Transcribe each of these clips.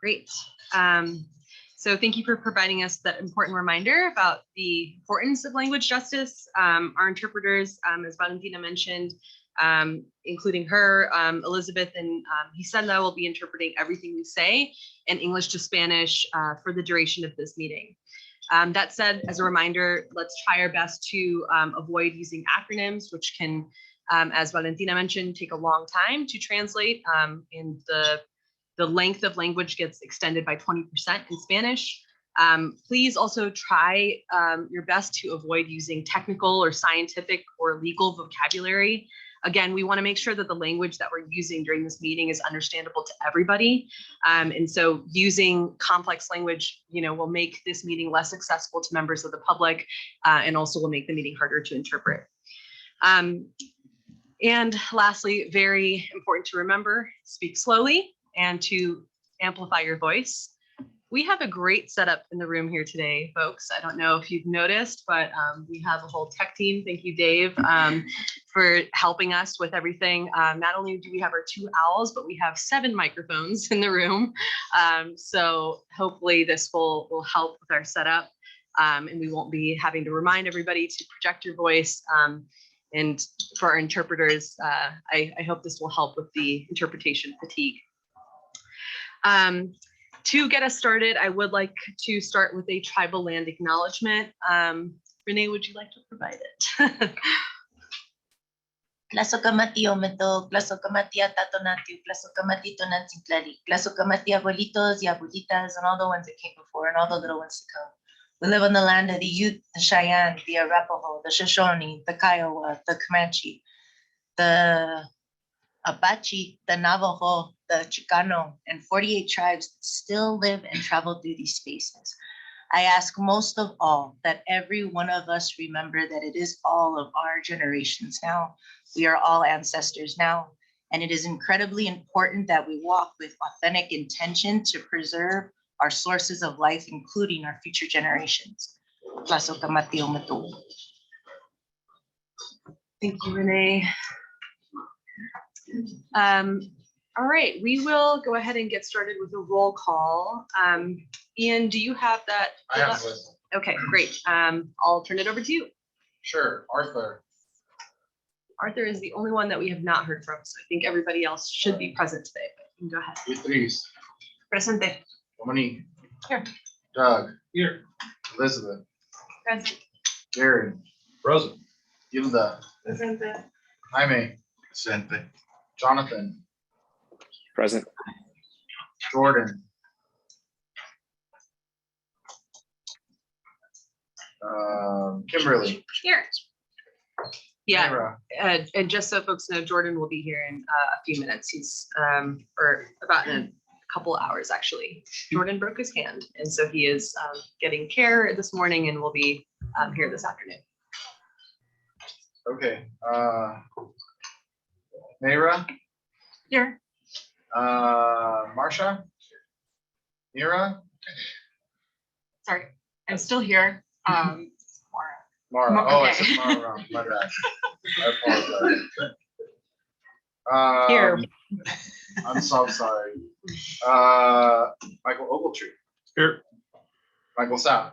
Great. So thank you for providing us that important reminder about the importance of language justice. Our interpreters, as Valentina mentioned, including her, Elizabeth and Gisela will be interpreting everything we say in English to Spanish for the duration of this meeting. That said, as a reminder, let's try our best to avoid using acronyms, which can, as Valentina mentioned, take a long time to translate, and the length of language gets extended by 20% in Spanish. Please also try your best to avoid using technical or scientific or legal vocabulary. Again, we want to make sure that the language that we're using during this meeting is understandable to everybody. And so using complex language, will make this meeting less accessible to members of the public, and also will make the meeting harder to interpret. And lastly, very important to remember, speak slowly and to amplify your voice. We have a great setup in the room here today, folks. I don't know if you've noticed, but we have a whole tech team. Thank you, Dave, for helping us with everything. Not only do we have our 2 owls, but we have 7 microphones in the room. So hopefully this will help with our setup, and we won't be having to remind everybody to project your voice. And for our interpreters, I hope this will help with the interpretation fatigue. To get us started, I would like to start with a tribal land acknowledgement. Renee, would you like to provide it? Clasokamati ometo, clasokamati atatonati, clasokamati tonantitlali, clasokamati abuelitos y abuelitas, and all the ones that came before, and all the little ones to come. We live on the land of the Ute, the Cheyenne, the Arapaho, the Shoshone, the Kiowa, the Comanche, the Apache, the Navajo, the Chicano, and 48 tribes that still live and travel through these spaces. I ask most of all that every one of us remember that it is all of our generations now. We are all ancestors now, and it is incredibly important that we walk with authentic intention to preserve our sources of life, including our future generations. Thank you, Renee. All right, we will go ahead and get started with a roll call. Ian, do you have that? I have it. Okay, great. I'll turn it over to you. Sure, Arthur. Arthur is the only one that we have not heard from, so I think everybody else should be present today. But you can go ahead. Beatriz. Presente. Dominique. Here. Doug. Here. Elizabeth. Present. Jared. Present. Hilda. Presente. Jaime. Presente. Jonathan. Present. Jordan. Kimberly. Here. Yeah, Mayra. and just so folks know, Jordan will be here in a few minutes. He's, or about in a couple hours, actually. Jordan broke his hand, and so he is getting care this morning and will be here this afternoon. Okay. Mayra. Here. Marsha. Mira. Sorry, I'm still here. Mara. Ma- Oh, I okay. said Mara wrong. My bad. I apologize. Here. I'm so sorry. Michael Ogletree. Here. Michael Sapp.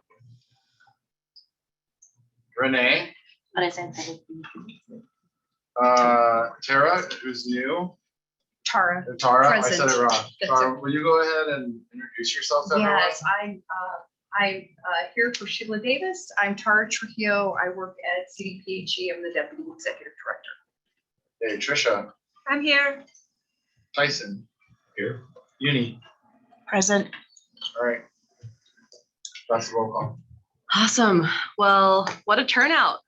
Renee. Presente. Tara, who's new. Tara. Tara, I Present. said it wrong. That's Tara, will you go ahead and introduce yourself to everyone? Yes, I'm here for Sheila Davis. I'm Tara Trujillo. I work at CDPHE. I'm the Deputy Executive Director. Hey, Trisha. I'm here. Tyson. Here. Uni. Present. All right. That's the roll call. Awesome. Well, what a turnout.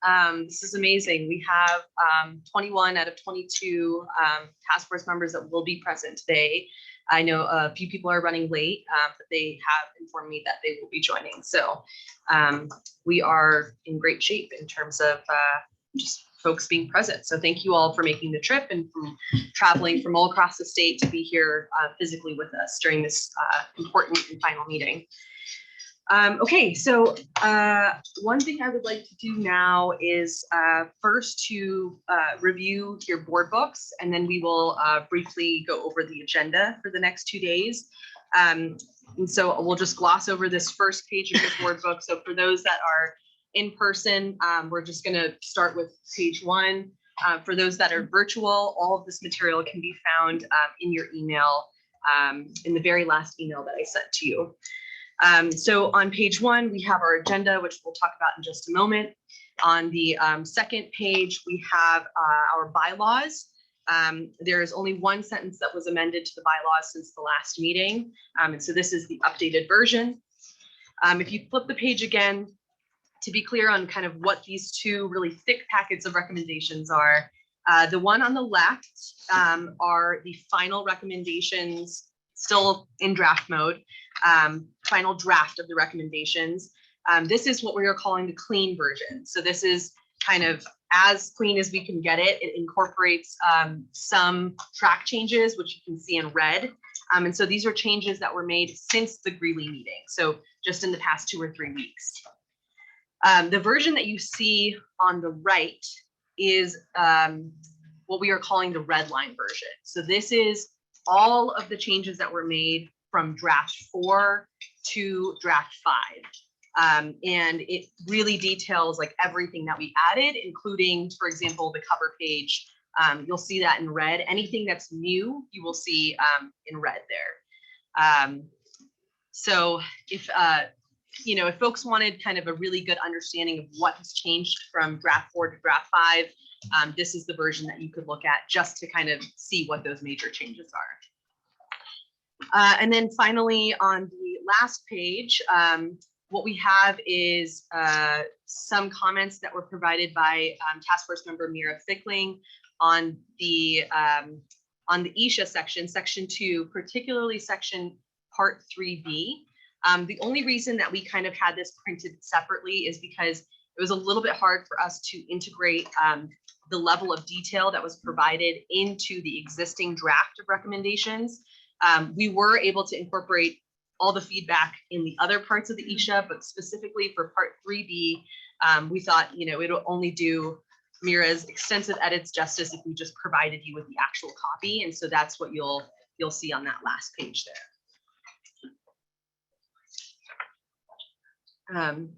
This is amazing. We have 21 out of 22 task force members that will be present today. I know a few people are running late, but they have informed me that they will be joining. So we are in great shape in terms of just folks being present. So thank you all for making the trip and from traveling from all across the state to be here physically with us during this important and final meeting. Okay, so one thing I would like to do now is first to review your board books, and then we will briefly go over the agenda for the next 2 days. And so we'll just gloss over this first page of your board book. So for those that are in person, we're just going to start with page 1. For those that are virtual, all of this material can be found in your email, in the very last email that I sent to you. So on page 1, we have our agenda, which we'll talk about in just a moment. On the second page, we have our bylaws. There is only one sentence that was amended to the bylaws since the last meeting. And so this is the updated version. If you flip the page again, to be clear on kind of what these two really thick packets of recommendations are, the one on the left are the final recommendations, still in draft mode, final draft of the recommendations. This is what we are calling the clean version. So this is kind of as clean as we can get it. It incorporates some track changes, which you can see in red. And so these are changes that were made since the Greeley meeting. So just in the past 2 or 3 weeks. The version that you see on the right is what we are calling the red line version. So this is all of the changes that were made from draft 4 to draft 5. And it really details like everything that we added, including, for example, the cover page. You'll see that in red. Anything that's new, you will see in red there. So if if folks wanted kind of a really good understanding of what has changed from draft 4 to draft 5, this is the version that you could look at just to kind of see what those major changes are. And then finally, on the last page, what we have is some comments that were provided by Task Force Member Mira Fickling on the ISHA section, section 2, particularly section part 3B. The only reason that we kind of had this printed separately is because it was a little bit hard for us to integrate the level of detail that was provided into the existing draft of recommendations. We were able to incorporate all the feedback in the other parts of the ISHA, but specifically for part 3B, we thought, it'll only do Mira's extensive edits justice if we just provided you with the actual copy. And so that's what you'll see on that last page there.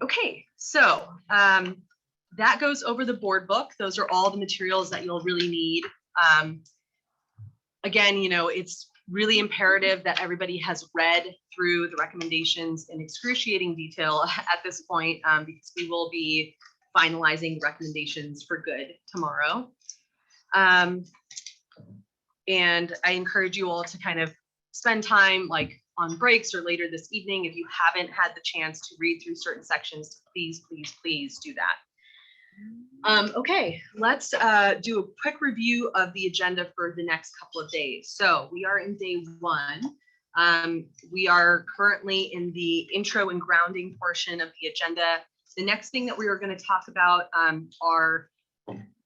Okay, so that goes over the board book. Those are all the materials that you'll really need. Again, it's really imperative that everybody has read through the recommendations in excruciating detail at this point, because we will be finalizing recommendations for good tomorrow. And I encourage you all to kind of spend time on breaks or later this evening. If you haven't had the chance to read through certain sections, please do that. Okay, let's do a quick review of the agenda for the next couple of days. So we are in day 1. We are currently in the intro and grounding portion of the agenda. The next thing that we are going to talk about are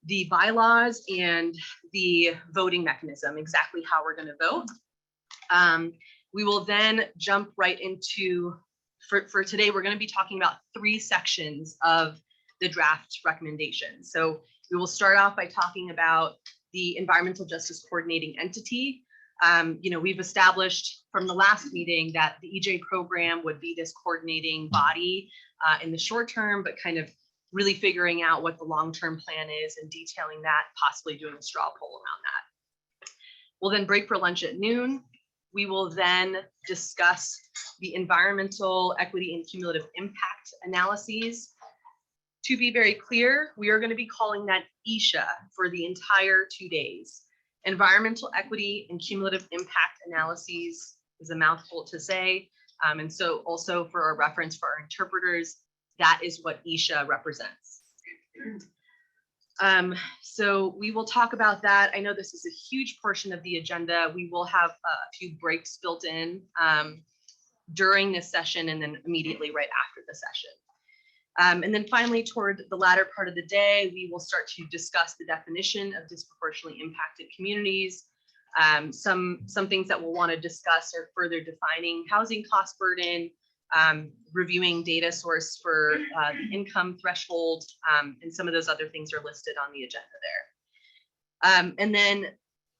the bylaws and the voting mechanism, exactly how we're going to vote. We will then jump right into, for today, we're going to be talking about 3 sections of the draft recommendations. So we will start off by talking about the Environmental Justice Coordinating Entity. We've established from the last meeting that the EJ program would be this coordinating body in the short term, but kind of really figuring out what the long-term plan is and detailing that, possibly doing a straw poll around that. We'll then break for lunch at noon. We will then discuss the environmental equity and cumulative impact analyses. To be very clear, we are going to be calling that ISHA for the entire 2 days. Environmental equity and cumulative impact analyses is a mouthful to say. And so also for our reference for our interpreters, that is what ISHA represents. So we will talk about that. I know this is a huge portion of the agenda. We will have a few breaks built in during this session and then immediately right after the session. And then finally, toward the latter part of the day, we will start to discuss the definition of disproportionately impacted communities. Some things that we'll want to discuss are further defining housing cost burden, reviewing data source for the income threshold, and some of those other things are listed on the agenda there. And then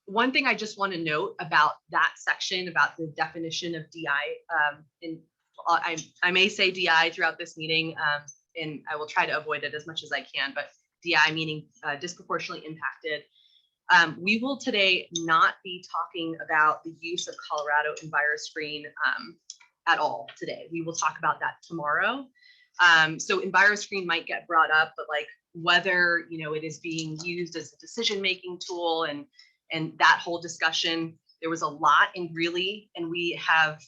one thing I just want to note about that section about the definition of DI, and I may say DI throughout this meeting, and I will try to avoid it as much as I can, but DI meaning disproportionately impacted. We will today not be talking about the use of Colorado EnviroScreen at all today. We will talk about that tomorrow. So EnviroScreen might get brought up, but like whether it is being used as a decision-making tool and that whole discussion, there was a lot and we have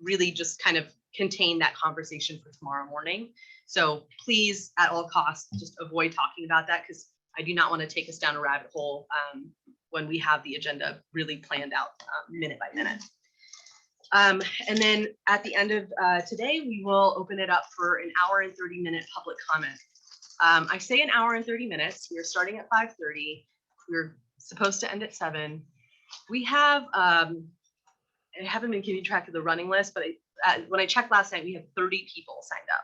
really just kind of contained that conversation for tomorrow morning. So please, at all costs, just avoid talking about that because I do not want to take us down a rabbit hole when we have the agenda really planned out minute by minute. And then at the end of today, we will open it up for an hour and 30-minute public comment. I say an hour and 30 minutes. We are starting at 5:30. We're supposed to end at 7. We have, I haven't been keeping track of the running list, but when I checked last night, we had 30 people signed up.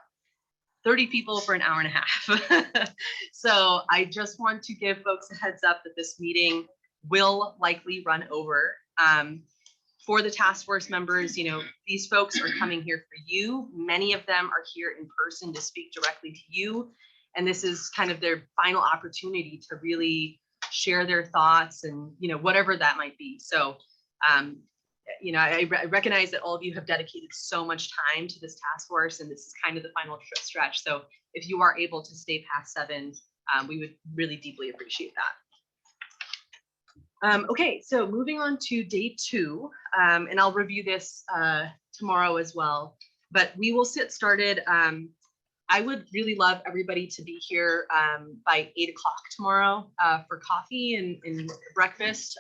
30 people for an hour and a half. So I just want to give folks a heads up that this meeting will likely run over. For the task force members, these folks are coming here for you. Many of them are here in person to speak directly to you. And this is kind of their final opportunity to really share their thoughts and, whatever that might be. So, I recognize that all of you have dedicated so much time to this task force, and this is kind of the final stretch. So if you are able to stay past 7, we would really deeply appreciate that. Okay, so moving on to day 2, and I'll review this tomorrow as well, but we will get started. I would really love everybody to be here by 8 o'clock tomorrow for coffee and breakfast.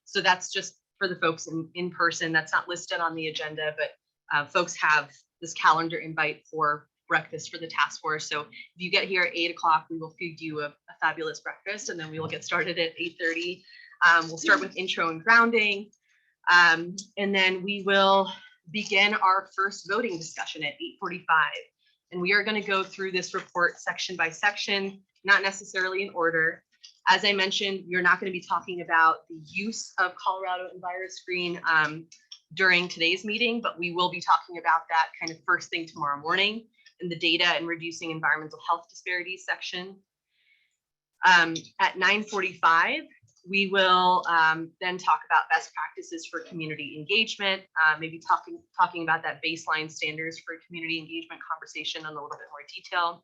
So that's just for the folks in person. That's not listed on the agenda, but folks have this calendar invite for breakfast for the task force. So if you get here at 8 o'clock, we will feed you a fabulous breakfast, and then we will get started at 8:30. We'll start with intro and grounding, and then we will begin our first voting discussion at 8:45. And we are going to go through this report section by section, not necessarily in order. As I mentioned, you're not going to be talking about the use of Colorado EnviroScreen during today's meeting, but we will be talking about that kind of first thing tomorrow morning in the data and reducing environmental health disparities section. At 9:45, we will then talk about best practices for community engagement, maybe talking about that baseline standards for community engagement conversation in a little bit more detail.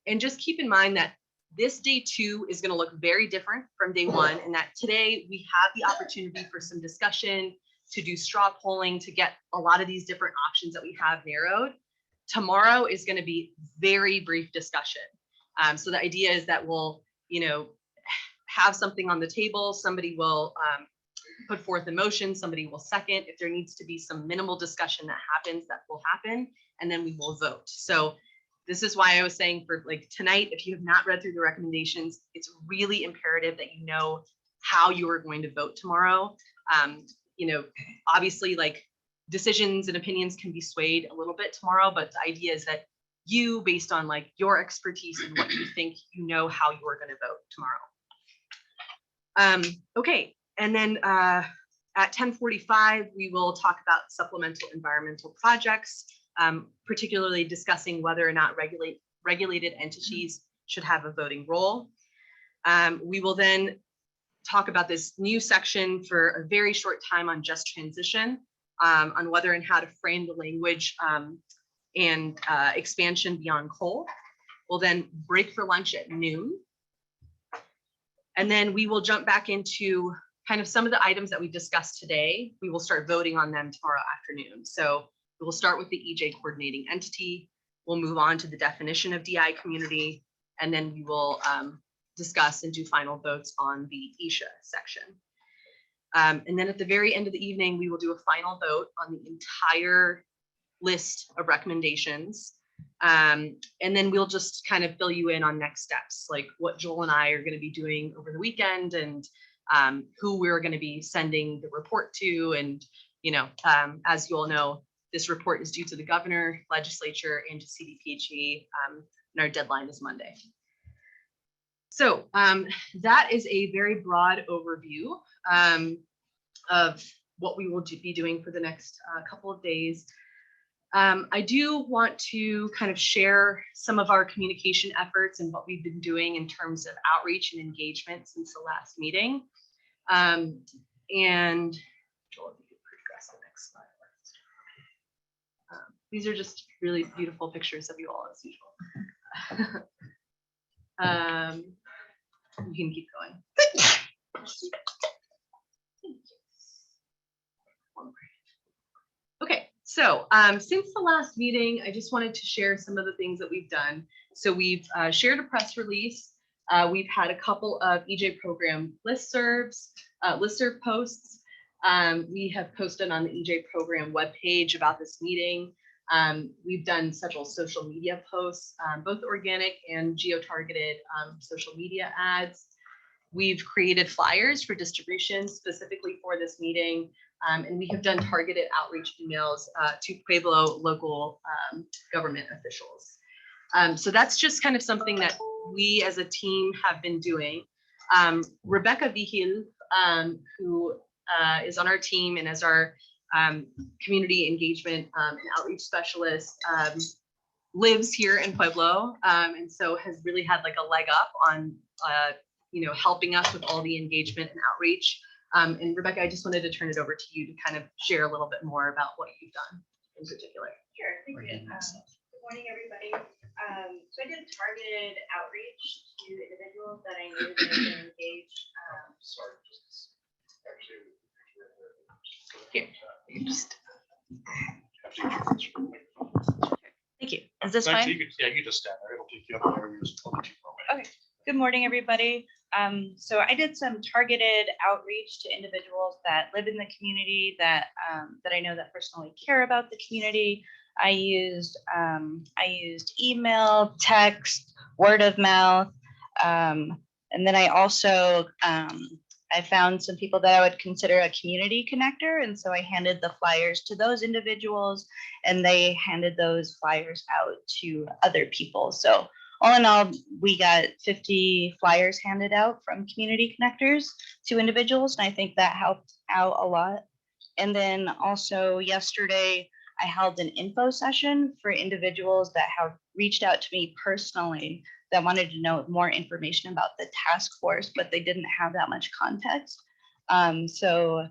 And just keep in mind that this day 2 is going to look very different from day 1, and that today we have the opportunity for some discussion, to do straw polling, to get a lot of these different options that we have narrowed. Tomorrow is going to be very brief discussion. So the idea is that we'll, have something on the table. Somebody will put forth a motion, somebody will second. If there needs to be some minimal discussion that happens, that will happen, and then we will vote. So this is why I was saying for tonight, if you have not read through the recommendations, it's really imperative that you know how you are going to vote tomorrow. Obviously decisions and opinions can be swayed a little bit tomorrow, but the idea is that you, based on your expertise and what you think, how you are going to vote tomorrow. Okay, and then at 10:45, we will talk about supplemental environmental projects, particularly discussing whether or not regulated entities should have a voting role. We will then talk about this new section for a very short time on just transition, on whether and how to frame the language and expansion beyond coal. We'll then break for lunch at noon. And then we will jump back into kind of some of the items that we discussed today. We will start voting on them tomorrow afternoon. So we will start with the EJ coordinating entity. We'll move on to the definition of DI community, and then we will discuss and do final votes on the ESHA section. And then at the very end of the evening, we will do a final vote on the entire list of recommendations. And then we'll just kind of fill you in on next steps, like what Joel and I are going to be doing over the weekend, and who we're going to be sending the report to. And, as you all know, this report is due to the governor, legislature, and to CDPHE, and our deadline is Monday. So that is a very broad overview of what we will be doing for the next couple of days. I do want to kind of share some of our communication efforts and what we've been doing in terms of outreach and engagement since the last meeting. And Joel, if you could progress the next slide. These are just really beautiful pictures of you all as usual. You can keep going. Okay, so since the last meeting, I just wanted to share some of the things that we've done. So we've shared a press release. We've had a couple of EJ program listserv posts. We have posted on the EJ program webpage about this meeting. We've done several social media posts, both organic and geo-targeted social media ads. We've created flyers for distribution specifically for this meeting. And we have done targeted outreach emails to Pueblo local government officials. So that's just kind of something that we as a team have been doing. Rebecca Vigil, who is on our team and as our community engagement and outreach specialist, lives here in Pueblo, and so has really had like a leg up on helping us with all the engagement and outreach. And Rebecca, I just wanted to turn it over to you to kind of share a little bit more about what you've done in particular. Sure, thank you. Good morning, everybody. So I did targeted outreach to individuals that I knew that had been engaged. Sorry, just actually. Here, you just. Thank you. Is this Actually, fine? you can just stand there. It'll pick you up there. You're just pulling too far away. Okay. Good morning, everybody. So I did some targeted outreach to individuals that live in the community that I know that personally care about the community. I used email, text, word of mouth, and then I also I found some people that I would consider a community connector, and so I handed the flyers to those individuals, and they handed those flyers out to other people. So all in all, we got 50 flyers handed out from community connectors to individuals, and I think that helped out a lot. And then also yesterday, I held an info session for individuals that have reached out to me personally that wanted to know more information about the task force, but they didn't have that much context. So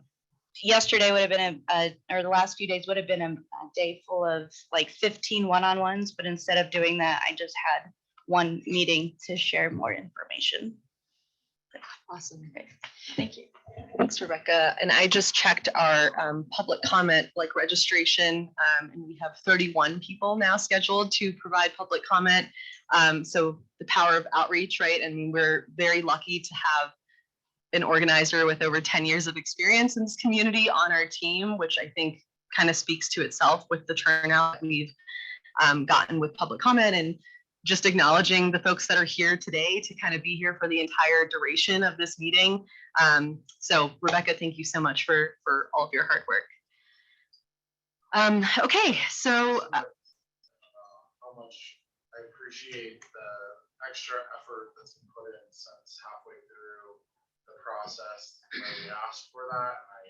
yesterday would have been or the last few days would have been a day full of like 15 one-on-ones, but instead of doing that, I just had one meeting to share more information. Awesome. Okay. Thank you. Thanks, Rebecca. And I just checked our public comment registration, and we have 31 people now scheduled to provide public comment. So the power of outreach, right? I mean, we're very lucky to have an organizer with over 10 years of experience in this community on our team, which I think kind of speaks to itself with the turnout we've gotten with public comment, and just acknowledging the folks that are here today to kind of be here for the entire duration of this meeting. So Rebecca, thank you so much for all of your hard work. Okay, so How much I appreciate the extra effort that's been put in since halfway through the process where we asked for that. And I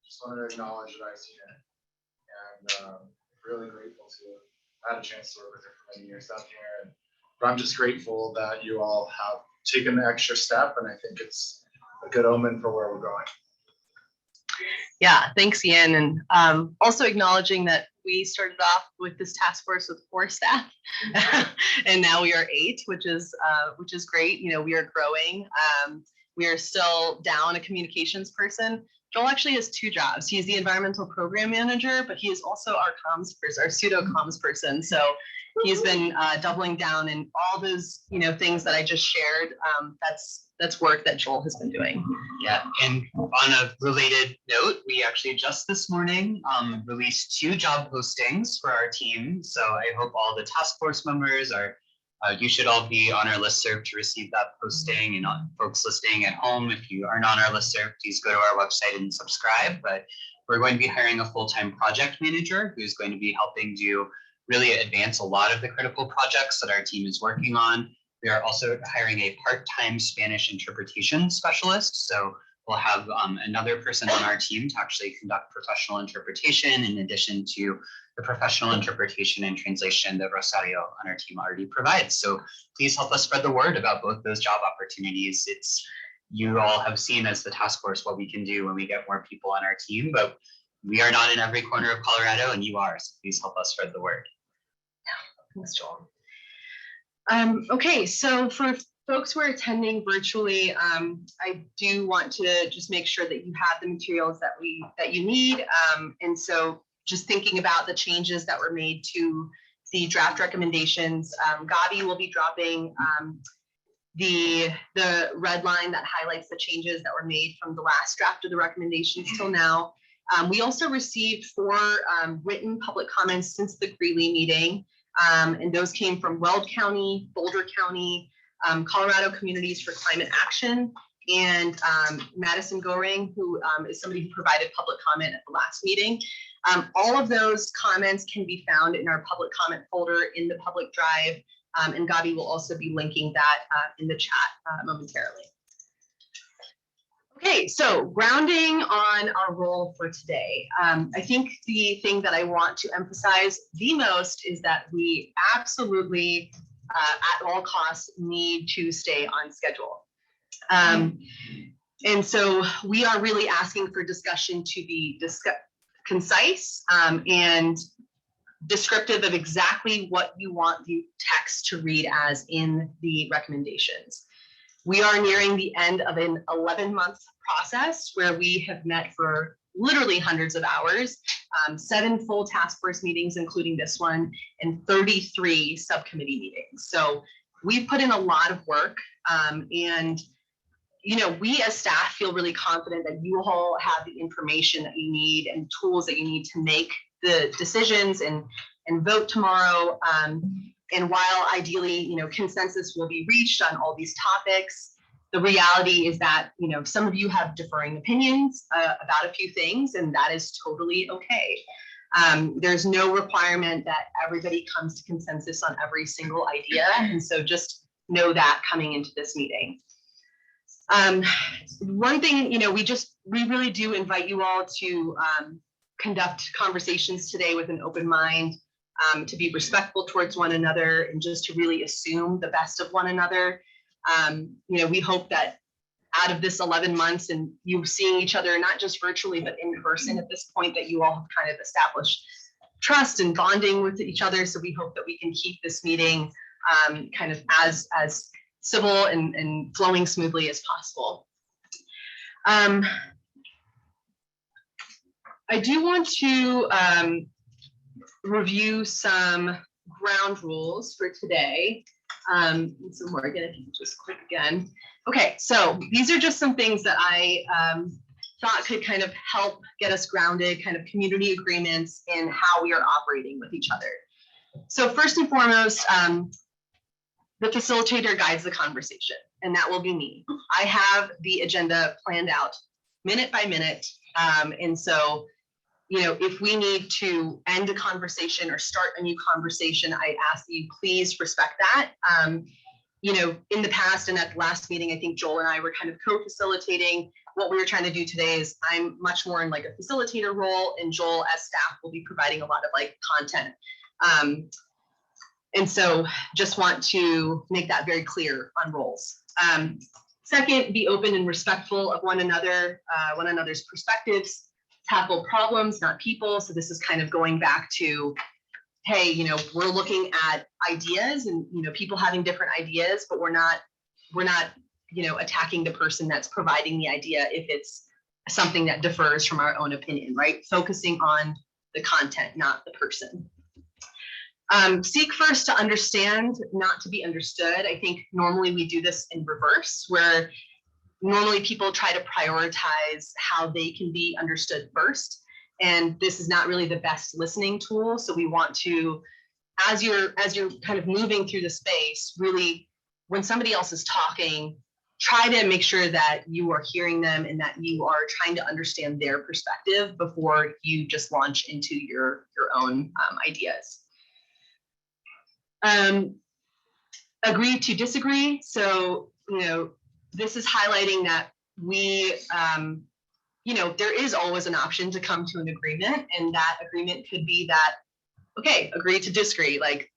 just wanted to acknowledge that I've seen it, and really grateful to I had a chance to work with her for many years down here, but I'm just grateful that you all have taken the extra step, and I think it's a good omen for where we're going. yeah, thanks, Ian. And also acknowledging that we started off with this task force with 4 staff, and now we are 8, which is great. You know, we are growing. We are still down a communications person. Joel actually has 2 jobs. He's the environmental program manager, but he is also our comms person, our pseudo comms person. So he's been doubling down in all those, things that I just shared. That's work that Joel has been doing. Yeah, and on a related note, we actually just this morning released 2 job postings for our team. So I hope all the task force members you should all be on our listserv to receive that posting, and folks listening at home, if you aren't on our listserv, please go to our website and subscribe. But we're going to be hiring a full-time project manager who's going to be helping to really advance a lot of the critical projects that our team is working on. We are also hiring a part-time Spanish interpretation specialist. So we'll have another person on our team to actually conduct professional interpretation in addition to the professional interpretation and translation that Rosario on our team already provides. So please help us spread the word about both those job opportunities. You all have seen as the task force what we can do when we get more people on our team, but we are not in every corner of Colorado and you are, so please help us spread the word. Thanks, Joel. Okay, so for folks who are attending virtually, I do want to just make sure that you have the materials that you need. And so just thinking about the changes that were made to the draft recommendations, Gabi will be dropping the red line that highlights the changes that were made from the last draft of the recommendations till now. We also received 4 written public comments since the Greeley meeting. And those came from Weld County, Boulder County, Colorado Communities for Climate Action, and Madison Goring, who is somebody who provided public comment at the last meeting. All of those comments can be found in our public comment folder in the public drive, and Gabi will also be linking that in the chat momentarily. Okay, so grounding on our role for today. I think the thing that I want to emphasize the most is that we absolutely, at all costs, need to stay on schedule. And so we are really asking for discussion to be concise and descriptive of exactly what you want the text to read as in the recommendations. We are nearing the end of an 11-month process where we have met for literally hundreds of hours, 7 full task force meetings, including this one, and 33 subcommittee meetings. So we've put in a lot of work, and we as staff feel really confident that you all have the information that you need and tools that you need to make the decisions and vote tomorrow. And while ideally, consensus will be reached on all these topics, the reality is that, some of you have differing opinions about a few things, and that is totally okay. There's no requirement that everybody comes to consensus on every single idea. And so just know that coming into this meeting. One thing, we really do invite you all to conduct conversations today with an open mind, to be respectful towards one another, and just to really assume the best of one another. We hope that out of this 11 months and you seeing each other, not just virtually, but in person at this point, that you all have kind of established trust and bonding with each other. So we hope that we can keep this meeting kind of as civil and flowing smoothly as possible. I do want to review some ground rules for today. So Morgan, if you can just click again. Okay, so these are just some things that I thought could kind of help get us grounded, kind of community agreements in how we are operating with each other. So first and foremost, the facilitator guides the conversation, and that will be me. I have the agenda planned out minute by minute. And so, if we need to end a conversation or start a new conversation, I ask that you please respect that. In the past and at the last meeting, I think Joel and I were kind of co-facilitating. What we were trying to do today is I'm much more in like a facilitator role, and Joel as staff will be providing a lot of content. And so just want to make that very clear on roles. Second, be open and respectful of one another's perspectives. Tackle problems, not people. So this is kind of going back to, hey, we're looking at ideas and, people having different ideas, but we're not, attacking the person that's providing the idea if it's something that differs from our own opinion, right? Focusing on the content, not the person. Seek first to understand, not to be understood. I think normally we do this in reverse, where normally people try to prioritize how they can be understood first. And this is not really the best listening tool. So we want to, as you're kind of moving through the space, really, when somebody else is talking, try to make sure that you are hearing them and that you are trying to understand their perspective before you just launch into your own ideas. agree to disagree. So, this is highlighting that we, there is always an option to come to an agreement, and that agreement could be that, okay, agree to disagree. Like,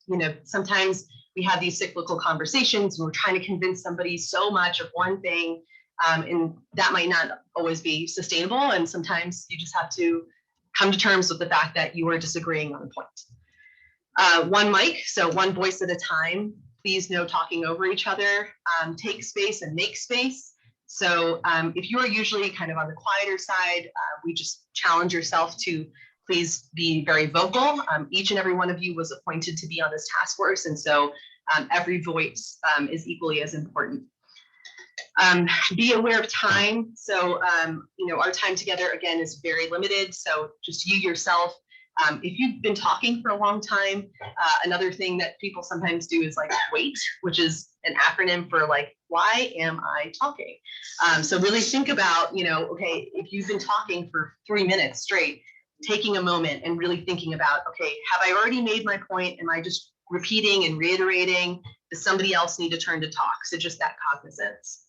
sometimes we have these cyclical conversations and we're trying to convince somebody so much of one thing, and that might not always be sustainable. And sometimes you just have to come to terms with the fact that you are disagreeing on a point. One mic, so one voice at a time. Please no talking over each other. Take space and make space. So if you are usually kind of on the quieter side, we just challenge yourself to please be very vocal. Each and every one of you was appointed to be on this task force, and so every voice is equally as important. Be aware of time. So, our time together, again, is very limited. So just you yourself, if you've been talking for a long time, another thing that people sometimes do is like wait, which is an acronym for like, why am I talking? So really think about, okay, if you've been talking for 3 minutes straight, taking a moment and really thinking about, okay, have I already made my point? Am I just repeating and reiterating? Does somebody else need to turn to talk? So just that cognizance.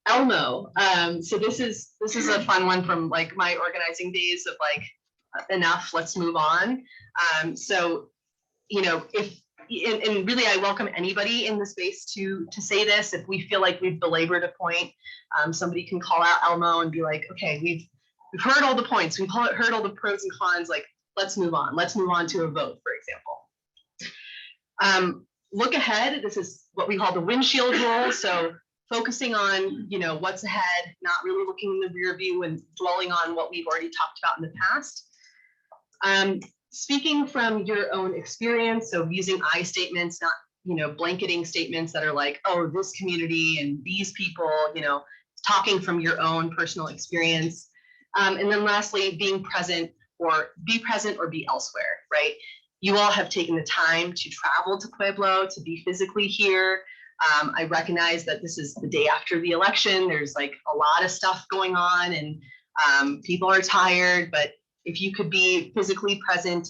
Elmo. So this is a fun one from like my organizing days of like, enough, let's move on. So, if, and really I welcome anybody in the space to say this. If we feel like we've belabored a point, somebody can call out Elmo and be like, okay, we've heard all the points, we've heard all the pros and cons, like, let's move on. Let's move on to a vote, for example. Look ahead. This is what we call the windshield rule. So focusing on, what's ahead, not really looking in the rear view and dwelling on what we've already talked about in the past. Speaking from your own experience, so using I statements, not, blanketing statements that are like, oh, this community and these people, talking from your own personal experience. And then lastly, being present, or be present or be elsewhere, right? You all have taken the time to travel to Pueblo, to be physically here. I recognize that this is the day after the election. There's like a lot of stuff going on, and people are tired, but if you could be physically present,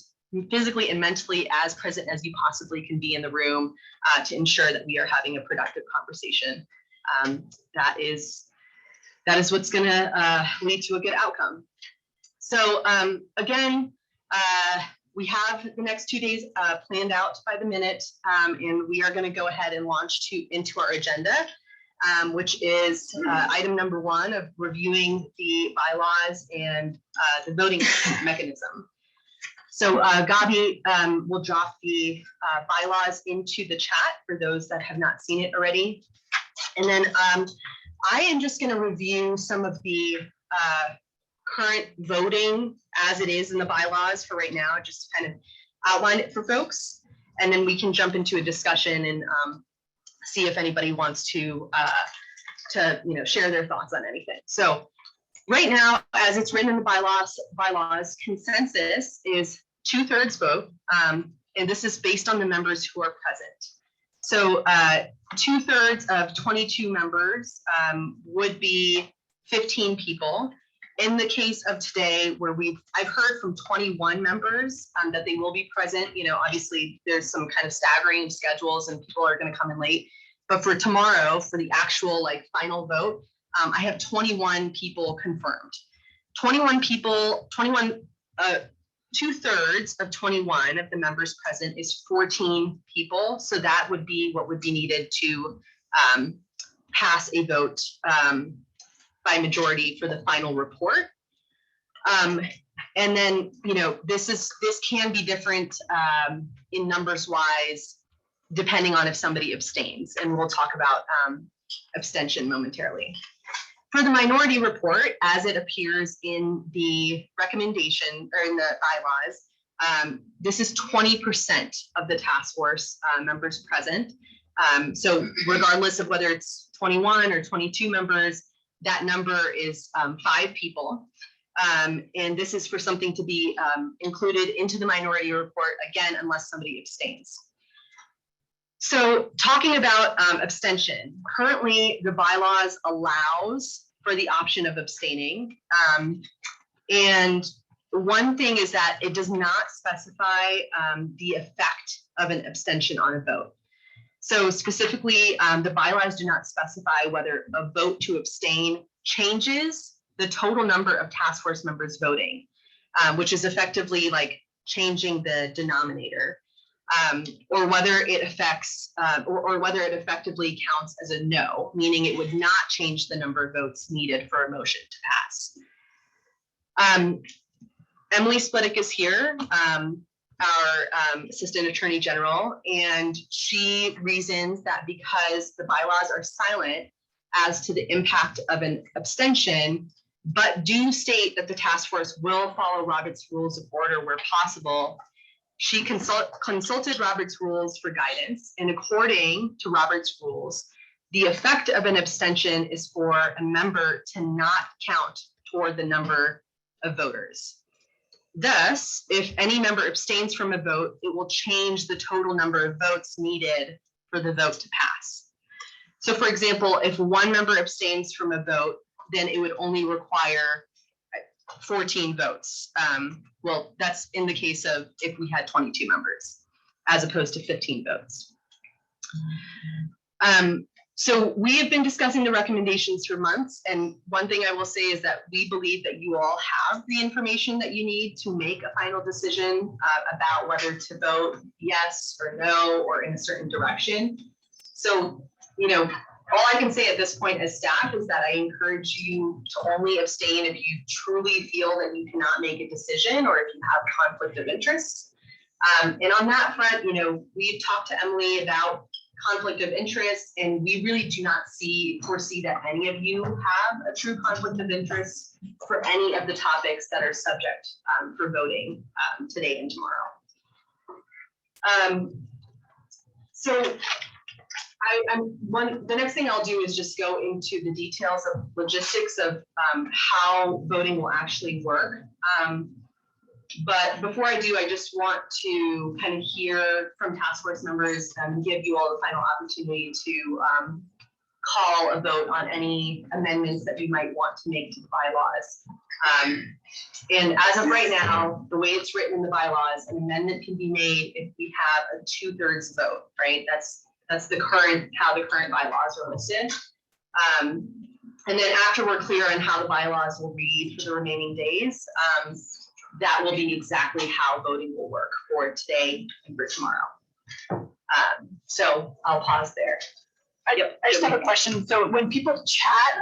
physically and mentally as present as you possibly can be in the room, to ensure that we are having a productive conversation, that is what's gonna lead to a good outcome. So again, we have the next 2 days planned out by the minute, and we are going to go ahead and launch into our agenda, which is item number 1 of reviewing the bylaws and the voting mechanism. So Gabi will drop the bylaws into the chat for those that have not seen it already. And then I am just going to review some of the current voting as it is in the bylaws for right now, just to kind of outline it for folks. And then we can jump into a discussion and see if anybody wants to share their thoughts on anything. So right now, as it's written in the bylaws, consensus is 2/3 vote. And this is based on the members who are present. So 2/3 of 22 members would be 15 people. In the case of today, where I've heard from 21 members that they will be present. Obviously there's some kind of staggering of schedules and people are going to come in late. But for tomorrow, for the actual final vote, I have 21 people confirmed. 21 people, 2/3 of 21 of the members present is 14 people. So that would be what would be needed to pass a vote by majority for the final report. And then, this can be different in numbers wise, depending on if somebody abstains. And we'll talk about abstention momentarily. For the minority report, as it appears in the recommendation or in the bylaws, this is 20% of the task force members present. So regardless of whether it's 21 or 22 members, that number is 5 people. And this is for something to be included into the minority report, again, unless somebody abstains. So talking about abstention, currently the bylaws allows for the option of abstaining. And one thing is that it does not specify the effect of an abstention on a vote. So specifically, the bylaws do not specify whether a vote to abstain changes the total number of task force members voting, which is effectively like changing the denominator, or whether it affects, or whether it effectively counts as a no, meaning it would not change the number of votes needed for a motion to pass. Emily Splittick is here, our Assistant Attorney General, and she reasons that because the bylaws are silent as to the impact of an abstention, but do state that the task force will follow Robert's Rules of Order where possible, she consulted Robert's Rules for guidance, and according to Robert's Rules, the effect of an abstention is for a member to not count toward the number of voters. Thus, if any member abstains from a vote, it will change the total number of votes needed for the vote to pass. So for example, if one member abstains from a vote, then it would only require 14 votes. Well, that's in the case of if we had 22 members, as opposed to 15 votes. So we have been discussing the recommendations for months, and one thing I will say is that we believe that you all have the information that you need to make a final decision about whether to vote yes or no, or in a certain direction. So, you know, all I can say at this point as staff is that I encourage you to only abstain if you truly feel that you cannot make a decision or if you have conflict of interest. And on that front, you know, we've talked to Emily about conflict of interest, and we really do not foresee that any of you have a true conflict of interest for any of the topics that are subject for voting today and tomorrow. The next thing I'll do is just go into the details of logistics of how voting will actually work. But before I do, I just want to kind of hear from task force members and give you all the final opportunity to call a vote on any amendments that you might want to make to the bylaws. And as of right now, the way it's written in the bylaws, an amendment can be made if we have a 2/3 vote, right? That's how the current bylaws are listed. And then after we're clear on how the bylaws will read for the remaining days, that will be exactly how voting will work for today and for tomorrow. So I'll pause there. I just have a question. So when people chat,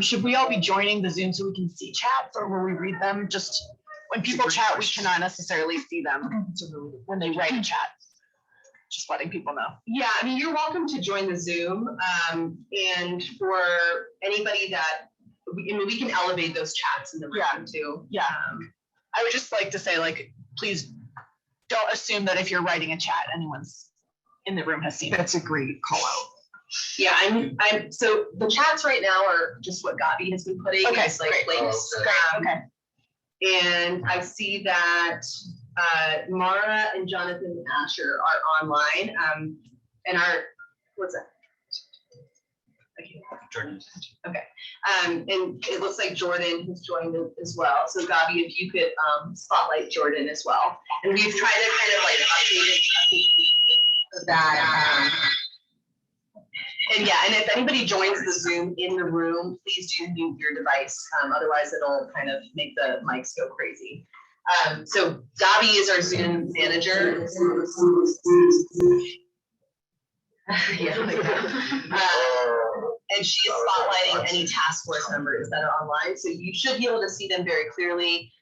should we all be joining the Zoom so we can see chats, or will we read them? Just when people chat, we cannot necessarily see them when they write a chat. Just letting people know. Yeah, I mean, you're welcome to join the Zoom. And for anybody that, we can elevate those chats in the room too. Yeah. I would just like to say, like, please don't assume that if you're writing a chat, anyone's in the room has seen it. That's a great call out. Yeah, I'm so the chats right now are just what Gabi has been putting as like links. Okay. And I see that Mara and Jonathan Asher are online. And what's that? Okay. Jordan. Okay. And it looks like Jordan has joined as well. So Gabi, if you could spotlight Jordan as well. And we've tried to kind of like update that. And yeah, and if anybody joins the Zoom in the room, please do mute your device. Otherwise it'll kind of make the mics go crazy. So Gabi is our Zoom manager. And she is spotlighting any task force members that are online. So you should be able to see them very clearly.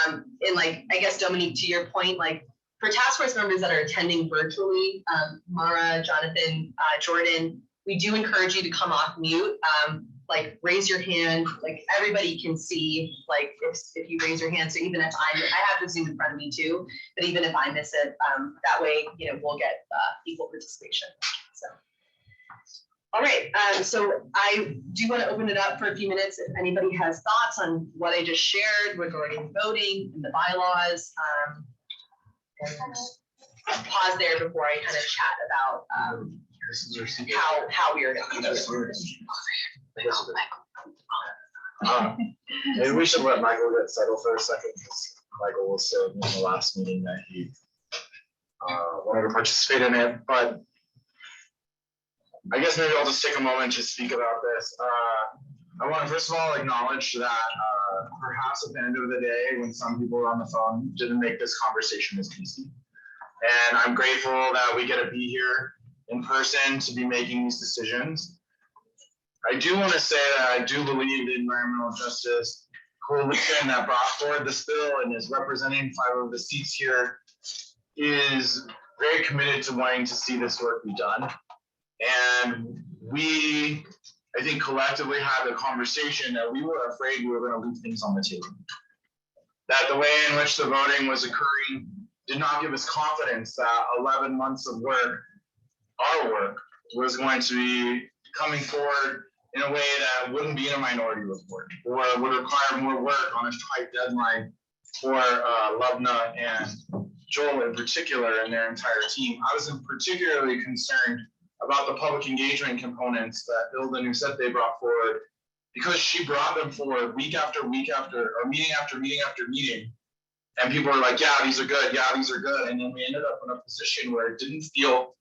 And like, I guess, Dominique, to your point, like for task force members that are attending virtually, Mara, Jonathan, Jordan, we do encourage you to come off mute. Like raise your hand, like everybody can see, like if you raise your hand. So even if I have the Zoom in front of me too, but even if I miss it, that way, you know, we'll get equal participation. So. All right, so I do want to open it up for a few minutes if anybody has thoughts on what I just shared regarding voting and the bylaws. And I'll pause there before I kind of chat about how we are going to vote. Maybe we should let Michael get settled for a second. Michael was saying in the last meeting that he wanted to participate in it, but I guess maybe I'll just take a moment to speak about this. I want to first of all acknowledge that perhaps at the end of the day, when some people on the phone didn't make this conversation as easy. And I'm grateful that we get to be here in person to be making these decisions. I do want to say that I do believe the environmental justice coalition that brought forward this bill and is representing 5 of the seats here is very committed to wanting to see this work be done. And we, I think, collectively had the conversation that we were afraid we were going to leave things on the table. That the way in which the voting was occurring did not give us confidence that 11 months of work, our work, was going to be coming forward in a way that wouldn't be in a minority report or would require more work on a tight deadline for Lubna and Joel in particular and their entire team. I was particularly concerned about the public engagement components that Ilda Nusete brought forward, because she brought them forward week after week after, or meeting after meeting after meeting. And people were like, yeah, these are good. Yeah, these are good. And then we ended up in a position where it didn't feel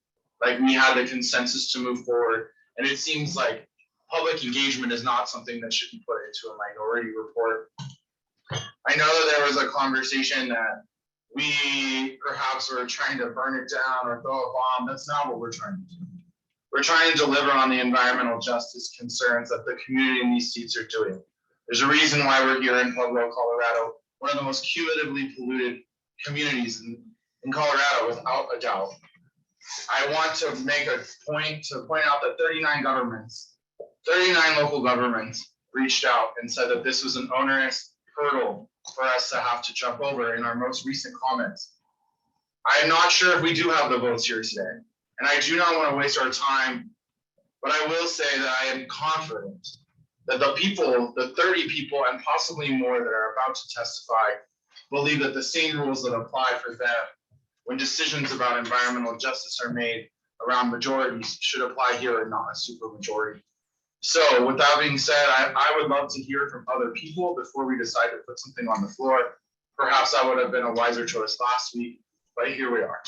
like we had the consensus to move forward. And it seems like public engagement is not something that should be put into a minority report. I know that there was a conversation that we perhaps were trying to burn it down or throw a bomb. That's not what we're trying to do. We're trying to deliver on the environmental justice concerns that the community in these seats are doing. There's a reason why we're here in Pueblo, Colorado, one of the most cumulatively polluted communities in Colorado, without a doubt. I want to make a point to point out that 39 local governments reached out and said that this was an onerous hurdle for us to have to jump over in our most recent comments. I'm not sure if we do have the votes here today, and I do not want to waste our time, but I will say that I am confident that the people, the 30 people and possibly more that are about to testify, believe that the same rules that apply for them when decisions about environmental justice are made around majorities should apply here and not a supermajority. So with that being said, I would love to hear from other people before we decide to put something on the floor. Perhaps that would have been a wiser choice last week, but here we are.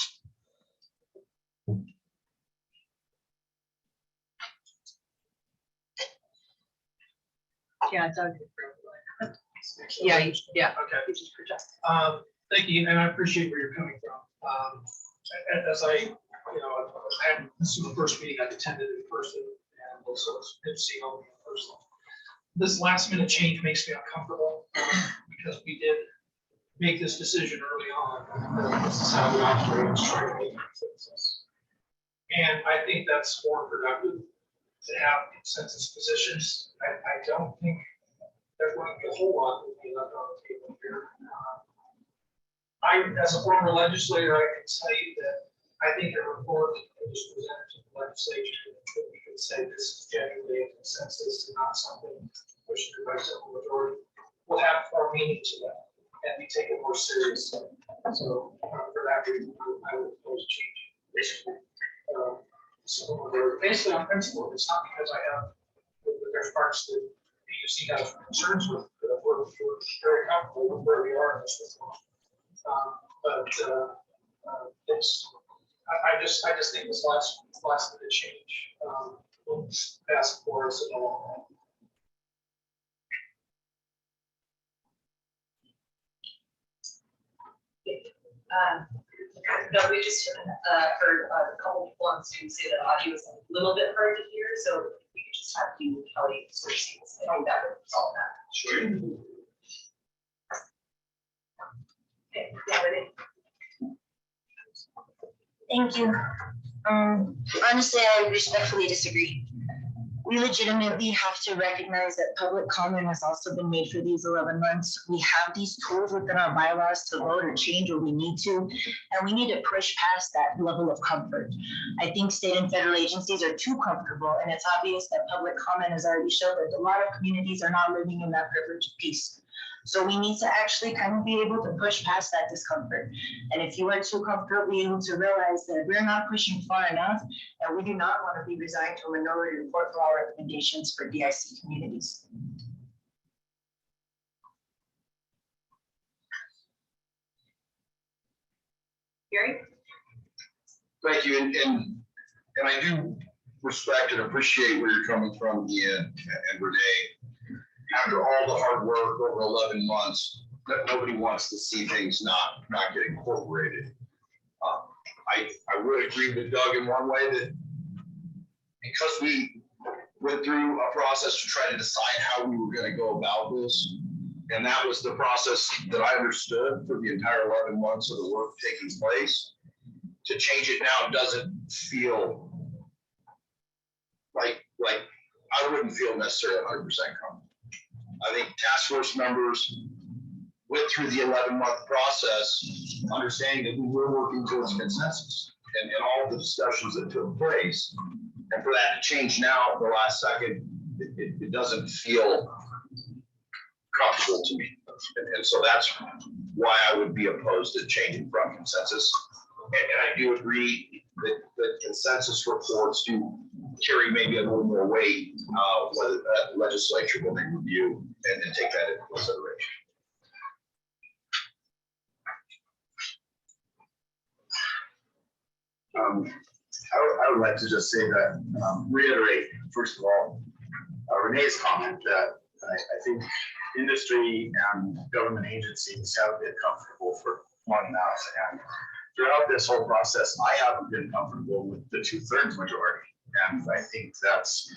Yeah, Doug. Yeah, Yeah. okay. You just project. Thank you, and I appreciate where you're coming from. As I had, this was the first meeting I've attended in person, and also it's good to see all of you in person. This last minute change makes me uncomfortable because we did make this decision early on. This is how we operate, and try to make consensus. And I think that's more productive to have consensus positions. I don't think there's going to be a whole lot that we left on the table here. As a former legislator, I can tell you that I think a report that was presented to the legislature that we could say this is genuinely a consensus and not something pushed through by simple majority will have more meaning to that and be taken more seriously. So for that reason, I would oppose change. So we're basically on principle. It's not because I have, there's parts that PUC has concerns with, we're very comfortable with where we are in this reform. I just think this last minute change won't pass for us at all. No, we just heard a couple people on Zoom say that audio is a little bit hard to hear, so if we could just have you, Kelly, switch seats. I think that would solve that. Sure. Okay, yeah, ready? Thank you. Honestly, I respectfully disagree. We legitimately have to recognize that public comment has also been made for these 11 months. We have these tools within our bylaws to vote or change what we need to, and we need to push past that level of comfort. I think state and federal agencies are too comfortable, and it's obvious that public comment has already shown that a lot of communities are not living in that privilege of peace. So we need to actually kind of be able to push past that discomfort. And if you are too comfortable, be able to realize that we're not pushing far enough, and we do not want to be resigned to a minority report for our recommendations for DIC communities. Gary? Thank you, and I do respect and appreciate where you're coming from, Ian and Renee. After all the hard work over 11 months, that nobody wants to see things not get incorporated. I would agree with Doug in one way that because we went through a process to try to decide how we were going to go about this, and that was the process that I understood for the entire 11 months of the work taking place. To change it now doesn't feel like I wouldn't feel necessarily 100% comfortable. I think task force members went through the 11-month process, understanding that we were working towards consensus and all the discussions that took place. And for that to change now at the last second, it doesn't feel comfortable to me. And so that's why I would be opposed to changing from consensus. And I do agree that consensus reports do carry maybe a little more weight, whether that legislature will review and take that into consideration. I would like to just say that, reiterate, first of all, Renee's comment that I think industry and government agencies have been comfortable for long enough. And throughout this whole process, I haven't been comfortable with the 2/3 majority. And I think that's,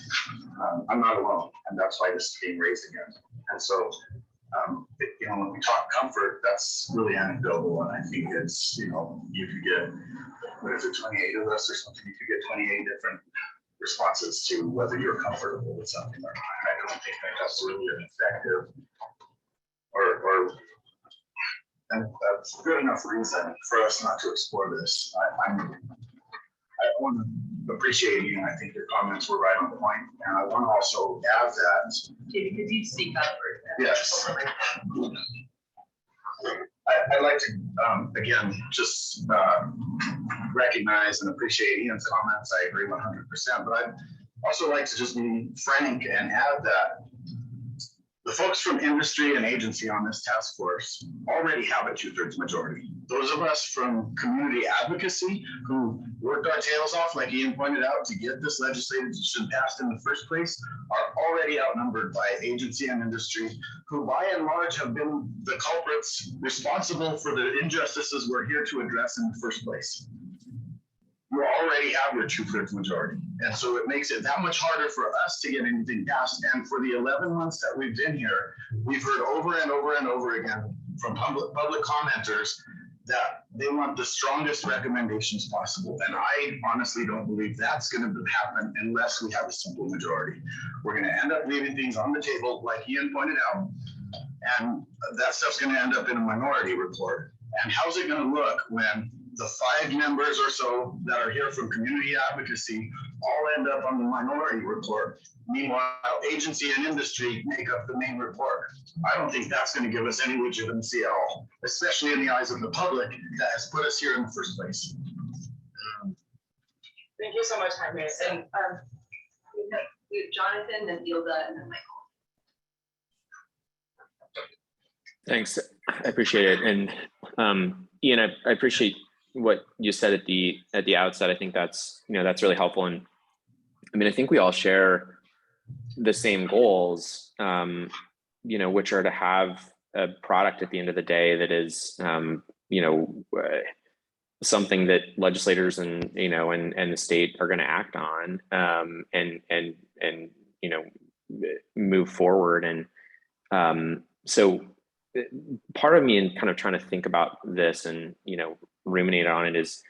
I'm not alone. And that's why this is being raised again. And so, when we talk comfort, that's really anecdotal. And I think it's, you could get, what is it, 28 of us or something? You could get 28 different responses to whether you're comfortable with something or not. I don't think that that's really an effective and that's good enough reason for us not to explore this. I want to appreciate you, and I think your comments were right on point. And I want to also add that. Because you speak up for Yes. I'd like to, again, just recognize and appreciate Ian's comments. I agree 100%, but I'd also like to just be frank and add that the folks from industry and agency on this task force already have a 2/3 majority. Those of us from community advocacy who worked our tails off, like Ian pointed out, to get this legislation passed in the first place are already outnumbered by agency and industry, who by and large have been the culprits responsible for the injustices we're here to address in the first place. You already have your 2/3 majority. And so it makes it that much harder for us to get anything passed. And for the 11 months that we've been here, we've heard over and over and over again from public commenters that they want the strongest recommendations possible. And I honestly don't believe that's going to happen unless we have a simple majority. We're going to end up leaving things on the table, like Ian pointed out, and that stuff's going to end up in a minority report. And how's it going to look when the 5 members or so that are here from community advocacy all end up on the minority report? Meanwhile, agency and industry make up the main report. I don't think that's going to give us any legitimacy at all, especially in the eyes of the public that has put us here in the first place. Thank you so much, Jaime. And we have Jonathan, then Gilda, and then Michael. Thanks, I appreciate it. And Ian, I appreciate what you said at the outset. I think that's really helpful. And I mean, I think we all share the same goals, which are to have a product at the end of the day that is, something that legislators and the state are going to act on, and move forward. And so part of me in kind of trying to think about this and ruminate on it is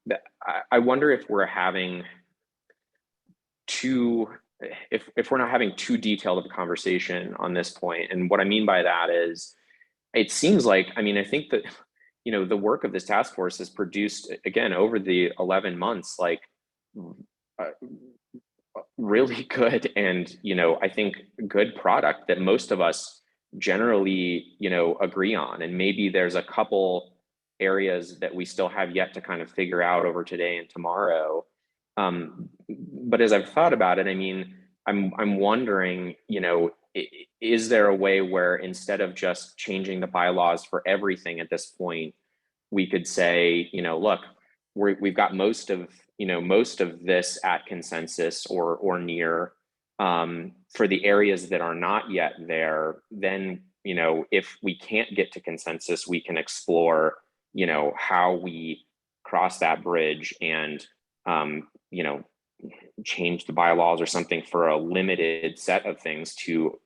that I wonder if we're having if we're not having too detailed of a conversation on this point. And what I mean by that is, it seems like, I think that the work of this task force has produced, again, over the 11 months, like really good and I think good product that most of us generally agree on. And maybe there's a couple areas that we still have yet to kind of figure out over today and tomorrow. But as I've thought about it, I'm wondering, is there a way where instead of just changing the bylaws for everything at this point, we could say, look, we've got most of this at consensus or near. For the areas that are not yet there, then, if we can't get to consensus, we can explore, how we cross that bridge and, change the bylaws or something for a limited set of things to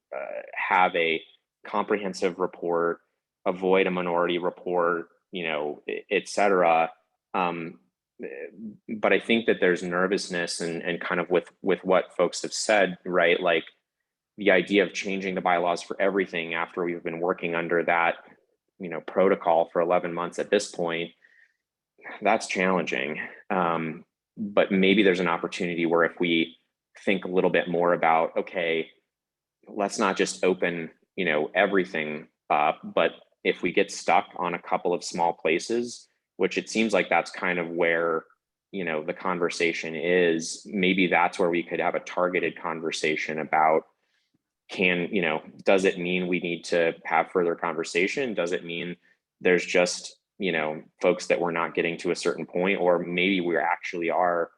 have a comprehensive report, avoid a minority report, et cetera. But I think that there's nervousness and kind of with what folks have said, right? Like the idea of changing the bylaws for everything after we've been working under that, protocol for 11 months at this point, that's challenging. But maybe there's an opportunity where if we think a little bit more about, okay, let's not just open, everything up, but if we get stuck on a couple of small places, which it seems like that's kind of where, the conversation is, maybe that's where we could have a targeted conversation about does it mean we need to have further conversation? Does it mean there's just, folks that we're not getting to a certain point, or maybe we actually are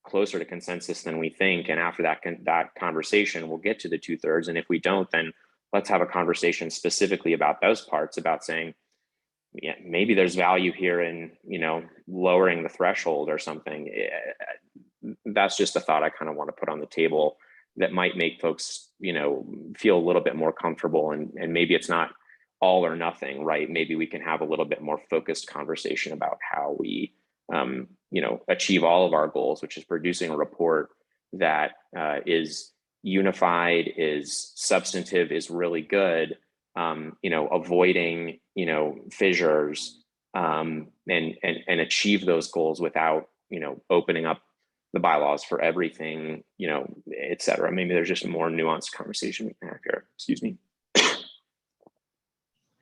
closer to consensus than we think. And after that conversation, we'll get to the 2/3. And if we don't, then let's have a conversation specifically about those parts, about saying, yeah, maybe there's value here in, lowering the threshold or something. That's just a thought I kind of want to put on the table that might make folks, feel a little bit more comfortable. And maybe it's not all or nothing, right? Maybe we can have a little bit more focused conversation about how we, achieve all of our goals, which is producing a report that is unified, is substantive, is really good, avoiding, fissures, and achieve those goals without, opening up the bylaws for everything, et cetera. Maybe there's just a more nuanced conversation we can have here. Excuse me.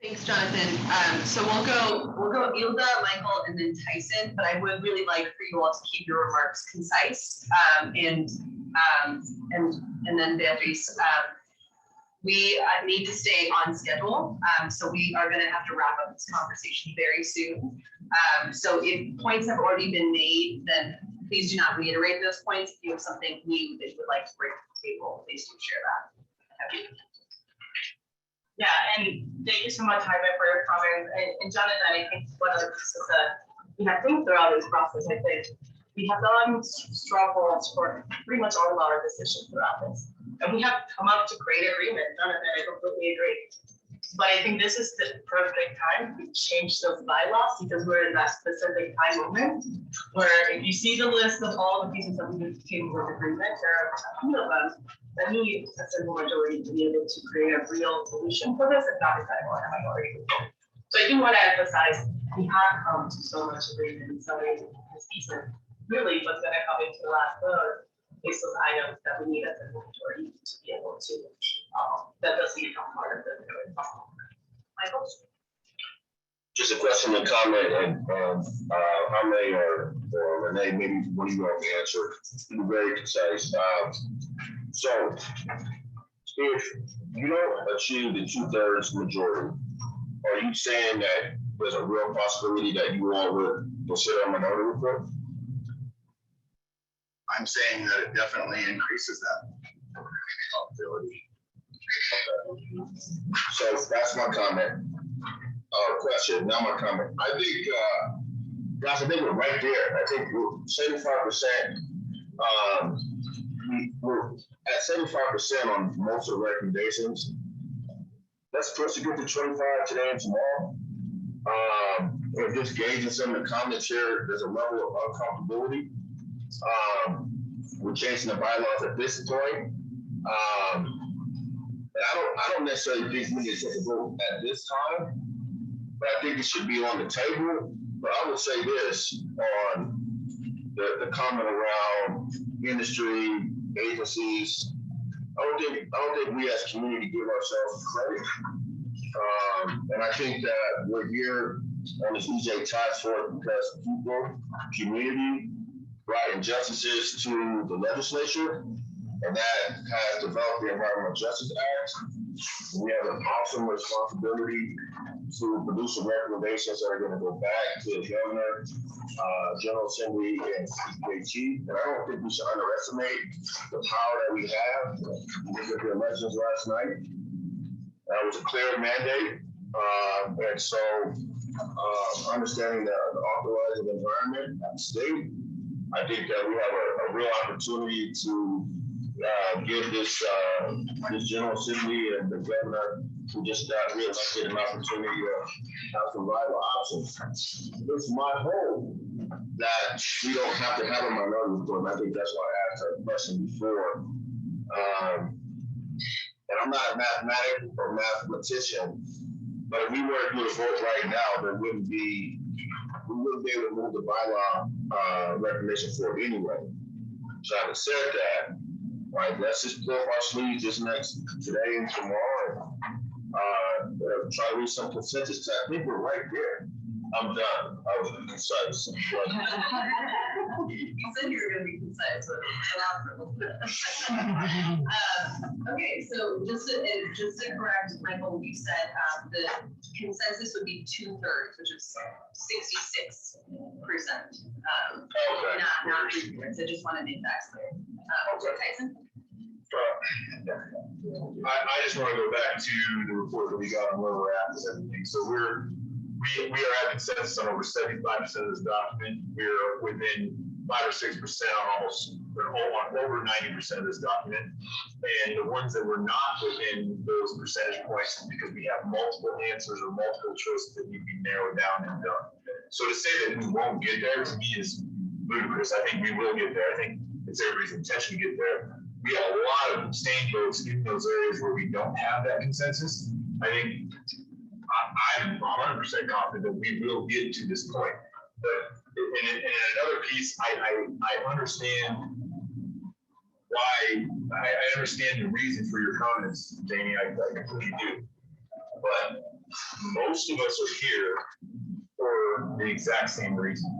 Thanks, Jonathan. So we'll go Ilda, Michael, and then Tyson, but I would really like for you all to keep your remarks concise. And then Beatrice, we need to stay on schedule. So we are going to have to wrap up this conversation very soon. So if points have already been made, then please do not reiterate those points. If you have something new that you would like to bring to the table, please do share that. Yeah, and thank you so much, Jaime, for your comments. And Jonathan, I think one of the pieces that we have think throughout this process, I think we have done strongholds for pretty much all of our decisions throughout this. And we have come up to great agreement. Jonathan, I completely agree. But I think this is the perfect time to change those bylaws because we're in that specific time moment where if you see the list of all the pieces that we came with agreement, there are a few of them that need a simple majority to be able to create a real solution for this, if not decide on a minority. So I do want to emphasize we have come to so much agreement in some ways this season. Really, what's going to come into the last vote is those items that we need as a majority to be able to that does become part of the Michael. Just a question and comment, and Jaime or Renee, maybe one of you all can answer. Be very concise. So, if you don't achieve the 2/3 majority, are you saying that there's a real possibility that you all would consider a minority report? I'm saying that it definitely increases that possibility. So that's my comment. Question. Now my comment. I think, guys, I think we're right there. I think we're 75%. We're at 75% on most of the recommendations. Let's push to get to 25 today and tomorrow. If this gauges some of the comments here, there's a level of uncomfortability. We're changing the bylaws at this point. And I don't necessarily think we need to take a vote at this time, but I think it should be on the table. But I would say this on the comment around industry, agencies. I don't think we as a community give ourselves credit. And I think that we're here on this EJ task force because people, community, brought injustices to the legislature, and that has developed the Environmental Justice Act. We have an awesome responsibility to produce some recommendations that are gonna go back to the governor, General Assembly and CPHE. And I don't think we should underestimate the power that we have. We looked at the elections last night. That was a clear mandate. And so understanding the authorizing environment at the state, I think that we have a real opportunity to give this General Assembly and the governor who just got reelected an opportunity to have some viable options. It's my hope that we don't have to have a minority report. And I think that's why I asked that question before. And I'm not a mathematic or mathematician, but if we were to do a vote right now, we wouldn't be able to move the bylaw recommendation forward anyway. So having said that, like, let's just pull up our sleeves today and tomorrow and try to reach some consensus. I think we're right there. I'm done. I was concise. You said you were gonna be concise, so okay, so just to correct, Michael, you said the consensus would be 2/3, which is 66%. Okay. Not 3/4. I just want to make that clear. Tyson? I just want to go back to the report that we got on where we're at with everything. So we are at consensus on over 75% of this document. We're within 5 or 6% on over 90% of this document. And the ones that were not within those percentage points is because we have multiple answers or multiple choices that need to be narrowed down and done. So to say that we won't get there, to me, is ludicrous. I think we will get there. I think it's everybody's intention to get there. We have a lot of abstained votes in those areas where we don't have that consensus. I think I'm 100% confident that we will get to this point. But in another piece, I understand why, I understand the reason for your comments, Jamie, I completely do. But most of us are here for the exact same reason.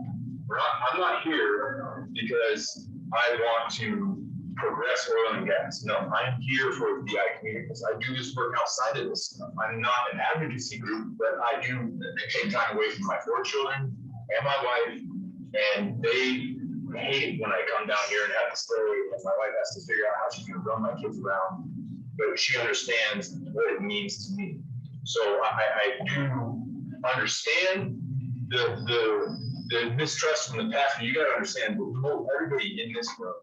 I'm not here because I want to progress oil and gas. No, I'm here for the DI communities. I do this work outside of this stuff. I'm not an advocacy group, but I do take time away from my 4 children and my wife, and they hate when I come down here and have to stay, and my wife has to figure out how she's gonna run my kids around, but she understands what it means to me. So I do understand the mistrust from the past, but you gotta understand, everybody in this room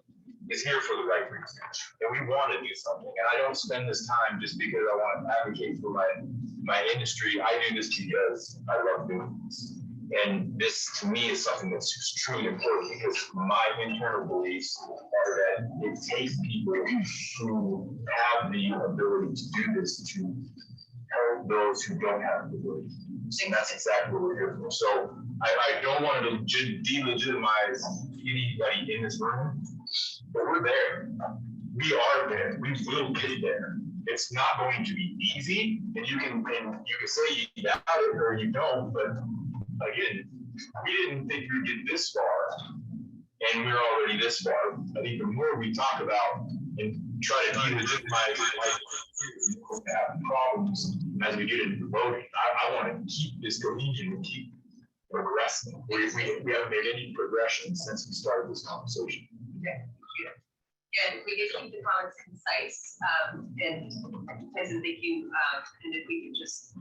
is here for the right reason, and we want to do something. And I don't spend this time just because I want to advocate for my industry. I do this because I love doing this. And this, to me, is something that's extremely important because my internal beliefs are that it takes people who have the ability to do this to help those who don't have the ability. And that's exactly what we're here for. So I don't want to delegitimize anybody in this room, but we're there. We are there. We will get there. It's not going to be easy, and you can say you doubt it or you don't, but again, we didn't think we'd get this far, and we're already this far. I think the more we talk about and try to delegitimize have problems as we get into voting, I want to keep this cohesion and keep progressing. We haven't made any progression since we started this conversation. Yeah, if we could keep the comments concise, and Tyson, thank you, and if we could just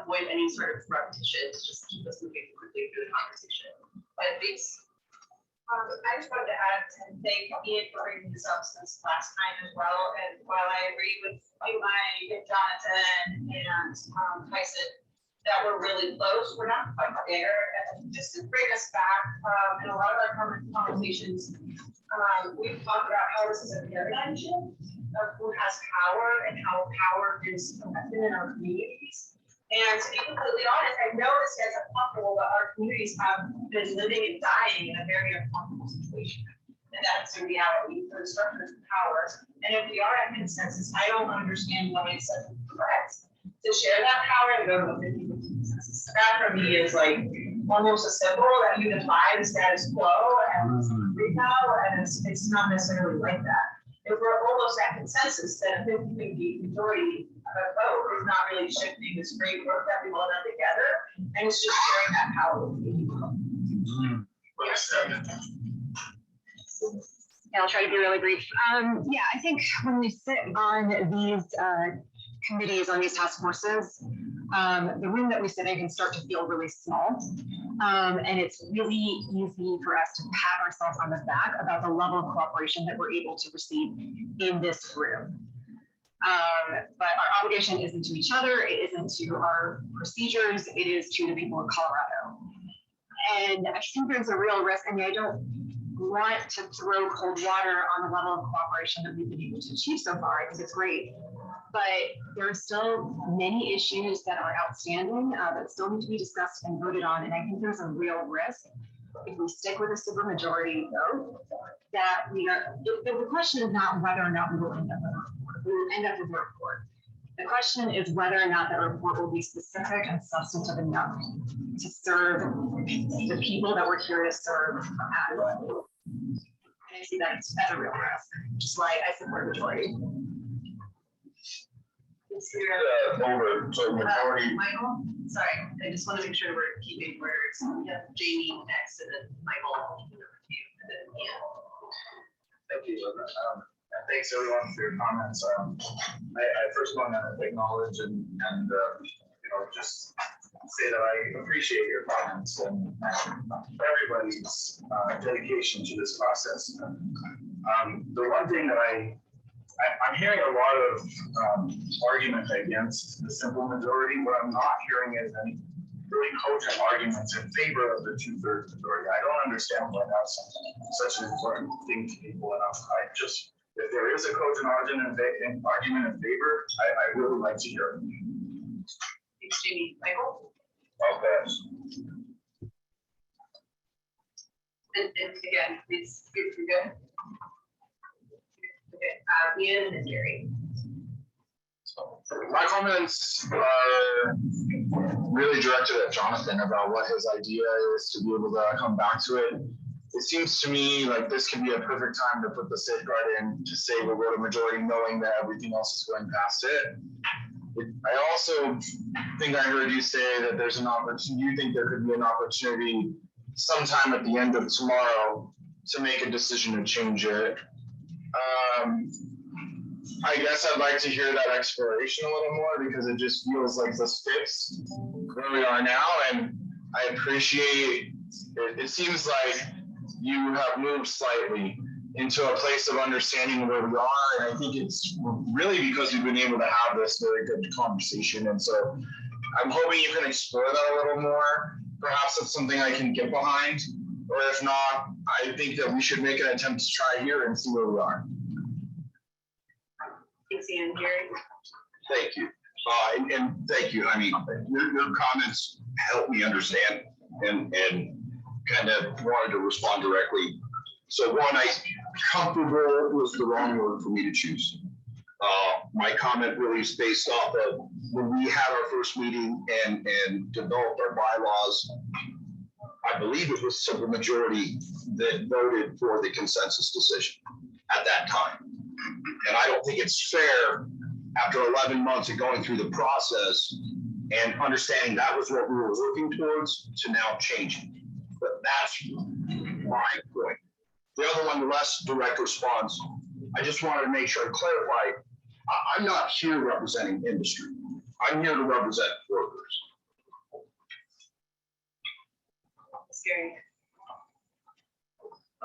avoid any sort of repetition, to just keep us moving quickly through the conversation. But please. I just wanted to add and thank Ian for bringing this up since last time as well. And while I agree with you, Jonathan and Tyson, that we're really close, we're not quite there. And just to bring us back, in a lot of our conversations, we've talked about how this is a paradigm shift of who has power and how power is affected in our communities. And to be completely honest, I've noticed as a couple that our communities have been living and dying in a very uncomfortable situation. And that's the reality for the structures of power. And if we are at consensus, I don't understand why it's such a threat to share that power and go to a 50-50 consensus. That for me is like almost a symbol that you defy the status quo and retail, and it's not necessarily like that. if we're almost at consensus, then a 50-50 majority vote is not really shifting this great work that we've all done together, and it's just sharing that power with people. Yeah, I'll try to be really brief. Yeah, I think when we sit on these committees, on these task forces, the room that we sit in can start to feel really small. And it's really easy for us to pat ourselves on the back about the level of cooperation that we're able to receive in this room. But our obligation isn't to each other, it isn't to our procedures, it is to the people of Colorado. And I think there's a real risk. I mean, I don't want to throw cold water on the level of cooperation that we've been able to achieve so far. I think it's great. But there are still many issues that are outstanding that still need to be discussed and voted on. And I think there's a real risk if we stick with a supermajority vote that we are, the question is not whether or not we will end up with a report. We will end up with a report. The question is whether or not that report will be specific and substantive enough to serve the people that we're here to serve adequately. And I see that as a real risk, which is why I support majority. Michael, sorry, I just want to make sure we're keeping words. We have Jamie next and then Michael. And then Ian. Thank you. And thanks everyone for your comments. I first want to acknowledge and just say that I appreciate your comments and everybody's dedication to this process. The one thing that I'm hearing a lot of argument against the simple majority. What I'm not hearing is any really cogent arguments in favor of the 2/3 majority. I don't understand why that's such an important thing to people enough. If there is a cogent argument in favor, I really like to hear it. Thanks, Jamie. Michael? Okay. And again, it's good for good. Okay, Ian and Gary. My comments are really directed at Jonathan about what his idea is to be able to come back to it. It seems to me like this could be a perfect time to put the safeguard in to say we'll go to majority knowing that everything else is going past it. I also think I heard you say that there's an opportunity, you think there could be an opportunity sometime at the end of tomorrow to make a decision to change it. I guess I'd like to hear that exploration a little more because it just feels like this fits where we are now. And I appreciate it. It seems like you have moved slightly into a place of understanding where we are. And I think it's really because you've been able to have this very good conversation. And so I'm hoping you can explore that a little more. Perhaps it's something I can get behind, or if not, I think that we should make an attempt to try here and see where we are. Thanks, Ian. Gary? Thank you. And thank you. I mean, your comments help me understand and kind of wanted to respond directly. So one, comfortable was the wrong word for me to choose. My comment really is based off of when we had our first meeting and developed our bylaws. I believe it was simple majority that voted for the consensus decision at that time. And I don't think it's fair after 11 months of going through the process and understanding that was what we were working towards to now changing. But that's my point. The other one, the less direct response, I just wanted to make sure and clarify, I'm not here representing industry. I'm here to represent workers. Scary.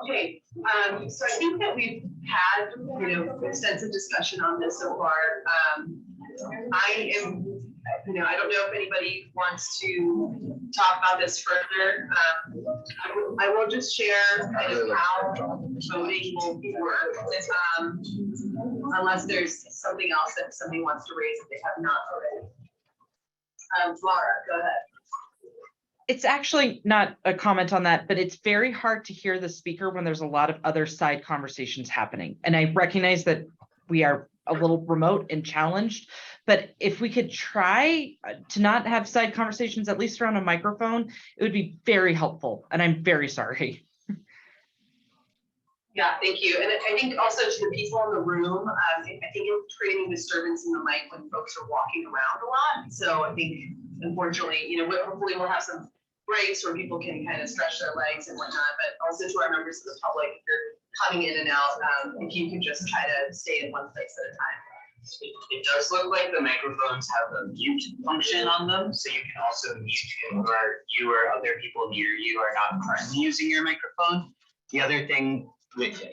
Okay, so I think that we've had, extensive discussion on this so far. I am, I don't know if anybody wants to talk about this further. I will just share kind of how voting will work, unless there's something else that somebody wants to raise if they have not already. Laura, go ahead. It's actually not a comment on that, but it's very hard to hear the speaker when there's a lot of other side conversations happening. And I recognize that we are a little remote and challenged, but if we could try to not have side conversations, at least around a microphone, it would be very helpful. And I'm very sorry. Yeah, thank you. And I think also to the people in the room, I think it's creating disturbance in the mic when folks are walking around a lot. So I think unfortunately, hopefully we'll have some breaks where people can kind of stretch their legs and whatnot, but also to our members of the public, if you're coming in and out, if you can just try to stay in one place at a time. It does look like the microphones have a mute function on them, so you can also mute you or other people near you are not currently using your microphone. The other thing,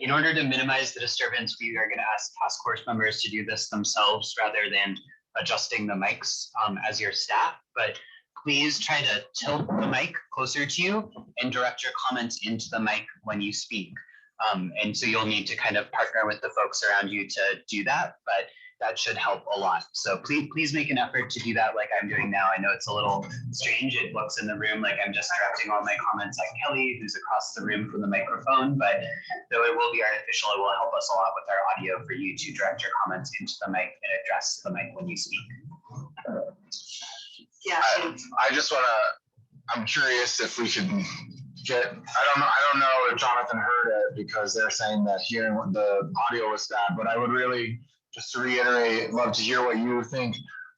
in order to minimize the disturbance, we are going to ask task force members to do this themselves rather than adjusting the mics as your staff. But please try to tilt the mic closer to you and direct your comments into the mic when you speak. And so you'll need to kind of partner with the folks around you to do that, but that should help a lot. So please make an effort to do that like I'm doing now. I know it's a little strange. It looks in the room like I'm just directing all my comments at Kelly, who's across the room from the microphone, but though it will be artificial, it will help us a lot with our audio for you to direct your comments into the mic and address the mic when you speak. Yeah. I just want to, I'm curious if we should get, I don't know if Jonathan heard it because they're saying that hearing the audio was bad, but I would really, just to reiterate, love to hear what you think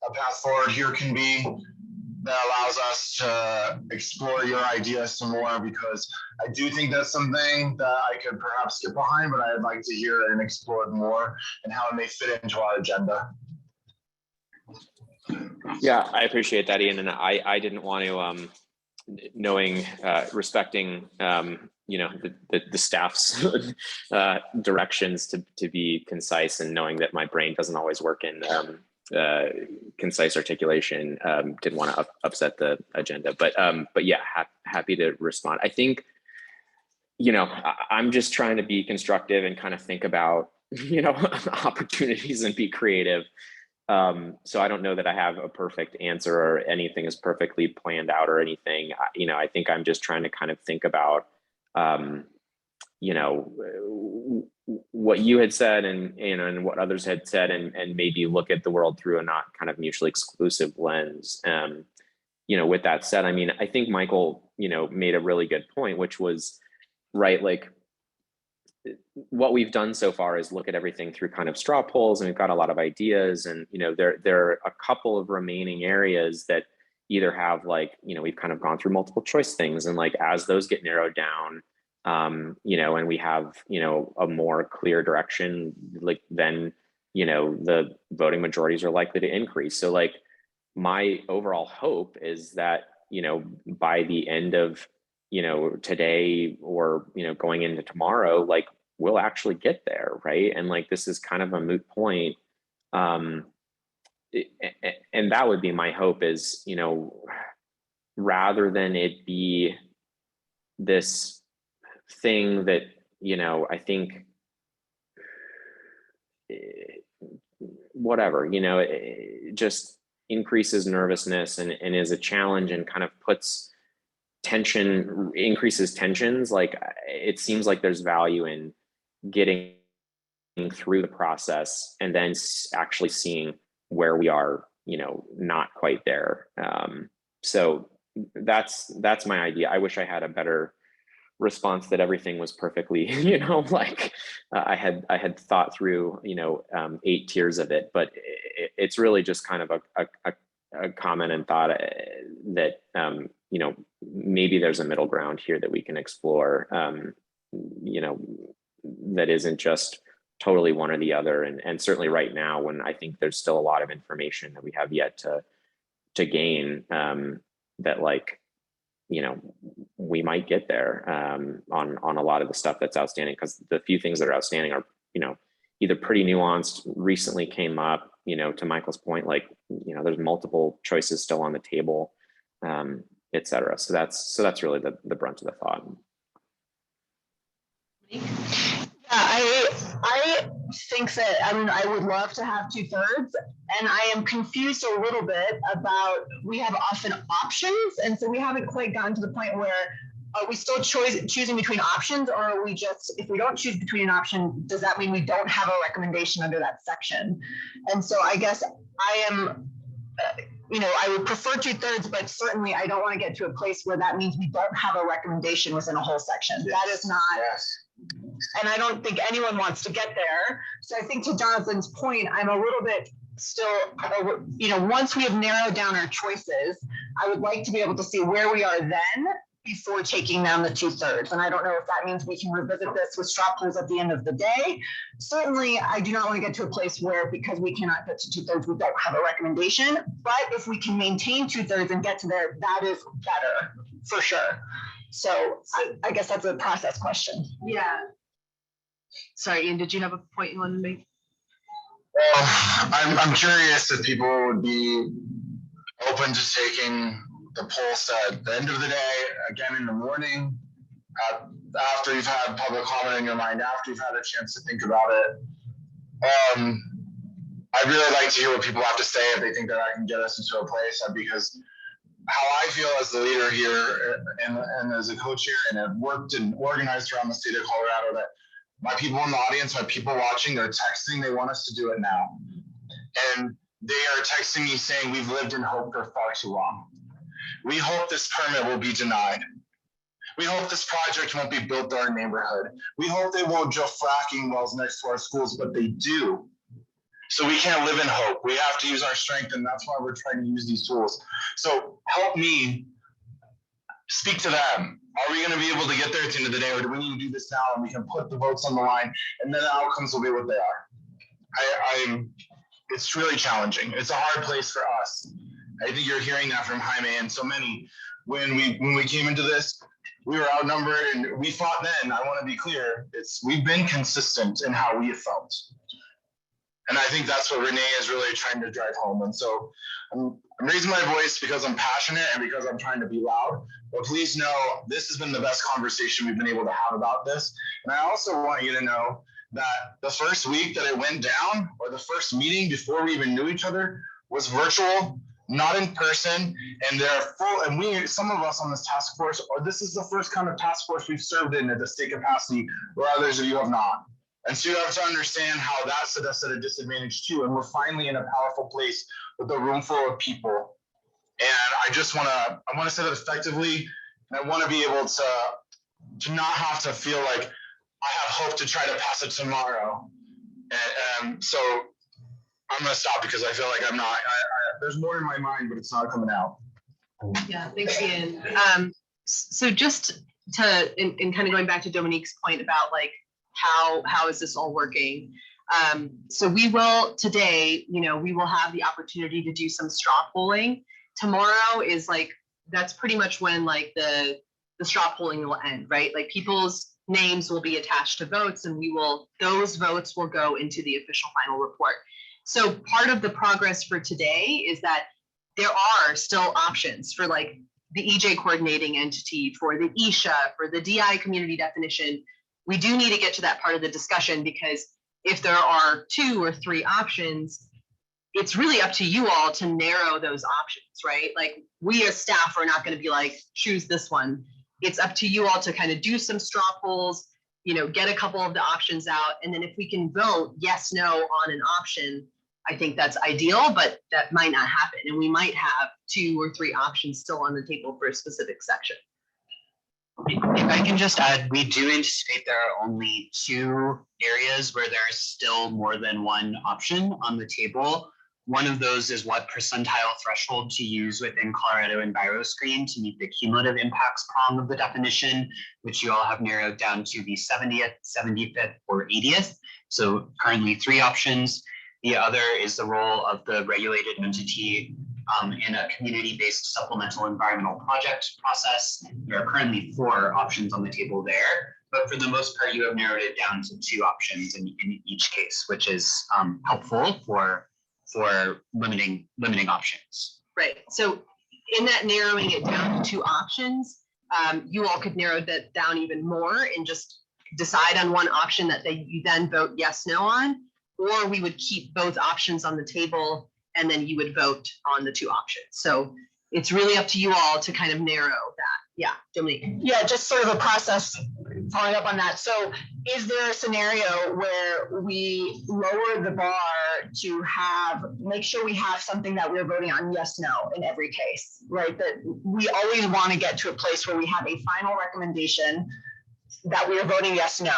a path forward here can be that allows us to explore your ideas some more, because I do think that's something that I could perhaps get behind, but I'd like to hear it and explore it more and how it may fit into our agenda. Yeah, I appreciate that, Ian. And I didn't want to, respecting, the staff's directions to be concise, and knowing that my brain doesn't always work in concise articulation, didn't want to upset the agenda. But yeah, happy to respond. I think, I'm just trying to be constructive and kind of think about, opportunities and be creative. So I don't know that I have a perfect answer or anything is perfectly planned out or anything. I think I'm just trying to kind of think about, what you had said and what others had said, and maybe look at the world through a not kind of mutually exclusive lens. With that said, I think Michael, made a really good point, which was right. Like, what we've done so far is look at everything through kind of straw polls, and we've got a lot of ideas, and there are a couple of remaining areas that either have we've kind of gone through multiple choice things, and as those get narrowed down, and we have a more clear direction, then the voting majorities are likely to increase. So my overall hope is that by the end of today or, going into tomorrow, we'll actually get there. Right. And this is kind of a moot point. And that would be my hope is, rather than it be this thing that, I think whatever, it just increases nervousness and is a challenge and kind of increases tensions. It seems like there's value in getting through the process and then actually seeing where we are, not quite there. So that's my idea. I wish I had a better response that everything was perfectly, I had thought through, 8 tiers of it, but it's really just kind of a comment and thought that, maybe there's a middle ground here that we can explore, that isn't just totally one or the other. And certainly right now, when I think there's still a lot of information that we have yet to gain, that we might get there on a lot of the stuff that's outstanding, because the few things that are outstanding are, either pretty nuanced, recently came up, to Michael's point, there's multiple choices still on the table, et cetera. So that's really the brunt of the thought. Yeah, I think that, I would love to have 2/3, and I am confused a little bit about, we have often options, and so we haven't quite gotten to the point where, are we still choosing between options, or are we just, if we don't choose between an option, does that mean we don't have a recommendation under that section? And so I guess I am, I would prefer 2/3, but certainly I don't want to get to a place where that means we don't have a recommendation within a whole section. Yes. That is not. Yes. And I don't think anyone wants to get there. So I think to Jonathan's point, I'm a little bit still, once we have narrowed down our choices, I would like to be able to see where we are then before taking down the 2/3. And I don't know if that means we can revisit this with straw polls at the end of the day. Certainly, I do not want to get to a place where, because we cannot get to 2/3, we don't have a recommendation. But if we can maintain 2/3 and get to there, that is better for sure. So I guess that's a process question. Yeah. Sorry, Ian, did you have a point you wanted to make? Well, I'm curious if people would be open to taking the pulse at the end of the day, again in the morning, after you've had public comment in your mind, after you've had a chance to think about it. I'd really like to hear what people have to say if they think that I can get us into a place, because how I feel as the leader here and as a co-chair, and have worked and organized around the state of Colorado, that my people in the audience, my people watching, they're texting, they want us to do it now. And they are texting me saying we've lived in hope for far too long. We hope this permit will be denied. We hope this project won't be built in our neighborhood. We hope they won't drill fracking wells next to our schools, but they do. So we can't live in hope. We have to use our strength, and that's why we're trying to use these tools. So help me speak to them. Are we going to be able to get there at the end of the day, or do we need to do this now and we can put the votes on the line, and then the outcomes will be what they are? It's really challenging. It's a hard place for us. I think you're hearing that from Jaime and so many. When we came into this, we were outnumbered and we fought then. I want to be clear. We've been consistent in how we have felt. And I think that's what Renee is really trying to drive home. And so I'm raising my voice because I'm passionate and because I'm trying to be loud. But please know this has been the best conversation we've been able to have about this. And I also want you to know that the first week that it went down, or the first meeting before we even knew each other, was virtual, not in person. And some of us on this task force, or this is the first kind of task force we've served in at the state capacity, where others of you have not. And so you have to understand how that set us at a disadvantage too. And we're finally in a powerful place with a room full of people. And I want to say that effectively. And I want to be able to not have to feel like I have hope to try to pass it tomorrow. And so I'm going to stop because I feel like I'm not, there's more in my mind, but it's not coming out. Yeah, thanks, Ian. So just in kind of going back to Dominique's point about like, how is this all working? So we will today, we will have the opportunity to do some straw polling. Tomorrow is that's pretty much when the straw polling will end, right? Like people's names will be attached to votes, and those votes will go into the official final report. So part of the progress for today is that there are still options for the EJ coordinating entity, for the ESHA, for the DI community definition. We do need to get to that part of the discussion, because if there are 2 or 3 options, it's really up to you all to narrow those options, right? Like we as staff are not going to be like, choose this one. It's up to you all to kind of do some straw polls, get a couple of the options out. And then if we can vote yes, no on an option, I think that's ideal, but that might not happen. And we might have 2 or 3 options still on the table for a specific section. If I can just add, we do anticipate there are only 2 areas where there is still more than one option on the table. One of those is what percentile threshold to use within Colorado EnviroScreen to meet the cumulative impacts prong of the definition, which you all have narrowed down to the 70th, 75th, or 80th. So currently 3 options. The other is the role of the regulated entity in a community-based supplemental environmental project process. There are currently 4 options on the table there, but for the most part, you have narrowed it down to 2 options in each case, which is helpful for limiting options. Right. So in that narrowing it down to 2 options, you all could narrow that down even more and just decide on one option that you then vote yes, no on, or we would keep both options on the table and then you would vote on the 2 options. So it's really up to you all to kind of narrow that. Yeah, Dominique. Yeah, just sort of a process following up on that. So is there a scenario where we lower the bar to make sure we have something that we're voting on yes, no in every case, right? That we always want to get to a place where we have a final recommendation that we are voting yes, no.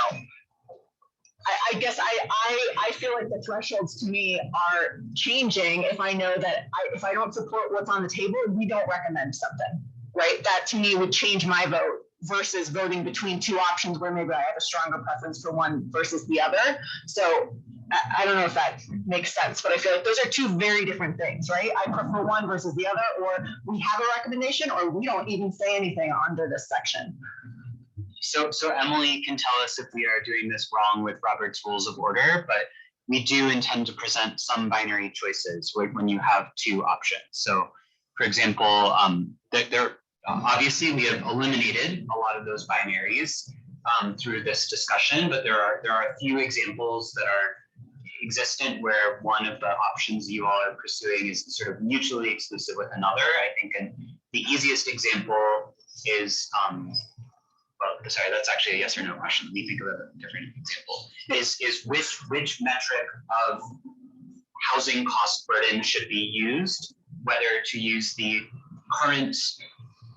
I guess I feel like the thresholds to me are changing if I know that if I don't support what's on the table, we don't recommend something, right? That to me would change my vote versus voting between two options where maybe I have a stronger preference for one versus the other. So I don't know if that makes sense, but I feel like those are two very different things, right? I prefer one versus the other, or we have a recommendation, or we don't even say anything under this section. So Emily can tell us if we are doing this wrong with Robert's Rules of Order, but we do intend to present some binary choices when you have two options. So, for example, obviously we have eliminated a lot of those binaries through this discussion, but there are a few examples that are existent where one of the options you all are pursuing is sort of mutually exclusive with another. I think the easiest example is well, sorry, that's actually a yes or no question. Let me think of a different example. Is which metric of housing cost burden should be used, whether to use the current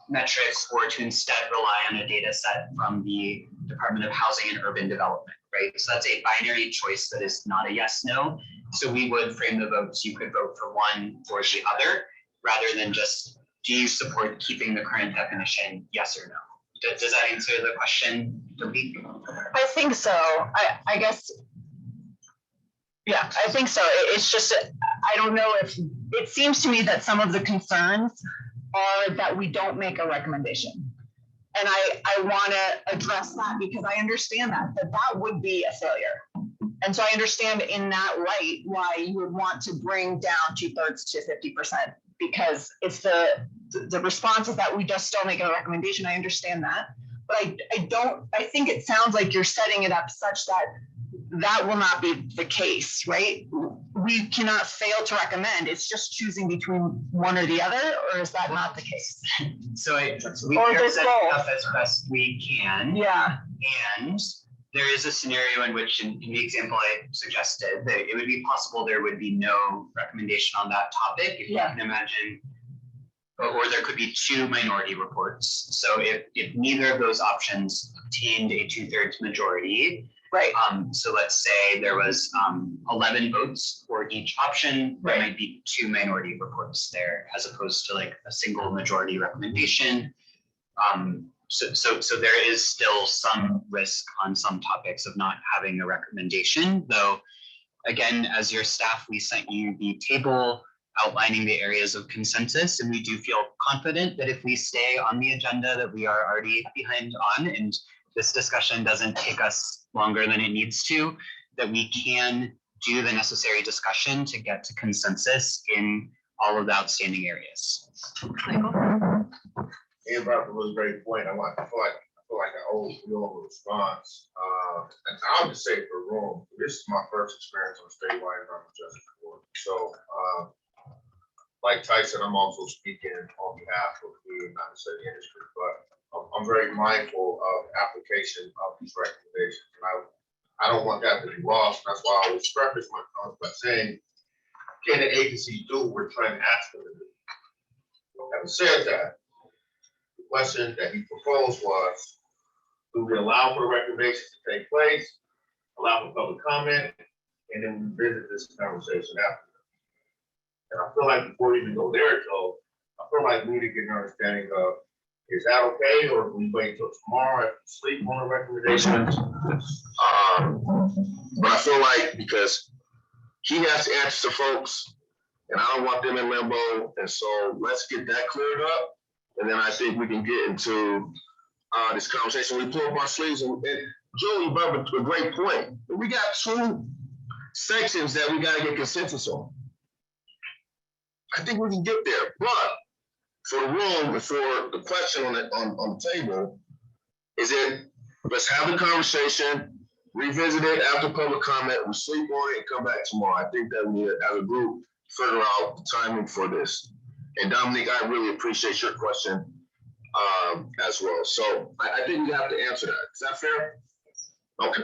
metrics or to instead rely on a data set from the Department of Housing and Urban Development, right? So that's a binary choice that is not a yes, no. So we would frame the votes. You could vote for one or the other, rather than just, do you support keeping the current definition, yes or no? Does that answer the question, Dobi? I think so. I guess, yeah, I think so. It's just, I don't know if, it seems to me that some of the concerns are that we don't make a recommendation. And I want to address that because I understand that would be a failure. And so I understand in that light why you would want to bring down 2/3 to 50%, because if the response is that we just don't make a recommendation, I understand that. But I think it sounds like you're setting it up such that will not be the case, right? We cannot fail to recommend. It's just choosing between one or the other, or is that not the case? So we are setting it up as best we can. Yeah. And there is a scenario in which, in the example I suggested, that it would be possible there would be no recommendation on that topic, if you can imagine, or there could be two minority reports. So if neither of those options obtained a 2/3 majority, right? So let's say there was 11 votes for each option, there might be two minority reports there, as opposed to like a single majority recommendation. So there is still some risk on some topics of not having a recommendation, though, again, as your staff, we sent you the table outlining the areas of consensus, and we do feel confident that if we stay on the agenda that we are already behind on, and this discussion doesn't take us longer than it needs to, that we can do the necessary discussion to get to consensus in all of the outstanding areas. You brought up a really great point. I feel like I owe you a response. And I'll just say for the room, this is my first experience on statewide environmental justice court. So like Tyson, I'm also speaking on behalf of the not necessarily the industry, but I'm very mindful of application of these recommendations. And I don't want that to be lost. That's why I always preface my comments by saying, can the agency do what we're trying to ask them to do? Having said that, the question that he proposed was, do we allow for the recommendations to take place, allow for public comment, and then revisit this conversation after? And I feel like before we even go there, Joe, I feel like we need to get an understanding of, is that okay, or do we wait till tomorrow after sleep on the recommendations? But I feel like because he has to answer to folks, and I don't want them in limbo, and so let's get that cleared up, and then I think we can get into this conversation. We pull up our sleeves, and Joe, you brought up a great point. We got two sections that we got to get consensus on. I think we can get there, but for the room and for the question on the table, is it, let's have the conversation, revisit it after public comment, we sleep on it and come back tomorrow. I think that we as a group figure out the timing for this. And Dominique, I really appreciate your question as well. So I think we have to answer that. Is that fair? Okay.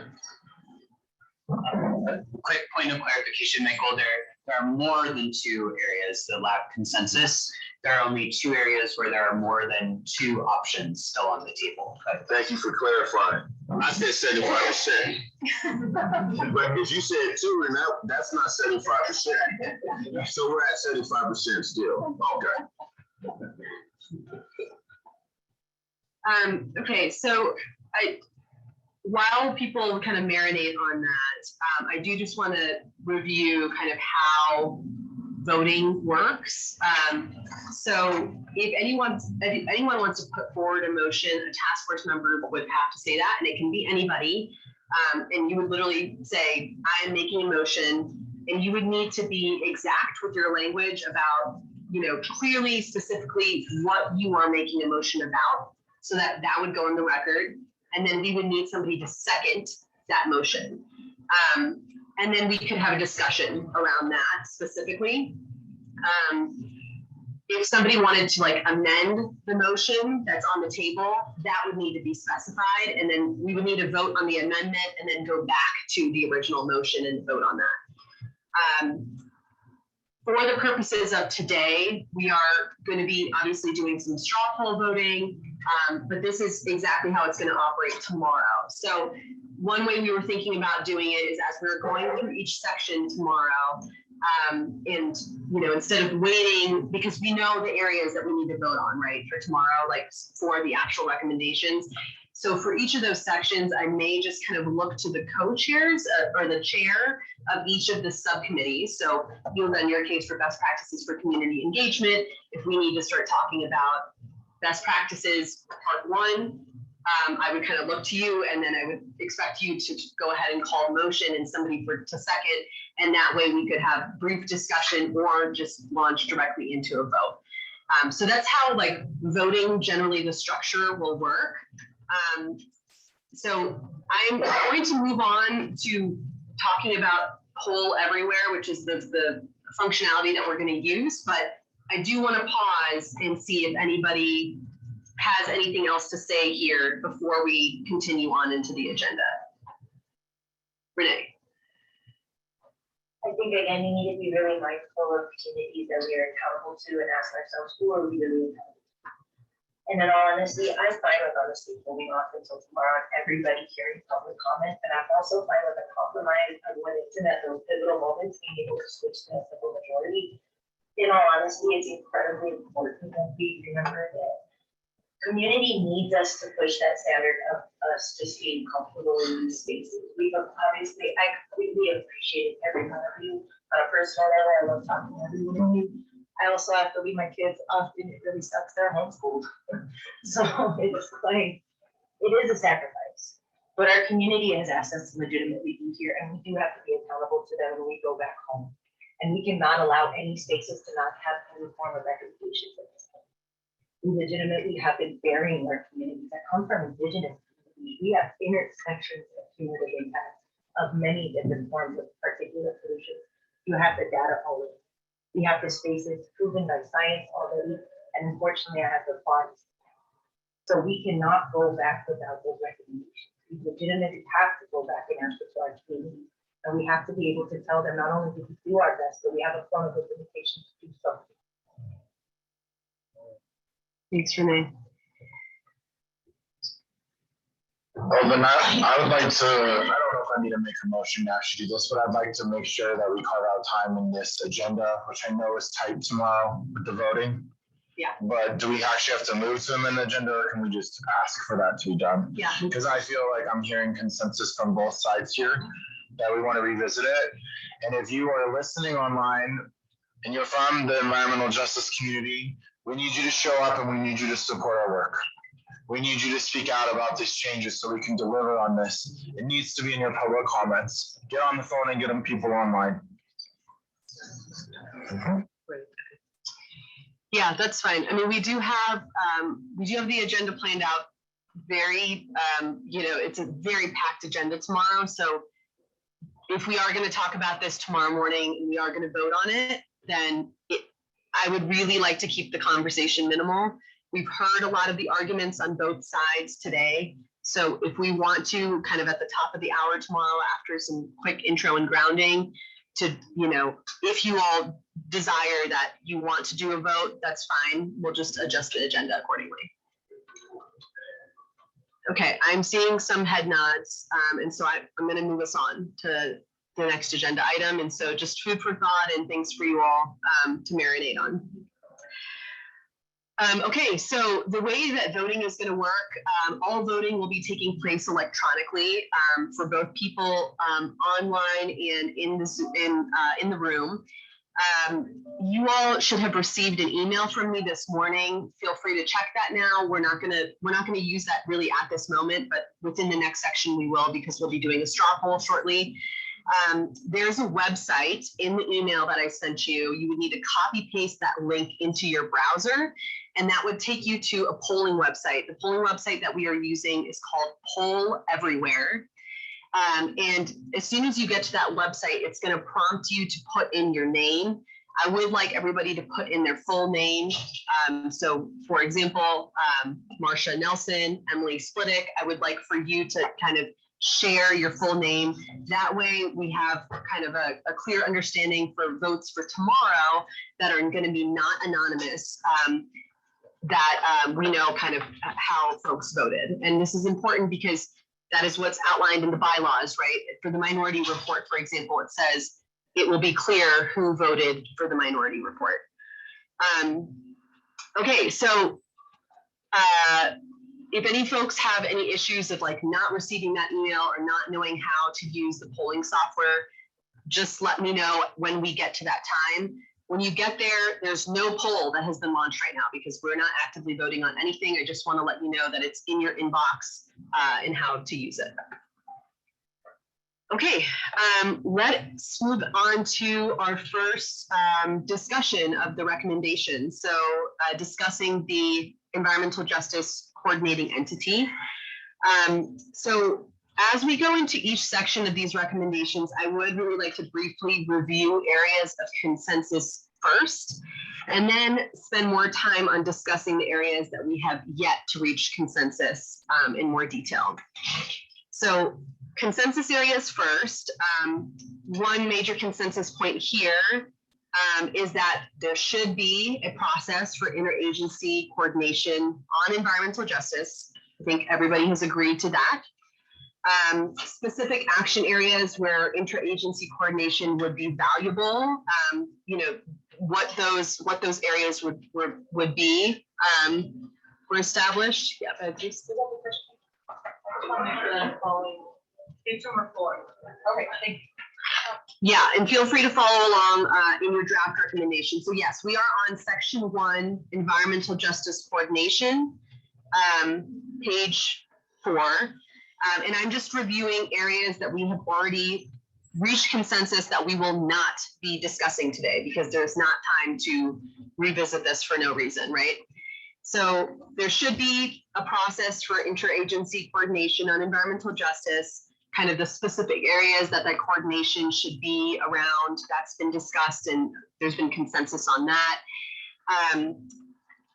Quick point of clarification, Michael, there are more than 2 areas that lack consensus. There are only 2 areas where there are more than 2 options still on the table. Thank you for clarifying. I said 75%. But if you said 2, and that's not 75%. So we're at 75% still. Okay. Okay, so while people kind of marinate on that, I do just want to review kind of how voting works. So if anyone wants to put forward a motion, a task force member would have to say that, and it can be anybody. And you would literally say, I am making a motion, and you would need to be exact with your language about, clearly, specifically what you are making a motion about, so that would go in the record. And then we would need somebody to second that motion. And then we could have a discussion around that specifically. If somebody wanted to amend the motion that's on the table, that would need to be specified. And then we would need to vote on the amendment and then go back to the original motion and vote on that. For the purposes of today, we are going to be obviously doing some straw poll voting, but this is exactly how it's going to operate tomorrow. So one way we were thinking about doing it is as we're going through each section tomorrow, and instead of waiting, because we know the areas that we need to vote on, right, for tomorrow, for the actual recommendations. So for each of those sections, I may just kind of look to the co-chairs or the chair of each of the subcommittees. So you'll, in your case, for best practices for community engagement, if we need to start talking about best practices part 1, I would kind of look to you, and then I would expect you to go ahead and call a motion and somebody to second. And that way we could have brief discussion or just launch directly into a vote. So that's how voting, generally the structure will work. So I'm going to move on to talking about poll everywhere, which is the functionality that we're going to use. But I do want to pause and see if anybody has anything else to say here before we continue on into the agenda. Renee. I think again, you need to be really mindful of communities that we are accountable to and ask ourselves, who are we really accountable to? And in all honesty, I'm fine with honestly holding off until tomorrow on everybody hearing public comment. And I'm also fine with a compromise of when it's in those pivotal moments, being able to switch to a simple majority. In all honesty, it's incredibly important that we remember that community needs us to push that standard of us just being comfortable in these spaces. We've obviously, I completely appreciate every one of you on a personal level. I love talking to every one of you. I also have to leave my kids often. It really sucks. They're homeschooled. So it's it is a sacrifice. But our community has asked us to legitimately be here, and we do have to be accountable to them when we go back home. And we cannot allow any spaces to not have any form of recommendations at this point. We legitimately have been burying our communities that come from indigenous communities. We have intersections of cumulative impact of many different forms of particulate pollution. You have the data already. We have the spaces proven by science already, and unfortunately, I have the funds. So we cannot go back without those recommendations. We legitimately have to go back and answer to our community, and we have to be able to tell them not only do we do our best, but we have a form of implementation to do so. Thanks, Renee. Well, then I would like to, I don't know if I need to make a motion to actually do this, but I'd like to make sure that we carve out time in this agenda, which I know is tight tomorrow with the voting. Yeah. But do we actually have to move to them in the agenda, or can we just ask for that to be done? Yeah. Because I feel like I'm hearing consensus from both sides here that we want to revisit it. And if you are listening online and you're from the environmental justice community, we need you to show up and we need you to support our work. We need you to speak out about these changes so we can deliver on this. It needs to be in your public comments. Get on the phone and get them people online. Yeah, that's fine. I mean, we do have the agenda planned out very, it's a very packed agenda tomorrow. So if we are going to talk about this tomorrow morning and we are going to vote on it, then I would really like to keep the conversation minimal. We've heard a lot of the arguments on both sides today. So if we want to kind of at the top of the hour tomorrow, after some quick intro and grounding, to, you know, if you all desire that you want to do a vote, that's fine. We'll just adjust the agenda accordingly. Okay, I'm seeing some head nods, and so I'm going to move us on to the next agenda item. And so just food for thought and things for you all to marinate on. Okay, so the way that voting is going to work, all voting will be taking place electronically for both people online and in the room. You all should have received an email from me this morning. Feel free to check that now. We're not gonna use that really at this moment, but within the next section we will, because we'll be doing a straw poll shortly. There's a website in the email that I sent you. You would need to copy paste that link into your browser, and that would take you to a polling website. The polling website that we are using is called Poll Everywhere. And as soon as you get to that website, it's going to prompt you to put in your name. I would like everybody to put in their full name. So for example, Marcia Nelson, Emily Splittick, I would like for you to kind of share your full name. That way we have kind of a clear understanding for votes for tomorrow that are going to be not anonymous, that we know kind of how folks voted. And this is important because that is what's outlined in the bylaws, right? For the minority report, for example, it says it will be clear who voted for the minority report. Okay, so if any folks have any issues of like not receiving that email or not knowing how to use the polling software, just let me know when we get to that time. When you get there, there's no poll that has been launched right now because we're not actively voting on anything. I just want to let you know that it's in your inbox and how to use it. Okay, let's move on to our first discussion of the recommendation. So discussing the environmental justice coordinating entity. So as we go into each section of these recommendations, I would really like to briefly review areas of consensus first, and then spend more time on discussing the areas that we have yet to reach consensus in more detail. So consensus areas first. One major consensus point here is that there should be a process for interagency coordination on environmental justice. I think everybody has agreed to that. Specific action areas where interagency coordination would be valuable, you know, what those areas would be were established. Yeah, just Okay, thank you. Yeah, and feel free to follow along in your draft recommendation. So yes, we are on section 1, environmental justice coordination, page 4. And I'm just reviewing areas that we have already reached consensus that we will not be discussing today because there's not time to revisit this for no reason, right? So there should be a process for interagency coordination on environmental justice, kind of the specific areas that coordination should be around. That's been discussed and there's been consensus on that.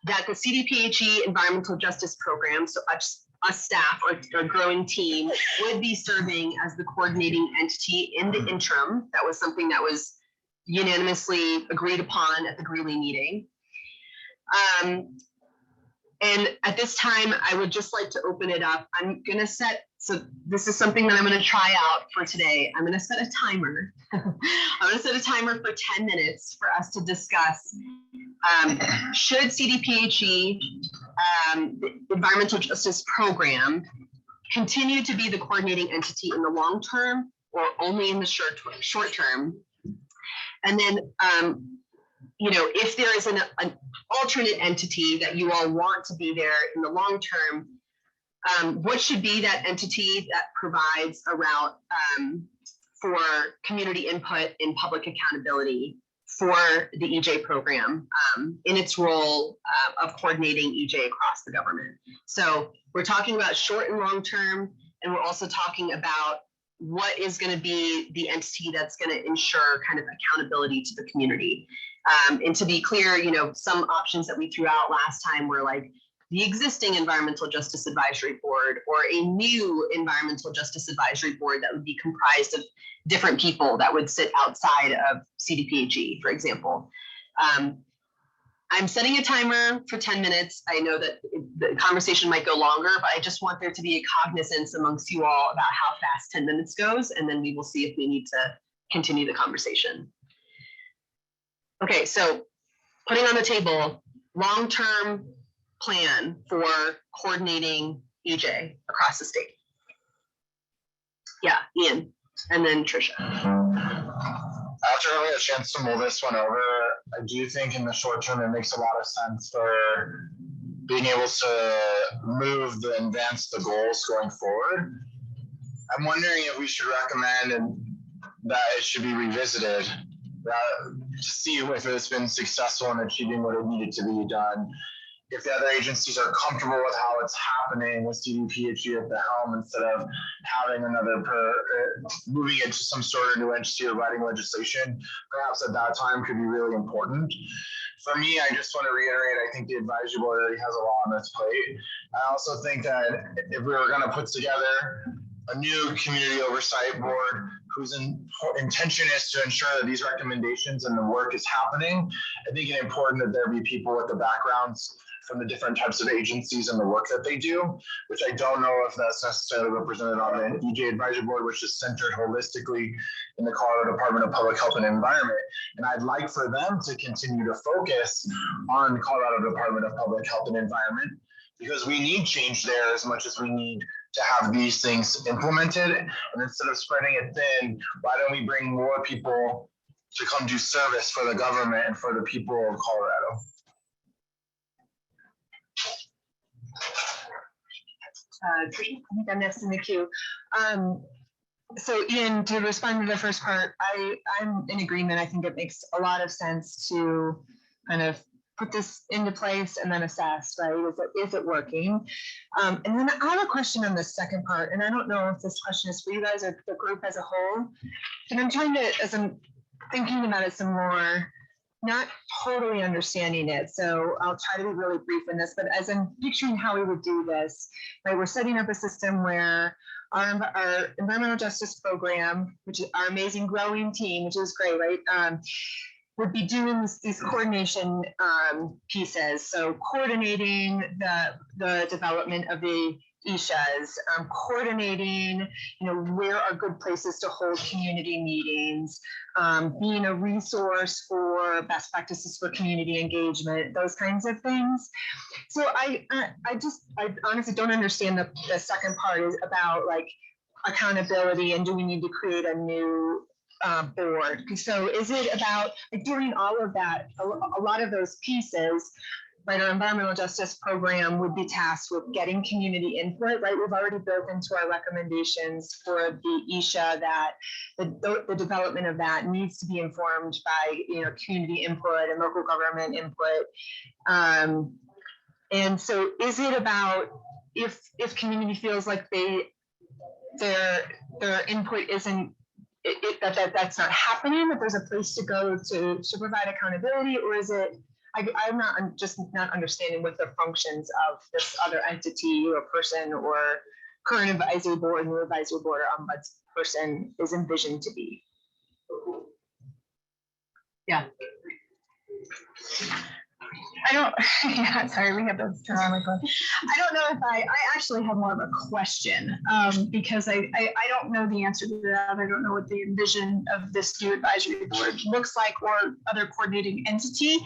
That the CDPHE environmental justice program, so us staff or growing team would be serving as the coordinating entity in the interim. That was something that was unanimously agreed upon at the Greeley meeting. And at this time, I would just like to open it up. I'm gonna set, so this is something that I'm gonna try out for today. I'm gonna set a timer. I'm gonna set a timer for 10 minutes for us to discuss should CDPHE, the Environmental Justice Program, continue to be the coordinating entity in the long term or only in the short term? And then, you know, if there is an alternate entity that you all want to be there in the long term, what should be that entity that provides a route for community input and public accountability for the EJ program in its role of coordinating EJ across the government? So we're talking about short and long term, and we're also talking about what is going to be the entity that's going to ensure kind of accountability to the community. And to be clear, you know, some options that we threw out last time were like the existing Environmental Justice Advisory Board or a new Environmental Justice Advisory Board that would be comprised of different people that would sit outside of CDPHE, for example. I'm setting a timer for 10 minutes. I know that the conversation might go longer, but I just want there to be a cognizance amongst you all about how fast 10 minutes goes, and then we will see if we need to continue the conversation. Okay, so putting on the table, long-term plan for coordinating EJ across the state. Yeah, Ian, and then Trisha. After having a chance to mull this one over, I do think in the short term, it makes a lot of sense for being able to move and advance the goals going forward. I'm wondering if we should recommend that it should be revisited to see if it's been successful in achieving what it needed to be done. If the other agencies are comfortable with how it's happening with CDPHE at the helm, instead of having another moving it to some sort of new entity or writing legislation, perhaps at that time could be really important. For me, I just want to reiterate, I think the advisory board already has a lot on its plate. I also think that if we were going to put together a new community oversight board whose intention is to ensure that these recommendations and the work is happening, I think it's important that there be people with the backgrounds from the different types of agencies and the work that they do, which I don't know if that's necessarily represented on the EJ Advisory Board, which is centered holistically in the Colorado Department of Public Health and Environment. And I'd like for them to continue to focus on Colorado Department of Public Health and Environment, because we need change there as much as we need to have these things implemented. And instead of spreading it thin, why don't we bring more people to come do service for the government and for the people of Colorado? I think I'm next in the queue. So Ian, to respond to the first part, I'm in agreement. I think it makes a lot of sense to kind of put this into place and then assess, right? Is it working? And then I have a question on the second part, and I don't know if this question is for you guys or the group as a whole. And I'm trying to, as I'm thinking about it some more, not totally understanding it. So I'll try to be really brief in this, but as I'm picturing how we would do this, right, we're setting up a system where our environmental justice program, which is our amazing growing team, which is great, right, would be doing these coordination pieces. So coordinating the development of the ISHAs, coordinating, where are good places to hold community meetings, being a resource for best practices for community engagement, those kinds of things. So I honestly don't understand the second part is about like accountability and do we need to create a new board? So is it about like doing all of that, a lot of those pieces, right? Our environmental justice program would be tasked with getting community input, right? We've already built into our recommendations for the ISHA that the development of that needs to be informed by, community input and local government input. And so is it about if community feels like their input isn't, that's not happening, that there's a place to go to provide accountability, or is it, I'm just not understanding what the functions of this other entity or person or current advisory board, new advisory board, or ombudsperson is envisioned to be. Yeah. Sorry, we have to turn on my phone. I don't know if I actually have more of a question because I don't know the answer to that. I don't know what the envision of this new advisory board looks like or other coordinating entity.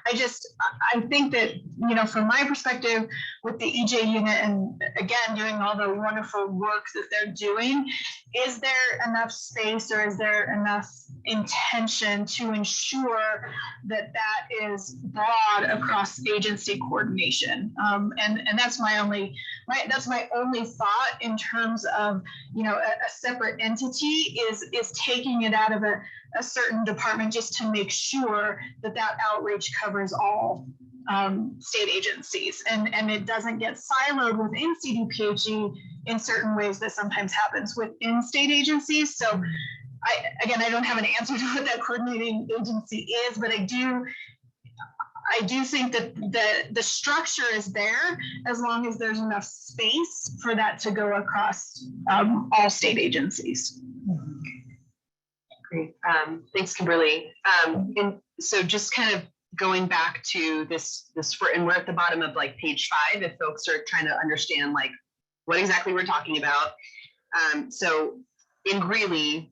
I think that, from my perspective with the EJ unit and again, doing all the wonderful work that they're doing, is there enough space or is there enough intention to ensure that is broad across agency coordination? And that's my only thought in terms of, a separate entity is taking it out of a certain department just to make sure that outreach covers all state agencies and it doesn't get siloed within CDPHE in certain ways that sometimes happens within state agencies. So I don't have an answer to what that coordinating agency is, but I do think that the structure is there as long as there's enough space for that to go across all state agencies. Great. Thanks, Kimberly. And so just kind of going back to this, and we're at the bottom of like page 5, if folks are trying to understand like what exactly we're talking about. So in Greeley,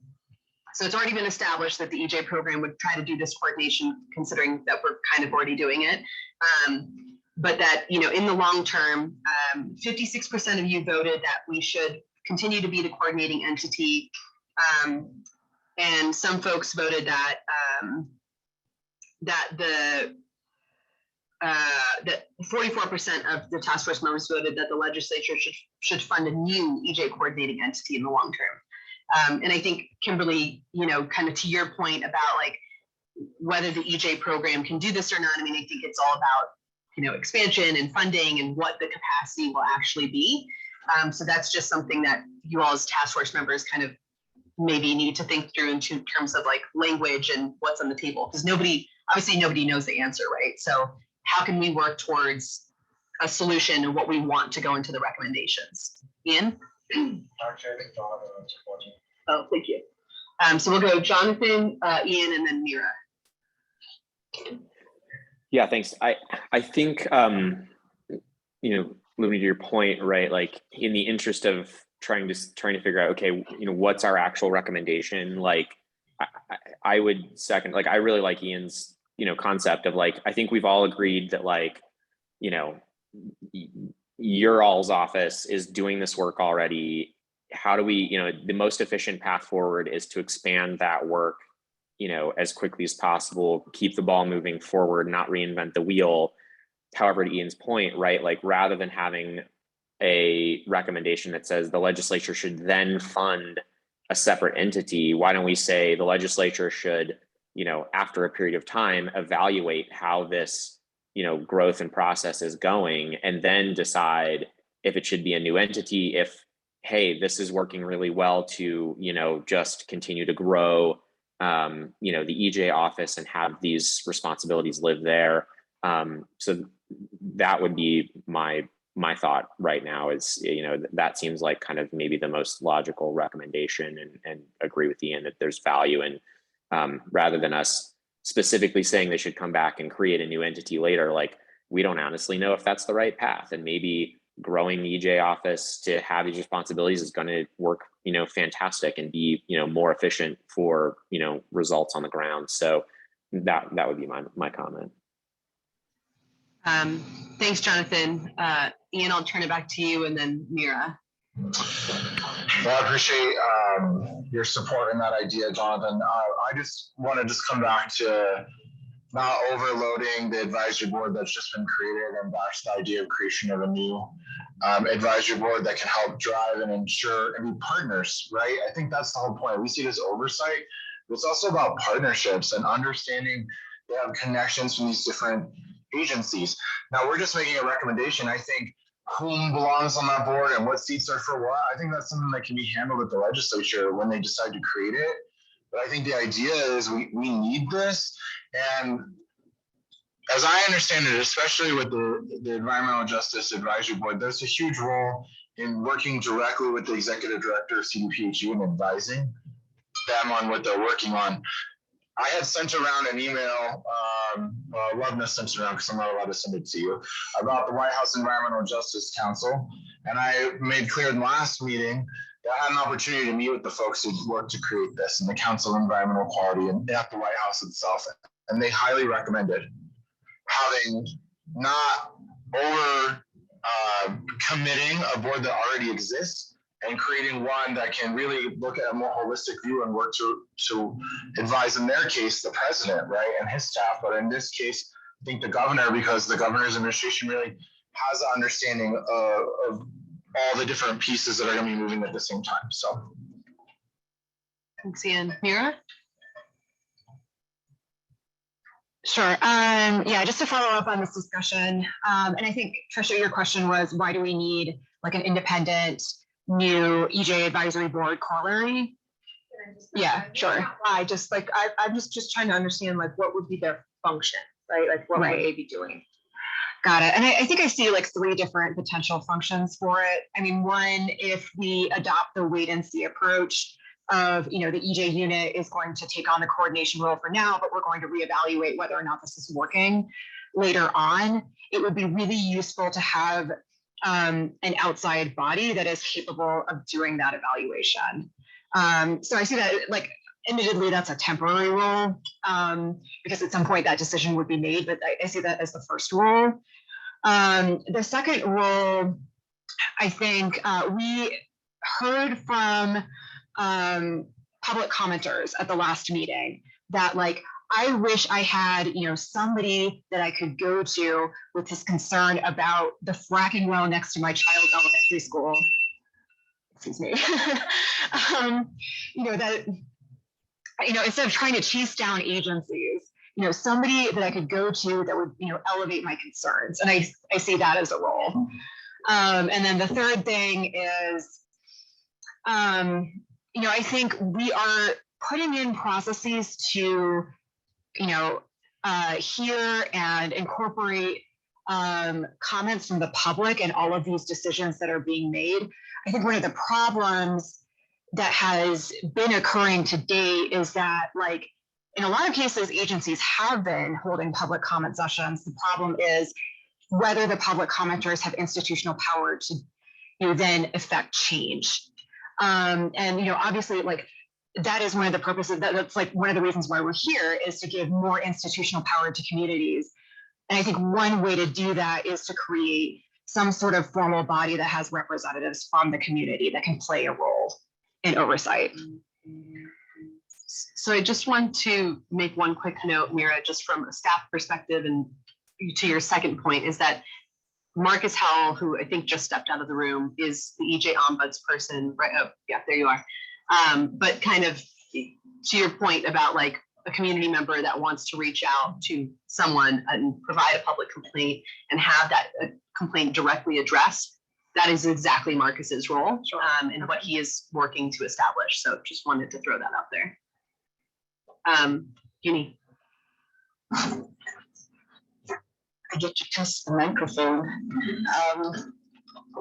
so it's already been established that the EJ program would try to do this coordination, considering that we're kind of already doing it. But that, you know, in the long term, 56% of you voted that we should continue to be the coordinating entity. And some folks voted that that 44% of the task force members voted that the legislature should fund a new EJ coordinating entity in the long term. And I think, Kimberly, you know, kind of to your point about like whether the EJ program can do this or not, I mean, I think it's all about, you know, expansion and funding and what the capacity will actually be. So that's just something that you all as task force members kind of maybe need to think through in terms of like language and what's on the table, because obviously nobody knows the answer, right? So how can we work towards a solution and what we want to go into the recommendations? Ian? Actually, I think Jonathan answered the question. Oh, thank you. So we'll go Jonathan, Ian, and then Mira. Yeah, thanks. I think, you know, moving to your point, right? Like in the interest of trying to figure out, okay, you know, what's our actual recommendation? Like, I would second, like, I really like Ian's, you know, concept of like, I think we've all agreed that like, you know, your all's office is doing this work already. How do we, you know, the most efficient path forward is to expand that work, you know, as quickly as possible, keep the ball moving forward, not reinvent the wheel. However, to Ian's point, right, like rather than having a recommendation that says the legislature should then fund a separate entity, why don't we say the legislature should, you know, after a period of time, evaluate how this, you know, growth and process is going, and then decide if it should be a new entity, if, hey, this is working really well to, you know, just continue to grow, you know, the EJ office and have these responsibilities live there. So that would be my thought right now is, you know, that seems like kind of maybe the most logical recommendation, and agree with Ian that there's value in, rather than us specifically saying they should come back and create a new entity later. Like, we don't honestly know if that's the right path, and maybe growing the EJ office to have these responsibilities is going to work, you know, fantastic and be, you know, more efficient for, you know, results on the ground. So that would be my comment. Thanks, Jonathan. Ian, I'll turn it back to you, and then Mira. Well, I appreciate your support in that idea, Jonathan. I just want to come back to not overloading the advisory board that's just been created, and that's the idea of creation of a new advisory board that can help drive and ensure and be partners, right? I think that's the whole point. We see this oversight, but it's also about partnerships and understanding they have connections from these different agencies. Now, we're just making a recommendation. I think whom belongs on that board and what seats are for what, I think that's something that can be handled at the legislature when they decide to create it. But I think the idea is we need this. And as I understand it, especially with the Environmental Justice Advisory Board, there's a huge role in working directly with the executive director of CDPHE and advising them on what they're working on. I had sent around an email, Loveness sent it around because I'm not allowed to send it to you, about the White House Environmental Justice Council. And I made clear in the last meeting that I had an opportunity to meet with the folks who worked to create this and the Council of Environmental Quality and at the White House itself. And they highly recommended having not over committing a board that already exists, and creating one that can really look at a more holistic view and work to advise, in their case, the president, right, and his staff. But in this case, I think the governor, because the governor's administration really has an understanding of all the different pieces that are going to be moving at the same time. So. Thanks, Ian. Mira? Sure. Yeah, just to follow up on this discussion, and I think, Tricia, your question was, why do we need like an independent new EJ advisory board corollary? Yeah, sure. I'm just trying to understand like what would be their function. right? Like what Right. would they be doing? Got it. And I think I see like 3 different potential functions for it. I mean, one, if we adopt the wait and see approach of, the EJ unit is going to take on the coordination role for now, but we're going to reevaluate whether or not this is working later on, it would be really useful to have an outside body that is capable of doing that evaluation. So I see that, like, admittedly, that's a temporary role, because at some point that decision would be made, but I see that as the first role. The second role, I think we heard from public commenters at the last meeting that, like, I wish I had, somebody that I could go to with his concern about the fracking well next to my child's elementary school. Excuse me. Instead of trying to chase down agencies, somebody that I could go to that would, elevate my concerns. And I see that as a role. And then the third thing is, I think we are putting in processes to, hear and incorporate comments from the public and all of these decisions that are being made. I think one of the problems that has been occurring to date is that, like, in a lot of cases, agencies have been holding public comment sessions. The problem is whether the public commenters have institutional power to, then affect change. Obviously, like, that is one of the purposes, that's like one of the reasons why we're here, is to give more institutional power to communities. And I think one way to do that is to create some sort of formal body that has representatives from the community that can play a role in oversight. So I just want to make one quick note, Mira, just from a staff perspective, and to your second point, is that Marcus Howell, who I think just stepped out of the room, is the EJ ombudsperson, right? Oh, yeah, there you are. But kind of to your point about, like, a community member that wants to reach out to someone and provide a public complaint and have that complaint directly addressed, that is exactly Marcus's role, and what he is working to establish. So just wanted to throw that out there. Uni. I get to test the microphone. I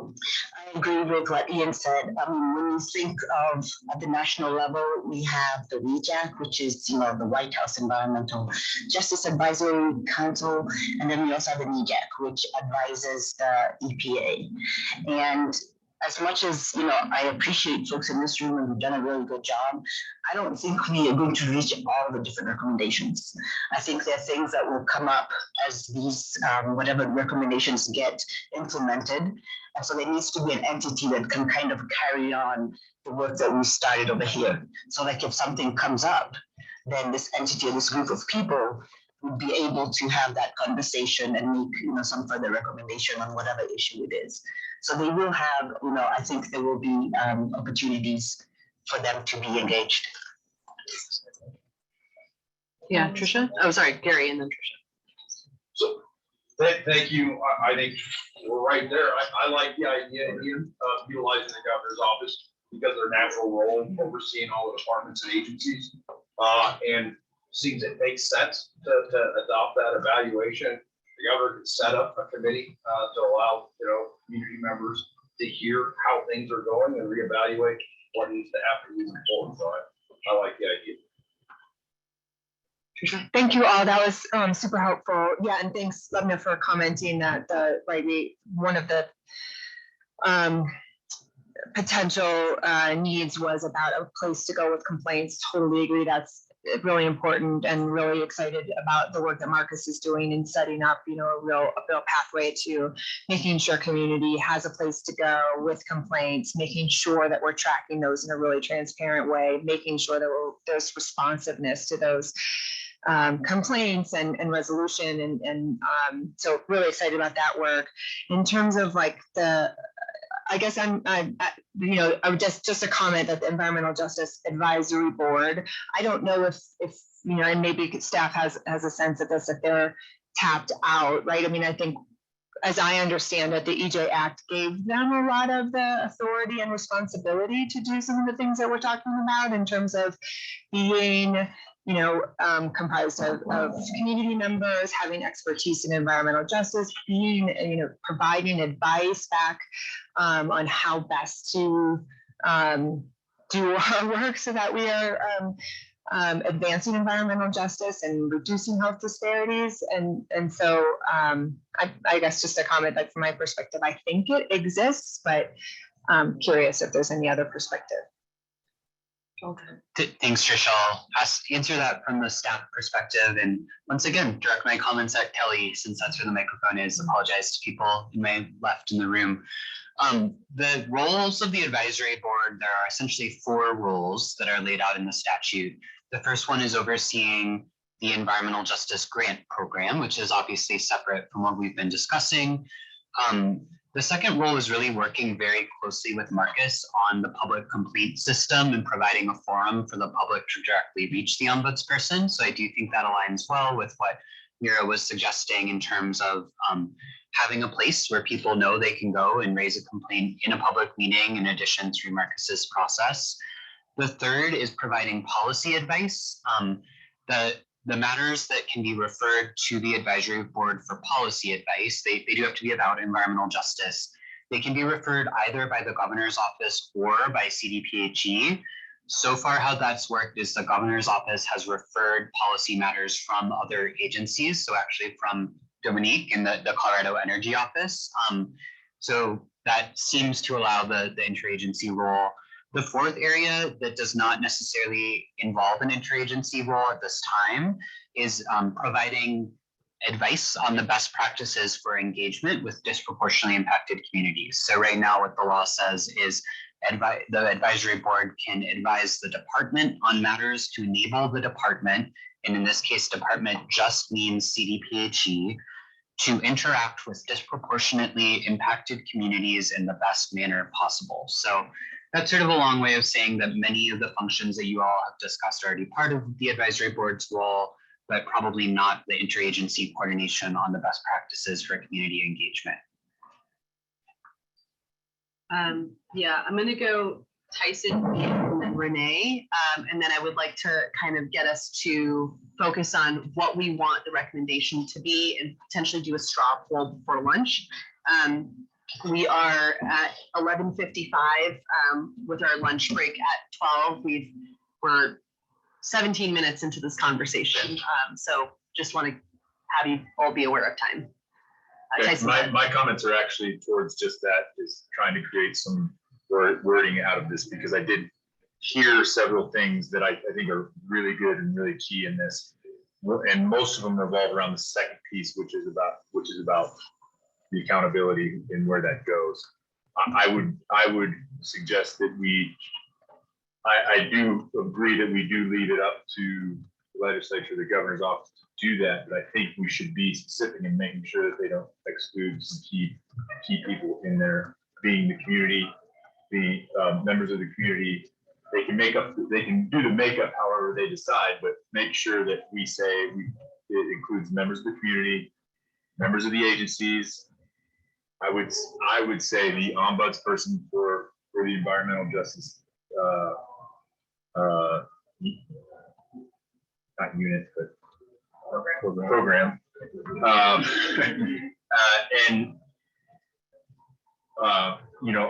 agree with what Ian said. When you think of at the national level, we have the WEJAC, which is, the White House Environmental Justice Advisory Council, and then we also have the NEJAC, which advises the EPA. And as much as, I appreciate folks in this room and who've done a really good job, I don't think we are going to reach all the different recommendations. I think there are things that will come up as these, whatever recommendations get implemented. And so there needs to be an entity that can kind of carry on the work that we started over here. So, like, if something comes up, then this entity or this group of people would be able to have that conversation and make, some further recommendation on whatever issue it is. So they will have, I think there will be opportunities for them to be engaged. Yeah, Trisha? Oh, sorry, Gary, and then Trisha. So, thank you. I think we're right there. I like the idea, Ian, of utilizing the governor's office because their natural role in overseeing all the departments and agencies. And seems it makes sense to adopt that evaluation. The governor could set up a committee to allow, community members to hear how things are going and reevaluate what needs to happen moving forward. So I like the idea. Thank you all. That was super helpful. Yeah, and thanks, Lubna, for commenting that one of the potential needs was about a place to go with complaints. Totally agree. That's really important, and really excited about the work that Marcus is doing in setting up, a real pathway to making sure community has a place to go with complaints, making sure that we're tracking those in a really transparent way, making sure that there's responsiveness to those complaints and resolution. So really excited about that work. In terms of, like, I guess I would just a comment that the Environmental Justice Advisory Board, I don't know if and maybe staff has a sense of this, if they're tapped out, right? I mean, I think, as I understand it, the EJ Act gave them a lot of the authority and responsibility to do some of the things that we're talking about in terms of being comprised of community members having expertise in environmental justice, being, providing advice back on how best to do our work so that we are advancing environmental justice and reducing health disparities. And so I guess just a comment that from my perspective, I think it exists, but I'm curious if there's any other perspective. Thanks, Trish. I'll answer that from the staff perspective. And once again, direct my comments at Kelly, since that's where the microphone is. Apologize to people in my left in the room. The roles of the advisory board, there are essentially 4 roles that are laid out in the statute. The first one is overseeing the Environmental Justice Grant Program, which is obviously separate from what we've been discussing. The second role is really working very closely with Marcus on the public complaint system and providing a forum for the public to directly reach the ombudsperson. So I do think that aligns well with what Mira was suggesting in terms of having a place where people know they can go and raise a complaint in a public meeting in addition to Marcus's process. The third is providing policy advice. The matters that can be referred to the advisory board for policy advice, they do have to be about environmental justice. They can be referred either by the governor's office or by CDPHE. So far, how that's worked is the governor's office has referred policy matters from other agencies. So actually from Dominique in the Colorado Energy Office. So that seems to allow the interagency role. The fourth area that does not necessarily involve an interagency role at this time is providing advice on the best practices for engagement with disproportionately impacted communities. So right now what the law says is the advisory board can advise the department on matters to enable the department, and in this case, department just means CDPHE, to interact with disproportionately impacted communities in the best manner possible. So that's sort of a long way of saying that many of the functions that you all have discussed are already part of the advisory board's role, but probably not the interagency coordination on the best practices for community engagement. Yeah, I'm gonna go Tyson and then Renee. And then I would like to kind of get us to focus on what we want the recommendation to be and potentially do a straw poll before lunch. We are at 11:55 with our lunch break at 12. We're 17 minutes into this conversation. So just want to have you all be aware of time. Tyson. My comments are actually towards just that, is trying to create some wording out of this, because I did hear several things that I think are really good and really key in this. And most of them revolve around the second piece, which is about the accountability and where that goes. I would suggest that I do agree that we do leave it up to the legislature, the governor's office to do that, but I think we should be specific in making sure that they don't exclude some key people in there, being the community, the members of the community. They can do the makeup however they decide, but make sure that we say it includes members of the community, members of the agencies. I would say the ombudsperson for the environmental justice not unit, but program.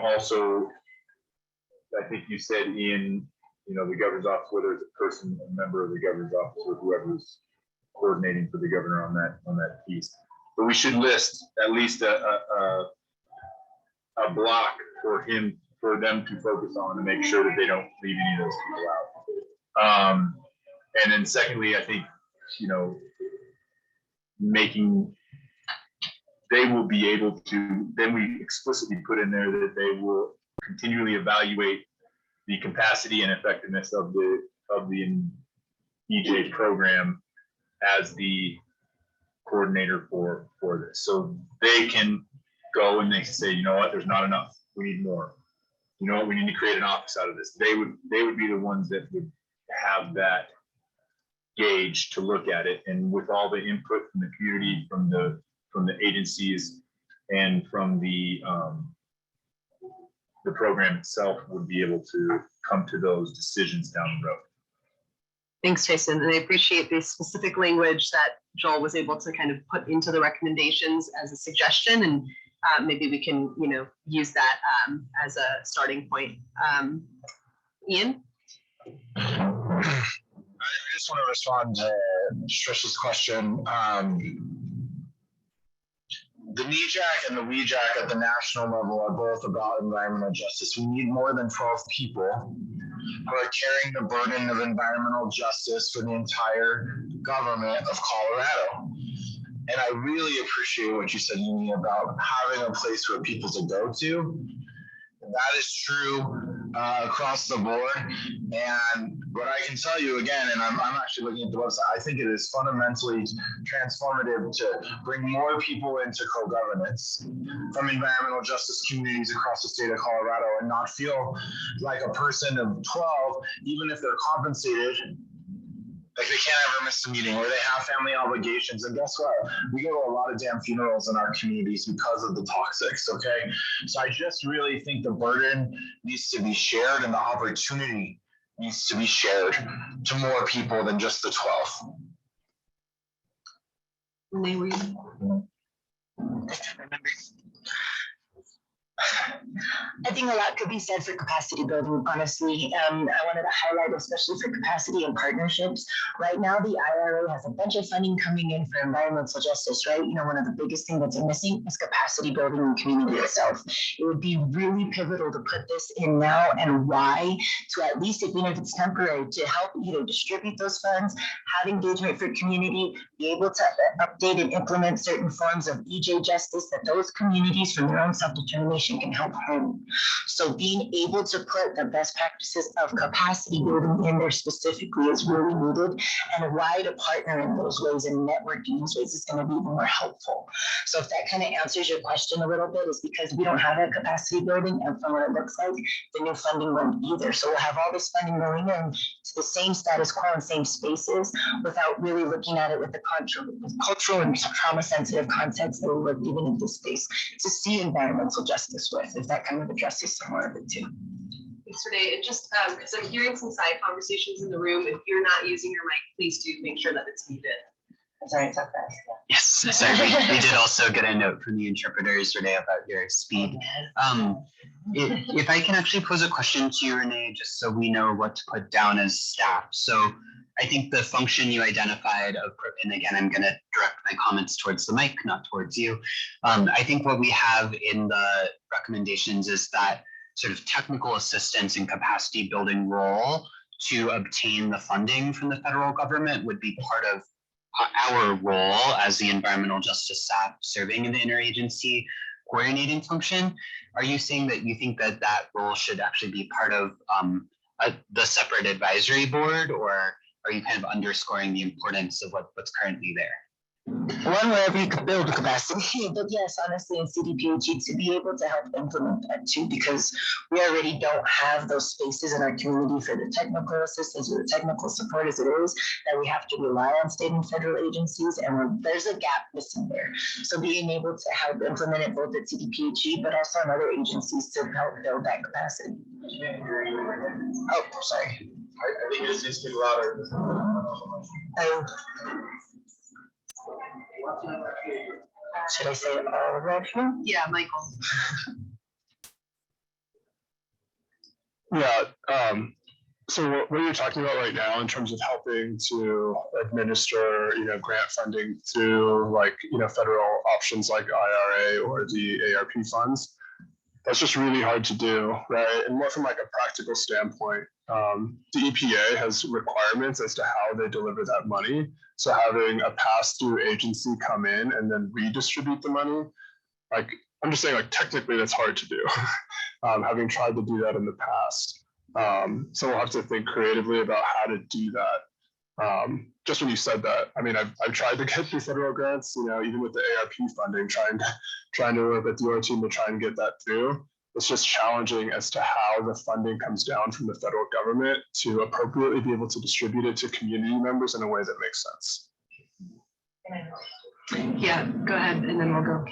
Also, I think you said in, the governor's office, whether it's a person, a member of the governor's office, or whoever's coordinating for the governor on that piece. But we should list at least a block for them to focus on to make sure that they don't leave any of those people out. And then secondly, I think, they will be able to, then we explicitly put in there that they will continually evaluate the capacity and effectiveness of the EJ program as the coordinator for this. So they can go and they say, you know what, there's not enough, we need more. You know what, we need to create an office out of this. They would be the ones that would have that gauge to look at it, and with all the input from the community, from the agencies, and from the program itself, would be able to come to those decisions down the road. Thanks, Jason. And I appreciate the specific language that Joel was able to kind of put into the recommendations as a suggestion. And maybe we can, use that as a starting point. Ian? I just want to respond to Trish's question. The NEJAC and the WEJAC at the national level are both about environmental justice. We need more than 12 people who are carrying the burden of environmental justice for the entire government of Colorado. And I really appreciate what you said, Amy, about having a place for people to go to. That is true across the board. And what I can tell you again, and I'm actually looking at the website, I think it is fundamentally transformative to bring more people into co-governance from environmental justice communities across the state of Colorado and not feel like a person of 12, even if they're compensated, like they can't ever miss a meeting or they have family obligations. And guess what? We go to a lot of damn funerals in our communities because of the toxics, okay? So I just really think the burden needs to be shared and the opportunity needs to be shared to more people than just the 12. Renee, were you? I think a lot could be said for capacity building, honestly. I wanted to highlight, especially for capacity and partnerships. Right now, the IRA has a bunch of funding coming in for environmental justice, right? One of the biggest things that's missing is capacity building in the community itself. It would be really pivotal to put this in now, and why? To at least, even if it's temporary, to help either distribute those funds, have engagement for community, be able to update and implement certain forms of EJ justice that those communities from their own self-determination can help home. So being able to put the best practices of capacity building in there specifically is really needed, and why to partner in those ways and network in those ways is going to be more helpful. So if that kind of answers your question a little bit, is because we don't have a capacity building, and from what it looks like, the new funding won't either. So we'll have all this funding going in to the same status quo and same spaces without really looking at it with the cultural and trauma sensitive context that we're given in this space to see environmental justice with, if that kind of addresses some more of it too. Thanks, Renee. And just because I'm hearing some side conversations in the room, if you're not using your mic, please do make sure that it's muted. I'm sorry, it's not fast. Yes, sorry, we did also get a note from the interpreters, Renee, about your speed. If I can actually pose a question to you, Renee, just so we know what to put down as staff. So I think the function you identified of, and again, I'm going to direct my comments towards the mic, not towards you. I think what we have in the recommendations is that sort of technical assistance and capacity building role to obtain the funding from the federal government would be part of our role as the environmental justice staff serving in the interagency coordinating function. Are you saying that you think that that role should actually be part of the separate advisory board, or are you kind of underscoring the importance of what's currently there? One, wherever you could build capacity, but yes, honestly, in CDPHE to be able to help implement that too, because we already don't have those spaces in our community for the technical assistance or the technical support as it is, that we have to rely on state and federal agencies, and there's a gap missing there. So being able to help implement it both at CDPHE, but also in other agencies to help build that capacity. Oh, sorry. I think it needs to be louder. Should I say it all right here? Yeah, Michael. Yeah. So what you're talking about right now in terms of helping to administer, grant funding through federal options like IRA or the ARP funds, that's just really hard to do, right? And more from a practical standpoint, the EPA has requirements as to how they deliver that money. So having a pass-through agency come in and then redistribute the money, I'm just saying, technically that's hard to do, having tried to do that in the past. So we'll have to think creatively about how to do that. Just when you said that, I've tried to get through federal grants, even with the ARP funding, trying to work with your team to try and get that through. It's just challenging as to how the funding comes down from the federal government to appropriately be able to distribute it to community members in a way that makes sense. Yeah, go ahead, and then we'll go.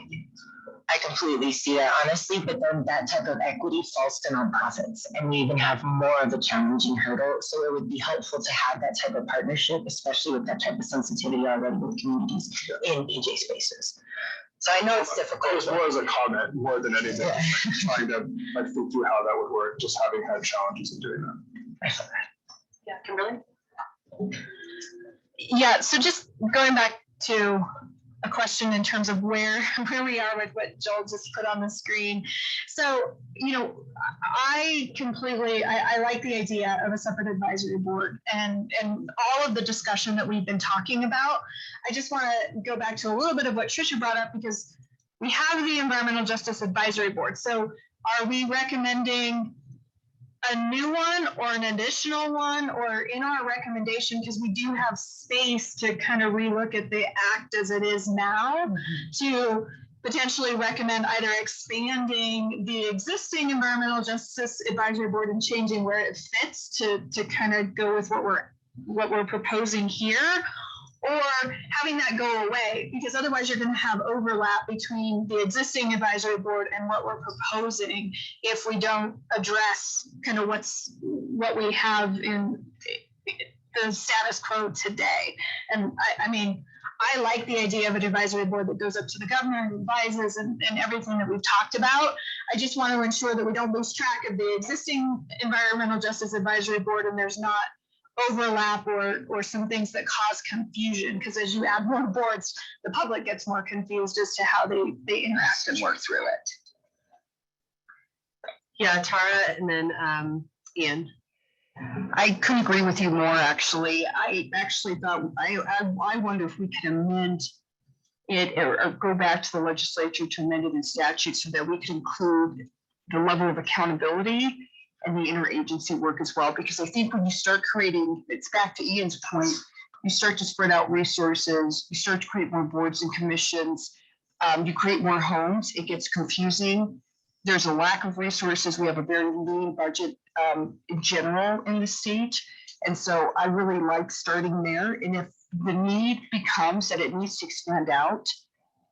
I completely see that honestly, but then that type of equity falls to nonprofits and we even have more of a challenging hurdle. So it would be helpful to have that type of partnership, especially with that type of sensitivity already with communities in EJ spaces. So I know it's difficult. It was more as a comment more than anything, trying to like think through how that would work, just having had challenges in doing that. Yeah, Kimberly? Yeah, so just going back to a question in terms of where we are with what Joel just put on the screen. So, you know, I like the idea of a separate advisory board and all of the discussion that we've been talking about. I just want to go back to a little bit of what Trisha brought up because we have the Environmental Justice Advisory Board. So are we recommending a new one or an additional one, or in our recommendation, because we do have space to kind of relook at the act as it is now, to potentially recommend either expanding the existing Environmental Justice Advisory Board and changing where it fits to kind of go with what we're proposing here, or having that go away, because otherwise you're going to have overlap between the existing advisory board and what we're proposing if we don't address kind of what we have in the status quo today. And I mean, I like the idea of an advisory board that goes up to the governor and advises and everything that we've talked about. I just want to ensure that we don't lose track of the existing Environmental Justice Advisory Board and there's not overlap or some things that cause confusion, because as you add more boards, the public gets more confused as to how they interact and work through it. Yeah, Tara, and then Ian. I couldn't agree with you more, actually. I actually thought, I wonder if we could amend it or go back to the legislature to amend it in statute so that we could include the level of accountability and the interagency work as well. Because I think when you start creating, it's back to Ian's point, you start to spread out resources, you start to create more boards and commissions, you create more homes, it gets confusing. There's a lack of resources. We have a very lean budget in general in the state. And so I really like starting there. And if the need becomes that it needs to expand out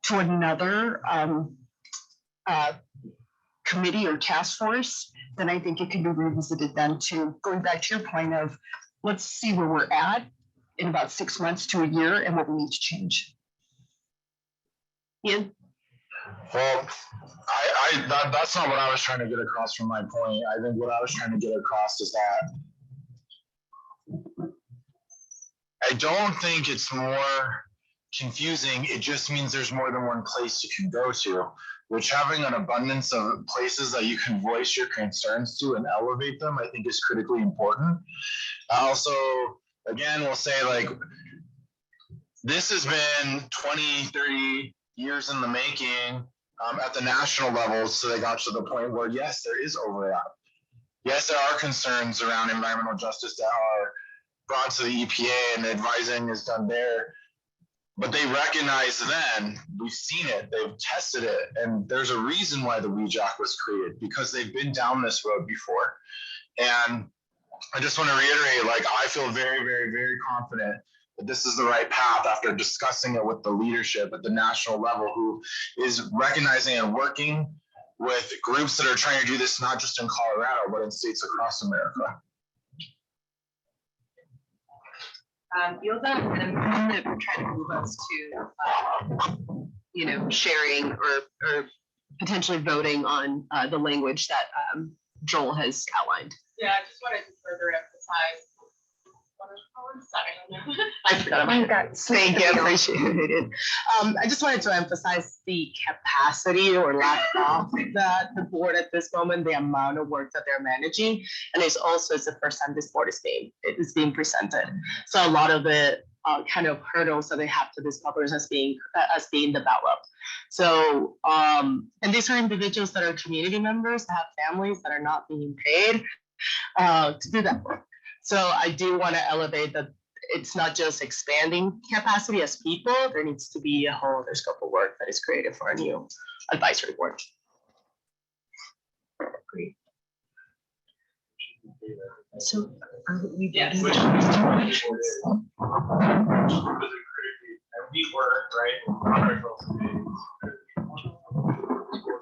to another committee or task force, then I think it can be revisited then too. Going back to your point of, let's see where we're at in about 6 months to a year and what we need to change. Ian? Well, that's not what I was trying to get across from my point. I think what I was trying to get across is that I don't think it's more confusing. It just means there's more than one place you can go to, which having an abundance of places that you can voice your concerns to and elevate them, I think is critically important. Also, again, we'll say like, this has been 20, 30 years in the making at the national level. So they got to the point where, yes, there is overlap. Yes, there are concerns around environmental justice that are brought to the EPA and the advising is done there. But they recognize then, we've seen it, they've tested it, and there's a reason why the WEJAC was created, because they've been down this road before. And I just want to reiterate, like, I feel very, very, very confident that this is the right path after discussing it with the leadership at the national level, who is recognizing and working with groups that are trying to do this, not just in Colorado, but in states across America. Ilda, and I'm going to try to move us to, sharing or potentially voting on the language that Joel has outlined. Yeah, I just wanted to further emphasize. I forgot about that. Thank you, I appreciate it. I just wanted to emphasize the capacity or lack of the board at this moment, the amount of work that they're managing. And it's the first time this board is being presented. So a lot of the kind of hurdles that they have to discover as being developed. So, and these are individuals that are community members that have families that are not being paid to do that work. So I do want to elevate that it's not just expanding capacity as people, there needs to be a whole other scope of work that is created for a new advisory board. Great. So we yes. We were, right?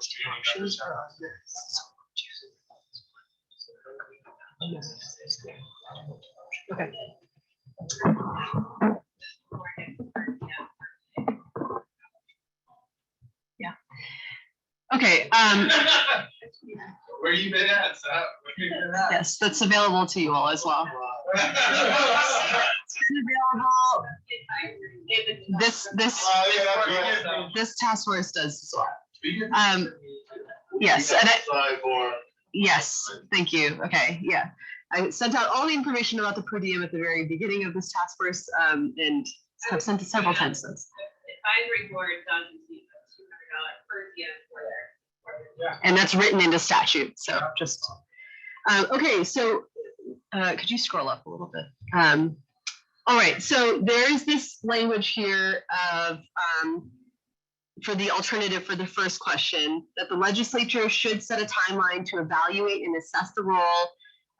sports community members have. Okay. Yeah. Okay, Where you been at, Seth? Where you been at? yes, that's available to you all as well. This task force does as well. Yes, and yes, thank you. Okay, yeah. I sent out all the information about the per diem at the very beginning of this task force, and have sent it several times since. Advisory board does receive $200 per diem for their. And that's written into statute, so just, okay, so, could you scroll up a little bit? All right, so there's this language here of, for the alternative for the first question, that the legislature should set a timeline to evaluate and assess the role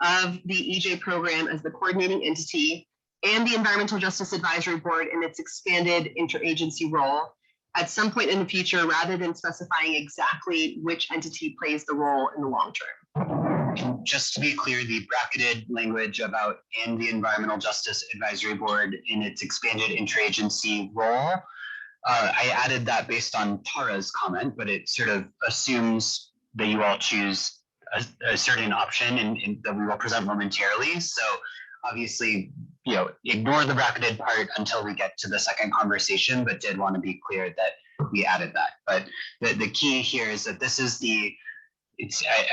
of the EJ program as the coordinating entity and the Environmental Justice Advisory Board in its expanded interagency role at some point in the future, rather than specifying exactly which entity plays the role in the long term. Just to be clear, the bracketed language about and the Environmental Justice Advisory Board in its expanded interagency role, I added that based on Tara's comment, but it sort of assumes that you all choose a certain option and that we will present momentarily. So obviously, you know, ignore the bracketed part until we get to the second conversation, but did want to be clear that we added that. But the key here is that this is I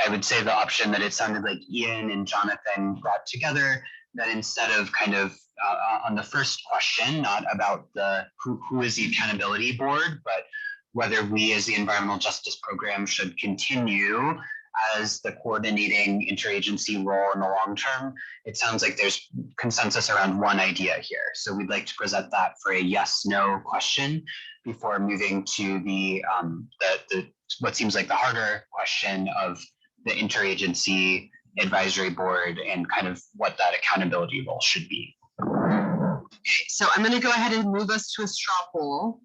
would say the option that it sounded like Ian and Jonathan brought together, that instead of kind of on the first question, not about who is the accountability board, but whether we as the Environmental Justice Program should continue as the coordinating interagency role in the long term. It sounds like there's consensus around one idea here. So we'd like to present that for a yes/no question before moving to the what seems like the harder question of the interagency advisory board and kind of what that accountability role should be. Okay, so I'm going to go ahead and move us to a straw poll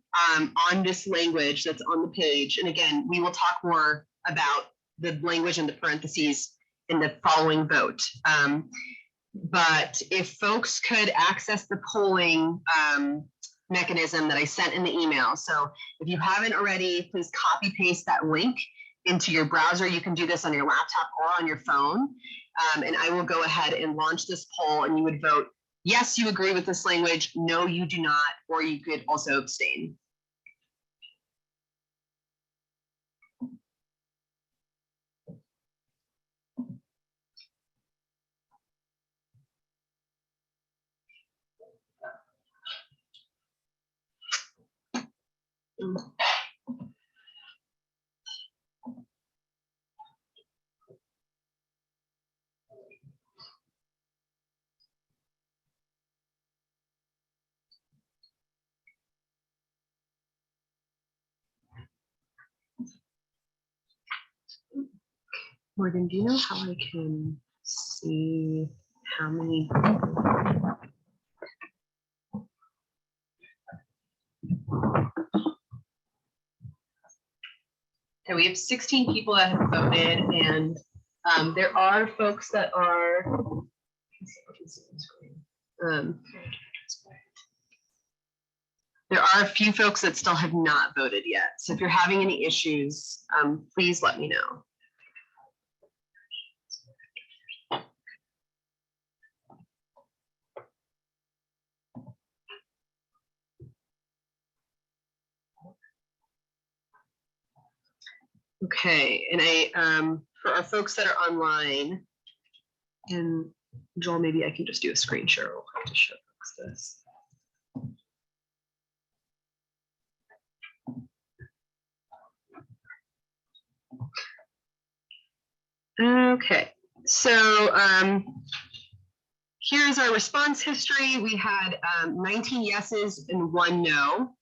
on this language that's on the page. And again, we will talk more about the language in the parentheses in the following vote. But if folks could access the polling mechanism that I sent in the email. So if you haven't already, please copy paste that link into your browser. You can do this on your laptop or on your phone. And I will go ahead and launch this poll, and you would vote, yes, you agree with this language, no, you do not, or you could also abstain. Morgan, do you know how I can see how many? Okay, we have 16 people that have voted, and there are folks that are. There are a few folks that still have not voted yet. So if you're having any issues, please let me know. Okay, and for our folks that are online, and Joel, maybe I can just do a screen share real quick to show folks this. Okay, so here's our response history. We had 19 yeses and 1 no.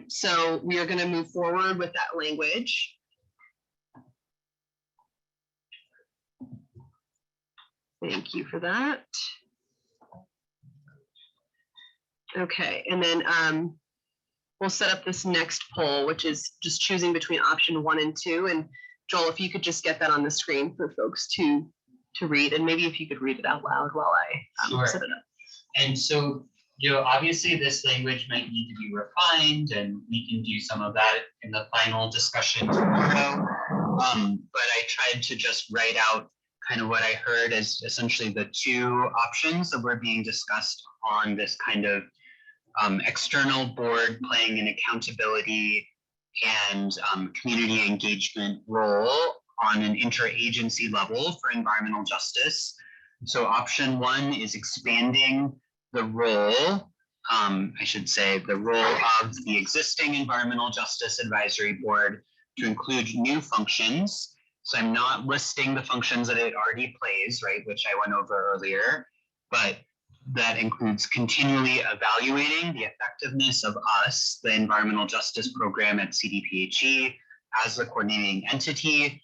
So we are going to move forward with that language. Thank you for that. Okay, and then we'll set up this next poll, which is just choosing between option 1 and 2. And Joel, if you could just get that on the screen for folks to read, and maybe if you could read it out loud while I Sure. set it up. And so, obviously this language might need to be refined, and we can do some of that in the final discussion tomorrow. But I tried to just write out kind of what I heard as essentially the 2 options that were being discussed on this kind of external board playing an accountability and community engagement role on an interagency level for environmental justice. So option 1 is expanding the role, I should say, the role of the existing Environmental Justice Advisory Board to include new functions. So I'm not listing the functions that it already plays, right, which I went over earlier, but that includes continually evaluating the effectiveness of us, the Environmental Justice Program at CDPHE, as the coordinating entity,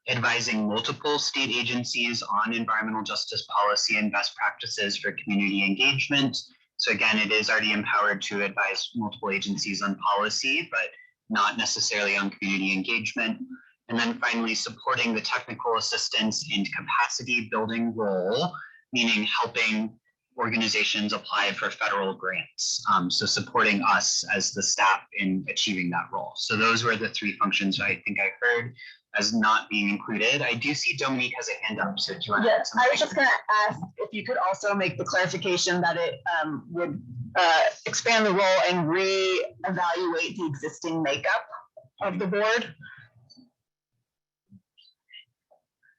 advising multiple state agencies on environmental justice policy and best practices for community engagement. So again, it is already empowered to advise multiple agencies on policy, but not necessarily on community engagement. And then finally, supporting the technical assistance and capacity building role, meaning helping organizations apply for federal grants. So supporting us as the staff in achieving that role. So those were the 3 functions I think I heard as not being included. I do see Dominique has a hand up, so do you want to add something? I was just gonna ask if you could also make the clarification that it would expand the role and re-evaluate the existing makeup of the board.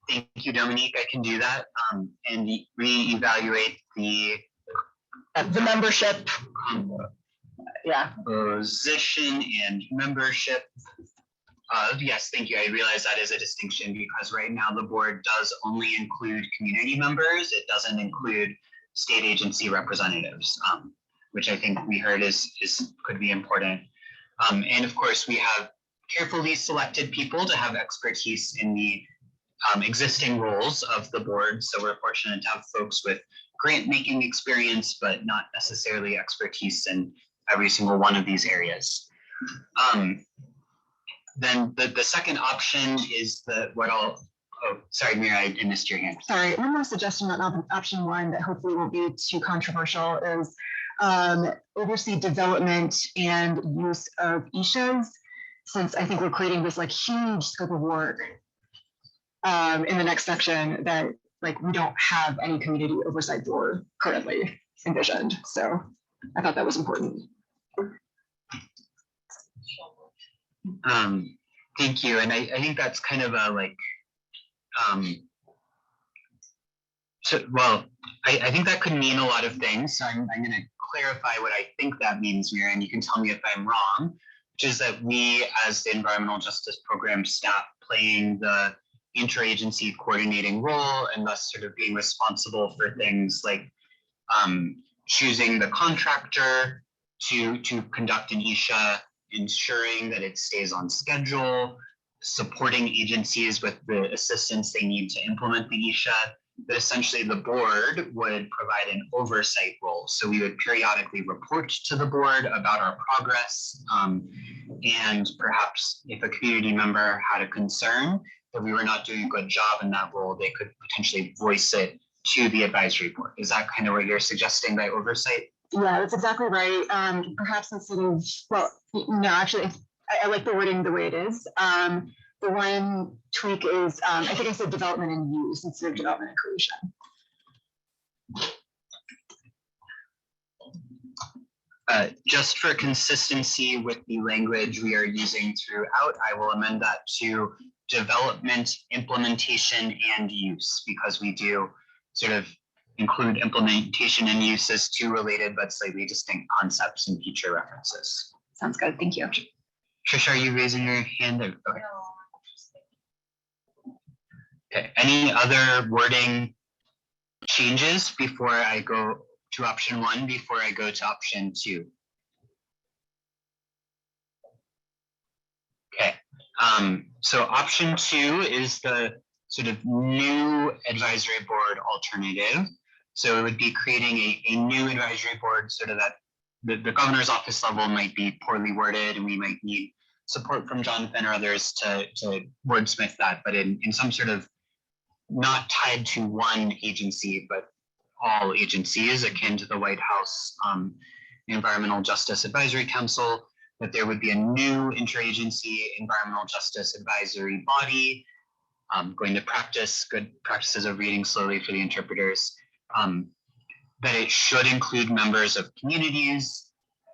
Thank you, Dominique. I can do that and re-evaluate the membership. Yeah. Position and membership. Yes, thank you. I realize that is a distinction because right now the board does only include community members. It doesn't include state agency representatives, which I think we heard could be important. And of course, we have carefully selected people to have expertise in the existing roles of the board. So we're fortunate to have folks with grant making experience, but not necessarily expertise in every single one of these areas. Then the second option is sorry, Mira, I missed your hand. Sorry, one more suggestion on option 1 that hopefully won't be too controversial is oversee development and use of ESHAs, since I think we're creating this like huge scope of work in the next section that like we don't have any community oversight for currently envisioned. So I thought that was important. Thank you. And I think that's kind of a like, I think that could mean a lot of things. So I'm going to clarify what I think that means, Mira, and you can tell me if I'm wrong, which is that we as the Environmental Justice Program staff playing the interagency coordinating role and thus sort of being responsible for things like choosing the contractor to conduct an ESHA, ensuring that it stays on schedule, supporting agencies with the assistance they need to implement the ESHA, that essentially the board would provide an oversight role. So we would periodically report to the board about our progress, and perhaps if a community member had a concern that we were not doing a good job in that role, they could potentially voice it to the advisory board. Is that kind of what you're suggesting by oversight? Yeah, that's exactly right. Perhaps instead of, well, no, actually, I like the wording the way it is. The one tweak is, I think I said development and use instead of development and creation. Just for consistency with the language we are using throughout, I will amend that to development, implementation, and use, because we do sort of include implementation and use as 2 related but slightly distinct concepts in future references. Sounds good. Thank you. Trisha, are you raising your hand? Okay. Okay. Any other wording changes before I go to option 1, before I go to option 2? Okay. So option 2 is the sort of new advisory board alternative. So it would be creating a new advisory board sort of that the governor's office level might be poorly worded, and we might need support from Jonathan or others to wordsmith that, but in some sort of not tied to one agency, but all agencies akin to the White House Environmental Justice Advisory Council, that there would be a new interagency environmental justice advisory body going to practice good practices of reading slowly for the interpreters, that it should include members of communities,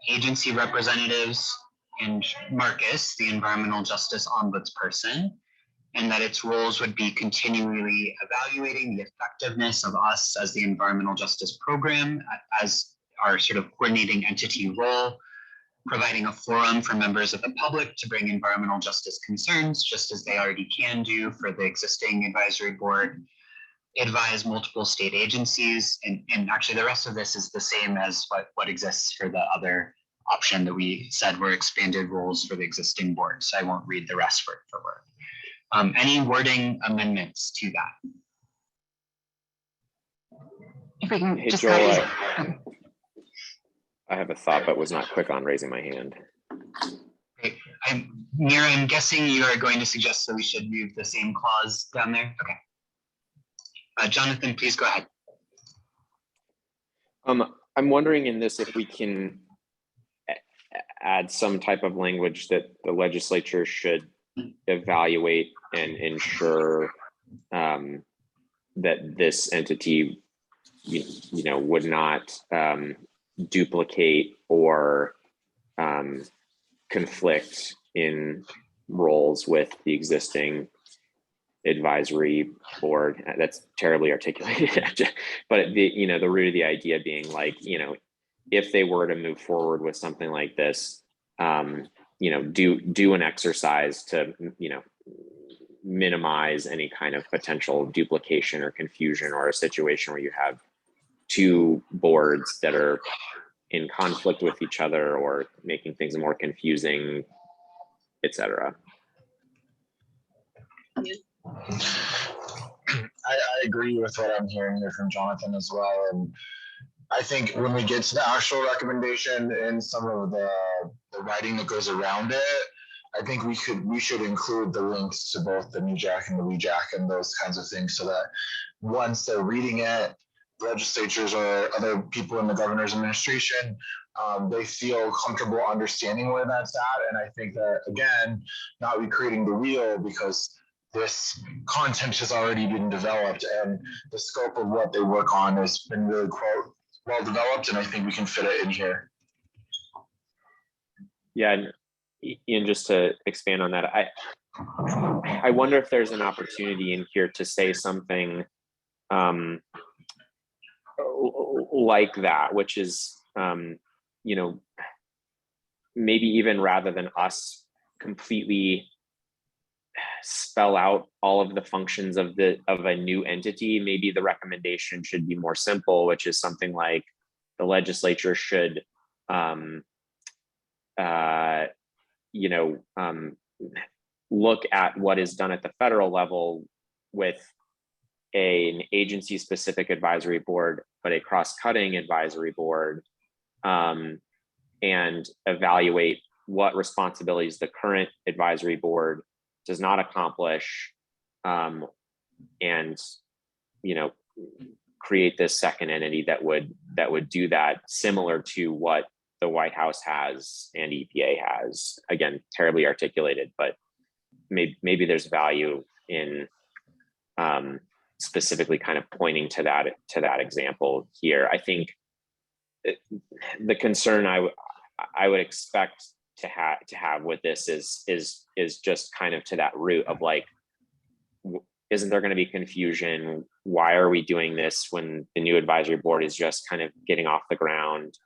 agency representatives, and Marcus, the environmental justice ombudsperson, and that its roles would be continually evaluating the effectiveness of us as the environmental justice program as our sort of coordinating entity role, providing a forum for members of the public to bring environmental justice concerns, just as they already can do for the existing advisory board, advise multiple state agencies, and actually the rest of this is the same as what exists for the other option that we said were expanded roles for the existing board. So I won't read the rest word for word. Any wording amendments to that? If we can Hey, just Joel, I have a thought, but was not quick on raising my hand. Great. Mira, I'm guessing you are going to suggest that we should move the same clause down there? Okay. Jonathan, please go ahead. I'm wondering in this if we can add some type of language that the legislature should evaluate and ensure that this entity, you know, would not duplicate or conflict in roles with the existing advisory board. That's terribly articulated, but the root of the idea being like, if they were to move forward with something like this, do an exercise to, minimize any kind of potential duplication or confusion, or a situation where you have two boards that are in conflict with each other or making things more confusing, etc. I agree with what I'm hearing here from Jonathan as well. And I think when we get to the actual recommendation and some of the writing that goes around it, I think we should include the links to both the NEJAC and the WEJAC and those kinds of things, so that once they're reading it, legislatures or other people in the governor's administration, they feel comfortable understanding where that's at. And I think that, again, not recreating the wheel, because this content has already been developed and the scope of what they work on has been really well developed, and I think we can fit it in here. Yeah, and Ian, just to expand on that, I wonder if there's an opportunity in here to say something like that, which is, maybe even rather than us completely spell out all of the functions of a new entity, maybe the recommendation should be more simple, which is something like the legislature should look at what is done at the federal level with an agency specific advisory board, but a cross-cutting advisory board, and evaluate what responsibilities the current advisory board does not accomplish, and create this second entity that would do that, similar to what the White House has and EPA has. Again, terribly articulated, but maybe there's value in specifically kind of pointing to that example here. I think the concern I would expect to have with this is just kind of to that root of like, isn't there going to be confusion? Why are we doing this when the new advisory board is just kind of getting off the ground,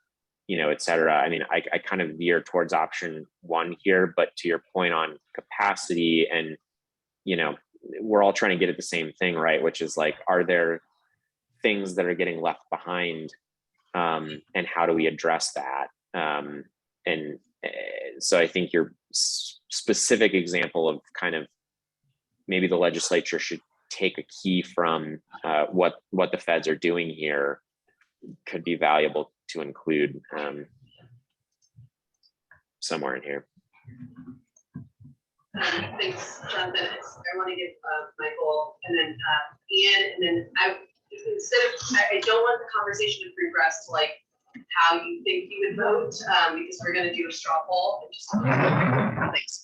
et cetera? I mean, I kind of veer towards option one here, but to your point on capacity, and, we're all trying to get at the same thing, right? Which is like, are there things that are getting left behind, and how do we address that? So I think your specific example of kind of maybe the legislature should take a key from what the feds are doing here could be valuable to include somewhere in here. Thanks, Jonathan. I want to give Michael and then Ian, and then I don't want the conversation to progress to like how you think you would vote, because we're going to do a straw poll. Thanks.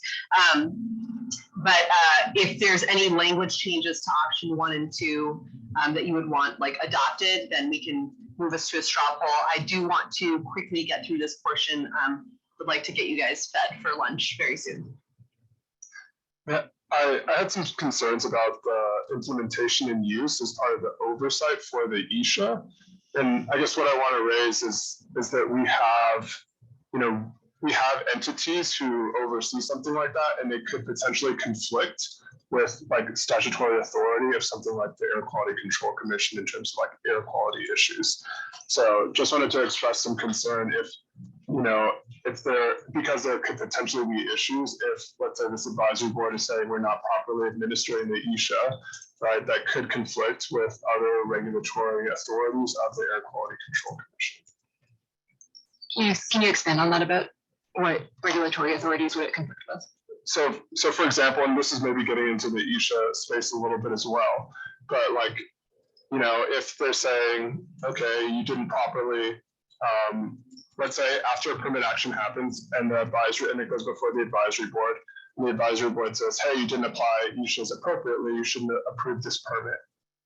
But if there's any language changes to option 1 and 2 that you would want like adopted, then we can move us to a straw poll. I do want to quickly get through this portion. Would like to get you guys fed for lunch very soon. Yeah, I had some concerns about the implementation and use as part of the oversight for the ISHA. And I guess what I want to raise is that we have entities who oversee something like that, and they could potentially conflict with like statutory authority of something like the Air Quality Control Commission in terms of like air quality issues. So just wanted to express some concern because there could potentially be issues if, let's say, this advisory board is saying we're not properly administering the ISHA, right? That could conflict with other regulatory authorities of the Air Quality Control Commission. Can you expand on that a bit? What regulatory authorities would it conflict with? So for example, and this is maybe getting into the ISHA space a little bit as well, but if they're saying, okay, you didn't properly, let's say after a permit action happens and and it goes before the advisory board, and the advisory board says, hey, you didn't apply ISHAs appropriately, you shouldn't approve this permit,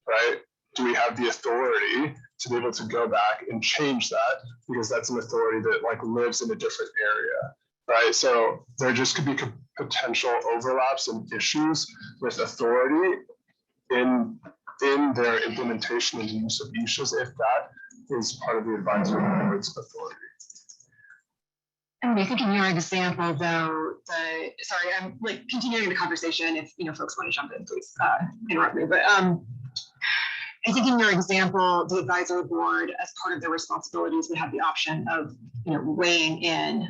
right? Do we have the authority to be able to go back and change that? Because that's an authority that like lives in a different area, right? So there just could be potential overlaps and issues with authority in their implementation and use of ISHAs if that is part of the advisory board's authority. And I think in your example, though, sorry, I'm like continuing the conversation. If folks want to jump in, please interrupt me. But I think in your example, the advisory board, as part of their responsibilities, would have the option of weighing in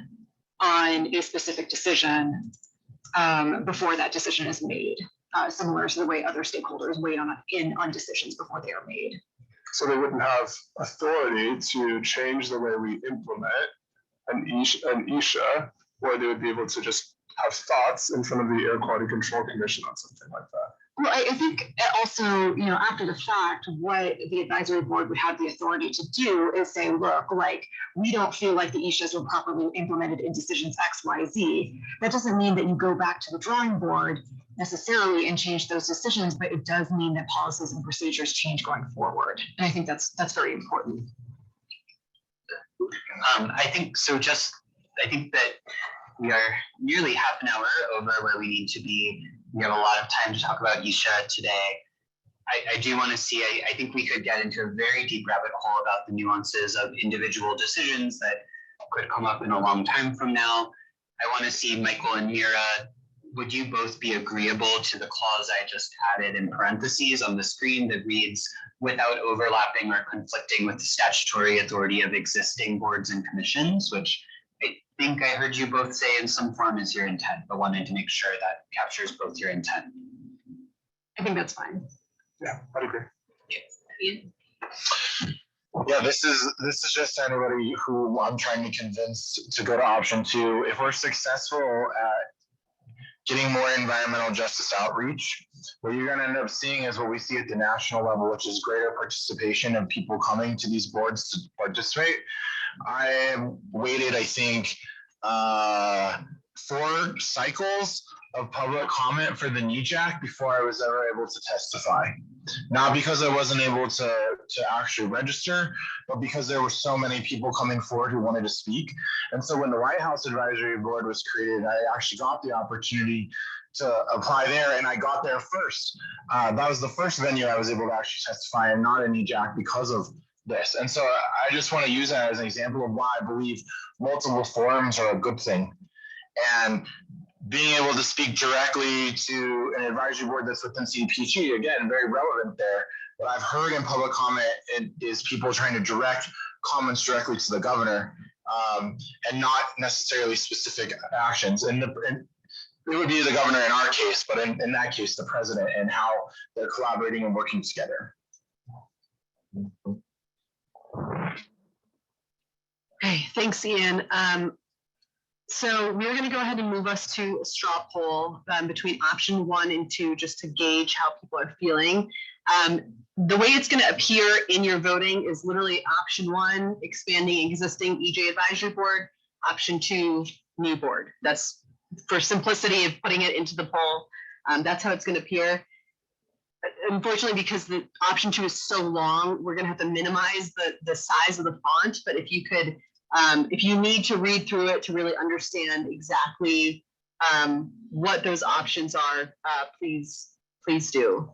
on a specific decision before that decision is made, similar to the way other stakeholders weigh in on decisions before they are made. So they wouldn't have authority to change the way we implement an ISHA, or they would be able to just have thoughts in front of the Air Quality Control Commission on something like that. Well, I think also, after the fact, what the advisory board would have the authority to do is say, look, like, we don't feel like the ISHAs were properly implemented in decisions X, Y, Z. That doesn't mean that you go back to the drawing board necessarily and change those decisions, but it does mean that policies and procedures change going forward. And I think that's very important. I think that we are nearly half an hour over where we need to be. We have a lot of time to talk about ISHA today. I do want to see, I think we could get into a very deep rabbit hole about the nuances of individual decisions that could come up in a long time from now. I want to see Michael and Mira, would you both be agreeable to the clause I just added in parentheses on the screen that reads, without overlapping or conflicting with the statutory authority of existing boards and commissions, which I think I heard you both say in some form is your intent, but wanted to make sure that captures both your intent. I think that's fine. Yeah, I agree. Yeah, this is just anybody who I'm trying to convince to go to option 2. If we're successful at getting more environmental justice outreach, what you're going to end up seeing is what we see at the national level, which is greater participation of people coming to these boards to participate. I waited, I think, 4 cycles of public comment for the NEJAC before I was ever able to testify. Not because I wasn't able to actually register, but because there were so many people coming forward who wanted to speak. And so when the White House Advisory Board was created, I actually got the opportunity to apply there, and I got there first. That was the first venue I was able to actually testify, and not a NEJAC because of this. And so I just want to use that as an example of why I believe multiple forums are a good thing. And being able to speak directly to an advisory board that's within CDPG, again, very relevant there. What I've heard in public comment is people trying to direct comments directly to the governor and not necessarily specific actions. And it would be the governor in our case, but in that case, the president, and how they're collaborating and working together. Okay, thanks, Ian. So we're going to go ahead and move us to a straw poll between option 1 and 2, just to gauge how people are feeling. The way it's going to appear in your voting is literally option 1, expanding existing EJ advisory board, option 2, new board. That's for simplicity of putting it into the poll. That's how it's going to appear. Unfortunately, because the option 2 is so long, we're going to have to minimize the size of the font. But if you could, if you need to read through it to really understand exactly what those options are, please do.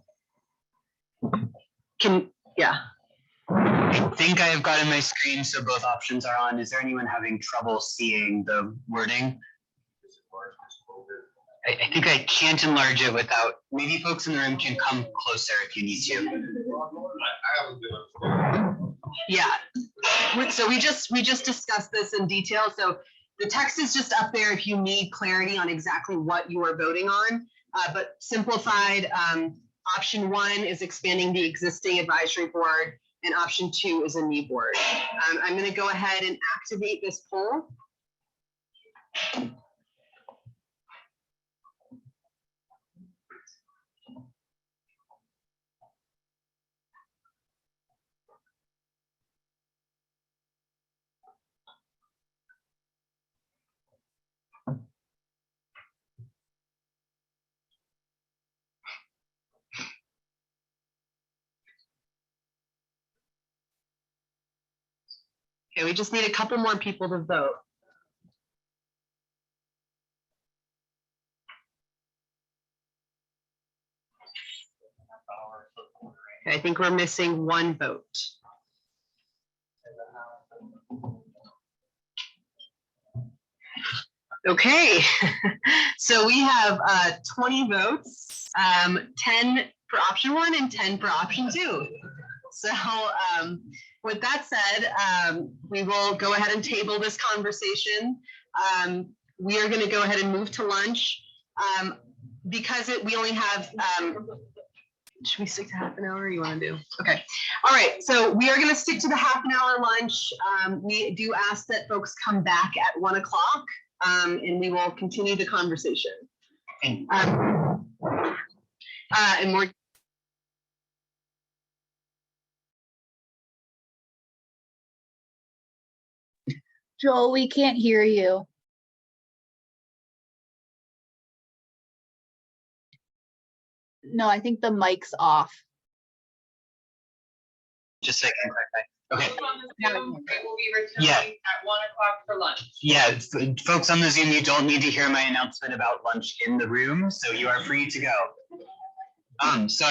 I think I have gotten my screen, so both options are on. Is there anyone having trouble seeing the wording? I think I can't enlarge it without, maybe folks in the room can come closer if you need to. Yeah, so we just discussed this in detail. So the text is just up there if you need clarity on exactly what you are voting on. But simplified, option 1 is expanding the existing advisory board, and option 2 is a new board. I'm going to go ahead and activate this poll. Okay, we just need a couple more people to vote. Okay, I think we're missing 1 vote. Okay, so we have 20 votes, 10 for option 1 and 10 for option 2. So with that said, we will go ahead and table this conversation. We are going to go ahead and move to lunch. Because we only have, should we stick to half an hour or you want to do? Okay. All right. So we are going to stick to the half an hour lunch. We do ask that folks come back at 1 o'clock and we will continue the conversation. And more. Joel, we can't hear you. No, I think the mic's off. Just a second. Okay. We'll be Yeah. returning at 1 o'clock for lunch. Yeah, folks on the Zoom, you don't need to hear my announcement about lunch in the room, so you are free to go. So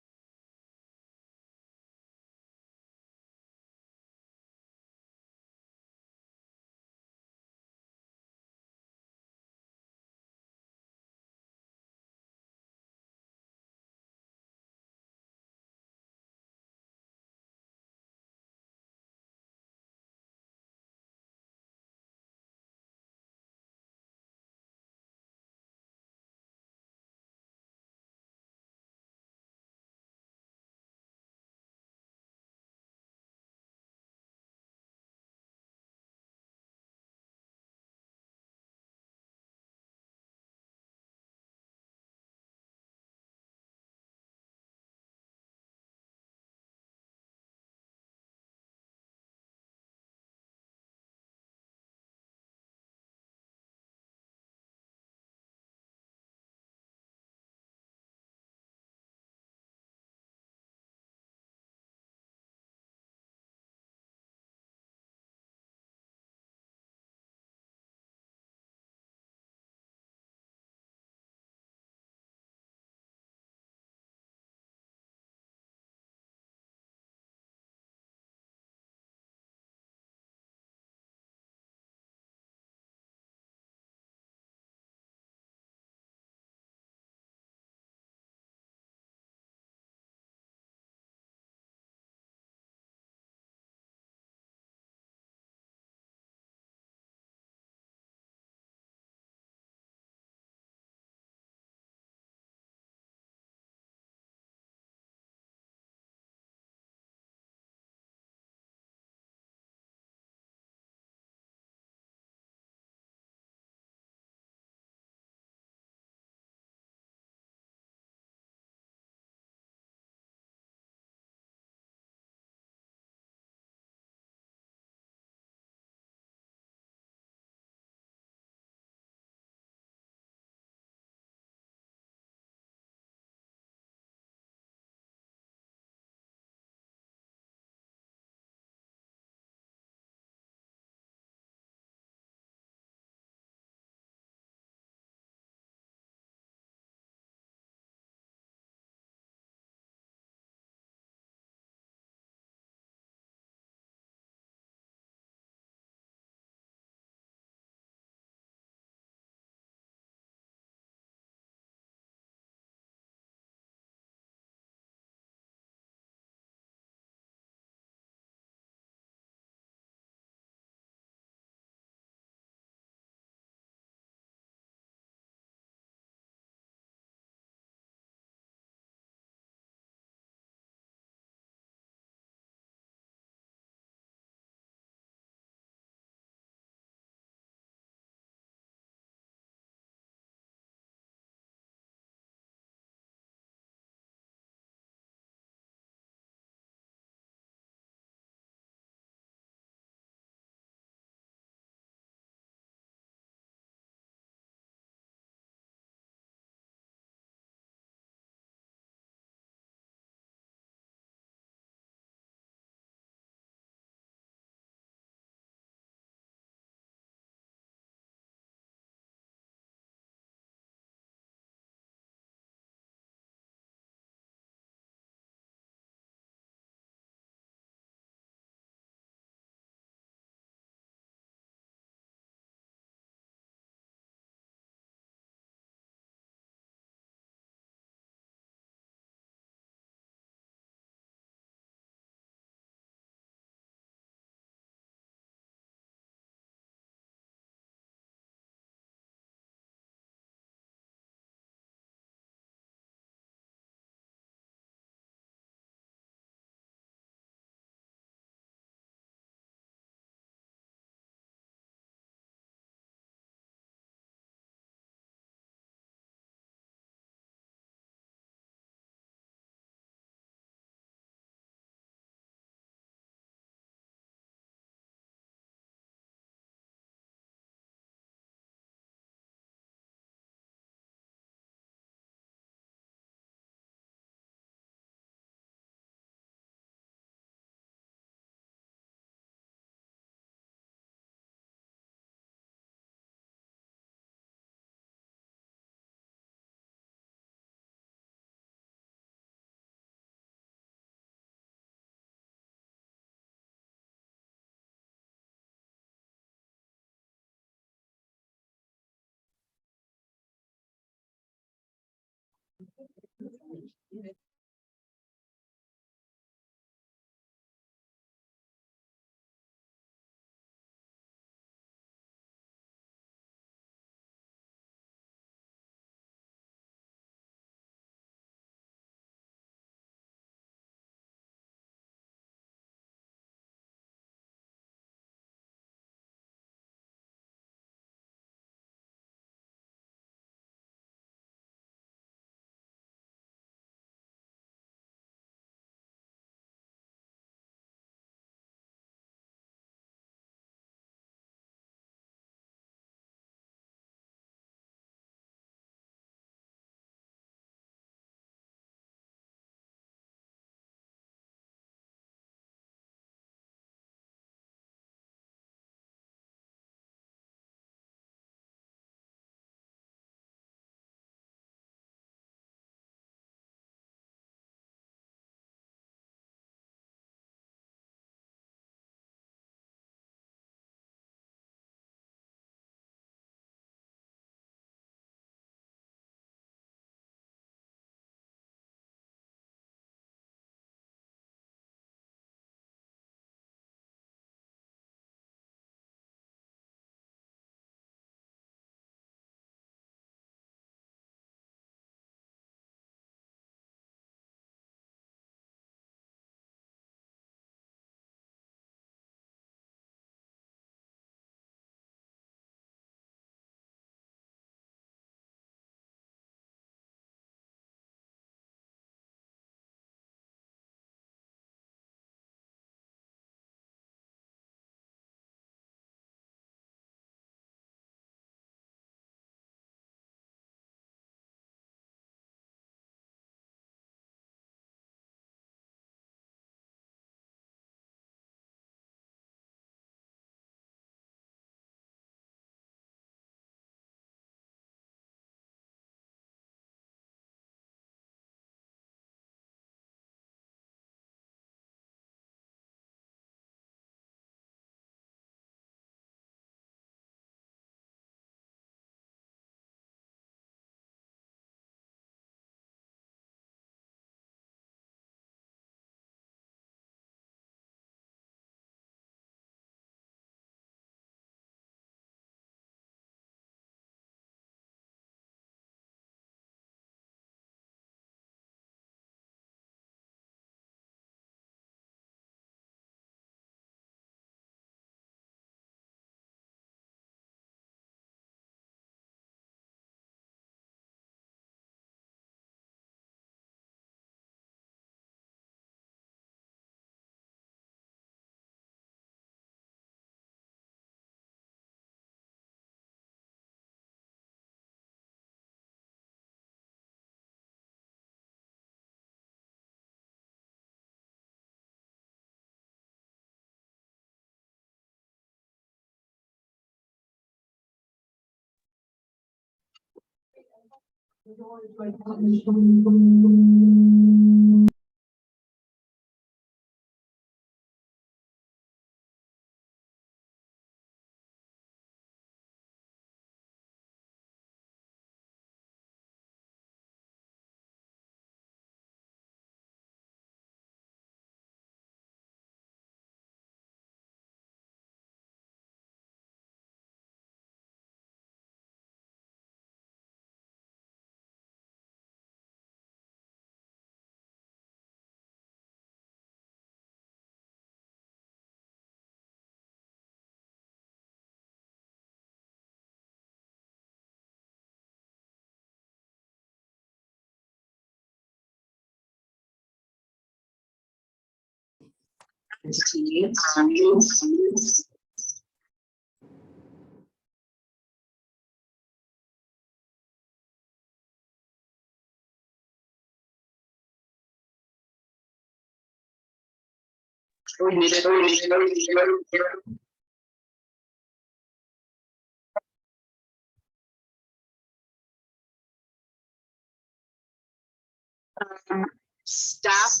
Staff,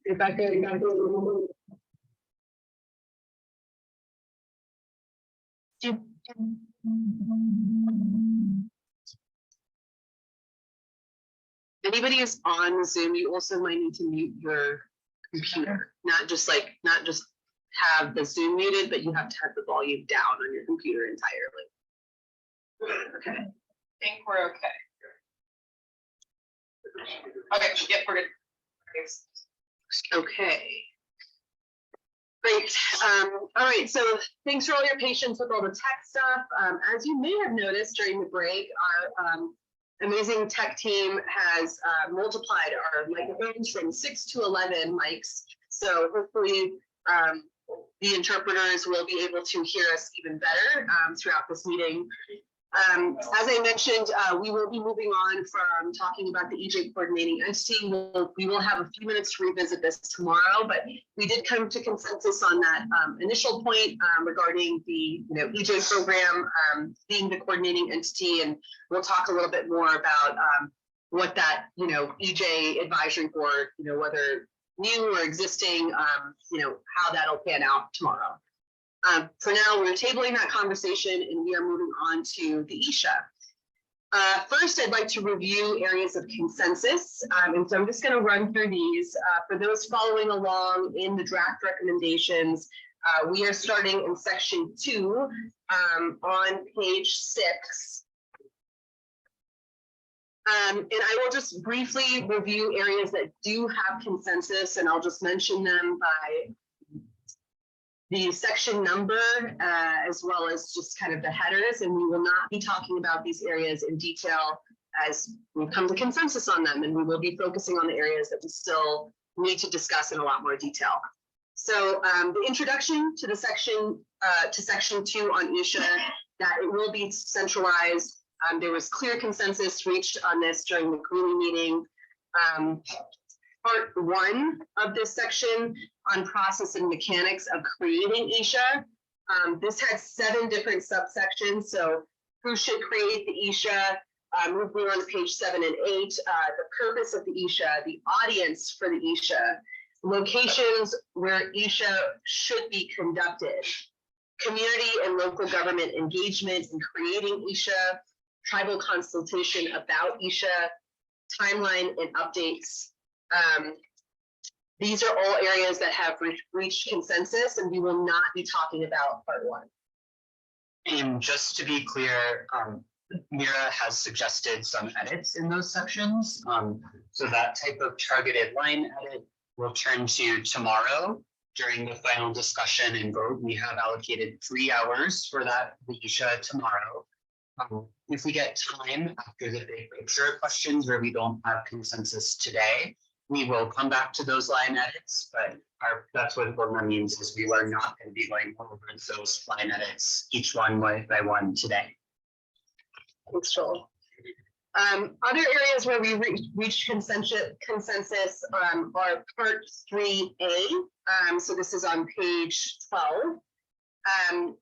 if I could. anybody is on Zoom, you also might need to mute your computer, not just have the Zoom muted, but you have to have the volume down on your computer entirely. Okay. I think we're okay. Okay, yep, we're good. Okay. Great. All right, so thanks for all your patience with all the tech stuff. As you may have noticed during the break, our amazing tech team has multiplied our microphones from 6 to 11 mics. So hopefully the interpreters will be able to hear us even better throughout this meeting. As I mentioned, we will be moving on from talking about the EJ coordinating entity. We will have a few minutes to revisit this tomorrow, but we did come to consensus on that initial point regarding the EJ program being the coordinating entity, and we'll talk a little bit more about what that EJ advisory board, whether new or existing, how that'll pan out tomorrow. For now, we're tabling that conversation and we are moving on to the ISHA. First, I'd like to review areas of consensus. And so I'm just going to run through these. For those following along in the draft recommendations, we are starting in section 2 on page 6. And I will just briefly review areas that do have consensus, and I'll just mention them by the section number, as well as just kind of the headers, and we will not be talking about these areas in detail as we come to consensus on them, and we will be focusing on the areas that we still need to discuss in a lot more detail. So the introduction to the section, to section 2 on ISHA, that it will be centralized. There was clear consensus reached on this during the community meeting. Part 1 of this section on process and mechanics of creating ISHA. This had 7 different subsections. So who should create the ISHA? Moving on to page 7 and 8, the purpose of the ISHA, the audience for the ISHA, locations where ISHA should be conducted, community and local government engagement in creating ISHA, tribal consultation about ISHA, timeline and updates. These are all areas that have reached consensus, and we will not be talking about part 1. And just to be clear, Mira has suggested some edits in those sections. So that type of targeted line edit will turn to tomorrow during the final discussion and vote. We have allocated 3 hours for that, the ISHA tomorrow. If we get time after the big picture questions where we don't have consensus today, we will come back to those line edits, but that's what that means is we are not going to be going over those line edits, each one by one today. Thanks, Joel. Other areas where we reached consensus are part 3A. So this is on page 12.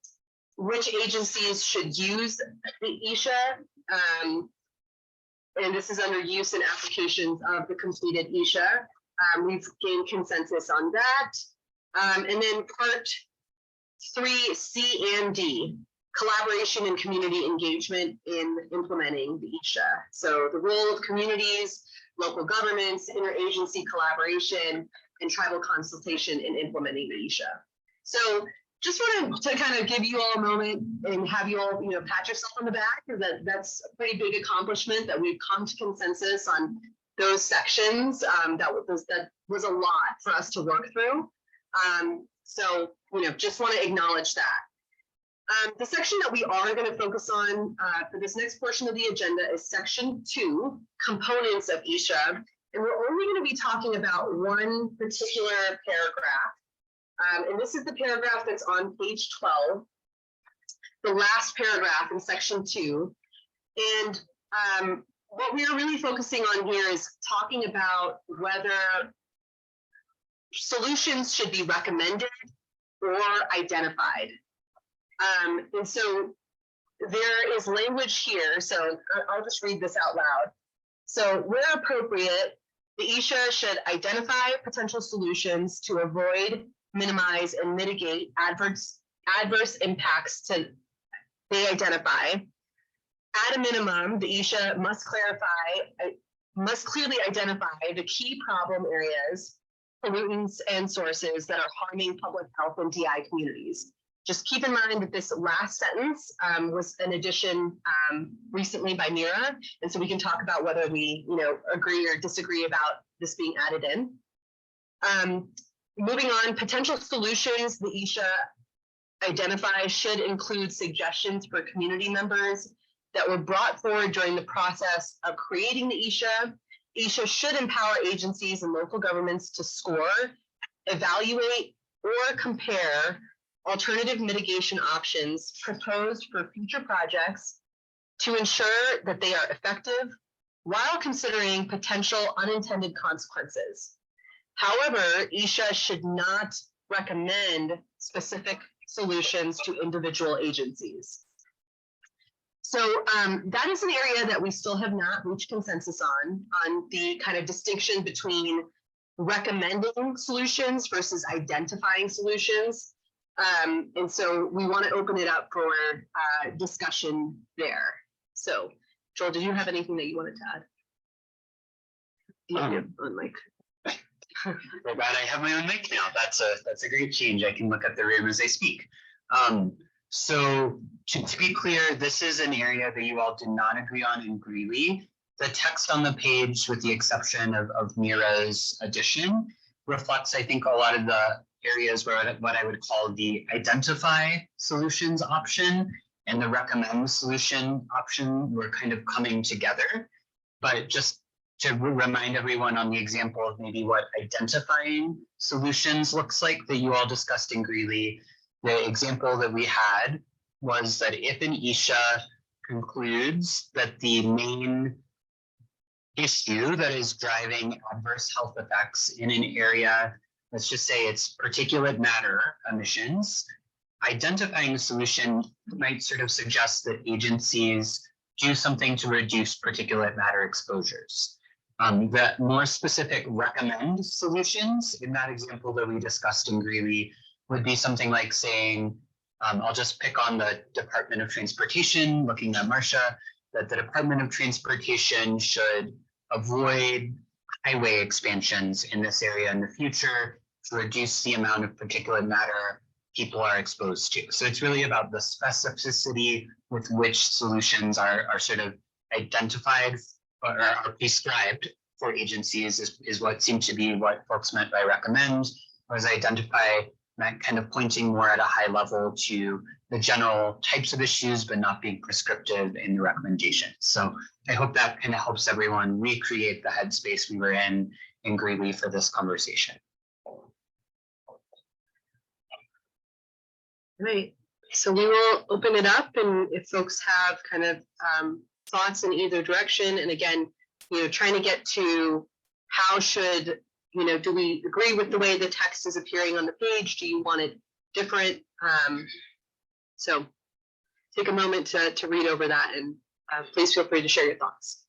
Which agencies should use the ISHA? And this is under use and applications of the completed ISHA. We've gained consensus on that. And then part 3, C and D, collaboration and community engagement in implementing the ISHA. So the role of communities, local governments, interagency collaboration, and tribal consultation in implementing the ISHA. So just wanted to kind of give you all a moment and have you all, pat yourself on the back, because that's a pretty big accomplishment that we've come to consensus on those sections. That was a lot for us to work through. So, just want to acknowledge that. The section that we are going to focus on for this next portion of the agenda is section 2, components of ISHA. And we're only going to be talking about one particular paragraph. And this is the paragraph that's on page 12, the last paragraph in section 2. And what we're really focusing on here is talking about whether solutions should be recommended or identified. And so there is language here, so I'll just read this out loud. So where appropriate, the ISHA should identify potential solutions to avoid, minimize, and mitigate adverse impacts they identify. At a minimum, the ISHA must clarify must clearly identify the key problem areas, pollutants, and sources that are harming public health and DI communities. Just keep in mind that this last sentence was an addition recently by Mira, and so we can talk about whether we, agree or disagree about this being added in. Moving on, potential solutions the ISHA identifies should include suggestions for community members that were brought forward during the process of creating the ISHA. ISHA should empower agencies and local governments to score, evaluate, or compare alternative mitigation options proposed for future projects to ensure that they are effective while considering potential unintended consequences. However, ISHA should not recommend specific solutions to individual agencies. So that is an area that we still have not reached consensus on the kind of distinction between recommending solutions versus identifying solutions. And so we want to open it up for discussion there. So Joel, did you have anything that you wanted to add? On mic. Well, glad I have my own mic now. That's a great change. I can look at the room as I speak. So to be clear, this is an area that you all did not agree on in Greeley. The text on the page, with the exception of Mira's addition, reflects, I think, a lot of the areas where what I would call the identify solutions option and the recommend solution option were kind of coming together. But just to remind everyone on the example of maybe what identifying solutions looks like that you all discussed in Greeley, the example that we had was that if an ISHA concludes that the main issue that is driving adverse health effects in an area, let's just say it's particulate matter emissions, identifying a solution might sort of suggest that agencies do something to reduce particulate matter exposures. The more specific recommend solutions in that example that we discussed in Greeley would be something like saying, I'll just pick on the Department of Transportation, looking at Marcia, that the Department of Transportation should avoid highway expansions in this area in the future to reduce the amount of particulate matter people are exposed to. So it's really about the specificity with which solutions are sort of identified or are prescribed for agencies is what seemed to be what folks meant by recommend, was identify, that kind of pointing more at a high level to the general types of issues, but not being prescriptive in the recommendation. So I hope that kind of helps everyone recreate the headspace we were in Greeley for this conversation. Right. So we will open it up, and if folks have kind of thoughts in either direction, and again, trying to get to how should, do we agree with the way the text is appearing on the page? Do you want it different? So take a moment to read over that, and please feel free to share your thoughts.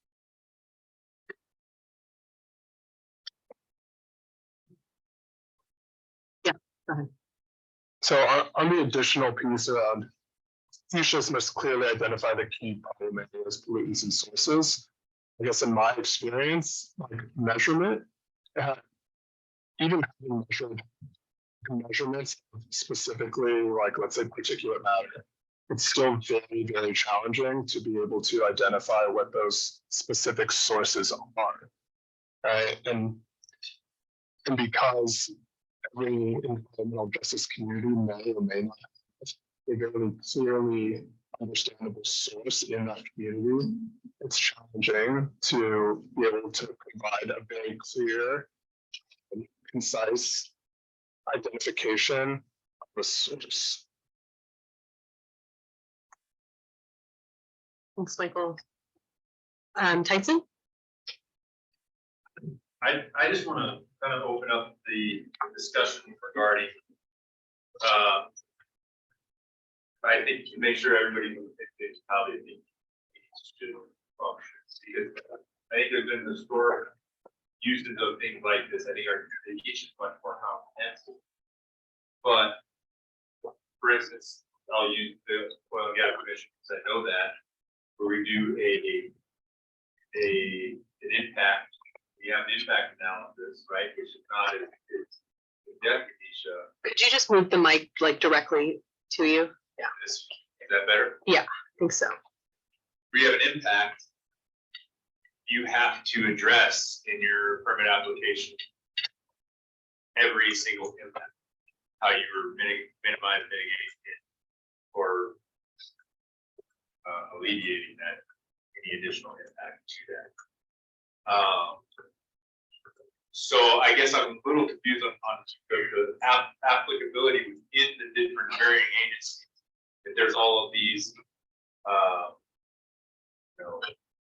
Yeah, go ahead. So on the additional piece around ISHAs must clearly identify the key problem areas, pollutants, and sources. I guess in my experience, like measurement, even having measured measurements specifically, like let's say particulate matter, it's still very, very challenging to be able to identify what those specific sources are, right? And because every environmental justice community may or may not have a very clearly understandable source in that community, it's challenging to be able to provide a very clear and concise identification of the source. Thanks, Michael. Tyson? I just want to kind of open up the discussion regarding, I think, to make sure everybody knows how they think these should function. Because I think there's been historic uses of things like this. I think our communication is much more comprehensive. But for instance, I'll use the Oil and Gas Commission because I know that, where we do an impact impact, we have the impact analysis, right, which is not as in-depth, Anisha. Could you just move the mic like directly to you? Yeah, Is that better? yeah, I think so. We have an impact. You have to address in your permit application every single impact, how you were minimize, mitigating, or alleviating that, any additional impact to that. So I guess I'm a little confused on the applicability within the different varying agencies. If there's all of these,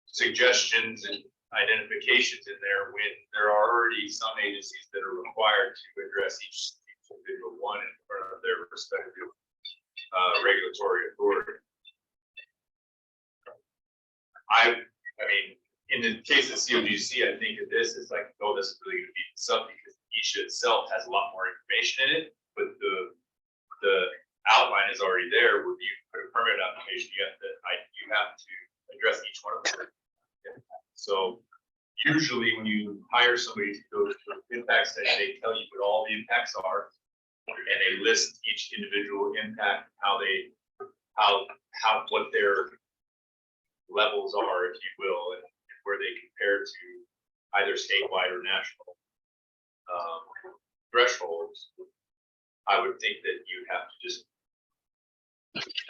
suggestions and identifications in there, when there are already some agencies that are required to address each individual one in front of their respective regulatory authority. I mean, in the case of COGC, I think that this is like, oh, this is really going to be something because ESHA itself has a lot more information in it, but the outline is already there. Where you put a permit application, you have to address each one of them. So usually when you hire somebody to go to the impact study, they tell you what all the impacts are, and they list each individual impact, what their levels are, if you will, and where they compare to either statewide or national thresholds. I would think that you have to just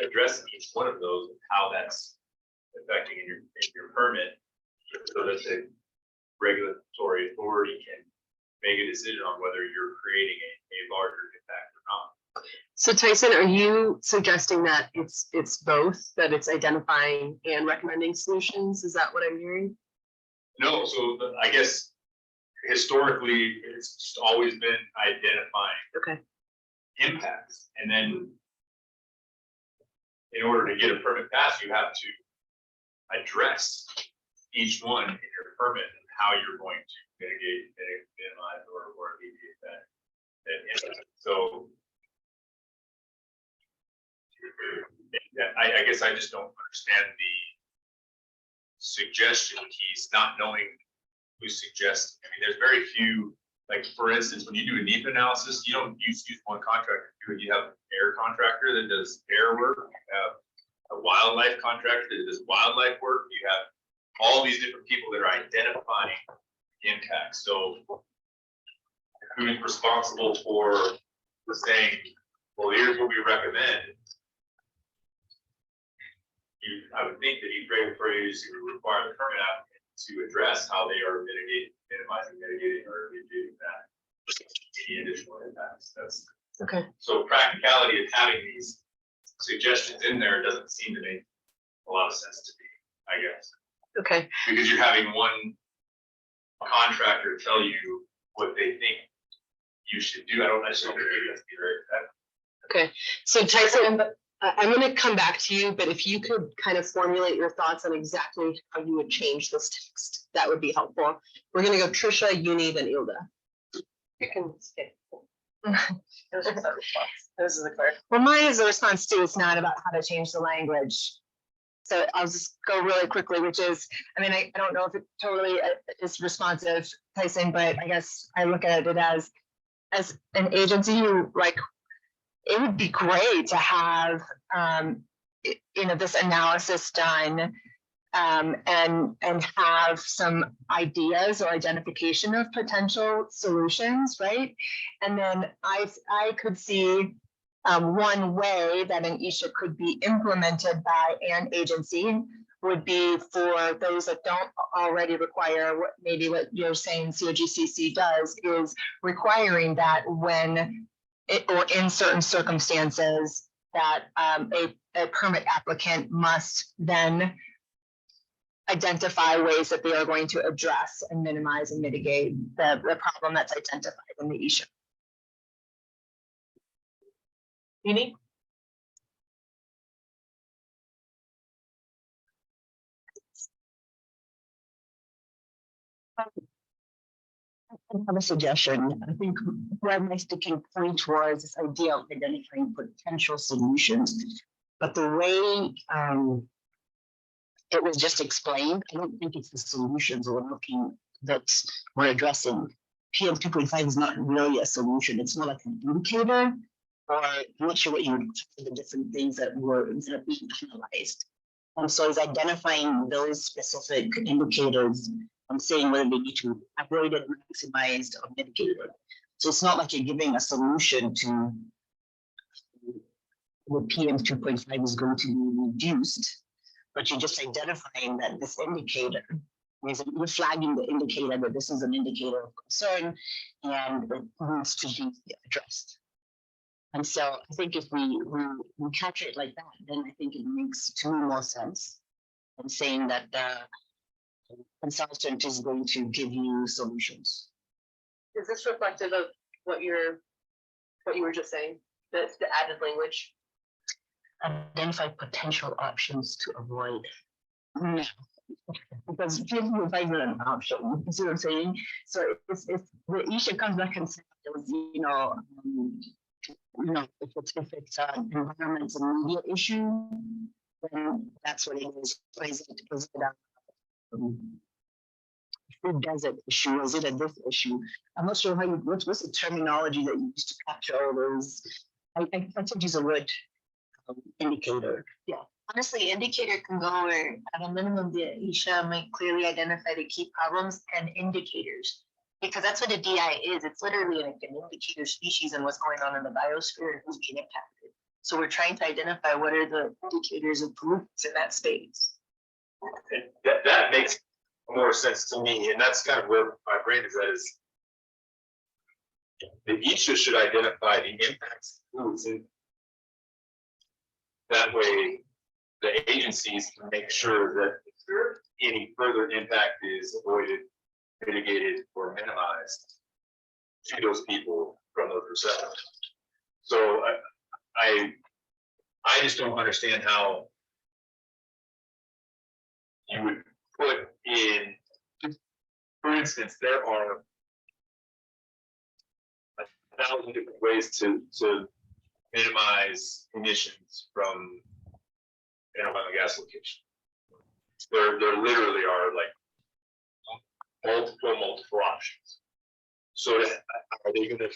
address each one of those and how that's affecting in your permit, so that the regulatory authority can make a decision on whether you're creating a larger impact or not. So Tyson, are you suggesting that it's both, that it's identifying and recommending solutions? Is that what I'm hearing? No, so I guess historically, it's just always been identifying impacts. And then in order to get a permit passed, you have to address each one in your permit and how you're going to mitigate, minimize, or alleviate that impact. So I guess I just don't understand the suggestion piece, not knowing who suggests. I mean, there's very few, like for instance, when you do a NEPA analysis, you don't use one contractor to do it. You have an air contractor that does air work. You have a wildlife contractor that does wildlife work. You have all these different people that are identifying impacts. So who's responsible for saying, well, here's what we recommend? I would think that each regulatory agency would require the permit applicant to address how they are minimizing, mitigating, or alleviating that any additional impacts. That's okay. So practicality of having these suggestions in there doesn't seem to make a lot of sense to me, I guess. Okay. Because you're having one contractor tell you what they think you should do. I don't necessarily think that's the right. Okay, so Tyson, I'm going to come back to you, but if you could kind of formulate your thoughts on exactly how you would change this text, that would be helpful. We're going to go Trisha, Uni, then Ilda. You can skip. This is a clear. Well, mine is a response too. It's not about how to change the language. So I'll just go really quickly, which is, I mean, I don't know if it totally is responsive, Tyson, but I guess I look at it as an agency who, like, it would be great to have, this analysis done and have some ideas or identification of potential solutions, right? And then I could see one way that an ESHA could be implemented by an agency would be for those that don't already require what you're saying COGCC does, is requiring that when or in certain circumstances that a permit applicant must then identify ways that they are going to address and minimize and mitigate the problem that's identified in the ESHA. Uni? I have a suggestion. I think where my sticking point was this idea of identifying potential solutions, but the way it was just explained, I don't think it's the solutions we're looking that we're addressing. PM 2.5 is not really a solution. It's more like an indicator, or I'm not sure what you would call the different things that are being analyzed. So it's identifying those specific indicators and saying whether they need to be avoided, maximized, or mitigated. So it's not like you're giving a solution to the PM 2.5 is going to be reduced, but you're just identifying that this indicator is, you're flagging the indicator that this is an indicator of concern and it needs to be addressed. And so I think if we capture it like that, then I think it makes to me more sense than saying that the consultant is going to give you solutions. Is this reflective of what you were just saying, the added language? Identify potential options to avoid. No. Because PM 2.5 is an option. You see what I'm saying? So if the issue comes back and says, if it's an environment and media issue, then that's what it is. Or is it a food desert issue? Is it a this issue? I'm not sure what's the terminology that you use to capture all those. I think use a word, indicator. Yeah. Honestly, indicator can go where at a minimum, the Isha might clearly identify the key problems and indicators. Because that's what a DI is. It's literally like an indicator species and what's going on in the biosphere and who's being impacted. So we're trying to identify what are the indicators of groups in that space. And that makes more sense to me, and that's kind of where my brain is at. Is the ISHA should identify the impacts of foods, and that way the agencies can make sure that any further impact is avoided, mitigated, or minimized to those people from those receptors. So I just don't understand how you would put in, for instance, there are 1,000 different ways to minimize emissions from an oil and gas location. There literally are like multiple options. So are they going to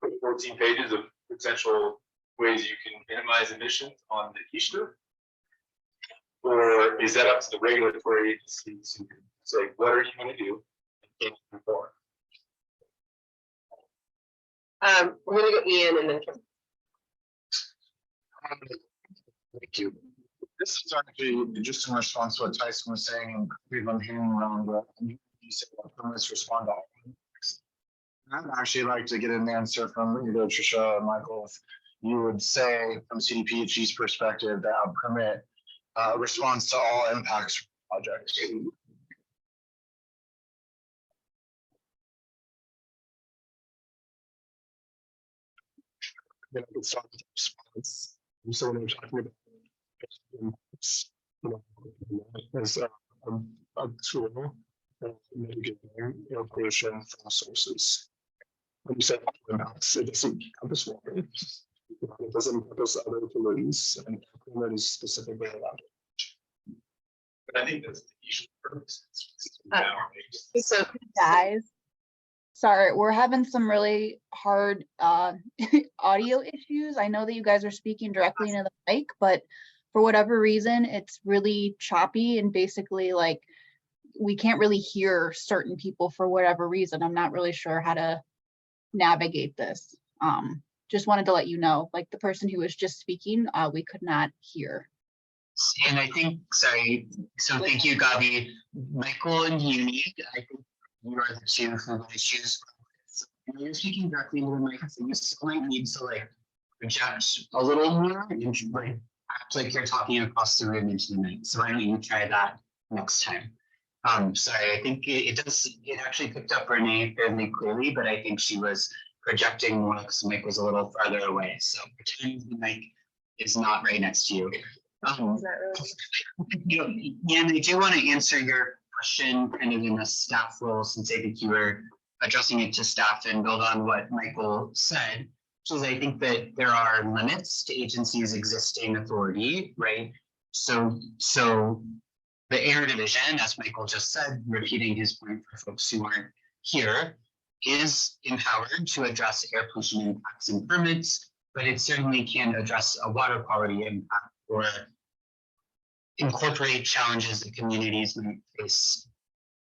put 14 pages of potential ways you can minimize emissions on the ISHA? Or is that up to the regulatory agency to say, what are you going to do and can you perform? We're going to go Ian and then Kim. Thank you. This is actually just in response to what Tyson was saying, and we've been hearing around you said let's respond to all. I'd actually like to get an answer from either Tricia or Michael. If you would say from CDPHE's perspective that a permit responds to all impacts projects. I could start with a response. So when I'm talking about as a tool of mitigating air pollution from sources. When you say impacts, it doesn't encompass water. It doesn't encompass other pollutants, and that is specifically allowed. But I think that's the issue. So guys, sorry, we're having some really hard audio issues. I know that you guys are speaking directly into the mic, but for whatever reason, it's really choppy and basically like we can't really hear certain people for whatever reason. I'm not really sure how to navigate this. Just wanted to let you know, like the person who was just speaking, we could not hear. And I think, sorry, so thank you, Gabi. Michael and Uni, I think you are the two who have issues. So you're speaking directly into the mic, so you still might need to like project a little more and like act like you're talking across the room into the mic. So why don't you try that next time? Sorry, I think it actually picked up Renee fairly clearly, but I think she was projecting more because the mic was a little farther away. So pretend the mic is not right next to you. And I do want to answer your question kind of in a staff role, since I think you were addressing it to staff and build on what Michael said, which is I think that there are limits to agencies' existing authority, right? So The air division, as Michael just said, repeating his point for folks who aren't here, is empowered to address air pollution impacts and permits, but it certainly can address a water quality impact or incorporate challenges that communities might face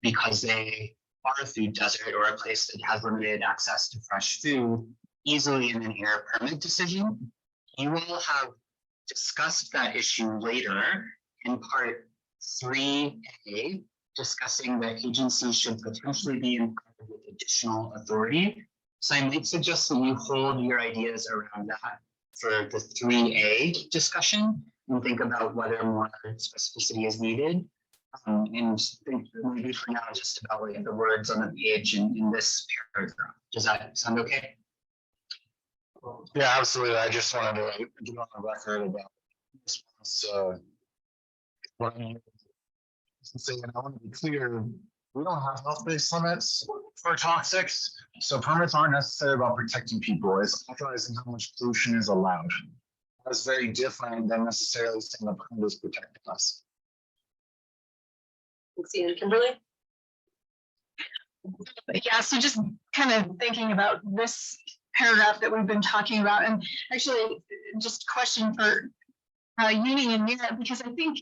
because they are a food desert or a place that has limited access to fresh food easily in an air permit decision. You will have discussed that issue later in part 3A, discussing that agencies should potentially be empowered with additional authority. So I might suggest that you hold your ideas around that for the 3A discussion and think about whether more specificity is needed. And think maybe for now just about like the words on the page in this paragraph. Does that sound okay? Yeah, absolutely. I just wanted to get on the record about response. What I'm saying, and I want to be clear, we don't have health-based limits for toxics, so permits aren't necessarily about protecting people. It's authorizing how much pollution is allowed. That's very different than necessarily saying the permit is protecting us. Kimberly? Yeah, so just kind of thinking about this paragraph that we've been talking about, and actually just a question for Uni and Mira, because I think,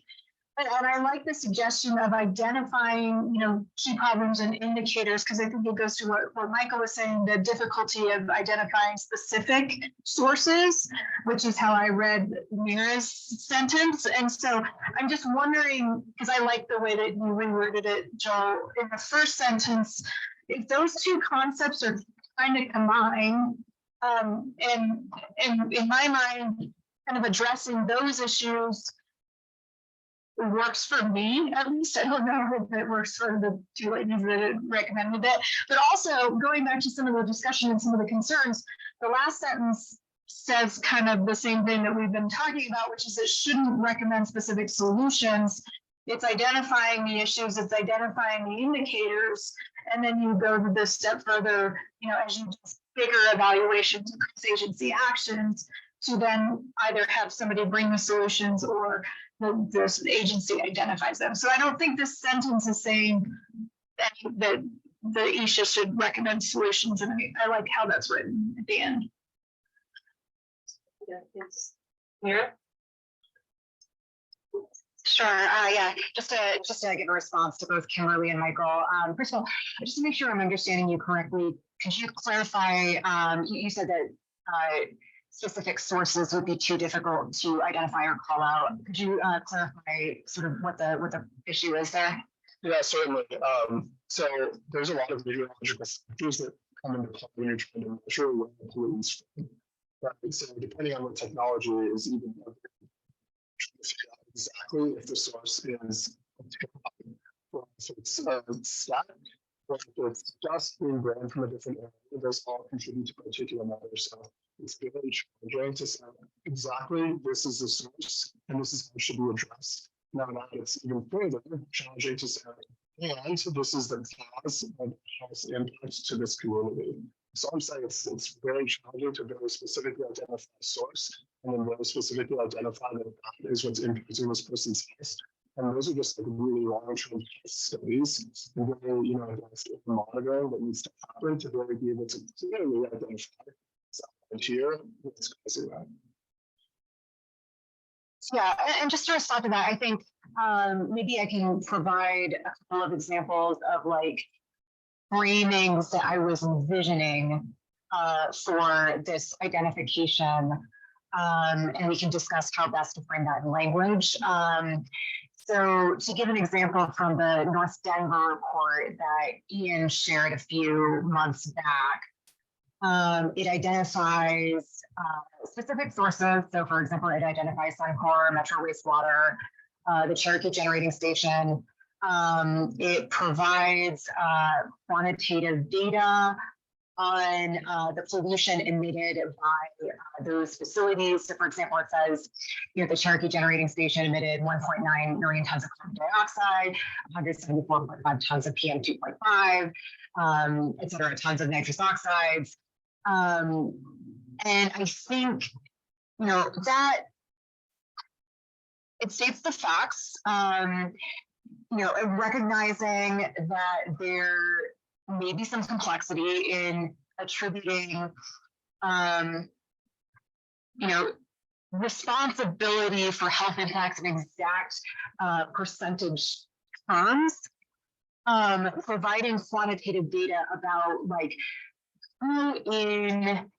and I like the suggestion of identifying, key problems and indicators, because I think it goes to what Michael was saying, the difficulty of identifying specific sources, which is how I read Mira's sentence. And so I'm just wondering, because I like the way that you reworded it, Joel, in the first sentence, if those two concepts are kind of combined, and in my mind, kind of addressing those issues works for me, at least. I don't know if it works for the two ladies that recommended that. But also going back to some of the discussion and some of the concerns, the last sentence says kind of the same thing that we've been talking about, which is it shouldn't recommend specific solutions. It's identifying the issues, it's identifying the indicators, and then you go to this step further, as you do bigger evaluations of cross-agency actions, to then either have somebody bring the solutions or the agency identifies them. So I don't think this sentence is saying that the ESHA should recommend solutions, and I like how that's written at the end. Yeah, yes. Mira? Sure. Yeah. Just to give a response to both Kimberly and Michael. First of all, just to make sure I'm understanding you correctly, could you clarify? You said that specific sources would be too difficult to identify or call out. Could you clarify sort of what the issue is there? Yeah, certainly. So there's a lot of meteorological factors that come into play when you're trying to measure where pollutants from. Right. So depending on what technology is, even trying to figure out exactly if the source is or if it's static, or if it's just being grown from a different area, those all contribute to particular matter. So it's very challenging to say exactly this is the source and this is how it should be addressed. Now it's even further challenging to say, and this is the cause of health impacts to this community. So I'm saying it's very challenging to very specifically identify a source and then very specifically identify that that is what's impacting this person's health. And those are just like really long-term studies and very, advanced monitoring that needs to happen to really be able to clearly identify here what's causing that. Yeah, and just to respond to that, I think maybe I can provide a couple of examples of like framings that I was envisioning for this identification, and we can discuss how best to frame that in language. So to give an example from the North Denver report that Ian shared a few months back, it identifies specific sources. So for example, it identifies Suncor, Metro Wastewater, the Cherokee Generating Station. It provides quantitative data on the pollution emitted by those facilities. So for example, it says, the Cherokee Generating Station emitted 1.9 million tons of carbon dioxide, 174.5 tons of PM2.5, et cetera, tons of nitrous oxides. And I think, that it states the facts. recognizing that there may be some complexity in attributing, responsibility for health impacts in exact percentage terms, providing quantitative data about like who in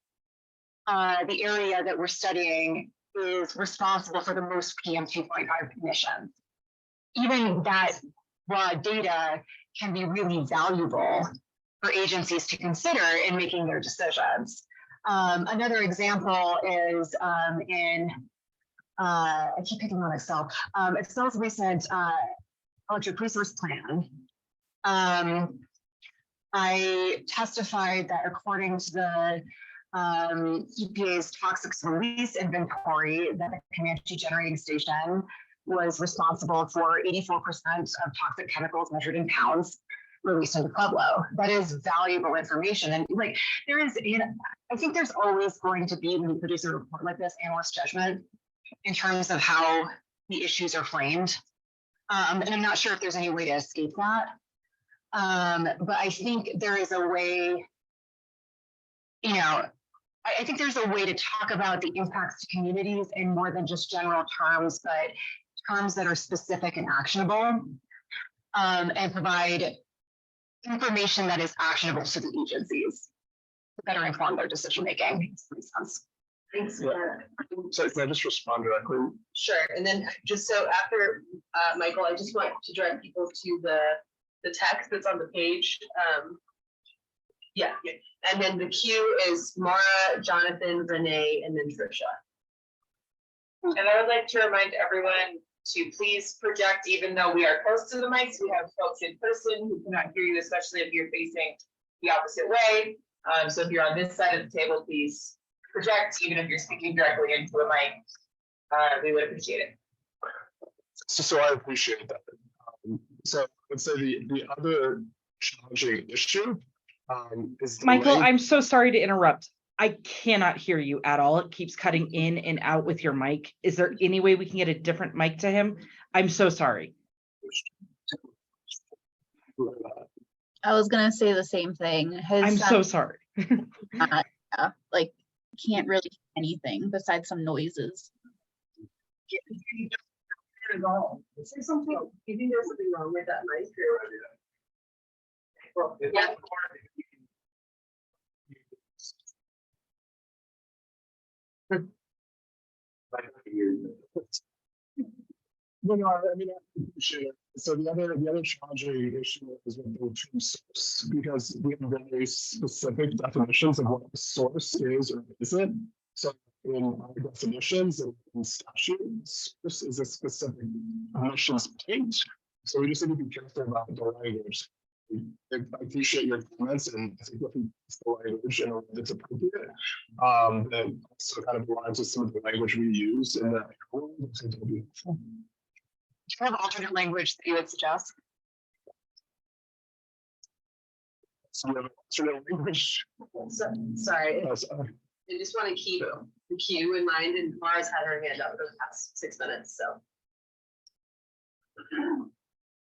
the area that we're studying is responsible for the most PM2.5 emissions. Even that raw data can be really valuable for agencies to consider in making their decisions. Another example is I keep picking on Excel. Excel's recent electric resource plan. I testified that according to the EPA's toxic release inventory, that the Comanche generating station was responsible for 84% of toxic chemicals measured in pounds released into Pueblo. That is valuable information. And like I think there's always going to be, when you produce a report like this, analyst judgment in terms of how the issues are framed. And I'm not sure if there's any way to escape that. But I think there is a way, I think there's a way to talk about the impacts to communities in more than just general terms, but terms that are specific and actionable, and provide information that is actionable to the agencies to better inform their decision making. Thanks. So can I just respond directly? Sure, and then just so after Michael, I just want to direct people to the text that's on the page. Yeah, and then the queue is Mara, Jonathan, Renee, and then Trisha. And I would like to remind everyone to please project, even though we are close to the mics, we have folks in person who cannot hear you, especially if you're facing the opposite way. So if you're on this side of the table, please project, even if you're speaking directly into a mic. We would appreciate it. So I appreciate that. So I would say the other challenging issue is Michael, delay. I'm so sorry to interrupt. I cannot hear you at all. It keeps cutting in and out with your mic. Is there any way we can get a different mic to him? I'm so sorry. I was gonna say the same thing. I'm so sorry. Like can't really hear anything besides some noises. Is there something? Do you think there's something wrong with that mic? Well, yeah. No, I mean, I appreciate it. So the other challenging issue is with the term source, because we have very specific definitions of what a source is or isn't. So in our definitions and in statutes, this is a specific emissions point. So we just need to be careful about the language. I appreciate your comments, and I think if we use the language in a way that's appropriate, that also kind of aligns with some of the language we use in that world, I think it'll be helpful. Do you have alternate language that you would suggest? So we have alternate language. Sorry. I just want to keep the queue in mind, and Mara's had her hand up for the past 6 minutes, so.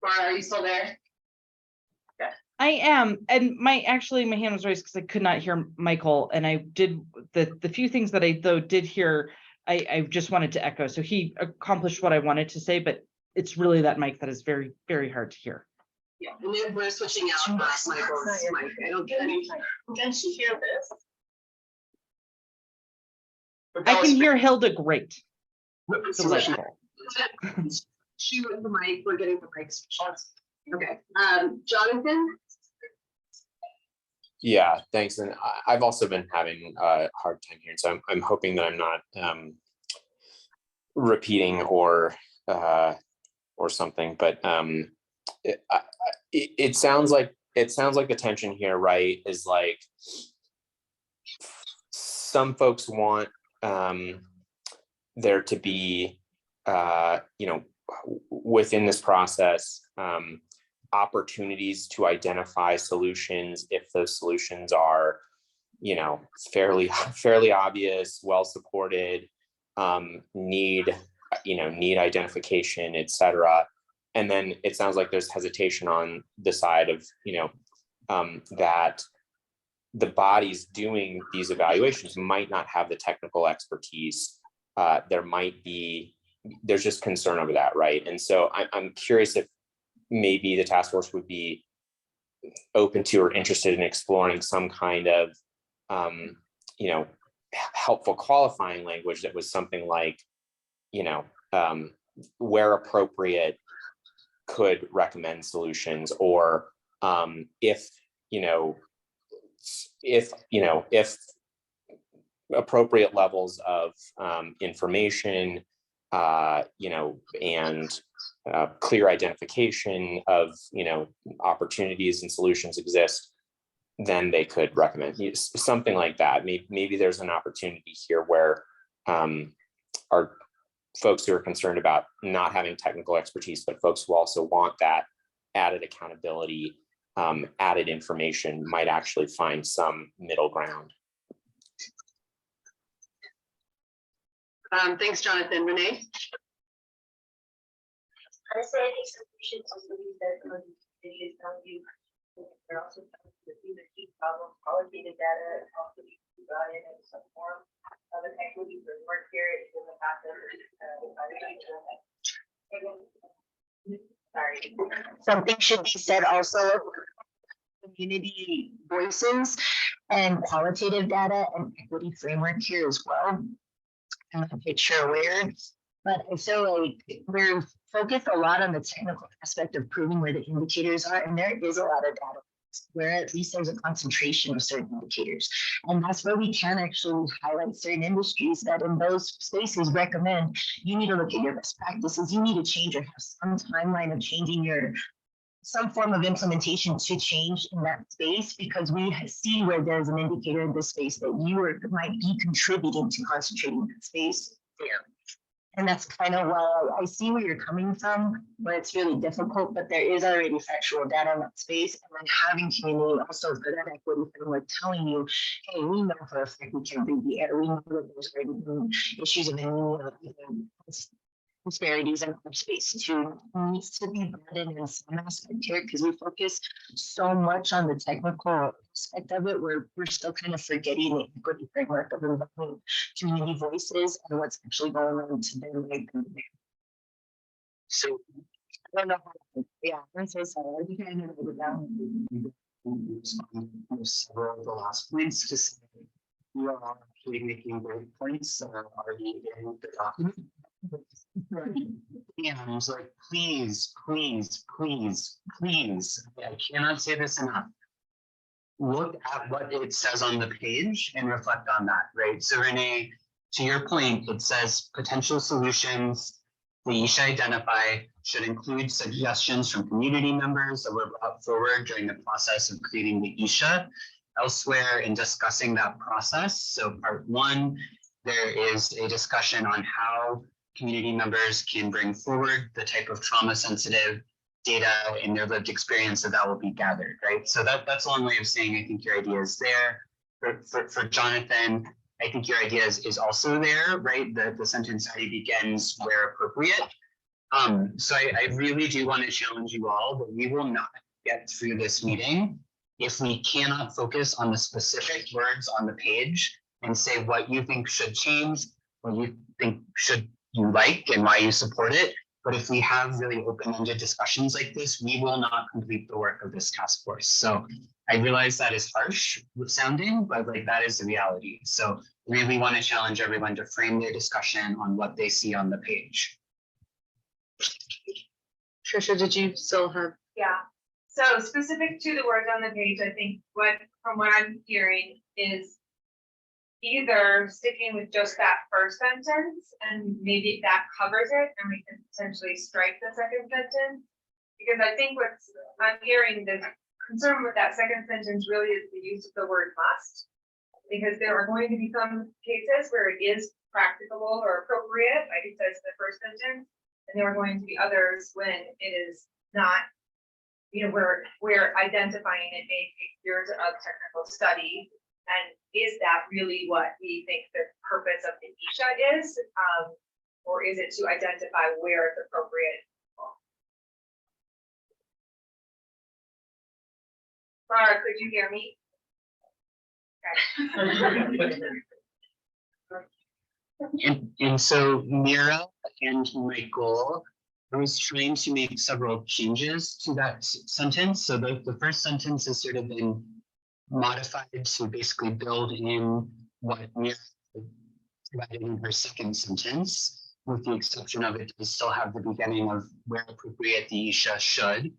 Mara, are you still there? Okay. I am, and my hand was raised because I could not hear Michael, and I did the few things that I did hear. I just wanted to echo. So he accomplished what I wanted to say, but it's really that mic that is very, very hard to hear. Yeah, and then we're switching out Michael's mic. I don't get any. Can she hear this? I can hear Hilda great. Delightful. She with the mic, we're getting the mics. Okay, Jonathan? Yeah, thanks. And I've also been having a hard time hearing, so I'm hoping that I'm not repeating or something. But it sounds like the tension here, right? Is like some folks want there to be, within this process, opportunities to identify solutions if those solutions are, fairly obvious, well supported, need identification, etc. And then it sounds like there's hesitation on the side of, that the bodies doing these evaluations might not have the technical expertise. There's just concern over that, right? And so I'm curious if maybe the task force would be open to or interested in exploring some kind of, helpful qualifying language that was something like, where appropriate, could recommend solutions, or if appropriate levels of information, and clear identification of opportunities and solutions exist, then they could recommend something like that. Maybe there's an opportunity here where our folks who are concerned about not having technical expertise, but folks who also want that added accountability, added information, might actually find some middle ground. Thanks, Jonathan. Renee? Honestly, I think solutions also means that videos tell you they're also the key problem, qualitative data also be brought in some form of an equity framework here in the past. Sorry. Something should be said also, community voices and qualitative data and equity framework here as well. I'm not quite sure where, but I feel like we're focused a lot on the technical aspect of proving where the indicators are, and there is a lot of data where at least there's a concentration of certain indicators. And that's where we can actually highlight certain industries that in those spaces recommend you need to look at your best practices, you need to change or have some timeline of changing some form of implementation to change in that space, because we see where there's an indicator in this space that might be contributing to concentrating that space there. And that's kind of, well, I see where you're coming from, but it's really difficult, but there is already factual data in that space. And then having community also for that equity framework telling you, hey, we know for a fact we can't breathe the air. We know that there's already been issues of disparities in our space too needs to be brought in some aspect here, because we focus so much on the technical aspect of it, where we're still kind of forgetting the equity framework of involving community voices and what's actually going on to their life. So I don't know how, yeah, I'm so sorry. I kind of wrote it down. Several of the last points to say you are actually making great points already in the document. And I was like, please, please, please, please, I cannot say this enough. Look at what it says on the page and reflect on that, right? So Renee, to your point, it says potential solutions we should identify should include suggestions from community members that were brought forward during the process of creating the ISHA. Elsewhere in discussing that process, so part one, there is a discussion on how community members can bring forward the type of trauma-sensitive data in their lived experience that will be gathered, right? So that's a long way of saying I think your idea is there. For Jonathan, I think your idea is also there, right? The sentence already begins where appropriate. So I really do want to challenge you all that we will not get through this meeting if we cannot focus on the specific words on the page and say what you think should change, what you think you like and why you support it. But if we have really open-ended discussions like this, we will not complete the work of this task force. So I realize that is harsh sounding, but like that is the reality. So really want to challenge everyone to frame their discussion on what they see on the page. Trisha, did you still have? Yeah, so specific to the words on the page, I think from what I'm hearing is either sticking with just that first sentence and maybe that covers it and we can potentially strike the second sentence. Because I think what I'm hearing, the concern with that second sentence really is the use of the word must. Because there are going to be some cases where it is practicable or appropriate, like it says in the first sentence, and there are going to be others when it is not, we're identifying it may take years of technical study. And is that really what we think the purpose of the ISHA is? Or is it to identify where it's appropriate Laura, could you hear me? And so Mira and Michael, I was trying to make several changes to that sentence. So the first sentence has sort of been modified to basically build in what Mira provided in her second sentence, with the exception of it does still have the beginning of where appropriate the Isha should.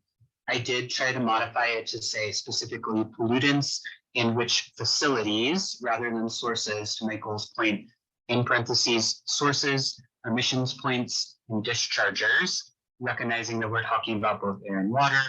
I did try to modify it to say specifically pollutants in which facilities rather than sources, to Michael's point, in parentheses, sources, emissions points, and dischargers, recognizing that we're talking about both air and water,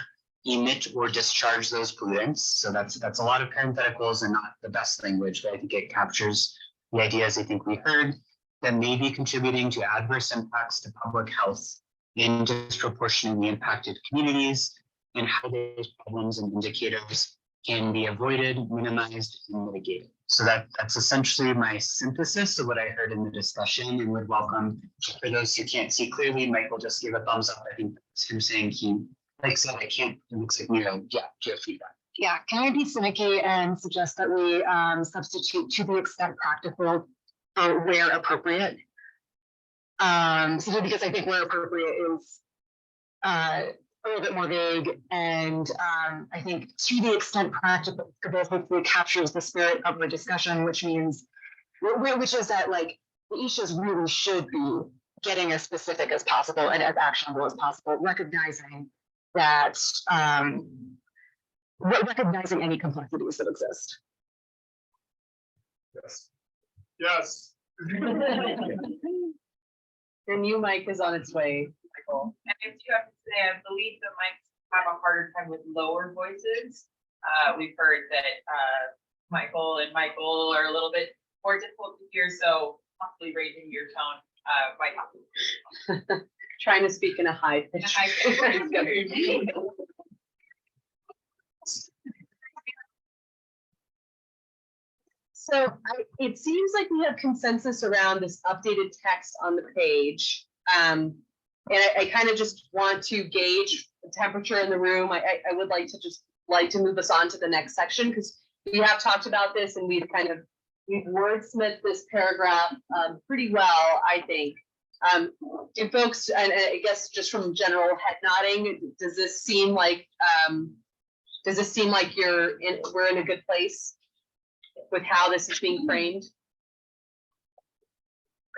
emit or discharge those pollutants. So that's a lot of parentheticals and not the best language, but I think it captures the ideas I think we heard that may be contributing to adverse impacts to public health in disproportionately impacted communities, and how those problems and indicators can be avoided, minimized, and mitigated. So that's essentially my synthesis of what I heard in the discussion, and would welcome, for those who can't see clearly, Michael just gave a thumbs up. I think that's him saying he likes it. I can't, it looks like, give feedback. Yeah, can I be finicky and suggest that we substitute to the extent practical where appropriate? So because I think where appropriate is a little bit more vague, and I think to the extent practical hopefully captures the spirit of the discussion, which means, which is that like the issues really should be getting as specific as possible and as actionable as possible, recognizing that recognizing any complexities that exist. Yes. Yes. Your new mic is on its way, Michael. And I do have to say, I believe that mics have a harder time with lower voices. We've heard that Michael and Michael are a little bit more difficult to hear, so possibly raising your tone might help. Trying to speak in a high pitch. So it seems like we have consensus around this updated text on the page. And I kind of just want to gauge the temperature in the room. I would like to move us on to the next section, because we have talked about this and we've wordsmithed this paragraph pretty well, I think. Do folks, and I guess just from general head nodding, does this seem like we're in a good place with how this is being framed?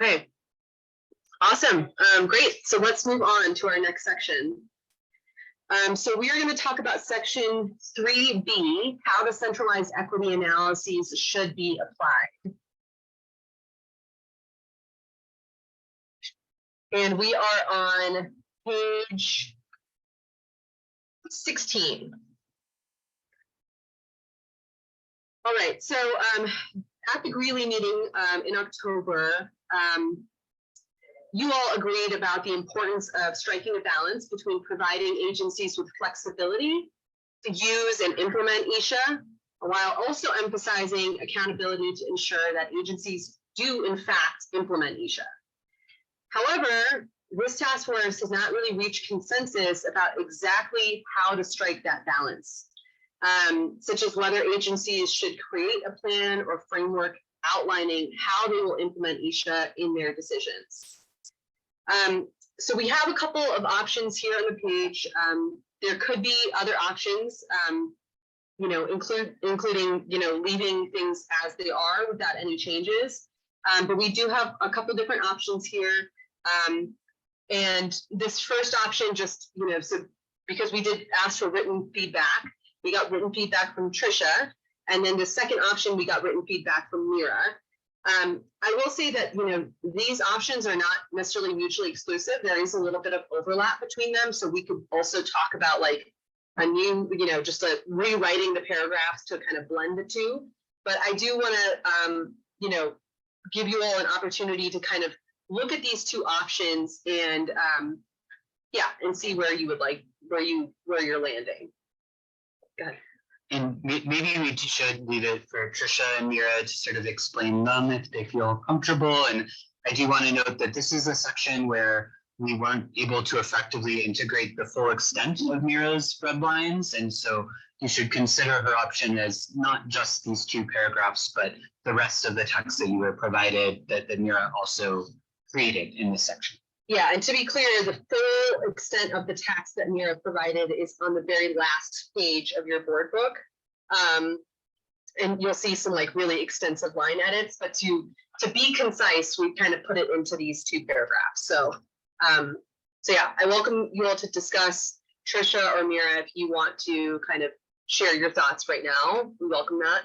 Okay, awesome, great. So let's move on to our next section. So we are going to talk about section 3B, how the centralized equity analyses should be applied. And we are on page 16. All right, so at the Greeley meeting in October, you all agreed about the importance of striking a balance between providing agencies with flexibility to use and implement ISHA, while also emphasizing accountability to ensure that agencies do in fact implement ISHA. However, this task force has not really reached consensus about exactly how to strike that balance, such as whether agencies should create a plan or framework outlining how they will implement ISHA in their decisions. So we have a couple of options here on the page. There could be other options, including leaving things as they are without any changes. But we do have a couple different options here. And this first option, so because we did ask for written feedback, we got written feedback from Trisha, and then the second option, we got written feedback from Mira. I will say that, these options are not necessarily mutually exclusive. There is a little bit of overlap between them. So we could also talk about like a new, just rewriting the paragraphs to kind of blend the two. But I do want to, give you all an opportunity to kind of look at these two options and, and see where you would like, where you're landing. Go ahead. And maybe we should leave it for Trisha and Mira to sort of explain them if they feel comfortable. And I do want to note that this is a section where we weren't able to effectively integrate the full extent of Mira's red lines. And so, you should consider her option as not just these 2 paragraphs, but the rest of the text that you were provided that Mira also created in this section. Yeah, and to be clear, the full extent of the text that Mira provided is on the very last page of your board book. And you'll see some like really extensive line edits, but to be concise, we kind of put it into these 2 paragraphs. So yeah, I welcome you all to discuss. Trisha or Mira, if you want to kind of share your thoughts right now, we welcome that.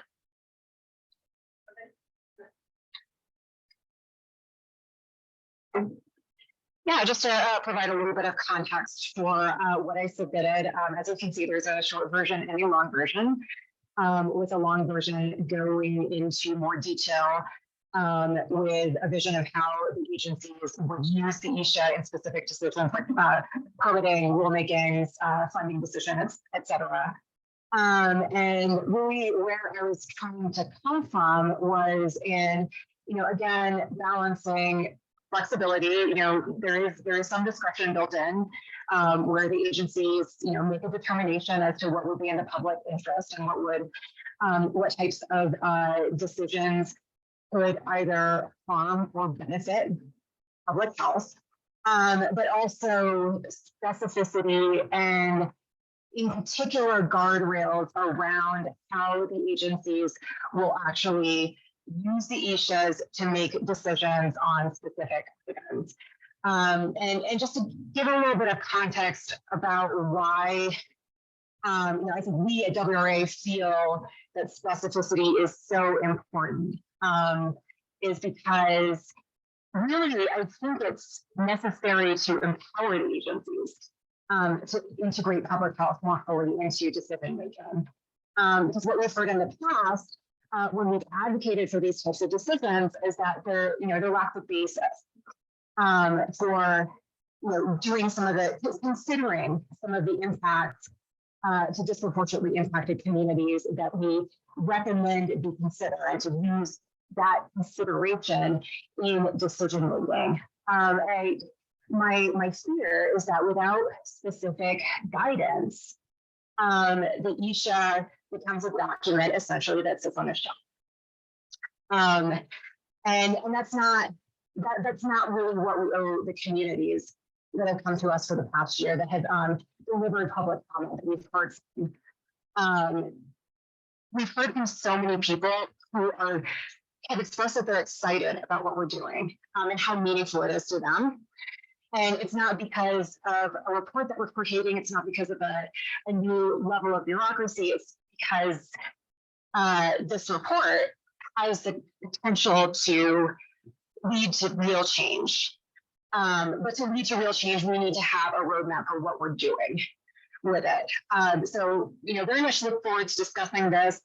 Yeah, just to provide a little bit of context for what I submitted. As you can see, there's a short version and a long version. With a long version going into more detail with a vision of how the agencies would use the ESHA in specific decisions like permitting, rulemakings, funding decisions, et cetera. And really where I was trying to come from was in, again, balancing flexibility. There is some discretion built in where the agencies, make a determination as to what would be in the public interest and what types of decisions could either harm or benefit public health, but also specificity and in particular guardrails around how the agencies will actually use the ESHAs to make decisions on specific items. And just to give a little bit of context about why I think we at WRA feel that specificity is so important, is because really I think it's necessary to empower the agencies to integrate public health more fully into decision making. Because what we've heard in the past when we've advocated for these types of decisions is that there lack of basis for doing some of the considering some of the impacts to disproportionately impacted communities that we recommend be considered and to use that consideration in decision making. My fear is that without specific guidance, the ESHA becomes a document essentially that sits on a shelf. And that's not really what we owe the communities that have come to us for the past year that have delivered public comment that we've heard from. We've heard from so many people who have expressed that they're excited about what we're doing and how meaningful it is to them. And it's not because of a report that we're creating. It's not because of a new level of bureaucracy. It's because this report has the potential to lead to real change. But to lead to real change, we need to have a roadmap for what we're doing with it. So, very much look forward to discussing this,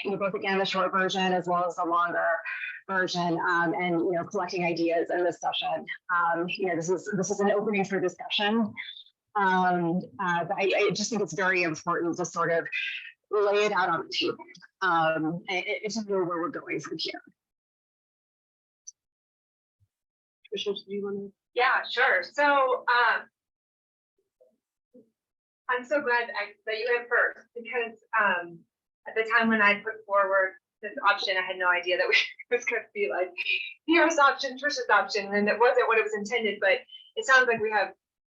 both again, the short version as well as the longer version, and collecting ideas in this session. This is an opening for discussion. But I just think it's very important to sort of lay it out on the table and to know where we're going from here. Trisha, do you want to? Yeah, sure. So I'm so glad that you went first, because at the time when I put forward this option, I had no idea that it was going to be like Mira's option, Trisha's option, and it wasn't what it was intended. But it sounds like we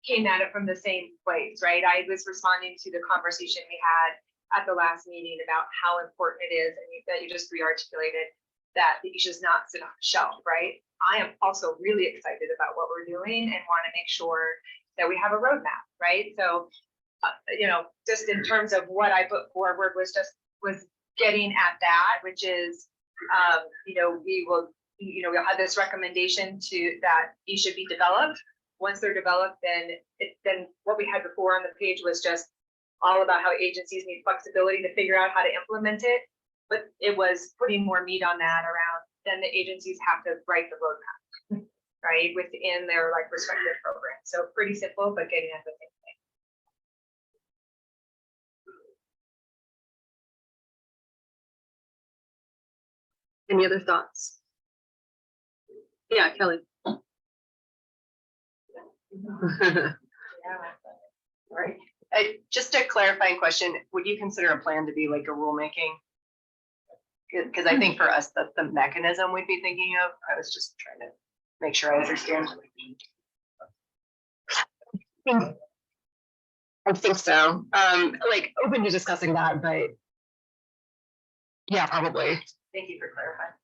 came at it from the same place, right? I was responding to the conversation we had at the last meeting about how important it is, and that you just re-articulated that the issue is not sit on the shelf, right? I am also really excited about what we're doing and want to make sure that we have a roadmap, right? So, just in terms of what I put forward was getting at that, which is, we'll have this recommendation that these should be developed. Once they're developed, then what we had before on the page was just all about how agencies need flexibility to figure out how to implement it. But it was putting more meat on that around, then the agencies have to write the roadmap, right, within their respective programs. So pretty simple, but getting at the same thing. Any other thoughts? Yeah, Kelly. Right. Just a clarifying question, would you consider a plan to be like a rulemaking? Because I think for us, that's the mechanism we'd be thinking of. I was just trying to make sure I understand. I think so. Like open to discussing that, but yeah, probably. Thank you for clarifying.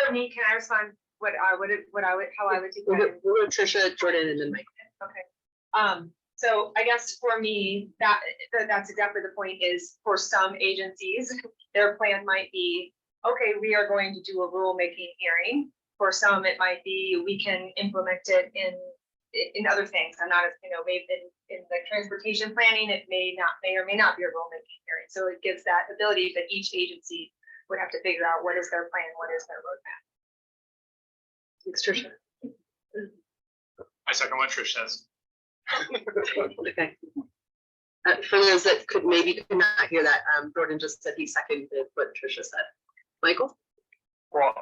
So me, can I respond how I would do We'll that? go Tricia, Jordan, and then Mike. Okay. So I guess for me, that's exactly the point is for some agencies, their plan might be, okay, we are going to do a rulemaking hearing. For some, it might be, we can implement it in other things. I'm not, maybe in the transportation planning, it may or may not be a rulemaking hearing. So it gives that ability that each agency would have to figure out what is their plan, what is their roadmap. Thanks, Tricia. I second what Trish says. Okay. For those that could not hear that, Jordan just said he seconded what Tricia said. Michael? Well,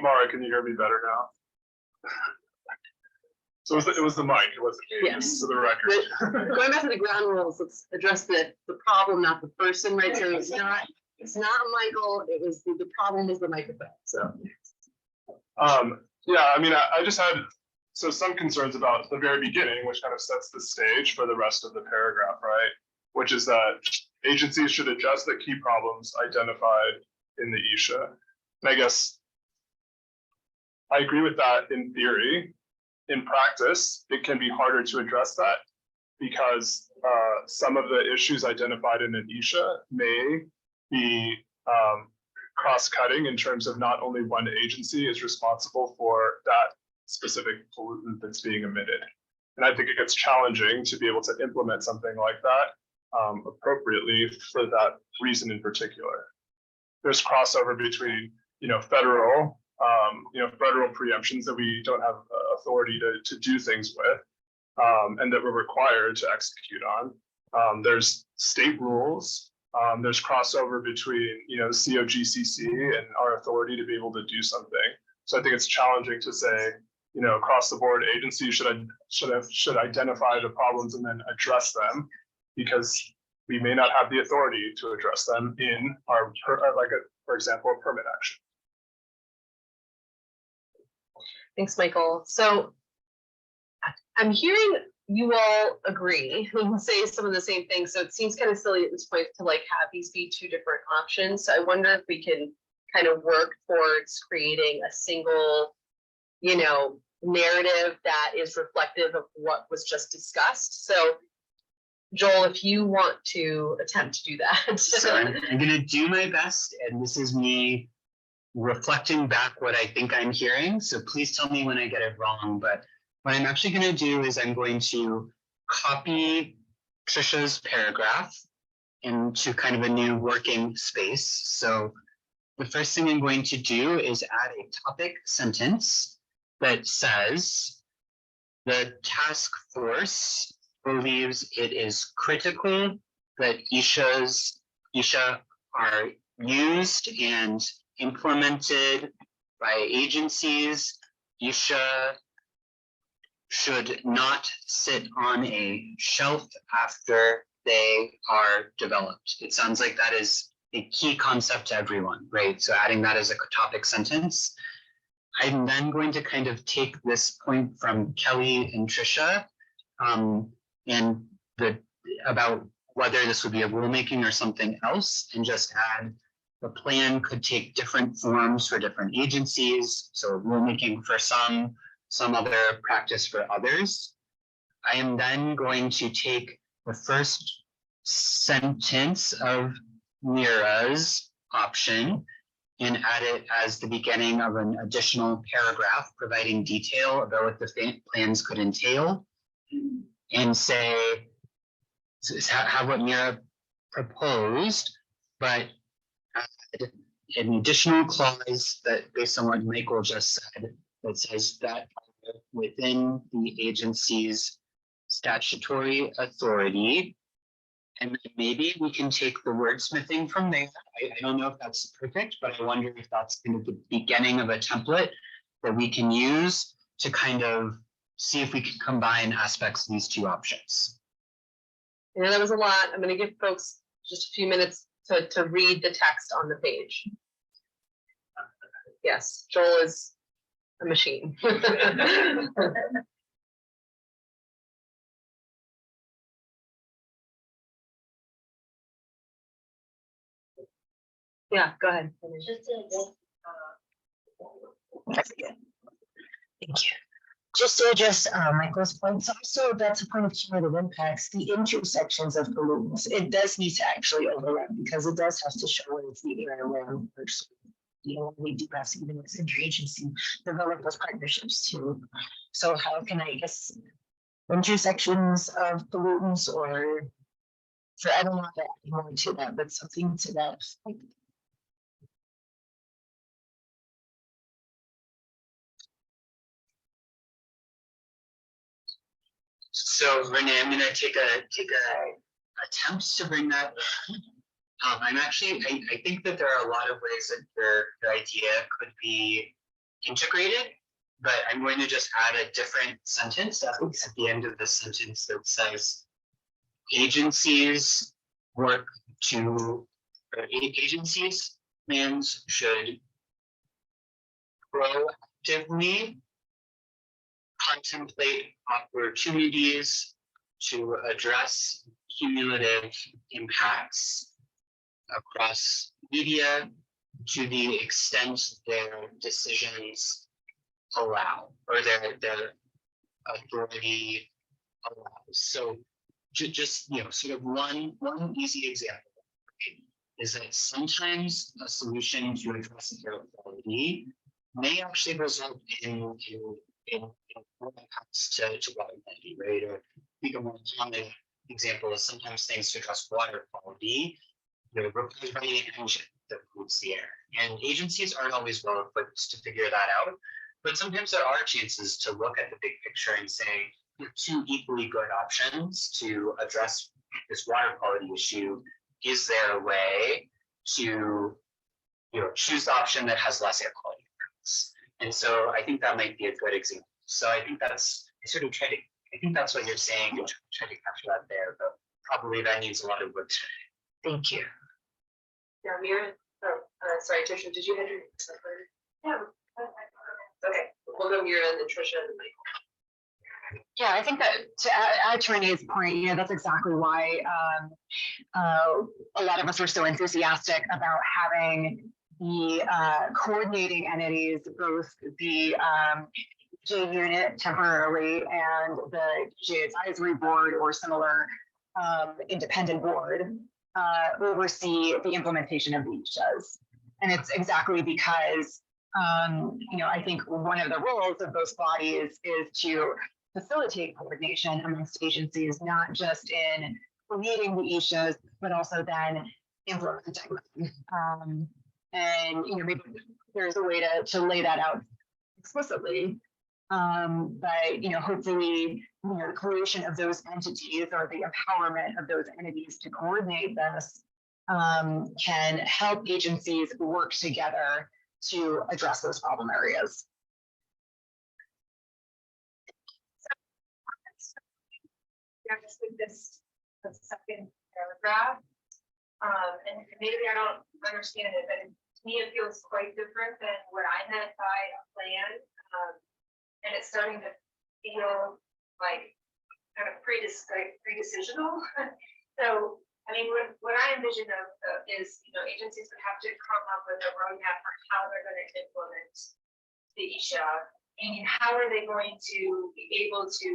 Mara, can you hear me better now? So it was the mic, it wasn't me, Yes. just for the record. But going back to the ground rules, let's address the problem, not the person, right? So it's not Michael, it was the problem was the microphone, so. Yeah, I mean, I just had some concerns about the very beginning, which kind of sets the stage for the rest of the paragraph, right? Which is that agencies should address the key problems identified in the ISHA. And I guess I agree with that in theory. In practice, it can be harder to address that because some of the issues identified in an ISHA may be cross-cutting in terms of not only one agency is responsible for that specific pollutant that's being emitted. And I think it gets challenging to be able to implement something like that appropriately for that reason in particular. There's crossover between, federal preemptions that we don't have authority to do things with, and that we're required to execute on. There's state rules. There's crossover between, COGCC and our authority to be able to do something. So I think it's challenging to say, across the board, agencies should identify the problems and then address them, because we may not have the authority to address them in our, for example, a permit action. Thanks, Michael. So I'm hearing you all agree and say some of the same things. So it seems kind of silly at this point to have these be two different options. So I wonder if we can kind of work towards creating a single, narrative that is reflective of what was just discussed. So Joel, if you want to attempt to do that. So I'm going to do my best, and this is me reflecting back what I think I'm hearing. So please tell me when I get it wrong. But what I'm actually going to do is I'm going to copy Trisha's paragraph into kind of a new working space. So the first thing I'm going to do is add a topic sentence that says the task force believes it is critical that ISHA are used and implemented by agencies. ISHA should not sit on a shelf after they are developed. It sounds like that is a key concept to everyone, right? So adding that as a topic sentence. I'm then going to kind of take this point from Kelly and Trisha and about whether this would be a rulemaking or something else, and just add the plan could take different forms for different agencies. So rulemaking for some other practice for others. I am then going to take the first sentence of Mira's option and add it as the beginning of an additional paragraph providing detail about what the plans could entail, and say, have what Mira proposed, but add an additional clause that, based on what Michael just said, that says that within the agency's statutory authority. And then maybe we can take the wordsmithing from there. I don't know if that's perfect, but I wonder if that's kind of the beginning of a template that we can use to kind of see if we can combine aspects of these two options. I know that was a lot. I'm gonna give folks just a few minutes to read the text on the page. Yes, Joel is a machine. Yeah, go ahead. Just to Thank you. Just to address Michael's points, also that's a point of cumulative impacts, the intersections of pollutants, it does need to actually overlap because it does have to show where it's the area where we do have to, even as interagency, develop those partnerships too. So how can I guess intersections of pollutants or so I don't want to add more to that, but something to that. So Renee, I'm gonna take a attempt to bring that. I think that there are a lot of ways that the idea could be integrated, but I'm going to just add a different sentence at the end of the sentence that says agencies work to, or agencies plans should proactively contemplate opportunities to address cumulative impacts across media to the extent their decisions allow or their authority allows. So just sort of one easy example is that sometimes a solution to address air quality may actually result in impacts to water quality, right? Or a more common example is sometimes things to address water quality, requires running an engine that pollutes the air. And agencies aren't always well equipped to figure that out. But sometimes there are chances to look at the big picture and say, there are two equally good options to address this water quality issue. Is there a way to choose the option that has less air quality impacts? And so I think that might be a good example. So I think that's I think that's what you're saying, you're trying to capture that there, but probably that needs a lot of work. Thank you. Yeah, Mira, sorry, Trisha, did you have your? Yeah. Okay, we'll go Mira and then Trisha and then Michael. Yeah, I think that to add to Renee's point, that's exactly why a lot of us are so enthusiastic about having the coordinating entities, both the J unit temporarily and the J advisory board or similar independent board oversee the implementation of the ISHAs. And it's exactly because I think one of the roles of those bodies is to facilitate coordination amongst agencies, not just in creating the ISHAs, but also then implementing them. And maybe there's a way to lay that out explicitly. But hopefully, the creation of those entities or the empowerment of those entities to coordinate this can help agencies work together to address those problem areas. Next with this, the second paragraph, and maybe I don't understand it, but to me it feels quite different than what I meant by a plan. And it's starting to feel like kind of pre-decisional. So, I mean, what I envision is, agencies would have to come up with a roadmap for how they're going to implement the ISHA. I mean, how are they going to be able to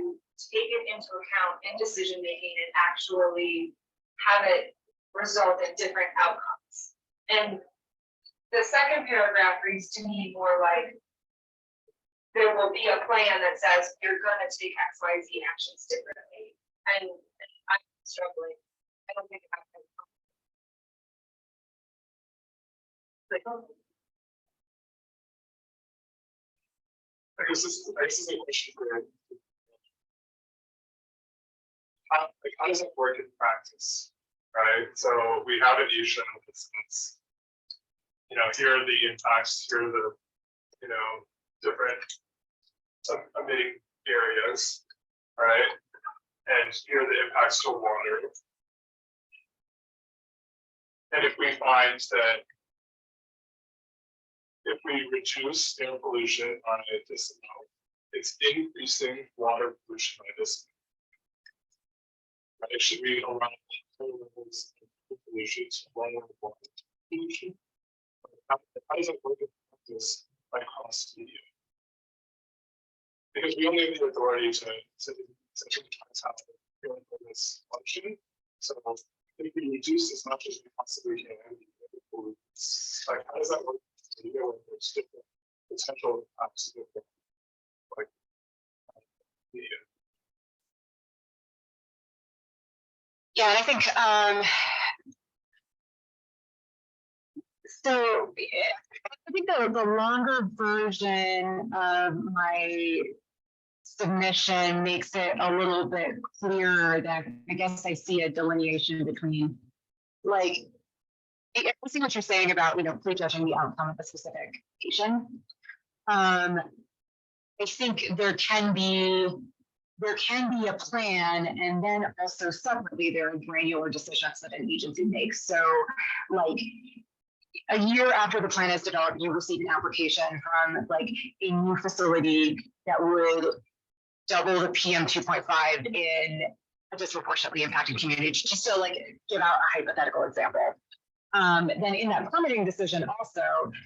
take it into account in decision making and actually have it result in different outcomes? And the second paragraph reads to me more like there will be a plan that says you're going to take X, Y, Z actions differently. And I'm struggling. I don't think I can. I guess this is a question for how does it work in practice, right? So we have an issue in this instance. Here are the impacts, here are the, different emitting areas, right? And here are the impacts to water. And if we find that if we reduce air pollution by this amount, it's increasing water pollution by this amount. Right? Should we allow levels of pollution to lower water pollution? How does it work in practice across media? Because we only have the authority to advertise how this function. So if we reduce as much as we possibly can, like how does that work? When there's different potential impacts of different, like media. Yeah, and I think so. I think the longer version of my submission makes it a little bit clearer that I guess I see a delineation between, like, I see what you're saying about, prejudging the outcome of a specific patient. I think there can be a plan, and then also separately there are granular decisions that an agency makes. So, like, a year after the plan is developed, you receive an application from like a new facility that would double the PM 2.5 in a disproportionately impacted community, just to like give out a hypothetical example. Then in that permitting decision also,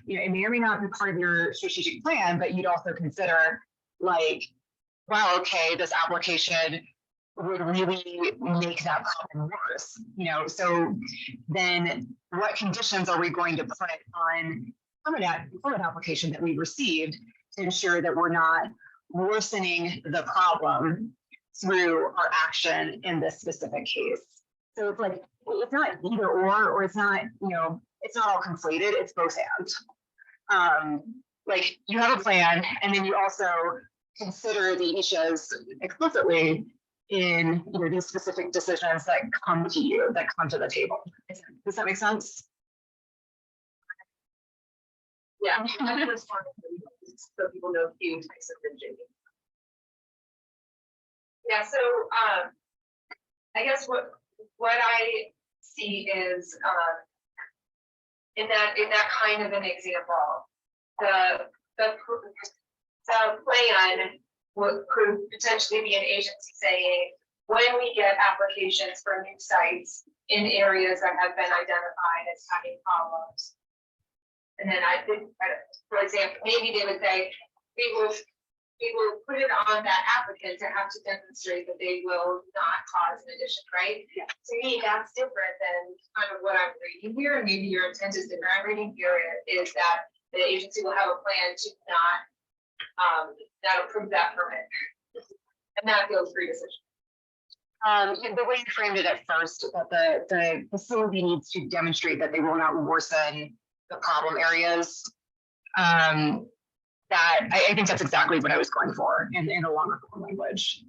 it may or may not be part of your strategic plan, but you'd also consider like, wow, okay, this application would really make that problem worse. So then what conditions are we going to put on permit application that we received to ensure that we're not worsening the problem through our action in this specific case? So it's like, it's not either or it's not, it's not all conflated, it's both and. Like you have a plan and then you also consider the issues explicitly in these specific decisions that come to you, that come to the table. Does that make sense? Yeah, so people know few types of binging. Yeah, so I guess what I see is in that kind of an example, the plan could potentially be an agency saying, when we get applications for new sites in areas that have been identified as having problems. And then I think, for example, maybe they would say, we will put it on that applicant to have to demonstrate that they will not cause an addition, right? Yeah. To me, that's different than kind of what I'm reading here, and maybe your intent is different. I'm reading here is that the agency will have a plan to not approve that permit. And that feels free decision. The way you framed it at first, that the facility needs to demonstrate that they will not worsen the problem areas. That I think that's exactly what I was going for in a longer form language.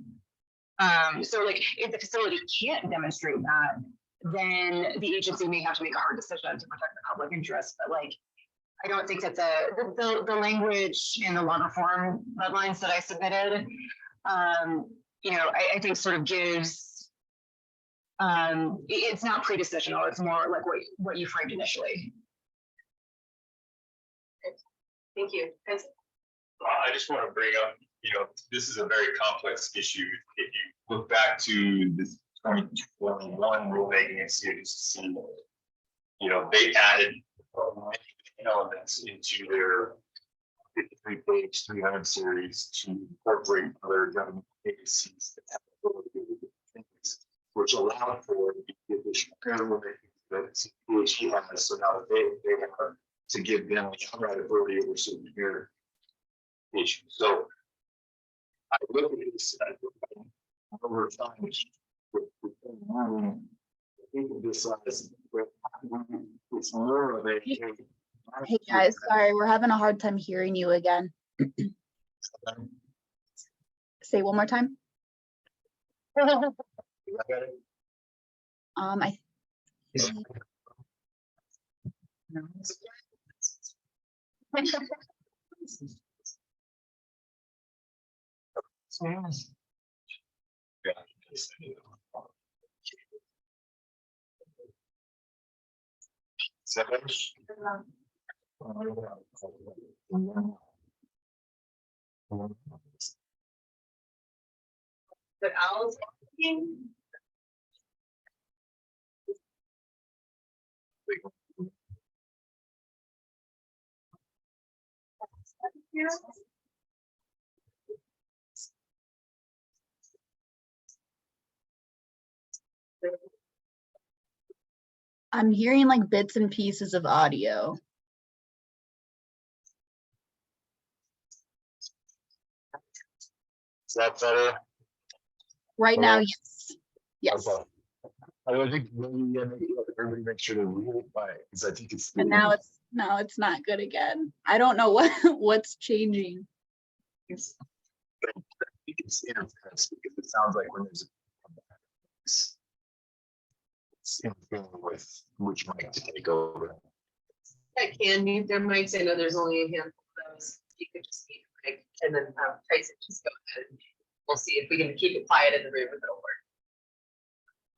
So like if the facility can't demonstrate that, then the agency may have to make a hard decision to protect the public interest. But like, I don't think that the language in the longer form guidelines that I submitted, I think sort of gives, it's not pre-decisional, it's more like what you framed initially. Thank you. I just want to bring up, this is a very complex issue. If you look back to the 2021 rulemaking and CADC, they added many elements into their 53-page 300 series to incorporate other government agencies that have authority over things, which allowed for the additional rulemaking that CPHE has. So now they have to give them the outright authority over certain issues. So I look at this over time. It's more of a. Hey guys, sorry, we're having a hard time hearing you again. Say one more time. I. But Al's asking, I'm hearing like bits and pieces of audio. Is that better? Right now, yes. Yes. Okay. I think maybe everybody make sure to read it by, because I think it's. And now it's not good again. I don't know what's changing. I think it's interference because it sounds like when there's it's interfering with which mic to take over. I can mute their mics. I know there's only a handful of those. You could just mute the mic and then Tyson just go ahead and we'll see if we can keep it quiet in the room if it'll work.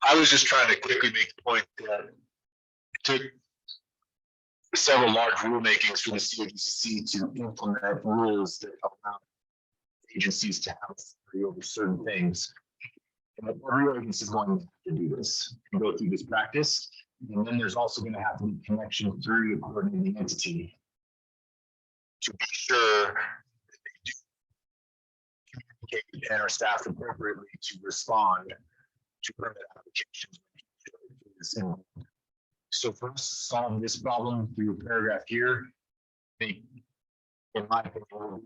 I was just trying to quickly make the point that it took several large rulemakings for the COGCC to implement rules that allow agencies to have authority over certain things. And every agency is going to have to do this and go through this practice. And then there's also going to have to be connection through the coordinating entity to be sure that they do communicate and are staffed appropriately to respond to permit applications. So for us to solve this problem through a paragraph here, I think, in my opinion,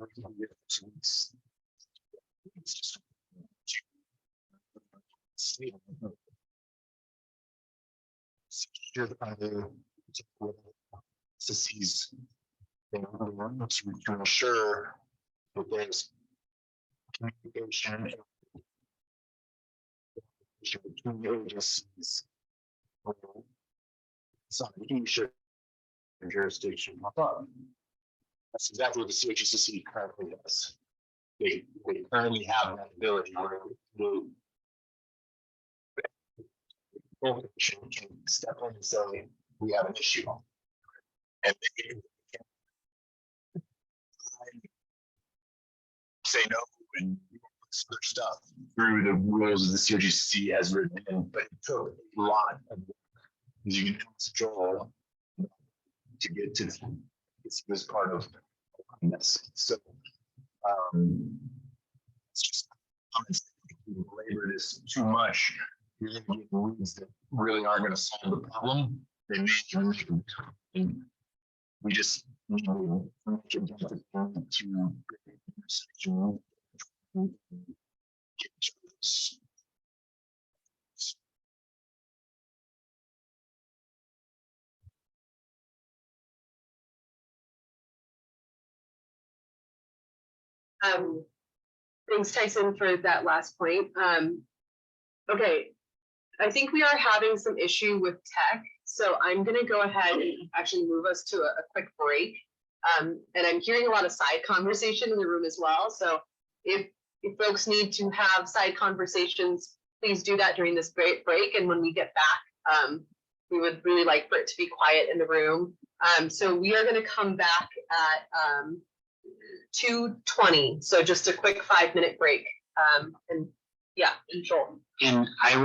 it's just to seize to ensure that there's communication between the agencies. Some should jurisdiction pop up. That's exactly what the CHCC currently does. They currently have that ability where the organization can step in and say, we have an issue. And they can say no and other stuff through the rules of the COGCC has written in, but it took a lot of work, as you can control to get to this part of this. So it's just labor this too much. You're going to get rules that really aren't going to solve the problem. They may even make them. We just need to make it to get to this. Thanks, Tyson, for that last point. Okay, I think we are having some issue with tech, so I'm gonna go ahead and actually move us to a quick break. And I'm hearing a lot of side conversation in the room as well, so if folks need to have side conversations, please do that during this break, and when we get back, we would really like for it to be quiet in the room. So we are gonna come back at 2:20, so just a quick 5-minute break. And yeah, Joel. And I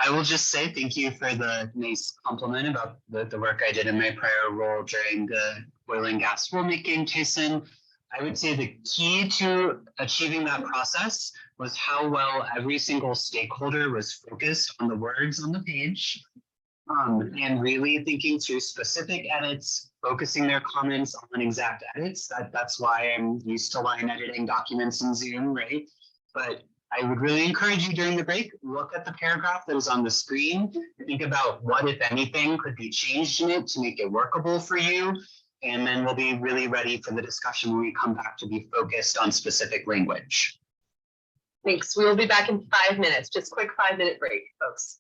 will just say thank you for the nice compliment about the work I did in my prior role during the oil and gas rulemaking, Tyson. I would say the key to achieving that process was how well every single stakeholder was focused on the words on the page. And really thinking through specific edits, focusing their comments on exact edits. That's why I'm used to line editing documents in Zoom, right? But I would really encourage you during the break, look at the paragraph that is on the screen, think about what, if anything, could be changed in it to make it workable for you. And then we'll be really ready for the discussion when we come back to be focused on specific language. Thanks. We will be back in 5 minutes. Just quick 5-minute break, folks.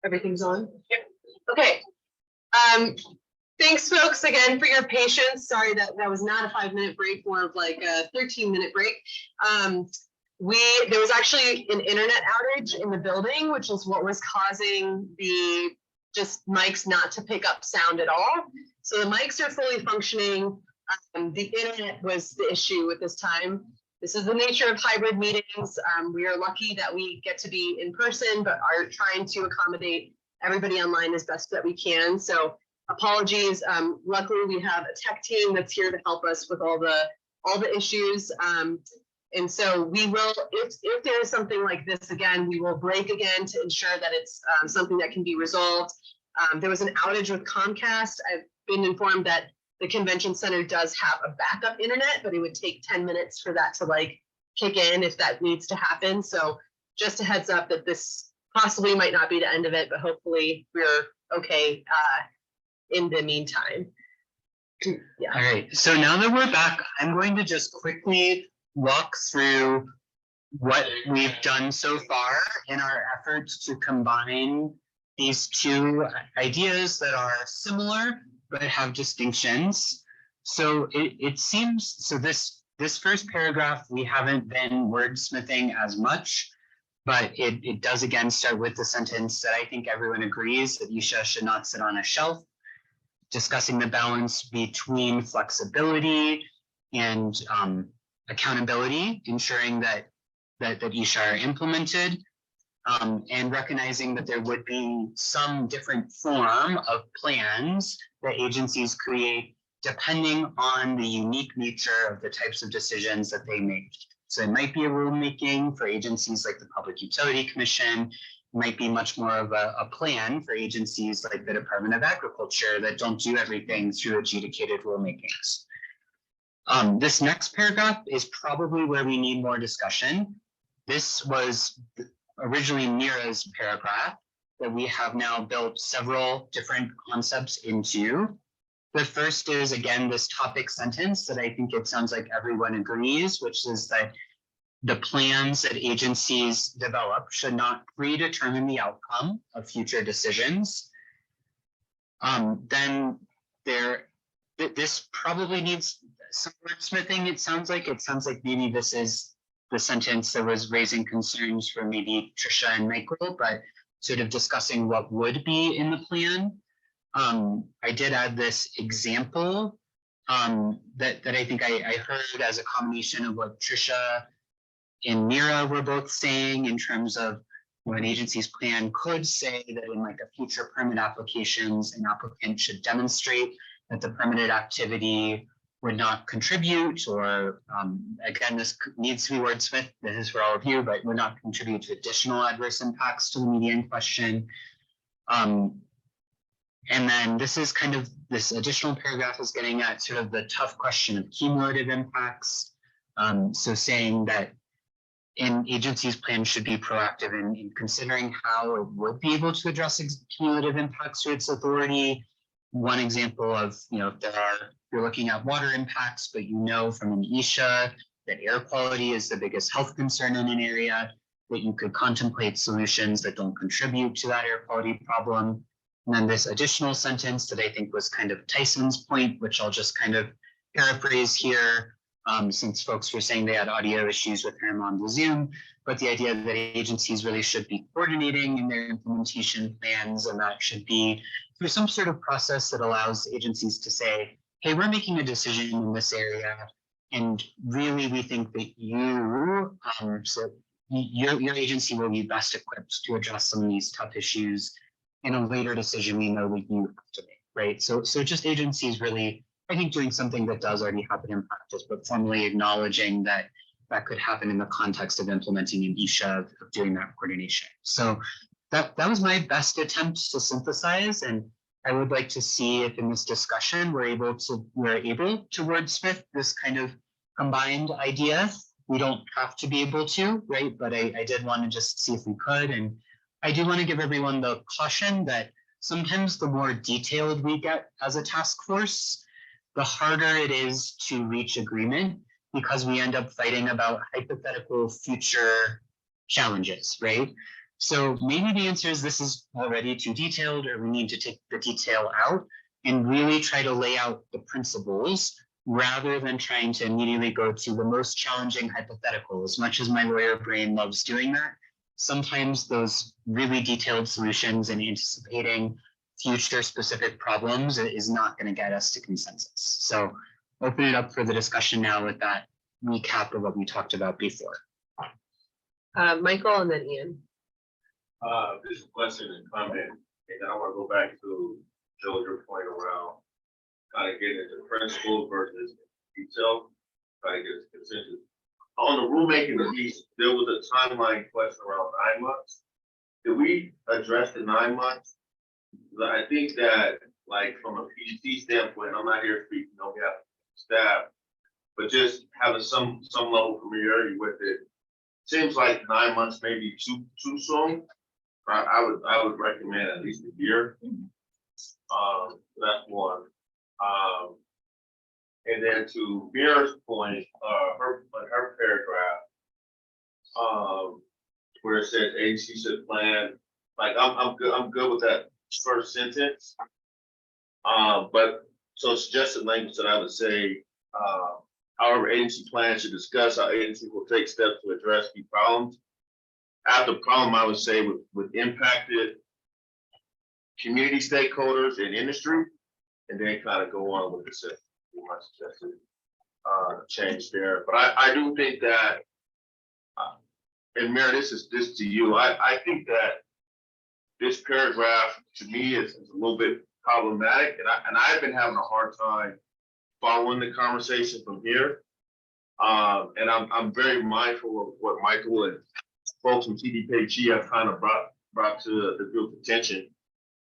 Everything's on? Yep. Okay. Thanks, folks, again for your patience. Sorry that was not a 5-minute break, more of like a 13-minute break. There was actually an internet outage in the building, which is what was causing the just mics not to pick up sound at all. So the mics are fully functioning. The internet was the issue at this time. This is the nature of hybrid meetings. We are lucky that we get to be in person, but are trying to accommodate everybody online as best that we can. So apologies. Luckily, we have a tech team that's here to help us with all the issues. And so we will, if there is something like this again, we will break again to ensure that it's something that can be resolved. There was an outage with Comcast. I've been informed that the convention center does have a backup internet, but it would take 10 minutes for that to like kick in if that needs to happen. So just a heads up that this possibly might not be the end of it, but hopefully we're okay in the meantime. Yeah. All right, so now that we're back, I'm going to just quickly walk through what we've done so far in our efforts to combine these two ideas that are similar but have distinctions. So it seems, so this first paragraph, we haven't been wordsmithing as much, but it does again start with the sentence that I think everyone agrees that Isha should not sit on a shelf, discussing the balance between flexibility and accountability, ensuring that Isha are implemented, and recognizing that there would be some different form of plans that agencies create depending on the unique nature of the types of decisions that they make. So it might be a rulemaking for agencies like the Public Utility Commission, it might be much more of a plan for agencies like the Department of Agriculture that don't do everything through adjudicated rulemakings. This next paragraph is probably where we need more discussion. This was originally Mira's paragraph that we have now built several different concepts into. The first is, again, this topic sentence that I think it sounds like everyone agrees, which is that the plans that agencies develop should not predetermine the outcome of future decisions. Then this probably needs some wordsmithing. It sounds like maybe this is the sentence that was raising concerns for maybe Trisha and Michael, but sort of discussing what would be in the plan. I did add this example that I think I heard as a combination of what Trisha and Mira were both saying in terms of an agency's plan could say that in like a future permit applications, an applicant should demonstrate that the permitted activity would not contribute, or again, this needs to be wordsmith, this is for all of you, but would not contribute to additional adverse impacts to the media in question. And then this is kind of, this additional paragraph is getting at sort of the tough question of cumulative impacts. So saying that an agency's plan should be proactive in considering how it would be able to address cumulative impacts to its authority. One example of, if you're looking at water impacts, but from an Isha that air quality is the biggest health concern in an area, that you could contemplate solutions that don't contribute to that air quality problem. And then this additional sentence that I think was kind of Tyson's point, which I'll just kind of paraphrase here, since folks were saying they had audio issues with him on the Zoom, but the idea that agencies really should be coordinating in their implementation plans, and that should be through some sort of process that allows agencies to say, hey, we're making a decision in this area, and really we think that your agency will be best equipped to address some of these tough issues in a later decision we know that you have to make, right? So just agencies really, I think, doing something that does already happen in practice, but formally acknowledging that that could happen in the context of implementing an Isha, of doing that coordination. So that was my best attempt to synthesize, and I would like to see if in this discussion we're able to wordsmith this kind of combined idea. We don't have to be able to, right? But I did want to just see if we could, and I do want to give everyone the caution that sometimes the more detailed we get as a task force, the harder it is to reach agreement, because we end up fighting about hypothetical future challenges, right? So maybe the answer is this is already too detailed, or we need to take the detail out and really try to lay out the principles rather than trying to immediately go to the most challenging hypothetical. As much as my lawyer brain loves doing that, sometimes those really detailed solutions and anticipating future specific problems is not going to get us to consensus. So open it up for the discussion now with that recap of what we talked about before. Michael and then Ian. This question and comment, and I want to go back to Joe, your point around kind of getting into principles versus detail, trying to get a consensus. On the rulemaking piece, there was a timeline question around 9 months. Did we address the 9 months? I think that, like, from a PhD standpoint, I'm not here speaking on behalf of staff, but just having some level of familiarity with it, seems like 9 months may be too soon. I would recommend at least a year. That's one. And then to Mira's point, her paragraph, where it says agency should plan, like I'm good with that first sentence. But so suggested language that I would say, however, agency plans to discuss how agency will take steps to address key problems. After problem, I would say with impacted community stakeholders and industry, and then kind of go on with the system. My suggested change there. But I do think that, and Mayor, this to you. I think that this paragraph to me is a little bit problematic, and I've been having a hard time following the conversation from here. And I'm very mindful of what Michael and folks from TDPG have kind of brought to the group's attention.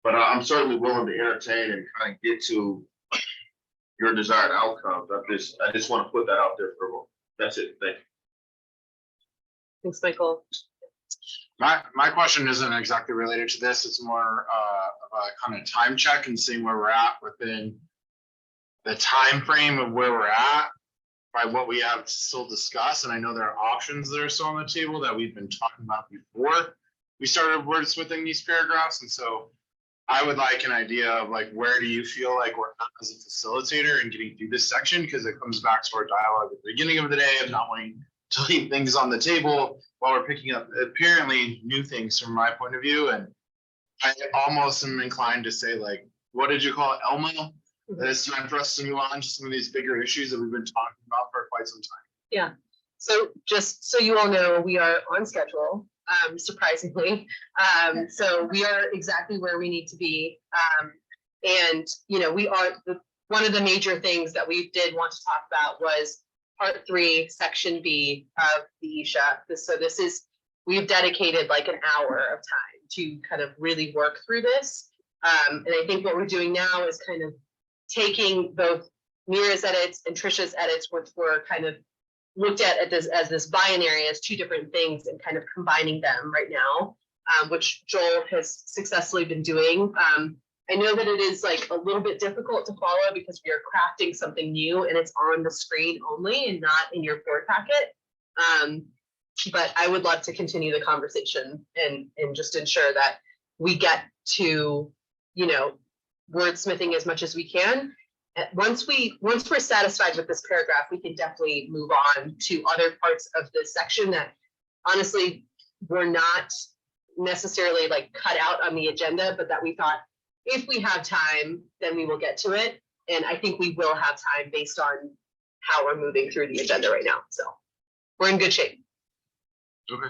But I'm certainly willing to entertain and kind of get to your desired outcomes. I just want to put that out there for a moment. That's it. Thank you. Thanks, Michael. My question isn't exactly related to this. It's more of a kind of time check and seeing where we're at within the time frame of where we're at by what we have to still discuss. And I know there are options that are still on the table that we've been talking about before we started wordsmithing these paragraphs. And so I would like an idea of like, where do you feel like we're at as a facilitator and getting through this section? Because it comes back to our dialogue at the beginning of the day of not wanting to leave things on the table while we're picking up apparently new things from my point of view. And I almost am inclined to say, like, what did you call it, Elma? That it's time for us to move on to some of these bigger issues that we've been talking about for quite some time. Yeah. So just so you all know, we are on schedule, surprisingly. So we are exactly where we need to be. And, you know, we are, one of the major things that we did want to talk about was Part 3, Section B of the ESHA. So this is, we've dedicated like an hour of time to kind of really work through this. And I think what we're doing now is kind of taking both Mira's edits and Trisha's edits, which were kind of looked at this as this binary as two different things, and kind of combining them right now, which Joel has successfully been doing. I know that it is like a little bit difficult to follow because we are crafting something new and it's on the screen only and not in your board packet. But I would love to continue the conversation and just ensure that we get to, you know, wordsmithing as much as we can. Once we're satisfied with this paragraph, we can definitely move on to other parts of this section that honestly were not necessarily like cut out on the agenda, but that we thought if we have time, then we will get to it. And I think we will have time based on how we're moving through the agenda right now. So we're in good shape. Okay.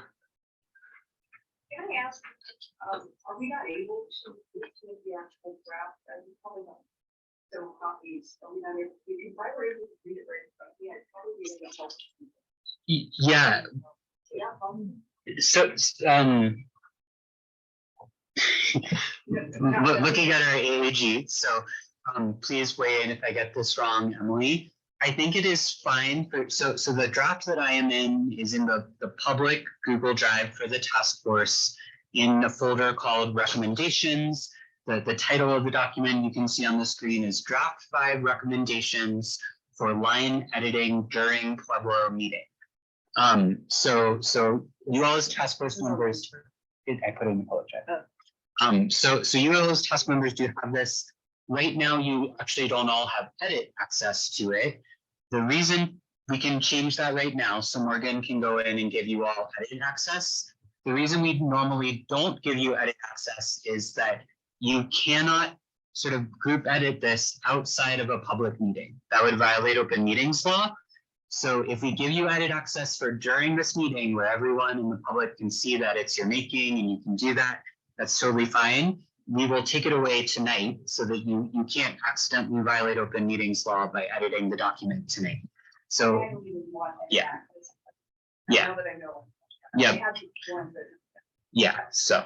Can I ask, are we not able to the actual draft? And probably not several copies. Are we not able to, if I were able to read it right from the end, probably be able to help. Yeah. So looking at our AAG, so please weigh in if I get this wrong, Emily. I think it is fine for, so the draft that I am in is in the public Google Drive for the task force in a folder called recommendations. The title of the document you can see on the screen is Draft 5 Recommendations for Line Editing During Pueblo Meeting. So you all as task force members, I put it in the public chat. So you all as task members do have this. Right now, you actually don't all have edit access to it. The reason we can change that right now, so Morgan can go in and give you all edit access. The reason we normally don't give you edit access is that you cannot sort of group edit this outside of a public meeting. That would violate open meetings law. So if we give you edit access for during this meeting where everyone in the public can see that it's your making and you can do that, that's totally fine. We will take it away tonight so that you can't accidentally violate open meetings law by editing the document tonight. So, yeah. Yeah. Yeah. Yeah, so.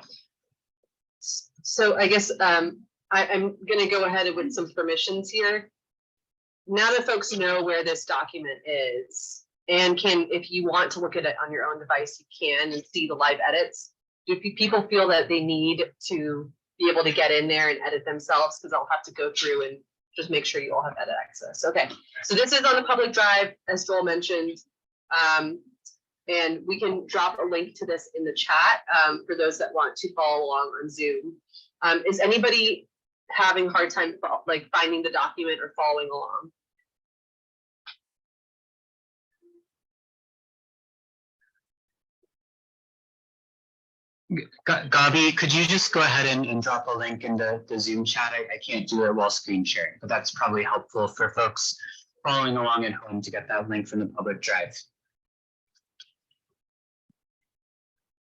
So I guess I'm gonna go ahead with some permissions here. Now that folks know where this document is and can, if you want to look at it on your own device, you can and see the live edits. Do people feel that they need to be able to get in there and edit themselves? Because I'll have to go through and just make sure you all have edit access. Okay, so this is on the public drive, as Joel mentioned. And we can drop a link to this in the chat for those that want to follow along on Zoom. Is anybody having a hard time like finding the document or following along? Gabi, could you just go ahead and drop a link in the Zoom chat? I can't do it while screen sharing, but that's probably helpful for folks following along at home to get that link from the public drive.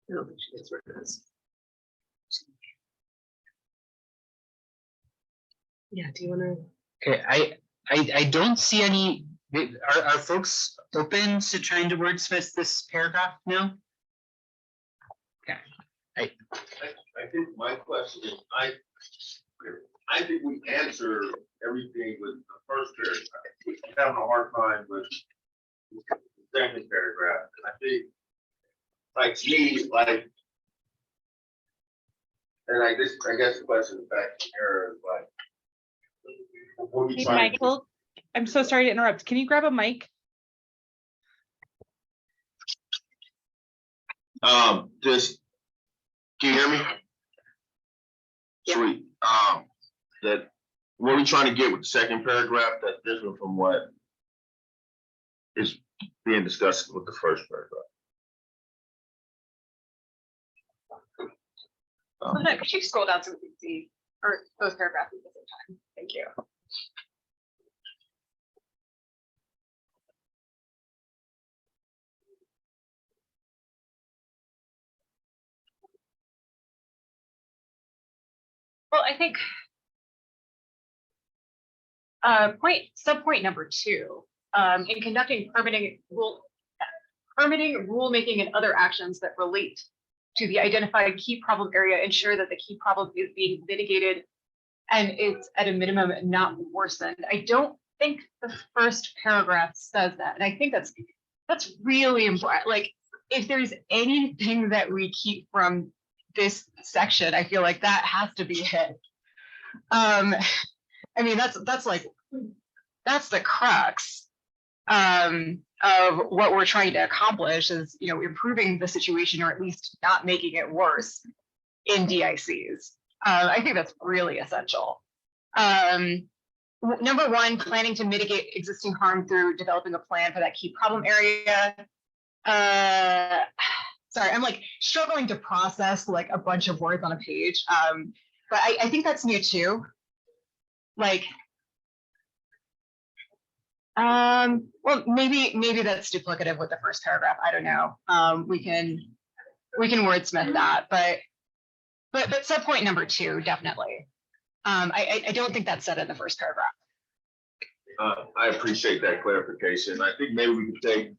I don't think she knows where it is. Yeah, do you want to? Okay, I don't see any. Are folks open to trying to wordsmith this paragraph now? Okay. I think my question is, I think we answer everything with the first paragraph. We're having a hard time with the second paragraph. And I think, like, to me, like, and I guess the question is back to Kara, is like, what are we Hey, trying to do? Michael, I'm so sorry to interrupt. Can you grab a mic? Just, can you hear me? Sweet. That, what are we trying to get with the second paragraph that's different from what is being discussed with the first paragraph? Could you scroll down so we can see, or both paragraphs at the same time? Thank you. Well, I think subpoint number 2, in conducting permitting, rulemaking and other actions that relate to the identified key problem area, ensure that the key problem is being mitigated and it's at a minimum not worsened. I don't think the first paragraph says that. And I think that's really important. Like, if there's anything that we keep from this section, I feel like that has to be hit. I mean, that's the crux of what we're trying to accomplish is, you know, improving the situation or at least not making it worse in DICs. I think that's really essential. Number 1, planning to mitigate existing harm through developing a plan for that key problem area. Sorry, I'm like struggling to process like a bunch of words on a page. But I think that's new too. Like, well, maybe that's duplicative with the first paragraph. I don't know. We can wordsmith that, but subpoint number 2, definitely. I don't think that's said in the first paragraph. I appreciate that clarification. I think maybe we could take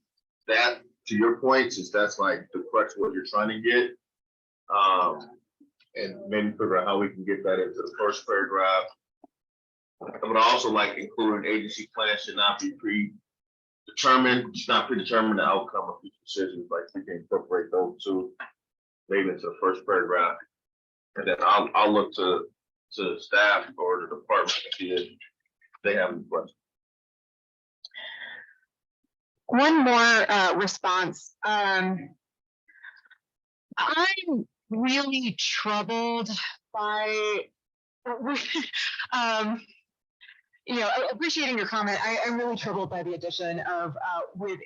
that to your point, since that's like the crux of what you're trying to get. And maybe figure out how we can get that into the first paragraph. I would also like including agency plans should not be predetermined, should not predetermine the outcome of future decisions. Like, we can incorporate those two maybe into the first paragraph. And then I'll look to staff or the department to see if they have any questions. One more response. I'm really troubled by, appreciating your comment. I'm really troubled by the addition of with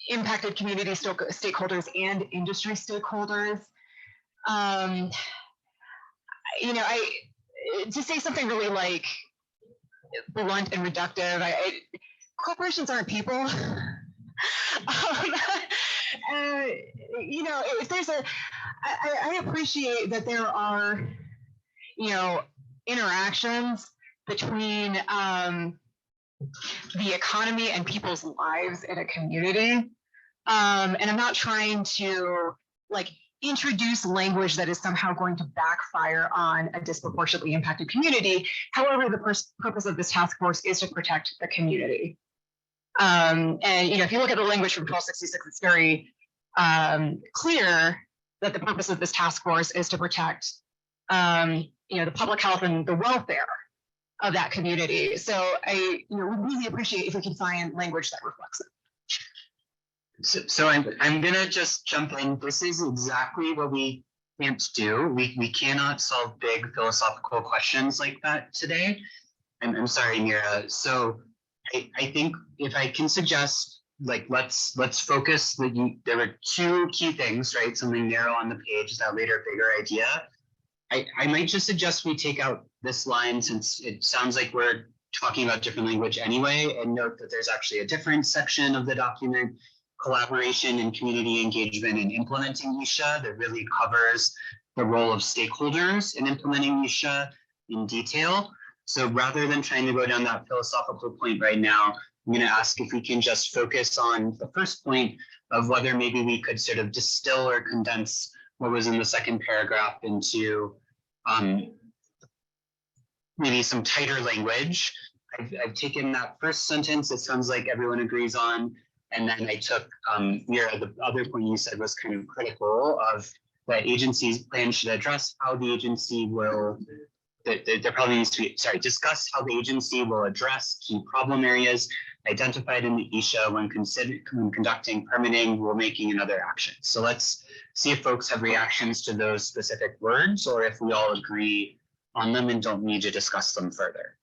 impacted community stakeholders and industry stakeholders. To say something really like blunt and reductive, corporations aren't people. If there's I appreciate that there are, interactions between the economy and people's lives in a community. And I'm not trying to introduce language that is somehow going to backfire on a disproportionately impacted community. However, the purpose of this task force is to protect the community. And if you look at the language from 1266, it's very clear that the purpose of this task force is to protect the public health and the welfare of that community. So I would really appreciate if we could find language that reflects it. So I'm gonna just jump in. This is exactly what we can't do. We cannot solve big philosophical questions like that today. I'm sorry, Mira. So I think if I can suggest, let's focus. There were two key things, right? Something narrow on the page, that later bigger idea. I might just suggest we take out this line, since it sounds like we're talking about different language anyway, and note that there's actually a different section of the document, collaboration and community engagement in implementing ISHA, that really covers the role of stakeholders in implementing ISHA in detail. So rather than trying to go down that philosophical point right now, I'm going to ask if we can just focus on the first point of whether maybe we could sort of distill or condense what was in the second paragraph into maybe some tighter language. I've taken that first sentence, it sounds like everyone agrees on, and then I took Mira, the other point you said was kind of critical of that agency's plan should address how the agency will, there probably needs to be, discuss how the agency will address key problem areas identified in the ISHA when conducting permitting, rulemaking, and other actions. So let's see if folks have reactions to those specific words, or if we all agree on them and don't need to discuss them further.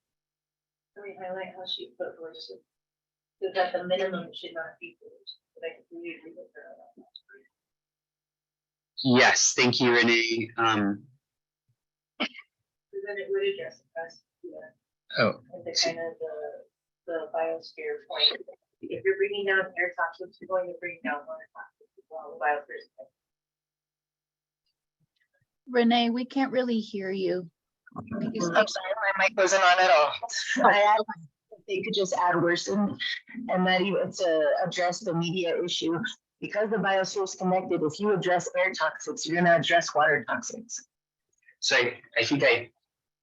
I like how she put voices. So that the minimum should not be voiced, but I completely agree with her on that. Yes, thank you, Renee. So then it would address us, Oh. and the kind of the biosphere point. If you're bringing down air toxins, you're going to bring down water toxins as well, the biosphere. Renee, we can't really hear you. I'm sorry, my mic wasn't on at all. I asked if they could just add worsen, and that even to address the media issue. Because the biosphere is connected, if you address air toxics, you're gonna address water toxics. So I think I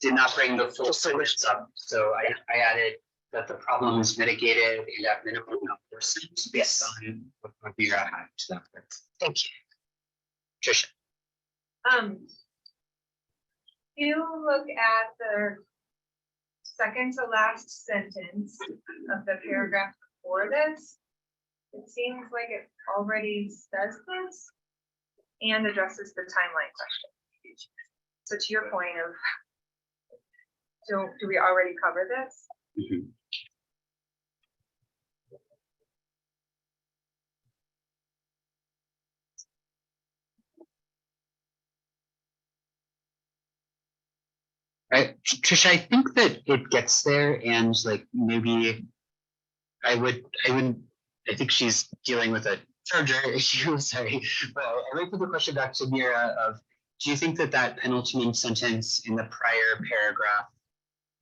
did not bring the full solutions up. So I added that the problem is mitigated and at minimum not worsened based on what we had to that point. Thank you. Trisha. You look at the second to last sentence of the paragraph before this, it seems like it already says this and addresses the timeline question. So to your point of, do we already cover this? Mm-hmm. Trisha, I think that it gets there, and maybe I think she's dealing with a charger issue, sorry, but I might put the question back to Mira of, do you think that penultimate sentence in the prior paragraph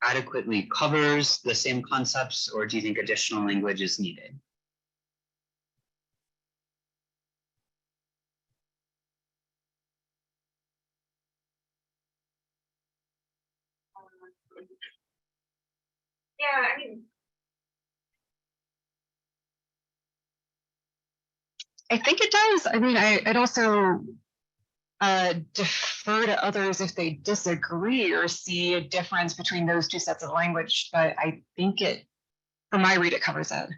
adequately covers the same concepts, or do you think additional language is needed? Yeah, I mean, I think it does. I mean, I'd also defer to others if they disagree or see a difference between those two sets of language, but I think from my read, it covers it.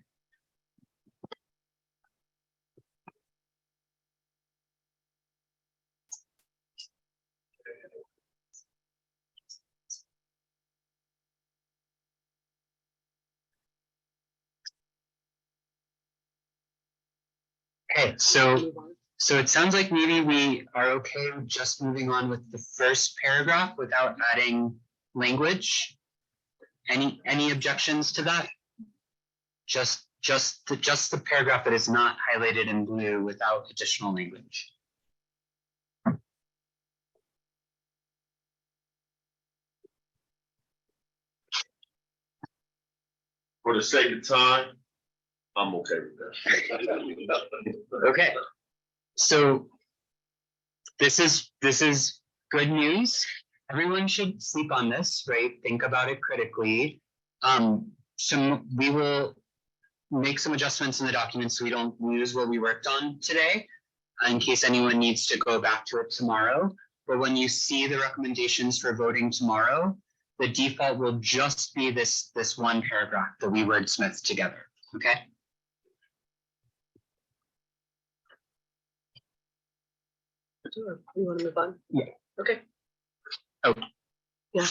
Okay, so it sounds like maybe we are okay with just moving on with the first paragraph without adding language. Any objections to that? Just the paragraph that is not highlighted in blue without additional language. For the sake of time, I'm okay with that. Okay, so this is good news. Everyone should sleep on this, right? Think about it critically. So we will make some adjustments in the document so we don't lose what we worked on today, in case anyone needs to go back to it tomorrow. But when you see the recommendations for voting tomorrow, the default will just be this one paragraph that we wordsmithed together, okay? We want to move on? Yeah. Okay. Oh. Yeah.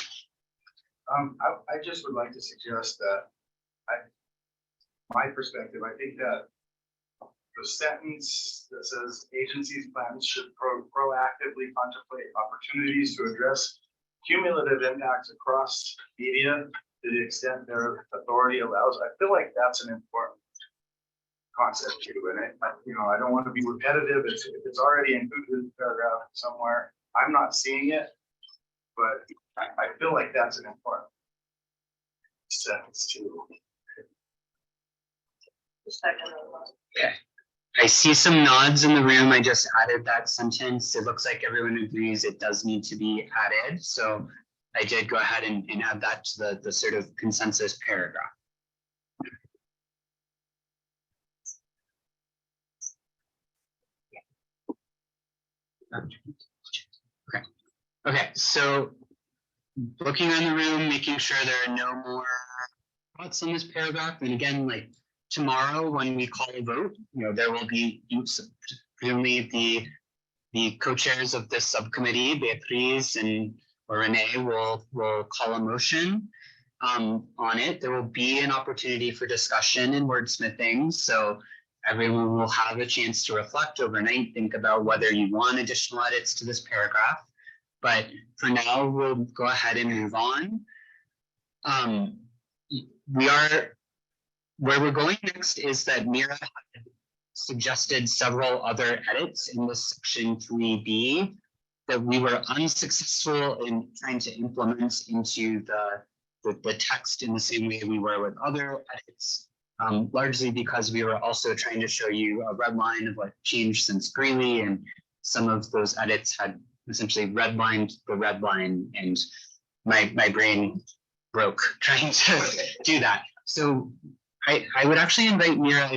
I just would like to suggest that my perspective, I think that the sentence that says agencies' plans should proactively contemplate opportunities to address cumulative impacts across media to the extent their authority allows. I feel like that's an important concept too. And I don't want to be repetitive. If it's already included in the paragraph somewhere, I'm not seeing it, but I feel like that's an important sentence too. Okay. I see some nods in the room. I just added that sentence. It looks like everyone agrees it does need to be added. So I did go ahead and add that to the sort of consensus paragraph. Okay. Okay, so looking around the room, making sure there are no more thoughts on this paragraph. And again, like tomorrow when we call a vote, there will be presumably the co-chairs of this subcommittee, Beatriz or Renee will call a motion on it. There will be an opportunity for discussion and wordsmithing. So everyone will have a chance to reflect overnight, think about whether you want additional edits to this paragraph. But for now, we'll go ahead and move on. Where we're going next is that Mira had suggested several other edits in this section 3B that we were unsuccessful in trying to implement into the text in the same way we were with other edits, largely because we were also trying to show you a red line of what changed since Greeley, and some of those edits had essentially redlined the red line, and my brain broke trying to do that. So I would actually invite Mira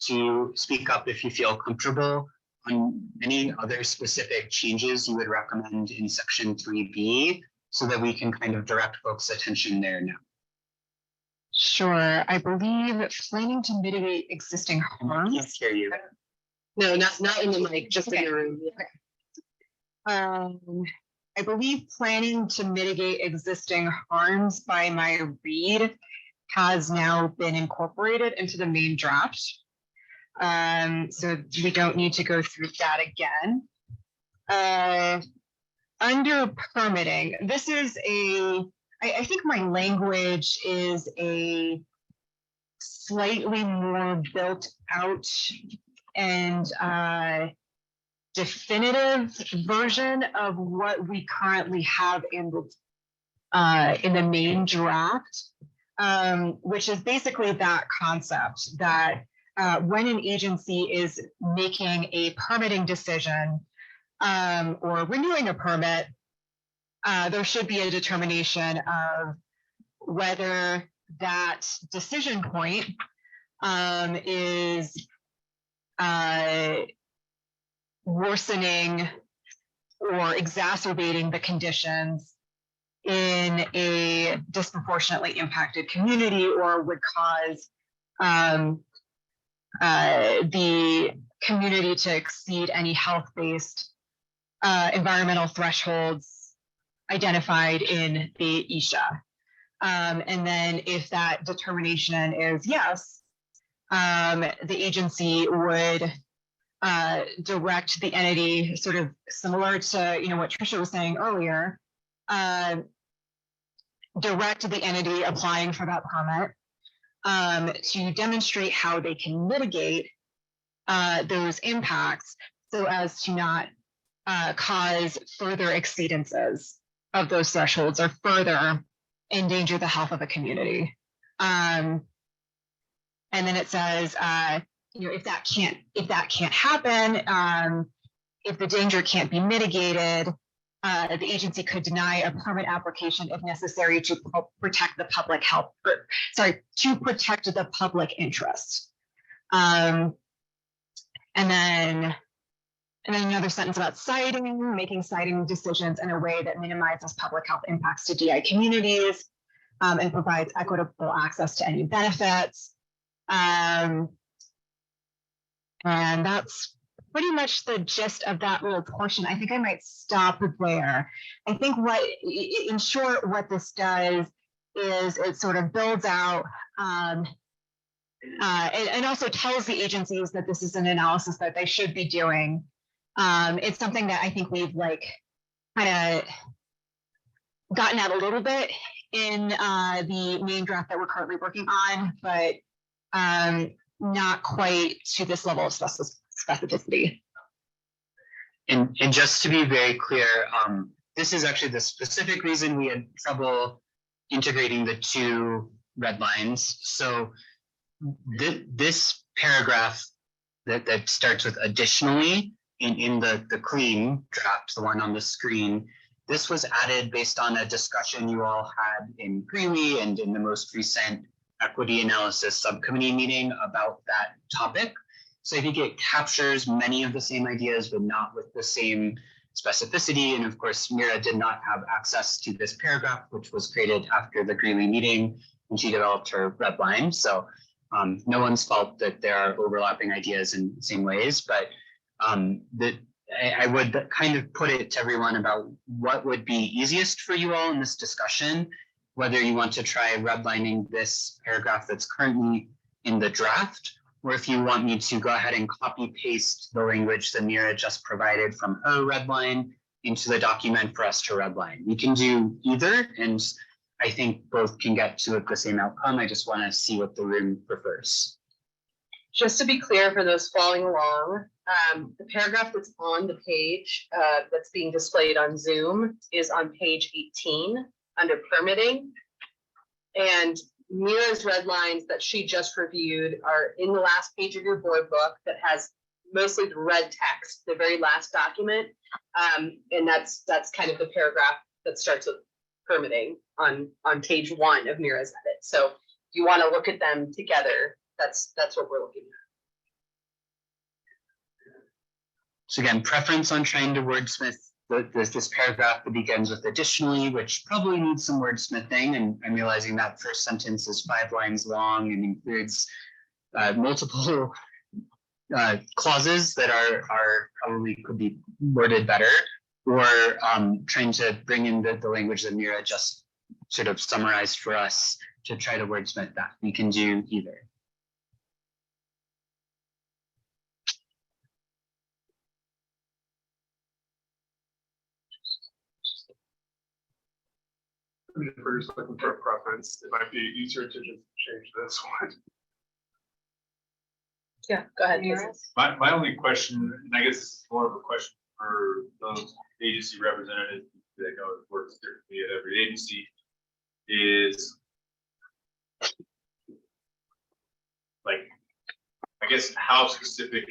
to speak up if you feel comfortable on any other specific changes you would recommend in section 3B so that we can kind of direct folks' attention there now. Sure. I believe planning to mitigate existing harms. I can't hear you. No, not in the mic, just in your room. I believe planning to mitigate existing harms by my read has now been incorporated into the main draft. So we don't need to go through that again. Under permitting, this is I think my language is a slightly more built out and definitive version of what we currently have in the main draft, which is basically that concept that when an agency is making a permitting decision or renewing a permit, there should be a determination of whether that decision point is worsening or exacerbating the conditions in a disproportionately impacted community or would cause the community to exceed any health-based environmental thresholds identified in the ESHA. And then if that determination is yes, the agency would direct the entity, sort of similar to, what Tricia was saying earlier, direct the entity applying for that permit to demonstrate how they can mitigate those impacts so as to not cause further exceedances of those thresholds or further endanger the health of the community. And then it says, if that can't happen, if the danger can't be mitigated, the agency could deny a permit application if necessary to protect the public health, to protect the public interest. And then another sentence about citing, making citing decisions in a way that minimizes public health impacts to DI communities and provides equitable access to any benefits. And that's pretty much the gist of that little portion. I think I might stop there. I think in short, what this does is it sort of builds out and also tells the agencies that this is an analysis that they should be doing. It's something that I think we've kind of gotten at a little bit in the main draft that we're currently working on, but not quite to this level of specificity. And just to be very clear, this is actually the specific reason we had trouble integrating the two red lines. So this paragraph that starts with additionally in the clean draft, the one on the screen, this was added based on a discussion you all had in Greeley and in the most recent equity analysis subcommittee meeting about that topic. So I think it captures many of the same ideas, but not with the same specificity. And of course, Mira did not have access to this paragraph, which was created after the Greeley meeting when she developed her red line. So no one's fault that there are overlapping ideas in the same ways, but I would kind of put it to everyone about what would be easiest for you all in this discussion, whether you want to try redlining this paragraph that's currently in the draft, or if you want me to go ahead and copy paste the language that Mira just provided from her red line into the document for us to redline. We can do either, and I think both can get to the same outcome. I just want to see what the room prefers. Just to be clear for those following along, the paragraph that's on the page that's being displayed on Zoom is on page 18 under permitting. And Mira's red lines that she just reviewed are in the last page of your board book that has mostly the red text, the very last document. And that's kind of the paragraph that starts with permitting on page 1 of Mira's edit. So if you want to look at them together, that's what we're looking at. So again, preference on trying to wordsmith this paragraph that begins with additionally, which probably needs some wordsmithing. And I'm realizing that first sentence is 5 lines long and includes multiple clauses that are probably could be worded better, or trying to bring in the language that Mira just sort of summarized for us to try to wordsmith that. We can do either. I mean, if we're just looking for a preference, it might be easier to just change this one. Yeah, go ahead. My only question, and I guess this is more of a question for those agency representatives that know it works differently at every agency, is like, I guess how specific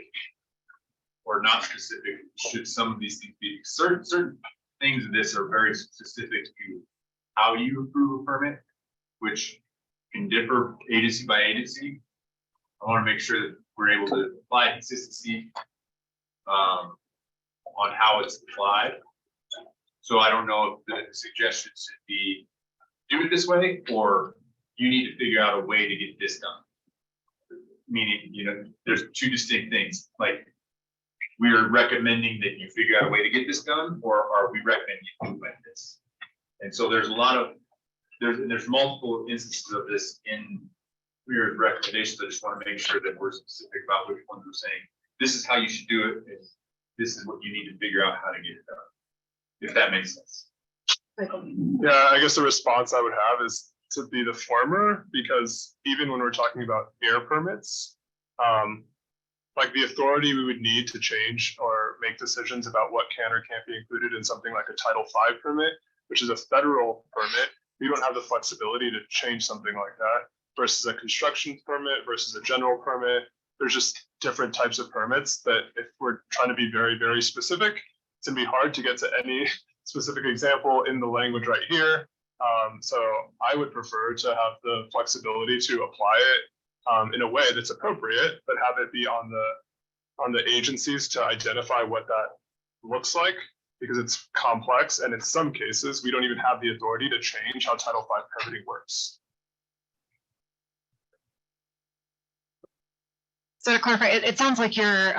or not specific should some of these things be? Certain things of this are very specific to how you approve a permit, which can differ agency by agency. I want to make sure that we're able to apply consistency on how it's applied. So I don't know if the suggestion should be do it this way, or you need to figure out a way to get this done. Meaning, there's two distinct things. Like, we're recommending that you figure out a way to get this done, or are we recommending you do it like this? And so there's a lot of, there's multiple instances of this in your recommendations. I just want to make sure that we're specific about which ones we're saying this is how you should do it, and this is what you need to figure out how to get it done. If that makes sense. Yeah, I guess the response I would have is to be the former, because even when we're talking about air permits, like the authority we would need to change or make decisions about what can or can't be included in something like a Title V permit, which is a federal permit, we don't have the flexibility to change something like that versus a construction permit versus a general permit. There's just different types of permits that if we're trying to be very, very specific, it's gonna be hard to get to any specific example in the language right here. So I would prefer to have the flexibility to apply it in a way that's appropriate, but have it be on the agencies to identify what that looks like, because it's complex, and in some cases, we don't even have the authority to change how Title V permitting works. So to clarify, it sounds like your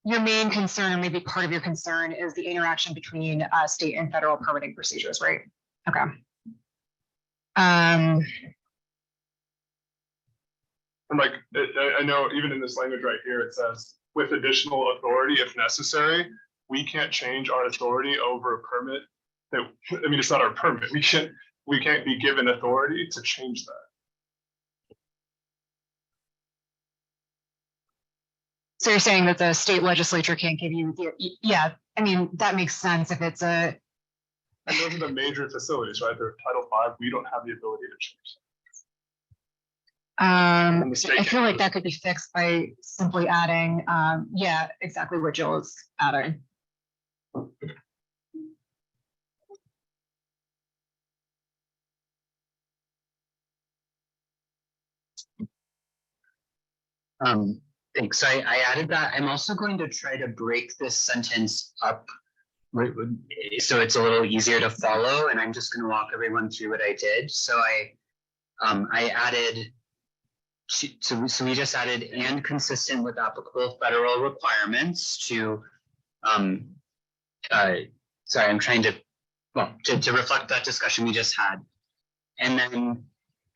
main concern, or maybe part of your concern, is the interaction between state and federal permitting procedures, right? Okay. And like, I know even in this language right here, it says with additional authority if necessary. We can't change our authority over a permit that, I mean, it's not our permit. We can't be given authority to change that. So you're saying that the state legislature can't give you, yeah, I mean, that makes sense if it's a. And those are the major facilities, right? They're Title V, we don't have the ability to change that. I feel like that could be fixed by simply adding, yeah, exactly what Jill is adding. Thanks. So I added that. I'm also going to try to break this sentence up so it's a little easier to follow, and I'm just going to walk everyone through what I did. So I added, so we just added and consistent with applicable federal requirements to, sorry, I'm trying to, well, to reflect that discussion we just had. And then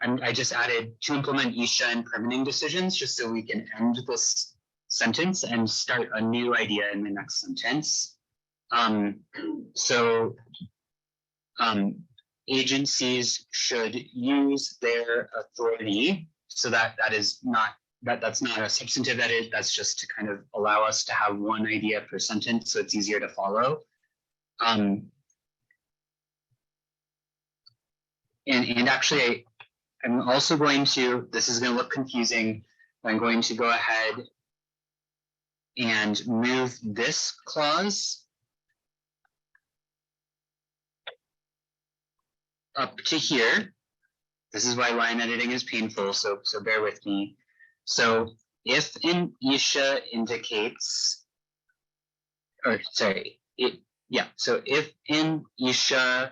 I just added to implement ESHA and permitting decisions, just so we can end this sentence and start a new idea in the next sentence. Agencies should use their authority, so that is not, that's not a substantive edit, that's just to kind of allow us to have one idea per sentence so it's easier to follow. And actually I'm also going to, this is going to look confusing, I'm going to go ahead and move this clause up to here. This is why line editing is painful, so bear with me. So if in ESHA indicates, or sorry, so if in ESHA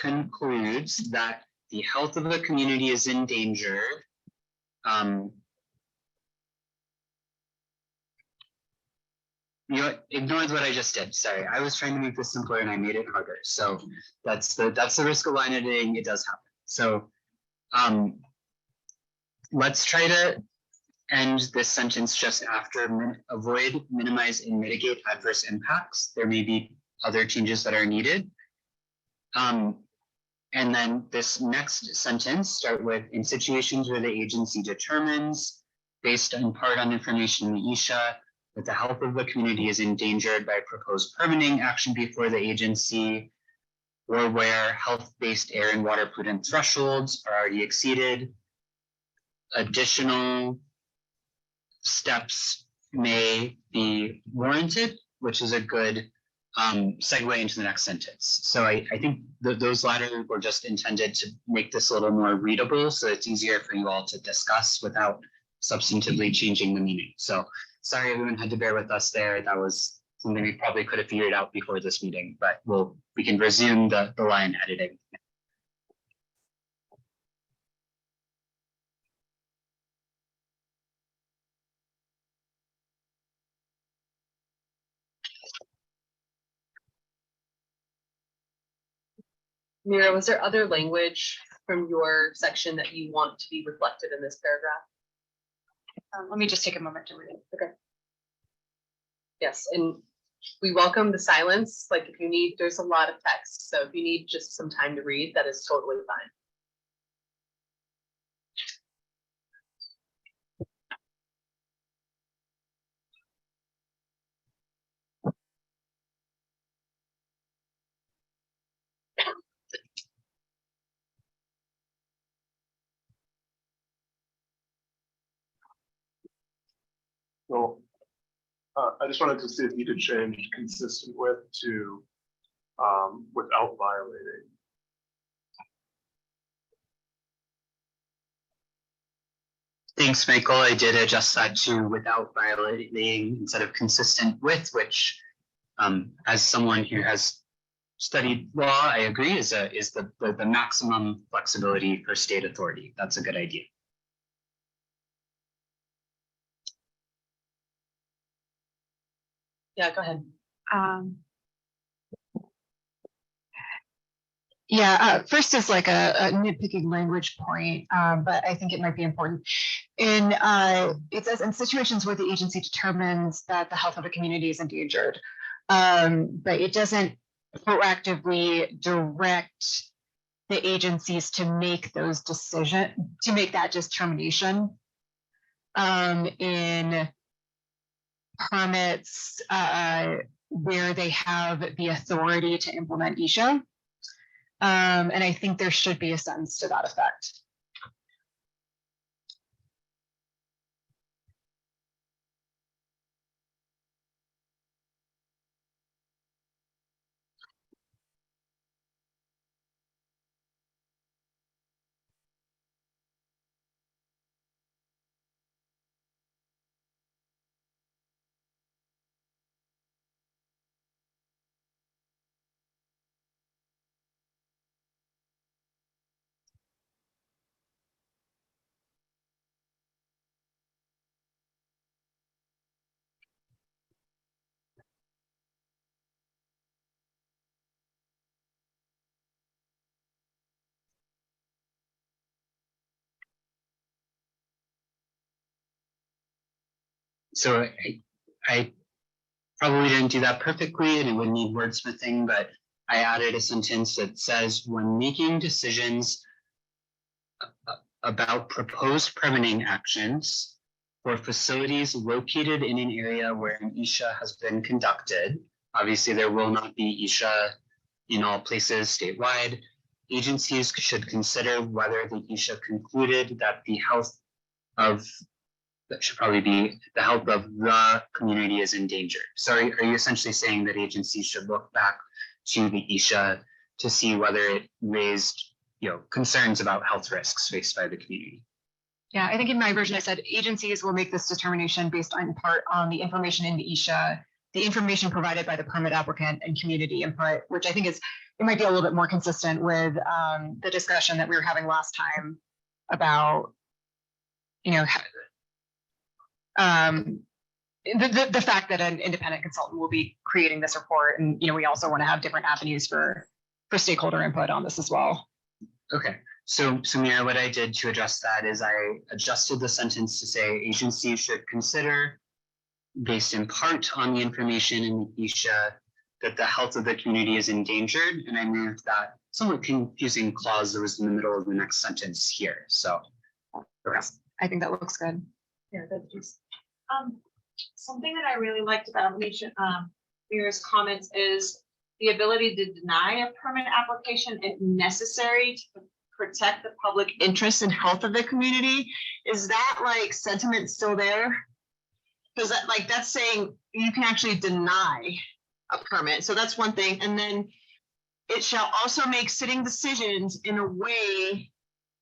concludes that the health of the community is in danger, you know what, ignore what I just did. Sorry, I was trying to make this simpler and I made it harder. So that's the risk of line editing. It does happen. So let's try to end this sentence just after avoid, minimize, and mitigate adverse impacts. There may be other changes that are needed. And then this next sentence, start with, in situations where the agency determines, based in part on information in the ESHA, that the health of the community is endangered by proposed permitting action before the agency, or where health-based air and water pollutant thresholds are already exceeded, additional steps may be warranted, which is a good segue into the next sentence. So I think those latter were just intended to make this a little more readable, so it's easier for you all to discuss without substantively changing the meaning. So sorry everyone had to bear with us there. That was something we probably could have figured out before this meeting, but we can resume the line editing. Mira, was there other language from your section that you want to be reflected in this paragraph? Let me just take a moment to read it. Okay. Yes, and we welcome the silence. Like if you need, there's a lot of text. So if you need just some time to read, that is totally fine. Well, I just wanted to see if you could change consistent with to without violating. Thanks, Michael. I did adjust that to without violating instead of consistent with, which as someone who has studied law, I agree is the maximum flexibility for state authority. That's a good idea. Yeah, go ahead. First is like a nitpicking language point, but I think it might be important. It says in situations where the agency determines that the health of a community is endangered, but it doesn't proactively direct the agencies to make those to make that determination in permits where they have the authority to implement ISHA. And I think there should be a sentence to that effect. So I probably didn't do that perfectly and it would need wordsmithing, but I added a sentence that says when making decisions about proposed permitting actions for facilities located in an area where an ISHA has been conducted, obviously there will not be ISHA in all places statewide. Agencies should consider whether the ISHA concluded that the health of that should probably be the health of the community is endangered. So are you essentially saying that agencies should look back to the ISHA to see whether it raised, concerns about health risks faced by the community? Yeah, I think in my version, I said agencies will make this determination based in part on the information in the ISHA, the information provided by the permit applicant and community input, which I think it might be a little bit more consistent with the discussion that we were having last time about, the fact that an independent consultant will be creating this report, and we also want to have different avenues for stakeholder input on this as well. Okay, so Samira, what I did to adjust that is I adjusted the sentence to say agencies should consider, based in part on the information in the ISHA, that the health of the community is endangered, and I moved that somewhat confusing clause that was in the middle of the next sentence here. So I think that looks good. Yeah, that's just. Something that I really liked about Mira's comments is the ability to deny a permit application if necessary to protect the public Interest and health of the community. Is that like sentiment still there? Because that's saying you can actually deny a permit. So that's one thing. And then it shall also make sitting decisions in a way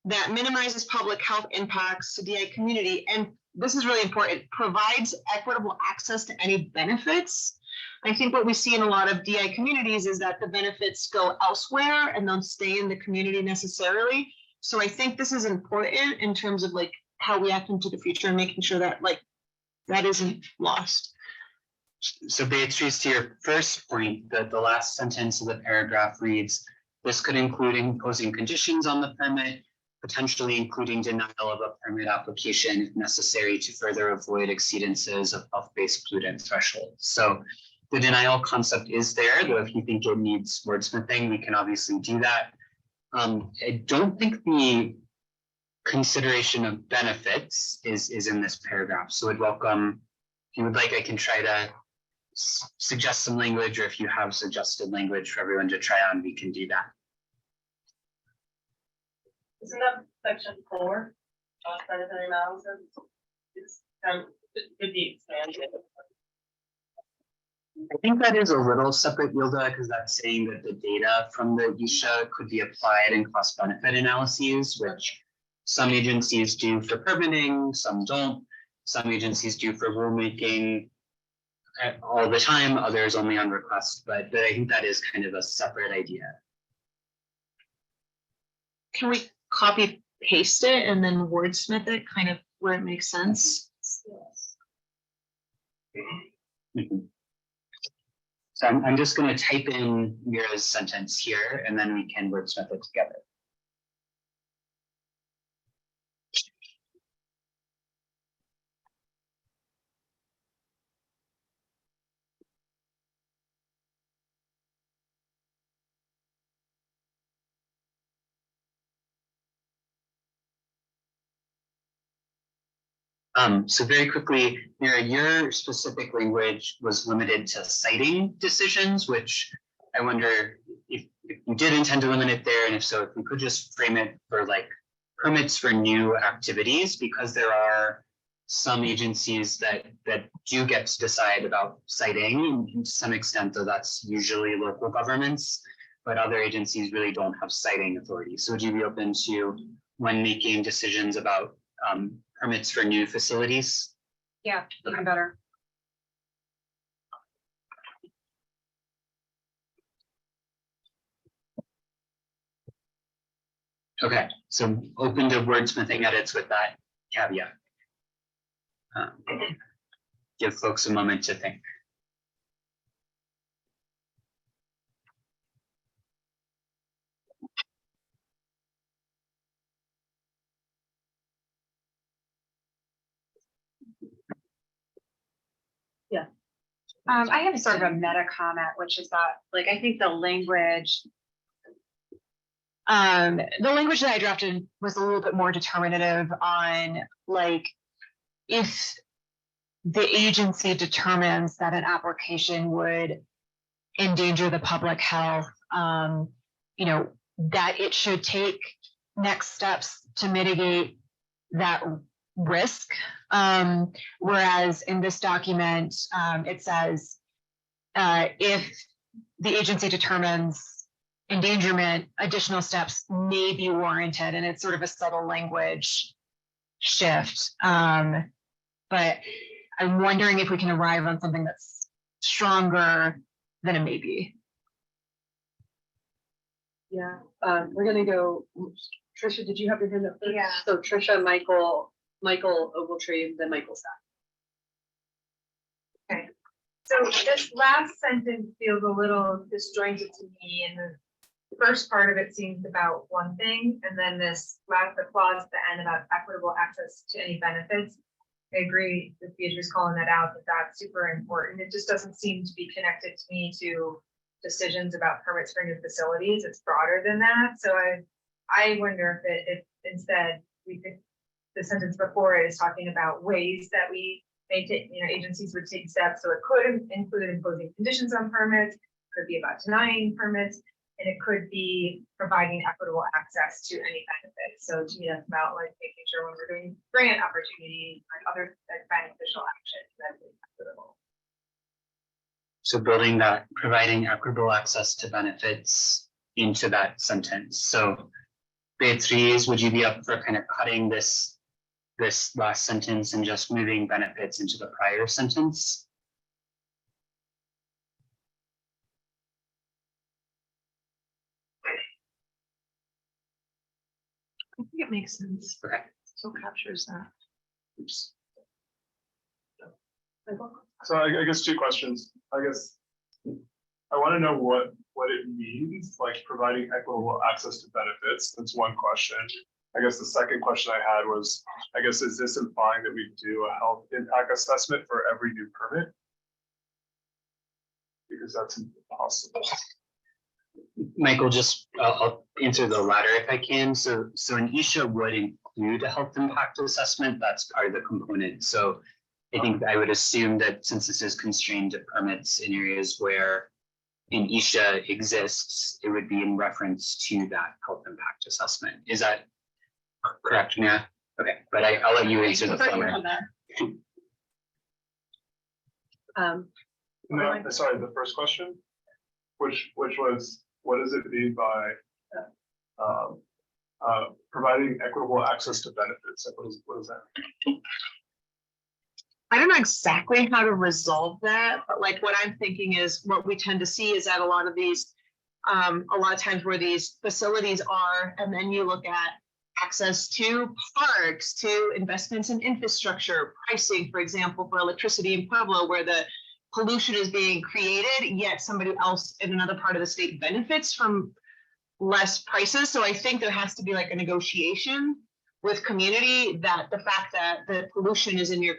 that minimizes public health impacts to DI community. And this is really important, provides equitable access to any benefits. I think what we see in a lot of DI communities is that the benefits go elsewhere and don't stay in the community necessarily. So I think this is important in terms of how we act into the future and making sure that that isn't lost. So Beatrice, to your first point, that the last sentence of the paragraph reads, this could include imposing conditions on the permit potentially including denial of a permit application if necessary to further avoid exceedances of health-based pollutant thresholds. So the denial concept is there, though if you think it needs wordsmithing, we can obviously do that. I don't think the consideration of benefits is in this paragraph. So I'd welcome, if you would like, I can try to suggest some language, or if you have suggested language for everyone to try on, we can do that. Isn't that section 4? Benefit analysis. It's could be expanded. I think that is a little separate, Yilda, because that's saying that the data from the USHA could be applied in cost benefit analyses, which some agencies do for permitting, some don't. Some agencies do for rulemaking all the time, others only on request, but I think that is kind of a separate idea. Can we copy paste it and then wordsmith it kind of where it makes sense? Mhm. So I'm just going to type in Mira's sentence here, and then we can wordsmith it together. So very quickly, Mira, your specific language was limited to citing decisions, which I wonder if you did intend to limit it there, and if so, if we could just frame it for like permits for new activities, because there are some agencies that do get to decide about citing, and to some extent, though that's usually local governments, but other agencies really don't have citing authority. So would you be open to, when making decisions about permits for new facilities? Yeah, even better. Okay, so open to wordsmithing edits with that caveat. Give folks a moment to think. I have sort of a meta comment, which is that, like, I think the language that I drafted was a little bit more determinative on, like, if the agency determines that an application would endanger the public health, you know, that it should take next steps to mitigate that risk. Whereas in this document, it says, if the agency determines endangerment, additional steps may be warranted, and it's sort of a subtle language shift. But I'm wondering if we can arrive on something that's stronger than a maybe. Yeah, we're gonna go, Trisha, did you have your hand up? Yeah. So Trisha, Michael Ogletree, then Michael Sack. Okay, so this last sentence feels a little disjointed to me, and the first part of it seems about one thing, and then this last, the clause at the end about equitable access to any benefits. I agree with Beatrice calling that out, that that's super important. It just doesn't seem to be connected to me to decisions about permits for new facilities. It's broader than that. So I wonder if instead we could, the sentence before it is talking about ways that we may take, you know, agencies would take steps. So it could include imposing conditions on permits, could be about denying permits, and it could be providing equitable access to any benefits. So to me, that's about like making sure when we're doing grant opportunities, like other like beneficial actions, that is equitable. So building that, providing equitable access to benefits into that sentence. So Beatriz, would you be up for kind of cutting this last sentence and just moving benefits into the prior sentence? I think it makes sense. Okay. So captures that. Oops. So I guess two questions. I guess I want to know what it means, like providing equitable access to benefits. That's one question. I guess the second question I had was, I guess, is this implying that we do a health impact assessment for every new permit? Because that's impossible. Michael, just I'll answer the latter if I can. So an ISHA would include a health impact assessment. That's part of the component. So I think I would assume that since this is constrained to permits in areas where an ISHA exists, it would be in reference to that health impact assessment. Is that correct, Mia? Okay, but I'll let you answer the former. No, sorry, the first question, which was, what does it mean by providing equitable access to benefits? Like, what is that? I don't know exactly how to resolve that, but like what I'm thinking is what we tend to see is that a lot of these, a lot of times where these facilities are, and then you look at access to parks, to investments in infrastructure, pricing, for example, for electricity in Pueblo, where the pollution is being created, yet somebody else in another part of the state benefits from less prices. So I think there has to be like a negotiation with community that the fact that the pollution is in your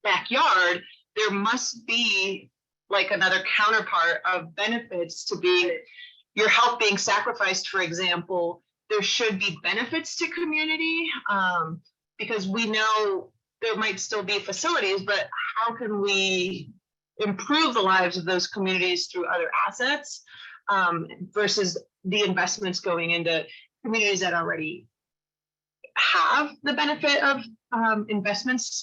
backyard, there must be like another counterpart of benefits to be your health being sacrificed, for example. There should be benefits to community because we know there might still be facilities, but how can we improve the lives of those communities through other assets versus the investments going into communities that already have the benefit of investments?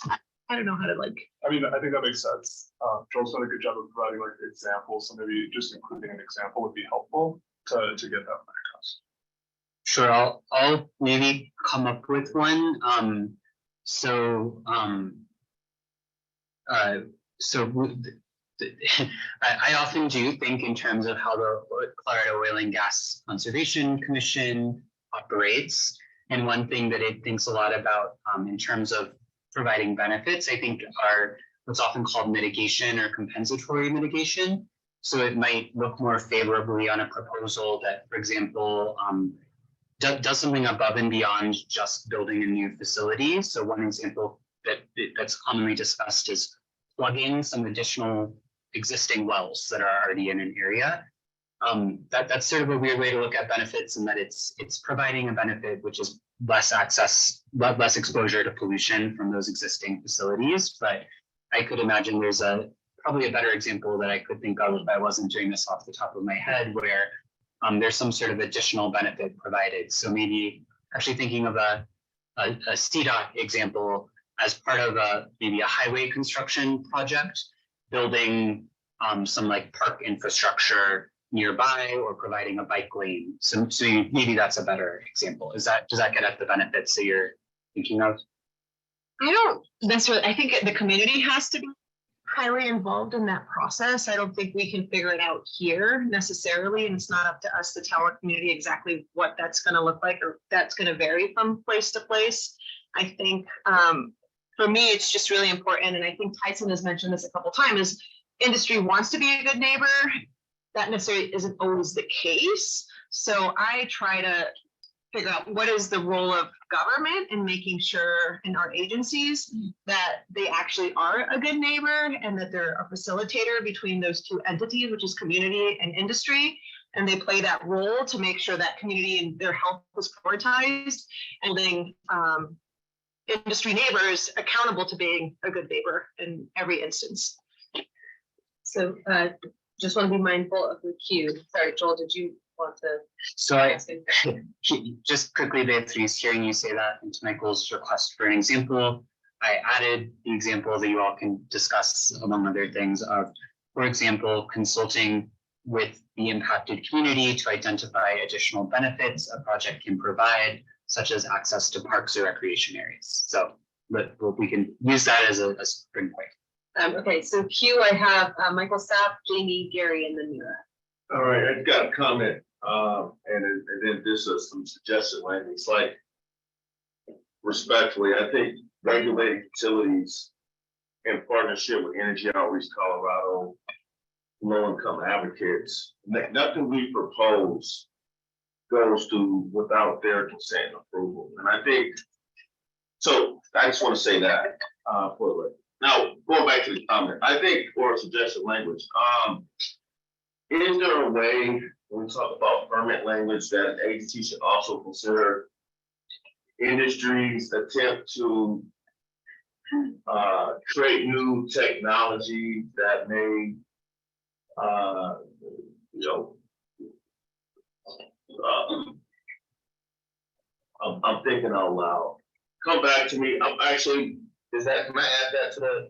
I don't know how to like. I mean, I think that makes sense. Joel's done a good job of providing like examples, so maybe just including an example would be helpful to get that across. Sure, I'll maybe come up with one. I often do think in terms of how the Colorado Oil and Gas Conservation Commission operates. And one thing that it thinks a lot about in terms of providing benefits, I think are what's often called mitigation or compensatory mitigation. So it might look more favorably on a proposal that, for example, does something above and beyond just building a new facility. So one example that's commonly discussed is plugging some additional existing wells that are already in an area. That's sort of a weird way to look at benefits, in that it's providing a benefit which is less access, less exposure to pollution from those existing facilities. But I could imagine there's probably a better example that I could think of if I wasn't doing this off the top of my head, where there's some sort of additional benefit provided. So maybe actually thinking of a CDOT example as part of maybe a highway construction project, building some like park infrastructure nearby or providing a bike lane. So maybe that's a better example. Does that get at the benefits that you're thinking of? I don't necessarily, I think the community has to be highly involved in that process. I don't think we can figure it out here necessarily, and it's not up to us to tell our community exactly what that's going to look like, or that's going to vary from place to place. I think for me, it's just really important, and I think Tyson has mentioned this a couple times, is industry wants to be a good neighbor. That necessarily isn't always the case. So I try to figure out what is the role of government in making sure in our agencies that they actually are a good neighbor and that they're a facilitator between those two entities, which is community and industry. And they play that role to make sure that community and their health is prioritized, and holding industry neighbors accountable to being a good neighbor in every instance. So just want to be mindful of the queue. Sorry, Joel, did you want to? So just quickly, Beatrice, hearing you say that into Michael's request for an example, I added the example that you all can discuss, among other things, of, for example, consulting with the impacted community to identify additional benefits a project can provide, such as access to parks or recreation areas. So we can use that as a spring point. Okay, so Q, I have Michael Sapp, Jamie, Gary, and then Mira. All right, I've got a comment, and then this is some suggested language. It's like, respectfully, I think regulated utilities in partnership with Energy Outreach Colorado, low-income advocates, nothing we propose goes to without their consent and approval. And I think, so I just want to say that, for the record. Now, going back to the comment, I think, or suggested language, is there a way, when we talk about permit language, that an agency should also consider industries attempt to create new technology that may, I'm thinking out loud. Come back to me. I'm actually, can I add that to the,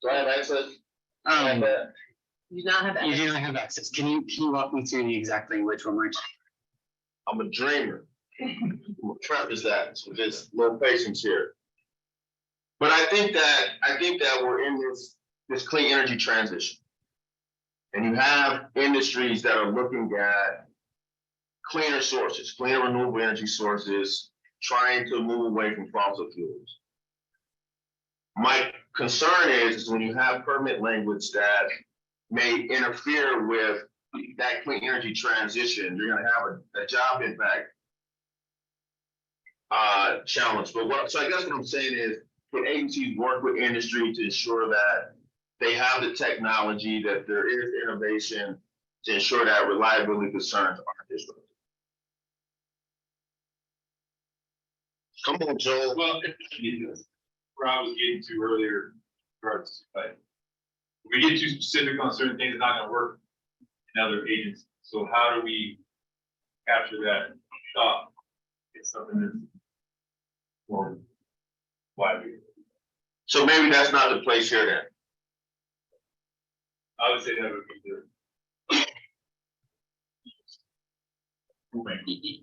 do I have access? You do not have. You do not have access. Can you walk me through the exact language one more time? I'm a dreamer. Preface that with this little patience here. But I think that we're in this clean energy transition. And you have industries that are looking at cleaner sources, cleaner renewable energy sources, trying to move away from fossil fuels. My concern is when you have permit language that may interfere with that clean energy transition, you're gonna have a job impact challenge. But so I guess what I'm saying is, can agencies work with industry to ensure that they have the technology, that there is innovation to ensure that reliability concerns aren't disrupted? Come on, Joel. Well, where I was getting to earlier, regards, but we get too specific on certain things, it's not gonna work in other agencies. So how do we capture that thought? It's something that's more widely. So maybe that's not the place here then. I would say that would be the.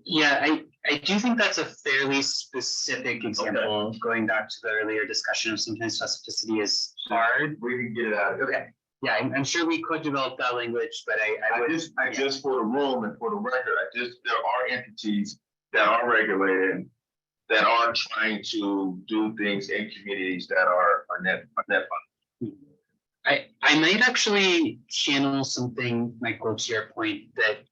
Yeah, I do think that's a fairly specific example, going back to the earlier discussion of sometimes specificity is hard. We can get it out. Okay, yeah, I'm sure we could develop that language, but I would. Just for the room and for the record, there are entities that are regulated, that are trying to do things in communities that are net funded. I might actually channel something, Michael, to your point that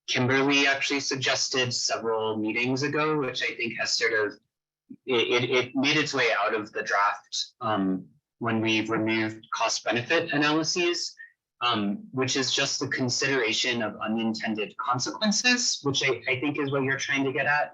Kimberly actually suggested several meetings ago, which I think has sort of, it made its way out of the draft when we removed cost benefit analyses, which is just the consideration of unintended consequences, which I think is what you're trying to get at.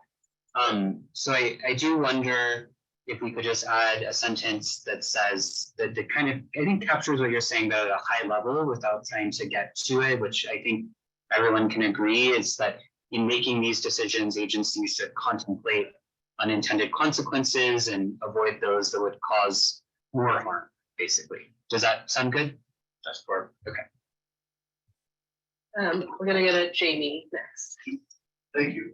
So I do wonder if we could just add a sentence that says that the kind of, I think captures what you're saying, but at a high level without trying to get to it, which I think everyone can agree is that in making these decisions, agencies should contemplate unintended consequences and avoid those that would cause more harm, basically. Does that sound good? That's perfect. Okay. We're gonna go to Jamie next. Thank you.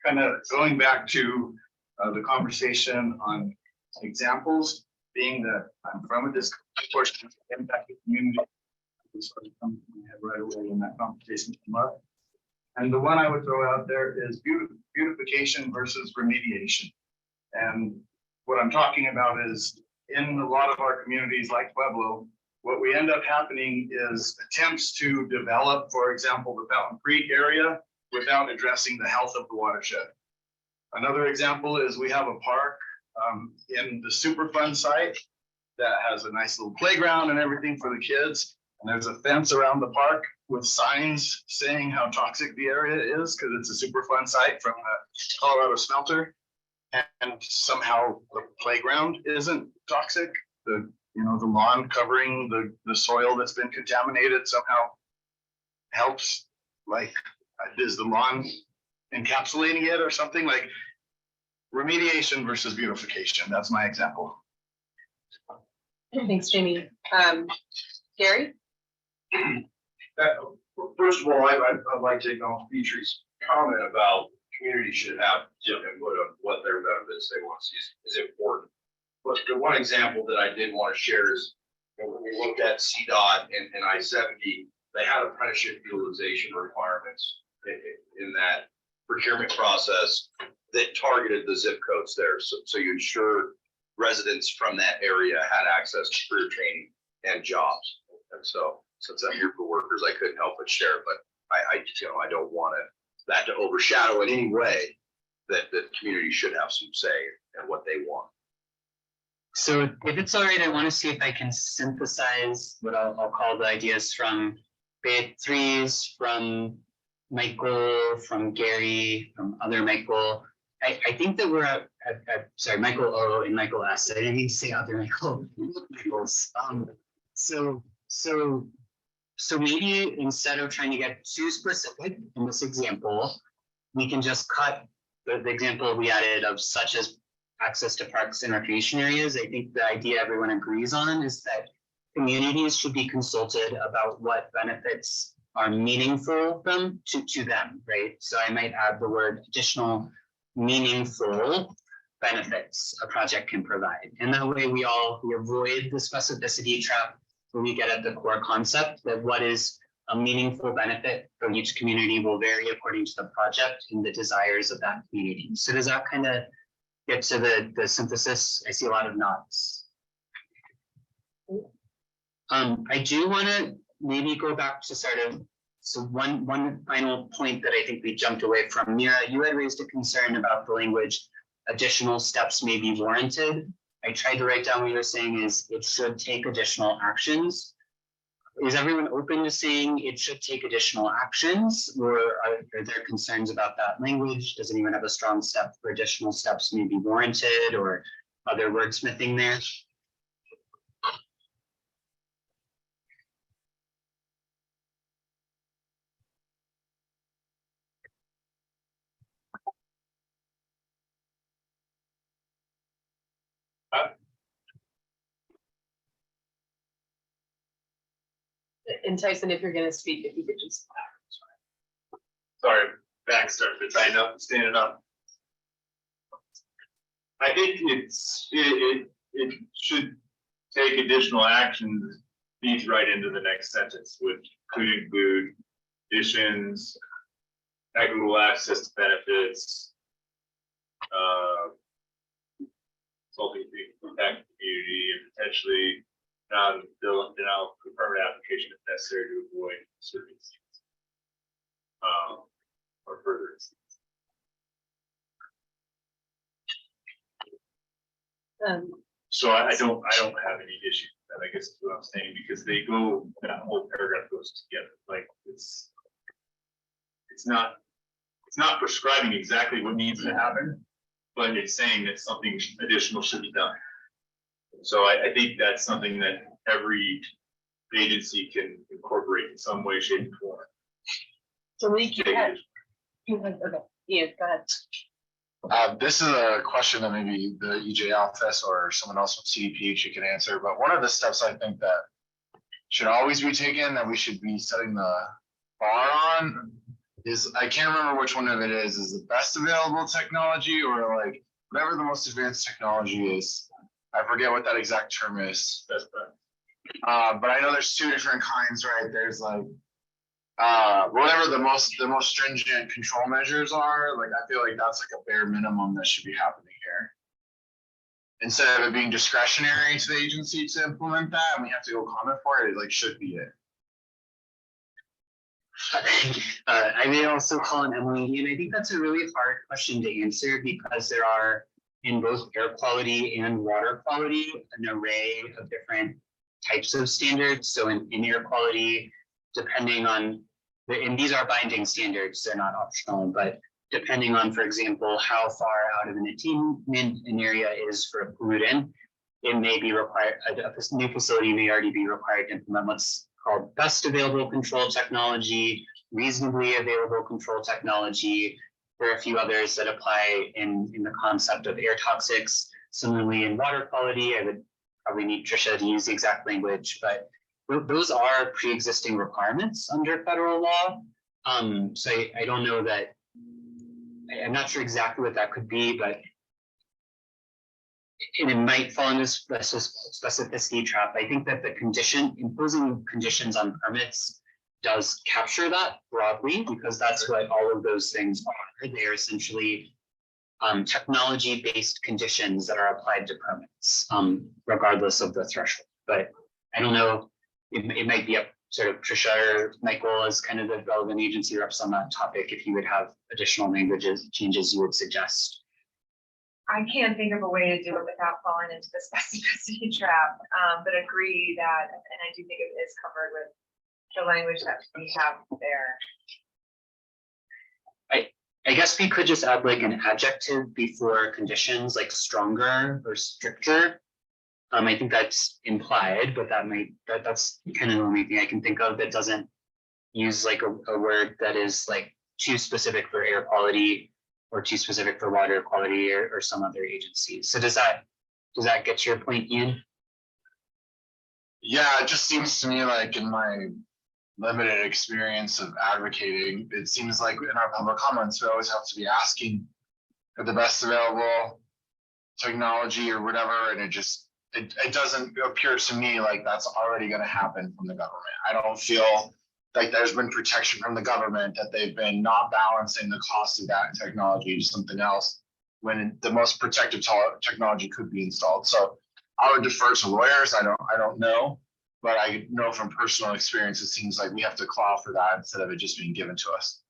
Kind of going back to the conversation on examples, being that I'm from a disproportionate impacted community. This sort of comes to my head right away when that conversation came up. And the one I would throw out there is beautification versus remediation. And what I'm talking about is in a lot of our communities like Pueblo, what we end up happening is attempts to develop, for example, the Fountain Creek area without addressing the health of the watershed. Another example is we have a park in the Superfund site that has a nice little playground and everything for the kids. And there's a fence around the park with signs saying how toxic the area is because it's a Superfund site from the Colorado smelter. And somehow the playground isn't toxic. The lawn covering the soil that's been contaminated somehow helps. Like, is the lawn encapsulating it or something? Like remediation versus beautification. That's my example. Thanks, Jamie. Gary? First of all, I'd like to take off Petrie's comment about community should have input on what their benefits they want to see is important. But the one example that I did want to share is when we looked at CDOT and I-70, they had apprenticeship utilization requirements in that procurement process that targeted the zip codes there. So you ensure residents from that area had access to career training and jobs. And so since I'm here for workers, I couldn't help but share, but I don't want that to overshadow in any way that the community should have some say in what they want. So if it's all right, I want to see if I can synthesize what I'll call the ideas from Beatriz, from Michael, from Gary, from other Michael. I think that we're sorry, Michael O and Michael S. I didn't mean to say other Michaels. So maybe instead of trying to get too specific in this example, we can just cut the example we added of such as access to parks and recreation areas. I think the idea everyone agrees on is that communities should be consulted about what benefits are meaningful to them, right? So I might add the word additional meaningful benefits a project can provide. And that way we avoid the specificity trap where we get at the core concept that what is a meaningful benefit for each community will vary according to the project and the desires of that community. So does that kind of get to the synthesis? I see a lot of nods. I do want to maybe go back to so one final point that I think we jumped away from. Mira, you had raised a concern about the language, additional steps may be warranted. I tried to write down what you're saying is it should take additional actions. Is everyone open to saying it should take additional actions, or are there concerns about that language? Does anyone have a strong step for additional steps may be warranted, or other wordsmithing there? And Tyson, if you're gonna speak, if you could just. Sorry, back started trying up, standing up. I think it should take additional actions, feeds right into the next sentence, which could include additions, equitable access to benefits, consulting to protect the community, and potentially denial of permanent application if necessary to avoid certain instances, or further instances. So I don't have any issue with that, I guess is what I'm saying, because that whole paragraph goes together. Like it's not prescribing exactly what needs to happen, but it's saying that something additional should be done. So I think that's something that every agency can incorporate in some way, shape, or form. So Malik, okay, Ian, go ahead. This is a question that maybe the EJ office or someone else from CDPH can answer, but one of the steps I think that should always be taken, that we should be setting the bar on, is I can't remember which one of it is the best available technology, or like whatever the most advanced technology is. I forget what that exact term is. But I know there's two different kinds, right? There's like whatever the most stringent control measures are. Like I feel like that's like a bare minimum that should be happening here. Instead of it being discretionary to the agency to implement that, and we have to go comment for it, it like should be it. I may also call on Emily, and I think that's a really hard question to answer because there are, in both air quality and water quality, an array of different types of standards. So in air quality, depending on, and these are binding standards, they're not optional, but depending on, for example, how far out of an attainment an area is for a pollutant, it may be required, a new facility may already be required to implement what's called best available control technology, reasonably available control technology. There are a few others that apply in the concept of air toxics. Similarly, in water quality, I would probably need Tricia to use the exact language, but those are pre-existing requirements under federal law. So I don't know that, I'm not sure exactly what that could be, but it might fall in this specificity trap. I think that the imposing conditions on permits does capture that broadly, because that's what all of those things are. They are essentially technology-based conditions that are applied to permits, regardless of the threshold. But I don't know, it might be up sort of Trisha or Michael as kind of the relevant agency reps on that topic, if you would have additional languages changes you would suggest. I can't think of a way to do it without falling into the specificity trap, but agree that, and I do think it is covered with the language that we have there. I guess we could just add like an adjective before conditions, like stronger or stricter. I think that's implied, but that's kind of the only thing I can think of that doesn't use like a word that is like too specific for air quality or too specific for water quality or some other agency. So does that get to your point, Ian? Yeah, it just seems to me like in my limited experience of advocating, it seems like in our public comments, we always have to be asking for the best available technology or whatever, and it doesn't appear to me like that's already going to happen from the government. I don't feel like there's been protection from the government, that they've been not balancing the cost of that technology to something else when the most protective technology could be installed. So I would defer to lawyers. I don't know. But I know from personal experience, it seems like we have to claw for that instead of it just being given to us.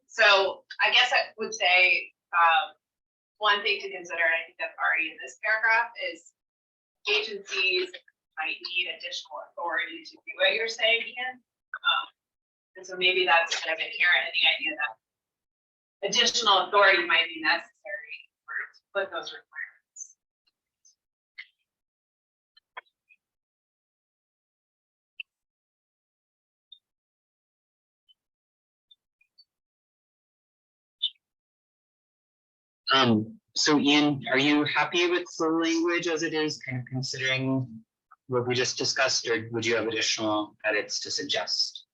So I guess I would say, one thing to consider, and I think that's already in this paragraph, is agencies might need additional authority to do what you're saying, Ian. And so maybe that's kind of inherent in the idea that additional authority might be necessary to put those requirements. So Ian, are you happy with the language as it is, kind of considering what we just discussed, or would you have additional edits to suggest?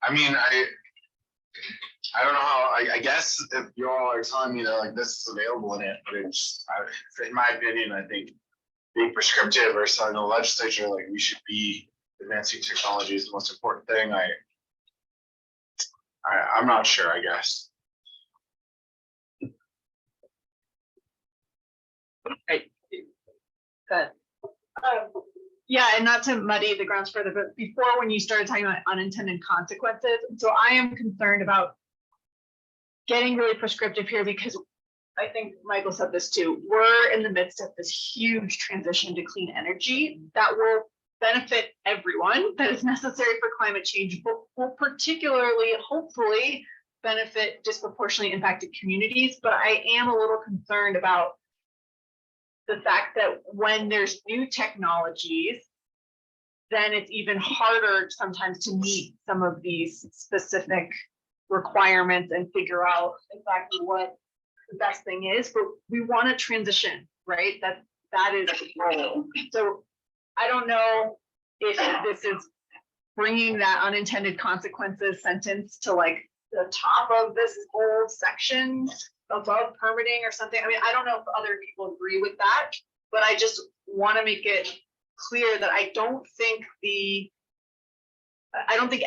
I mean, I don't know how, I guess if you all are telling me that like this is available in it, but it's, in my opinion, I think being prescriptive or telling the legislature like we should be advancing technology is the most important thing. I'm not sure, I guess. Good. Yeah, and not to muddy the grounds further, but before when you started talking about unintended consequences, so I am concerned about getting really prescriptive here because I think Michael said this too. We're in the midst of this huge transition to clean energy that will benefit everyone, that is necessary for climate change, but will particularly, hopefully, benefit disproportionately impacted communities. But I am a little concerned about the fact that when there's new technologies, then it's even harder sometimes to meet some of these specific requirements and figure out exactly what the best thing is. But we want to transition, right? That is the goal. So I don't know if this is bringing that unintended consequences sentence to like the top of this whole section above permitting or something. I mean, I don't know if other people agree with that, but I just want to make it clear that I don't think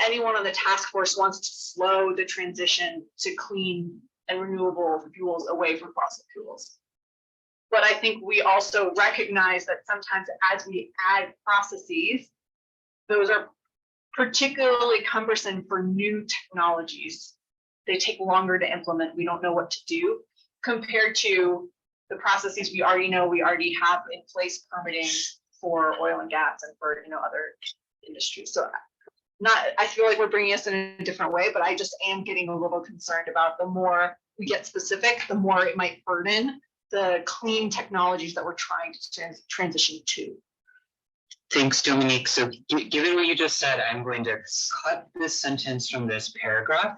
anyone on the task force wants to slow the transition to clean and renewable fuels away from fossil fuels. But I think we also recognize that sometimes as we add processes, those are particularly cumbersome for new technologies. They take longer to implement. We don't know what to do compared to the processes we already know, we already have in place permitting for oil and gas and for other industries. So I feel like we're bringing us in a different way, but I just am getting a little concerned about the more we get specific, the more it might burden the clean technologies that we're trying to transition to. Thanks, Dominique. So given what you just said, I'm going to cut this sentence from this paragraph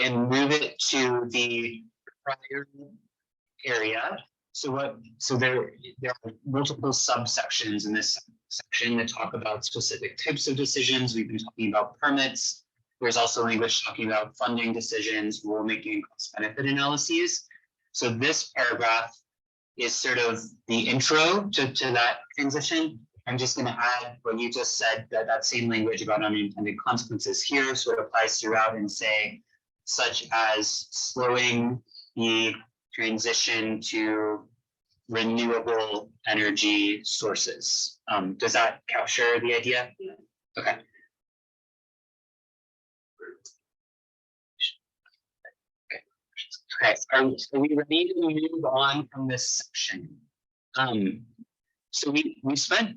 and move it to the prior area. So there are multiple subsections in this section that talk about specific types of decisions. We've been talking about permits. There's also language talking about funding decisions, rulemaking, and cost benefit analyses. So this paragraph is sort of the intro to that transition. I'm just going to add what you just said, that same language about unintended consequences here, so it applies throughout, and say such as slowing the transition to renewable energy sources. Does that capture the idea? Yeah. Okay. Okay, are we ready to move on from this section? So we spent,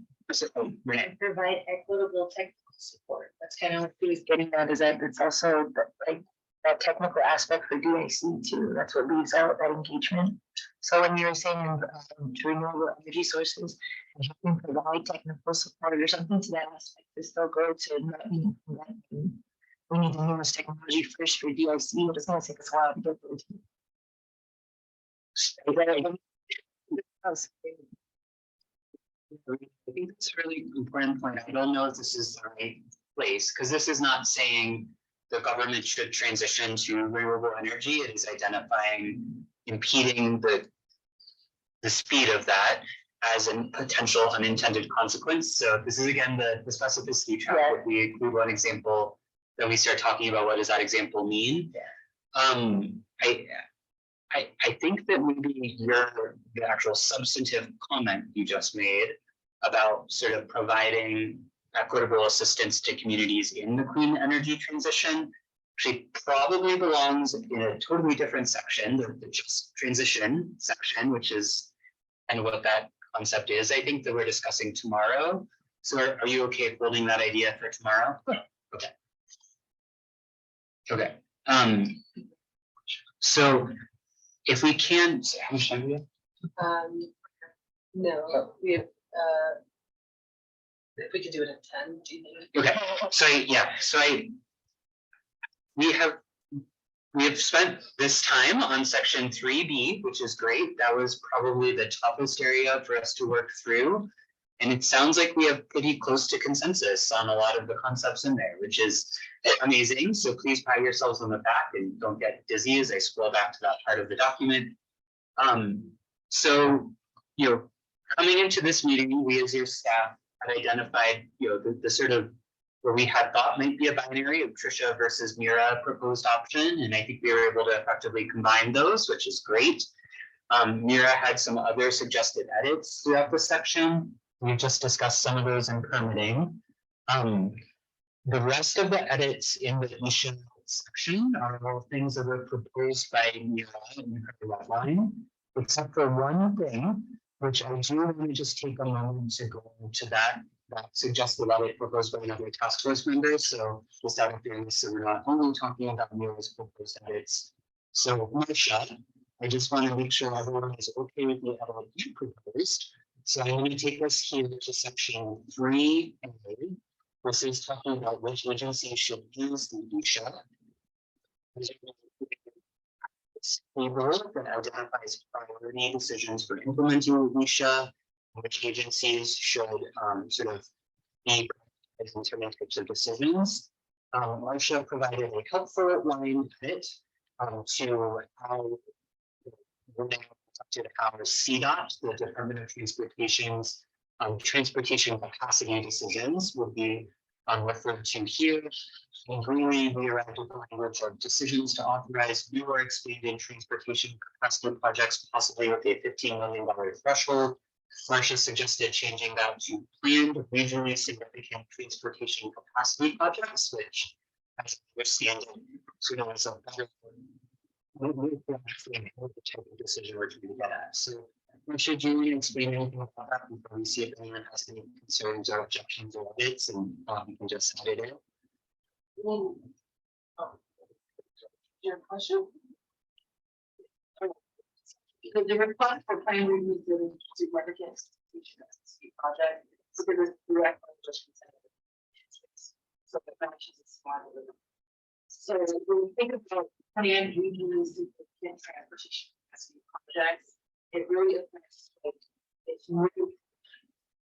oh, Renee. Provide equitable technical support. That's kind of what he was getting at, is that it's also like that technical aspect for DIC too. That's what leaves out that engagement. So when you're saying renewable energy sources, and helping provide technical support or something to that aspect to still go to not being we need the newest technology first for DIC, but it's gonna take us a while to get there. I think that's a really important point. I don't know if this is the right place, because this is not saying the government should transition to renewable energy. It is identifying impeding the speed of that as a potential unintended consequence. So this is again the specificity track. Yeah. If we include one example, then we start talking about what does that example mean. I think that maybe the actual substantive comment you just made about sort of providing equitable assistance to communities in the clean energy transition actually probably belongs in a totally different section, the just transition section, which is and what that concept is, I think, that we're discussing tomorrow. So are you okay holding that idea for tomorrow? Okay. Okay. So if we can't, how much time do we have? No, we have, if we could do it at 10, do you think? Okay, so we have spent this time on section 3B, which is great. That was probably the toughest area for us to work through. And it sounds like we have pretty close to consensus on a lot of the concepts in there, which is amazing. So please pat yourselves on the back and don't get dizzy as I scroll back to that part of the document. So, coming into this meeting, we as your staff had identified, the sort of where we had thought might be a binary of Tricia versus Mira proposed option. And I think we were able to effectively combine those, which is great. Mira had some other suggested edits throughout the section. We just discussed some of those in permitting. The rest of the edits in the issue section are all things that were proposed by Mira in her red line, except for one thing, which I do want to just take a moment to go to that suggested edit proposed by another task force member. So just out of fairness, so we're not only talking about Mira's proposed edits. So Marsha, I just want to make sure everyone is okay with the edit you proposed. So I'm going to take us here to section 3A. This is talking about which agency should use the DSHA. This table that identifies priority decisions for implementing the DSHA, which agencies should sort of be in certain types of decisions. Marsha provided a helpful outline edit to how how CDOT, the Department of Transportation's transportation capacity decisions would be referred to here. In green, we arrived at the language of decisions to authorize new or expanded transportation capacity projects, possibly with a $15 million threshold. Marsha suggested changing that to planned regionally significant transportation capacity projects, which, as I understand it, sort of as a better the type of decision we're trying to get at. So, Marsha, do you want to explain anything about that before we see if anyone has any concerns or objections or edits, and you can just add it in? Your question? Because the request for plan review to significant project, because it's direct just so the matches is smart. So when we think about plan regionally significant transportation capacity projects, it really affects, it's really,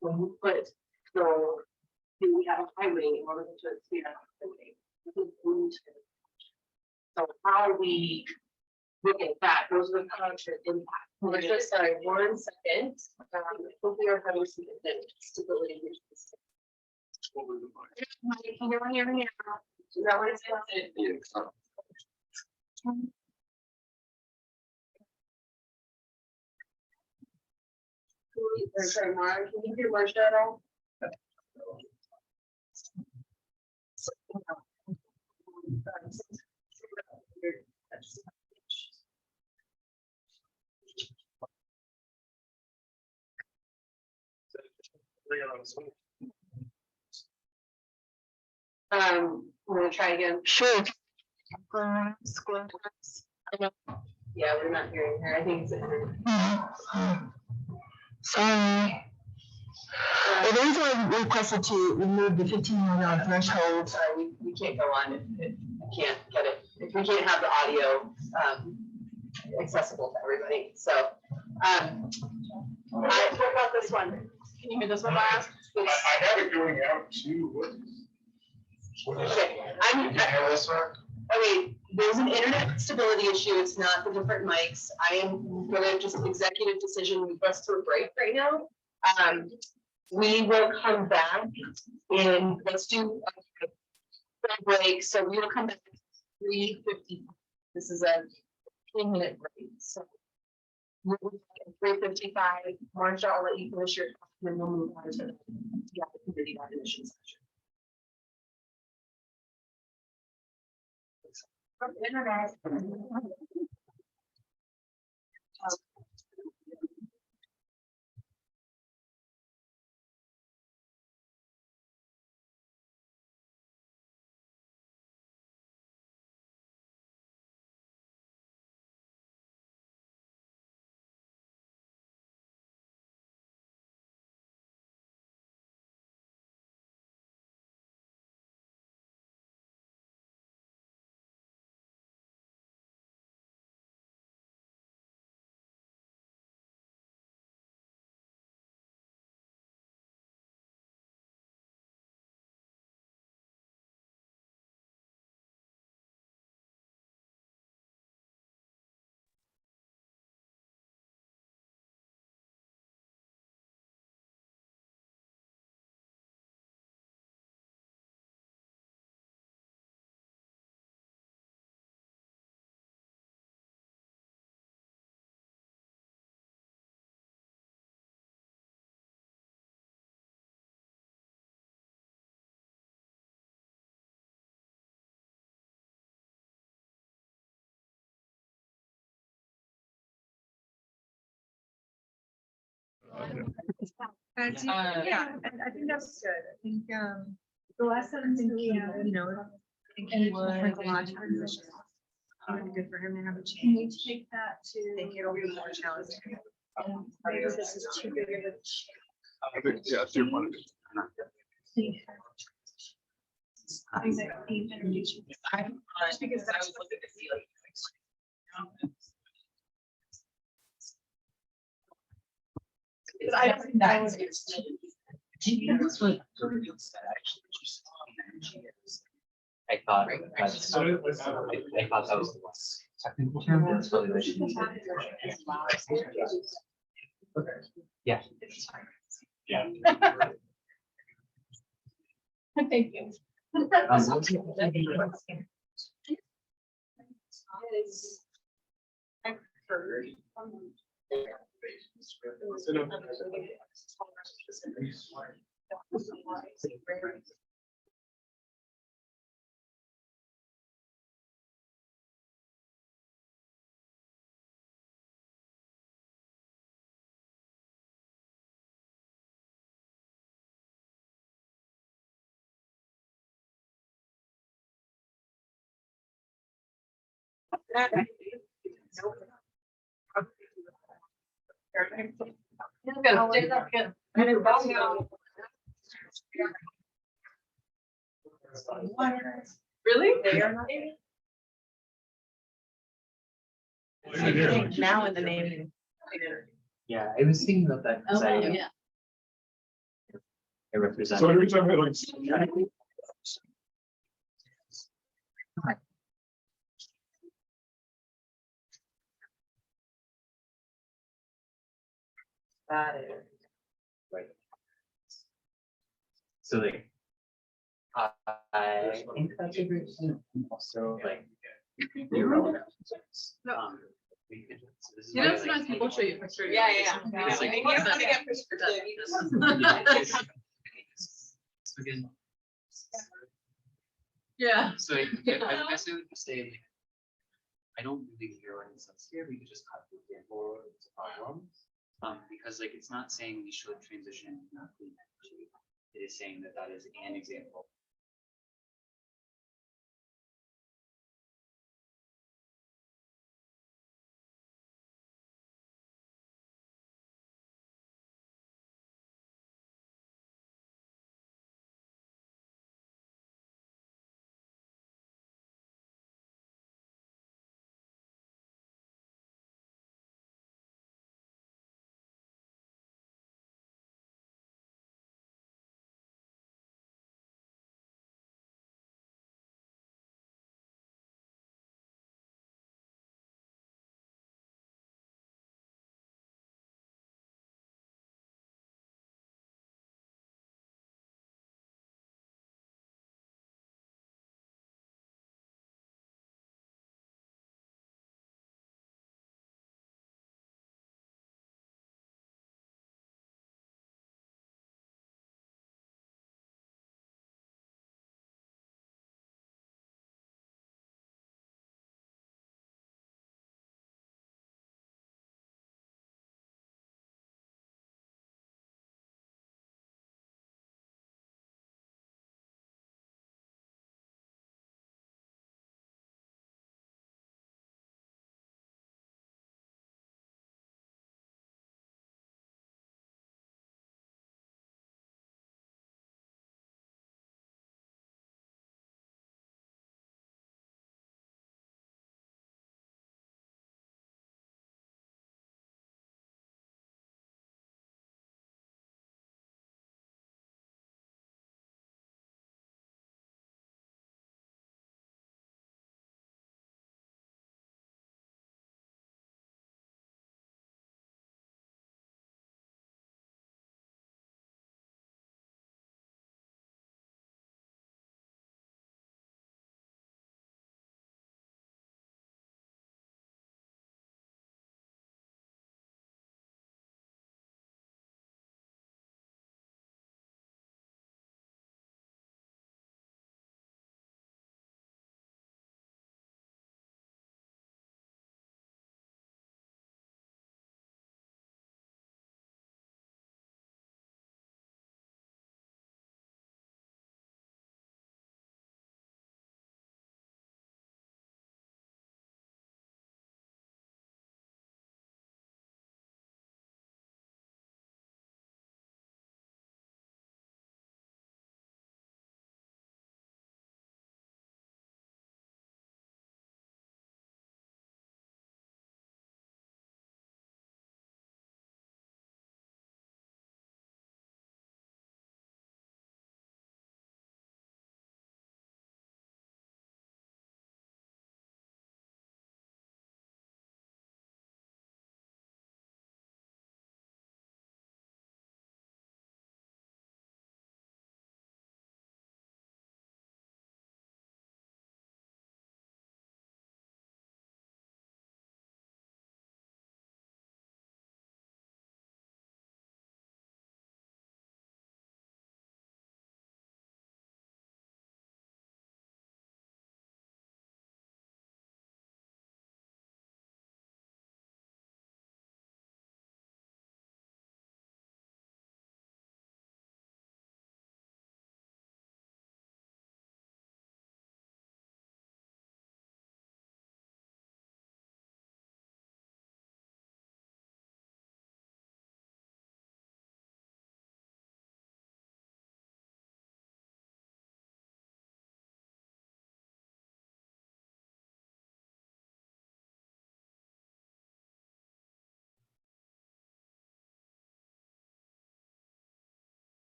when you put, so we have a highway in order to expand a highway. So how we look at that, those are the constant impact. We're just, sorry, 1 second. Hopefully our having some stability. Can you hear me now? Is that what it says? Sorry, Mara, can you hear Marcia at all? I'm gonna try again. Sure. Yeah, we're not hearing her. I think it's. Sorry. Well, those are requested to remove the 15-year threshold. Sorry, we can't go on if we can't get it, if we can't have the audio, accessible to everybody, so, what about this one? Can you hear this one last? I have it going out too. Okay, okay, there's an internet stability issue, it's not the different mics, I am gonna just executive decision request for a break right now. We will come back and let's do a break, so we will come back at 3:50. This is a 10-minute break, so. We'll be back at 3:55, Marcia, I'll let you finish your, and then we'll move on to the committee definition section. From the internet. Yeah, I think that's good. I think, the last sentence, you know, I think he would. Good for him to have a change. Can you take that to? I think it'll be more challenging. Maybe this is too big of a. I think, yeah, if you wanted to. Just because that's what it is like. I don't think that was. That's what said actually. I thought that's, I thought that was the less technical term, but it's really the. Yeah. Yeah. Thank you. I've heard. Really? They are not. Now in the name. Yeah, I was thinking about that because I. Yeah. I represent. So every time I like. Got it. Right. So like, I think that's a great point. Also, like, You know, sometimes people show you pictures. Yeah, yeah, yeah. It's like, Maybe I'm gonna get prescriptive. Yeah. So I guess I would say, like, I don't really hear what it says here, we could just cut the example, it's a problem. Because like, it's not saying we should transition to clean energy. It is saying that that is an example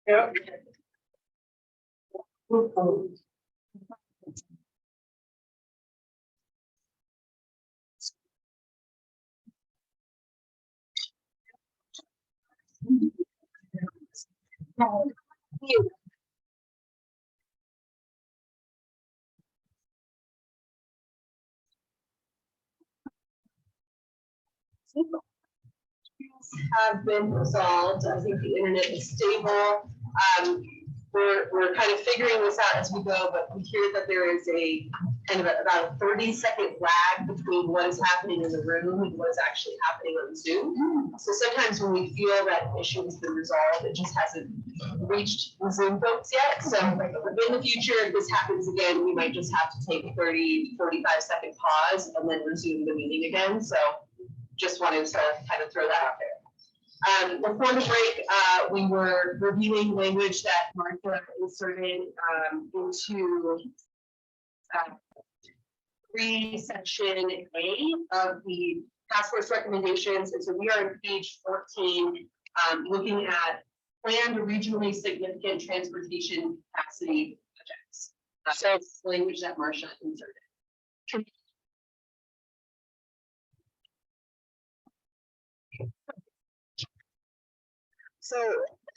Yep. Have been resolved. I think the internet is stable. We're kind of figuring this out as we go, but we hear that there is a kind of about a 30-second lag between what is happening in the room and what is actually happening on Zoom. So sometimes when we feel that issue has been resolved, it just hasn't reached the Zoom folks yet. So in the future, if this happens again, we might just have to take a 30, 45-second pause and then resume the meeting again. So just wanted to kind of throw that out there. Before the break, we were reviewing language that Martha inserted into section A of the task force recommendations. And so we are on page 14, looking at planned regionally significant transportation capacity projects. So it's language that Marcia inserted. So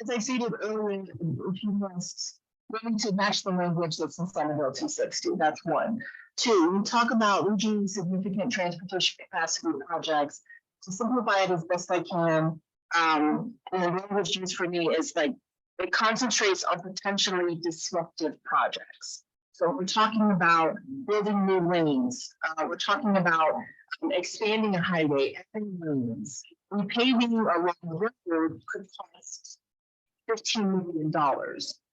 as I stated earlier, if you must, we need to match the language that's in Senate Bill 260. That's one. Two, we talk about regionally significant transportation capacity projects. To simplify it as best I can, and the language used for me is like it concentrates on potentially disruptive projects. So we're talking about building new lanes. We're talking about expanding a highway, adding lanes. Repaving along the road could cost $15 million,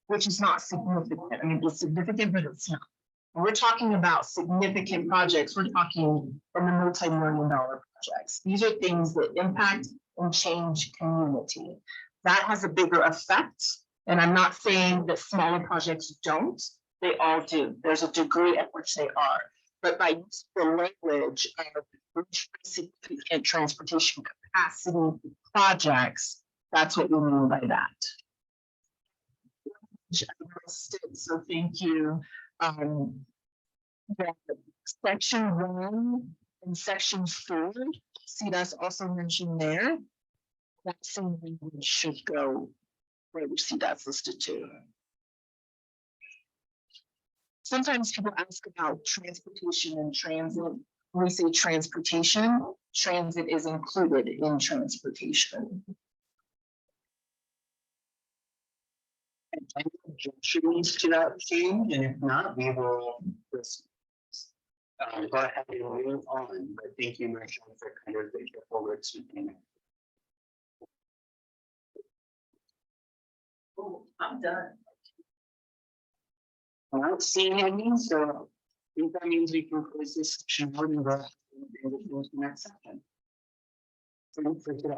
which is not significant. I mean, it's significant, but it's not. When we're talking about significant projects, we're talking from the multi-million-dollar projects. These are things that impact and change community. That has a bigger effect. And I'm not saying that smaller projects don't, they all do. There's a degree at which they are. But by using the language of significant transportation capacity projects, that's what we mean by that. So thank you. Section 1 and section 4, see that's also mentioned there. That same language should go where we see that's listed too. Sometimes people ask about transportation and transit. When we say transportation, transit is included in transportation. Any objections to that change? And if not, we will just go ahead and move on. But thank you, Marcia, for kind of the careful words with me. Oh, I'm done. I'm not seeing any, so I think that means we can close this section out and go ahead and go to the next section. Thanks for today.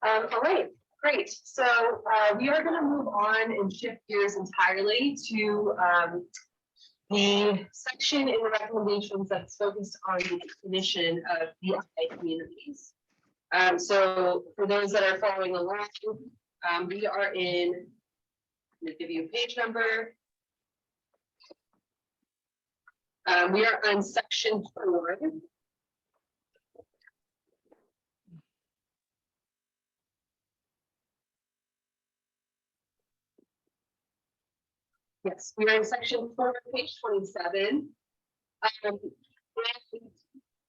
All right, great. So we are going to move on and shift gears entirely to the section in the recommendations that's focused on the definition of DI communities. So for those that are following along, we are in, I'm going to give you a page number. We are on section 4. Yes, we are in section 4, page 27.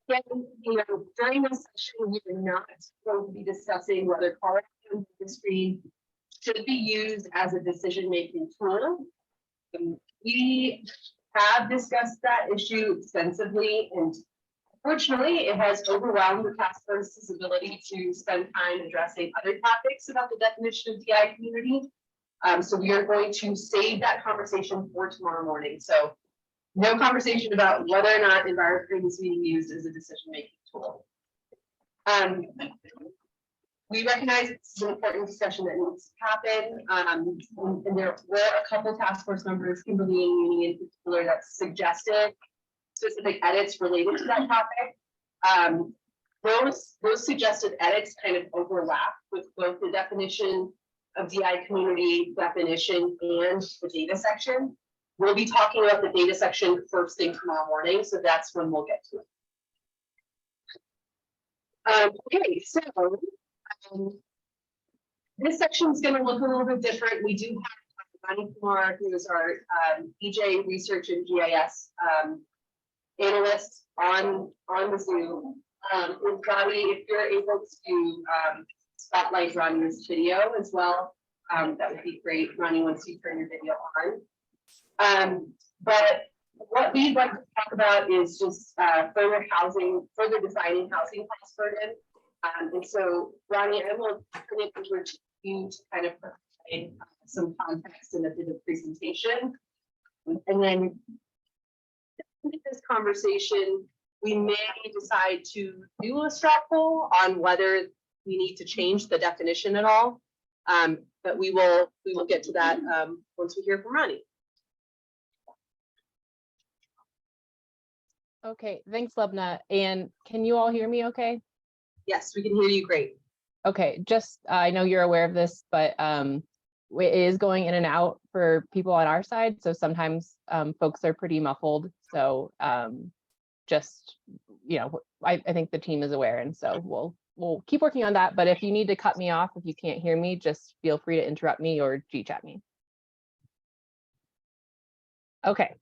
During this session, we are not going to be discussing whether car on the screen should be used as a decision-making tool. We have discussed that issue extensively, and Unfortunately, it has overwhelmed the task force's ability to spend time addressing other topics about the definition of DI community. So we are going to save that conversation for tomorrow morning. So no conversation about whether or not environment is being used as a decision-making tool. We recognize this is an important discussion that needs to happen. And there were a couple task force members, Kimberly and Uni in particular, that suggested specific edits related to that topic. Those suggested edits kind of overlap with both the definition of DI community definition and the data section. We'll be talking about the data section first thing tomorrow morning, so that's when we'll get to it. Okay, so this section is going to look a little bit different. We do have Rani Kumar, who is our EJ research and GIS analyst on the Zoom. With Rani, if you're able to spotlight Rani's video as well, that would be great, Rani, once you turn your video on. But what we'd like to talk about is just further defining housing cost burden. And so, Rani, I will turn it over to you to kind of provide some context and a bit of presentation. And then in this conversation, we may decide to do a straw poll on whether we need to change the definition at all. But we will get to that once we hear from Rani. Okay, thanks, Lebna. And can you all hear me okay? Yes, we can hear you great. Okay, just, I know you're aware of this, but it is going in and out for people on our side. So sometimes folks are pretty muffled. So just, you know, I think the team is aware. And so we'll keep working on that. But if you need to cut me off, if you can't hear me, just feel free to interrupt me or G-chat me. Okay.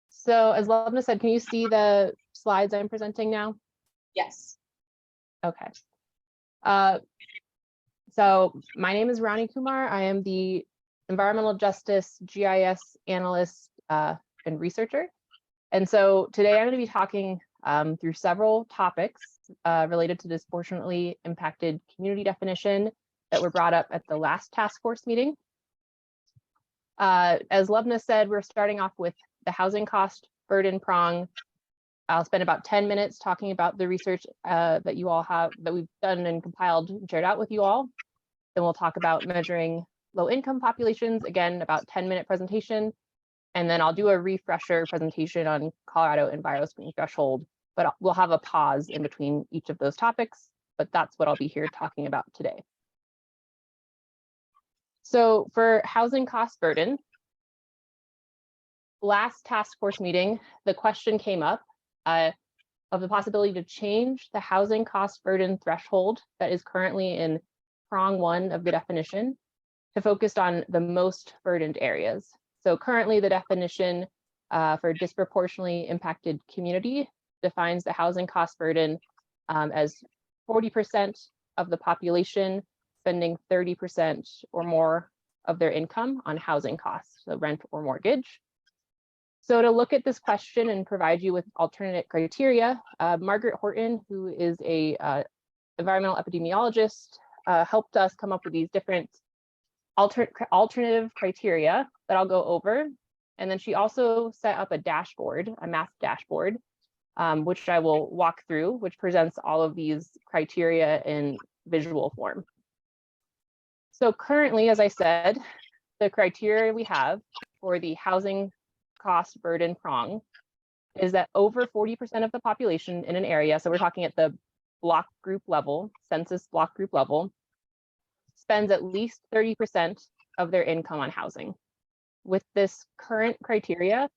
So as Lebna said, can you see the slides I'm presenting now? Yes. Okay. So my name is Rani Kumar. I am the environmental justice GIS analyst and researcher. And so today I'm going to be talking through several topics related to disproportionately impacted community definition that were brought up at the last task force meeting. As Lebna said, we're starting off with the housing cost burden prong. I'll spend about 10 minutes talking about the research that you all have, that we've done and compiled and shared out with you all. Then we'll talk about measuring low income populations, again, about 10-minute presentation. And then I'll do a refresher presentation on Colorado EnviroScreen threshold, but we'll have a pause in between each of those topics, but that's what I'll be here talking about today. So for housing cost burden, last task force meeting, the question came up of the possibility to change the housing cost burden threshold that is currently in prong 1 of the definition to focus on the most burdened areas. So currently the definition for disproportionately impacted community defines the housing cost burden as 40% of the population spending 30% or more of their income on housing costs, so rent or mortgage. So to look at this question and provide you with alternate criteria, Margaret Horton, who is a environmental epidemiologist, helped us come up with these different alternative criteria that I'll go over. And then she also set up a dashboard, a math dashboard, which I will walk through, which presents all of these criteria in visual form. So currently, as I said, the criteria we have for the housing cost burden prong is that over 40% of the population in an area, so we're talking at the block group level, census block group level, spends at least 30% of their income on housing. With this current criteria,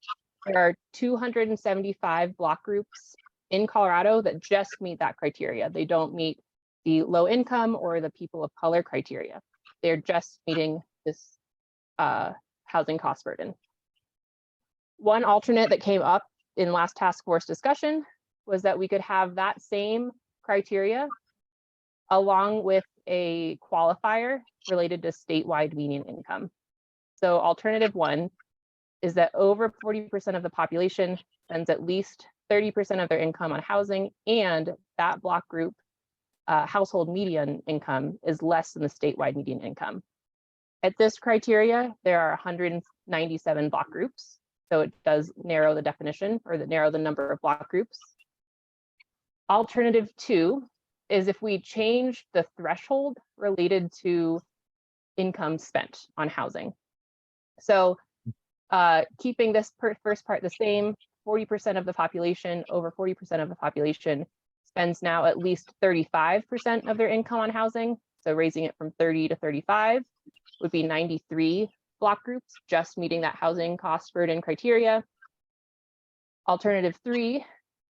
there are 275 block groups in Colorado that just meet that criteria. They don't meet the low income or the people of color criteria. They're just meeting this housing cost burden. One alternate that came up in last task force discussion was that we could have that same criteria along with a qualifier related to statewide median income. So alternative 1 is that over 40% of the population spends at least 30% of their income on housing, and that block group household median income is less than the statewide median income. At this criteria, there are 197 block groups. So it does narrow the definition, or narrow the number of block groups. Alternative 2 is if we change the threshold related to income spent on housing. So keeping this first part the same, 40% of the population, over 40% of the population spends now at least 35% of their income on housing. So raising it from 30 to 35 would be 93 block groups, just meeting that housing cost burden criteria. Alternative 3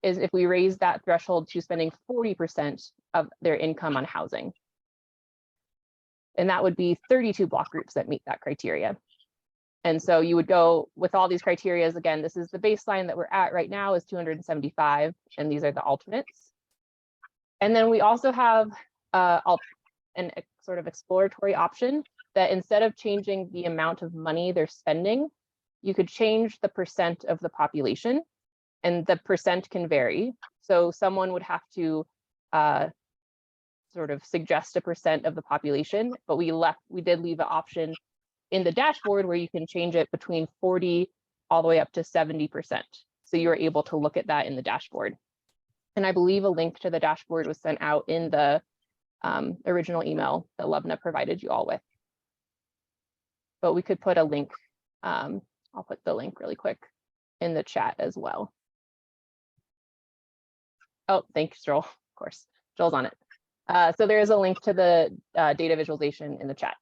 is if we raise that threshold to spending 40% of their income on housing. And that would be 32 block groups that meet that criteria. And so you would go with all these criteria. Again, this is the baseline that we're at right now is 275, and these are the alternates. And then we also have an sort of exploratory option that instead of changing the amount of money they're spending, you could change the percent of the population, and the percent can vary. So someone would have to sort of suggest a percent of the population, but we did leave an option in the dashboard where you can change it between 40 all the way up to 70%. So you're able to look at that in the dashboard. And I believe a link to the dashboard was sent out in the original email that Levna provided you all with. But we could put a link, I'll put the link really quick in the chat as well. Oh, thanks, Joel, of course, Joel's on it. So there is a link to the data visualization in the chat.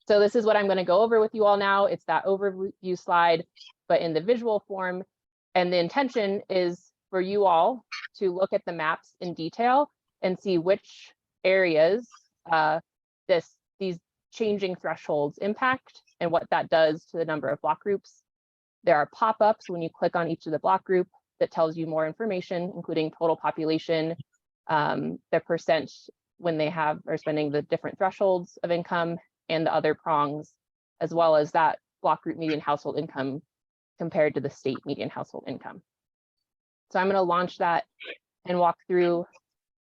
So this is what I'm going to go over with you all now. It's that overview slide, but in the visual form. And the intention is for you all to look at the maps in detail and see which areas these changing thresholds impact and what that does to the number of block groups. There are pop-ups when you click on each of the block group that tells you more information, including total population, the percent when they are spending the different thresholds of income, and the other prongs, as well as that block group median household income compared to the state median household income. So I'm going to launch that and walk through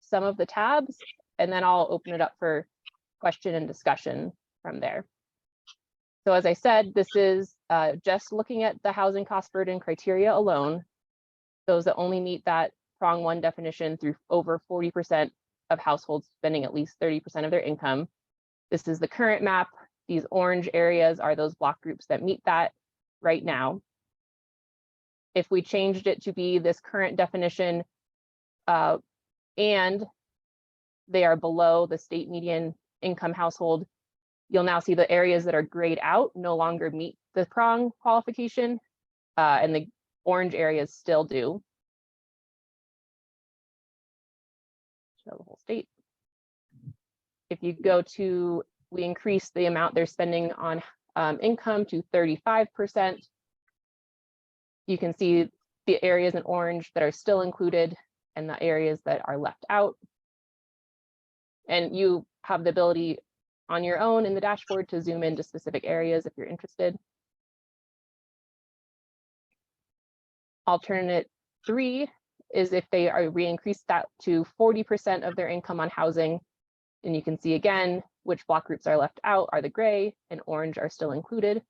some of the tabs, and then I'll open it up for question and discussion from there. So as I said, this is just looking at the housing cost burden criteria alone, those that only meet that prong 1 definition through over 40% of households spending at least 30% of their income. This is the current map. These orange areas are those block groups that meet that right now. If we changed it to be this current definition and they are below the state median income household, you'll now see the areas that are grayed out no longer meet the prong qualification, and the orange areas still do. Show the whole state. If you go to, we increase the amount they're spending on income to 35%. You can see the areas in orange that are still included and the areas that are left out. And you have the ability on your own in the dashboard to zoom into specific areas if you're interested. Alternate 3 is if they are re-increased that to 40% of their income on housing. And you can see again, which block groups are left out are the gray, and orange are still included.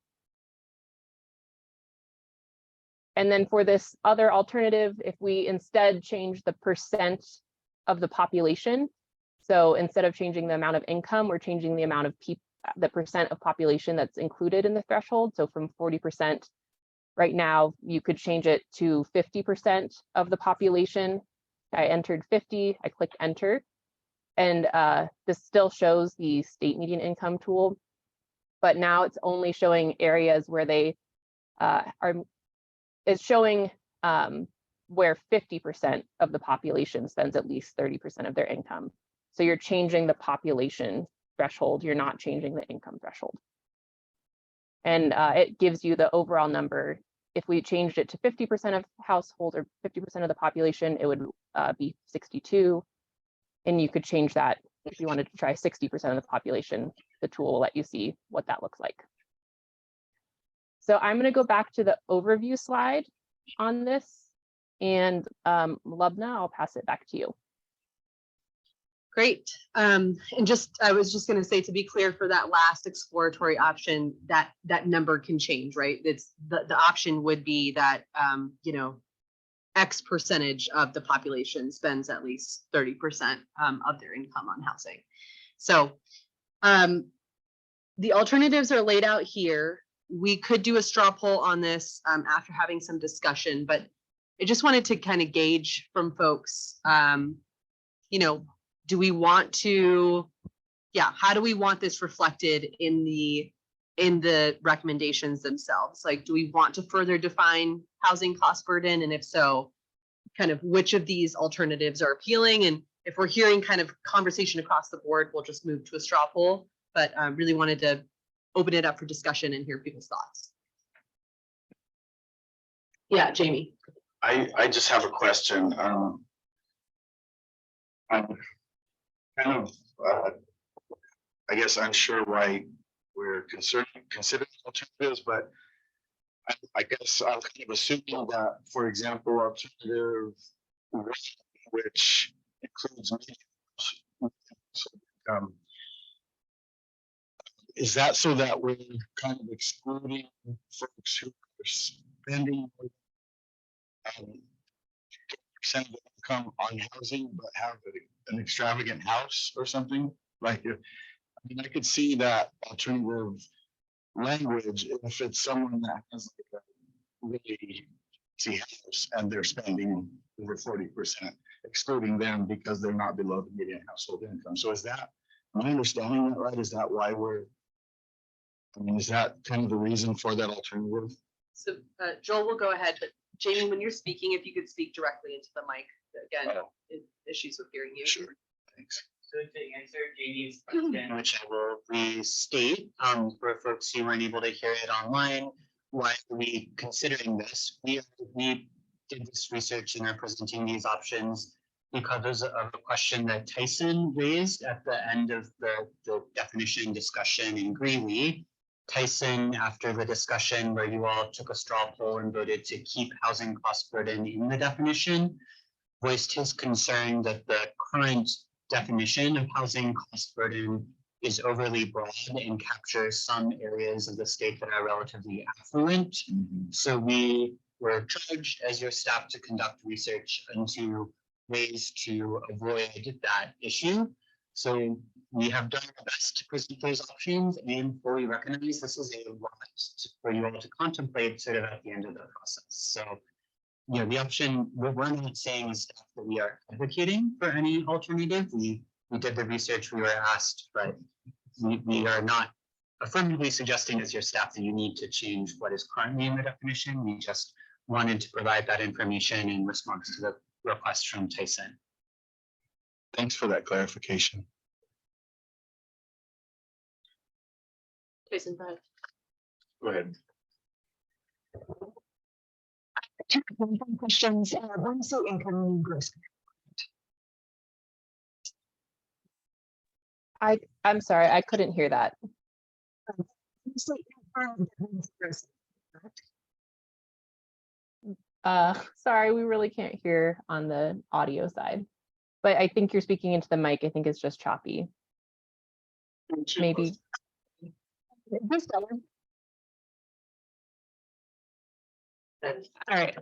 And then for this other alternative, if we instead change the percent of the population, so instead of changing the amount of income, we're changing the amount of the percent of population that's included in the threshold. So from 40% right now, you could change it to 50% of the population. I entered 50, I clicked enter. And this still shows the state median income tool, but now it's only showing areas where they it's showing where 50% of the population spends at least 30% of their income. So you're changing the population threshold, you're not changing the income threshold. And it gives you the overall number. If we changed it to 50% of households or 50% of the population, it would be 62. And you could change that if you wanted to try 60% of the population. The tool will let you see what that looks like. So I'm going to go back to the overview slide on this. And Lubna, I'll pass it back to you. Great. And I was just going to say, to be clear, for that last exploratory option, that number can change, right? It's the option would be that, you know, X percentage of the population spends at least 30% of their income on housing. So the alternatives are laid out here. We could do a straw poll on this after having some discussion, but I just wanted to kind of gauge from folks, you know, do we want to, how do we want this reflected in the recommendations themselves? Like, do we want to further define housing cost burden? And if so, kind of which of these alternatives are appealing? And if we're hearing kind of conversation across the board, we'll just move to a straw poll. But I really wanted to open it up for discussion and hear people's thoughts. Yeah, Jamie. I just have a question. I'm kind of, I guess, unsure why we're considering alternatives, but I guess I'm kind of assuming that, for example, alternative which includes is that so that we're kind of excluding folks who are spending percent of income on housing but have an extravagant house or something? Like, I mean, I could see that alternative language if it's someone that has like a really fancy house and they're spending over 40%, excluding them because they're not below the median household income. So is that, am I understanding that right? Is that why is that kind of the reason for that alternative? So Joel will go ahead, but Jamie, when you're speaking, if you could speak directly into the mic, again, issues with hearing you. Sure, thanks. So to answer Jamie's question, which I will restate, for folks who weren't able to hear it online, why are we considering this? We did this research and are presenting these options because of a question that Tyson raised at the end of the definition discussion in Greeley. Tyson, after the discussion where you all took a straw poll and voted to keep housing cost burden in the definition, voiced his concern that the current definition of housing cost burden is overly broad and captures some areas of the state that are relatively affluent. So we were charged as your staff to conduct research into ways to avoid that issue. So we have done our best to present those options and fully recognize this is a lot for you all to contemplate sort of at the end of the process. So, you know, the option, what we're not saying is that we are advocating for any alternative. We did the research we were asked, but we are not affirmatively suggesting as your staff that you need to change what is currently in the definition. We just wanted to provide that information in response to the request from Tyson. Thanks for that clarification. Tyson, go ahead. Two questions. One, so income gross. I'm sorry, I couldn't hear that. Sorry, we really can't hear on the audio side, but I think you're speaking into the mic. I think it's just choppy. Maybe. All right.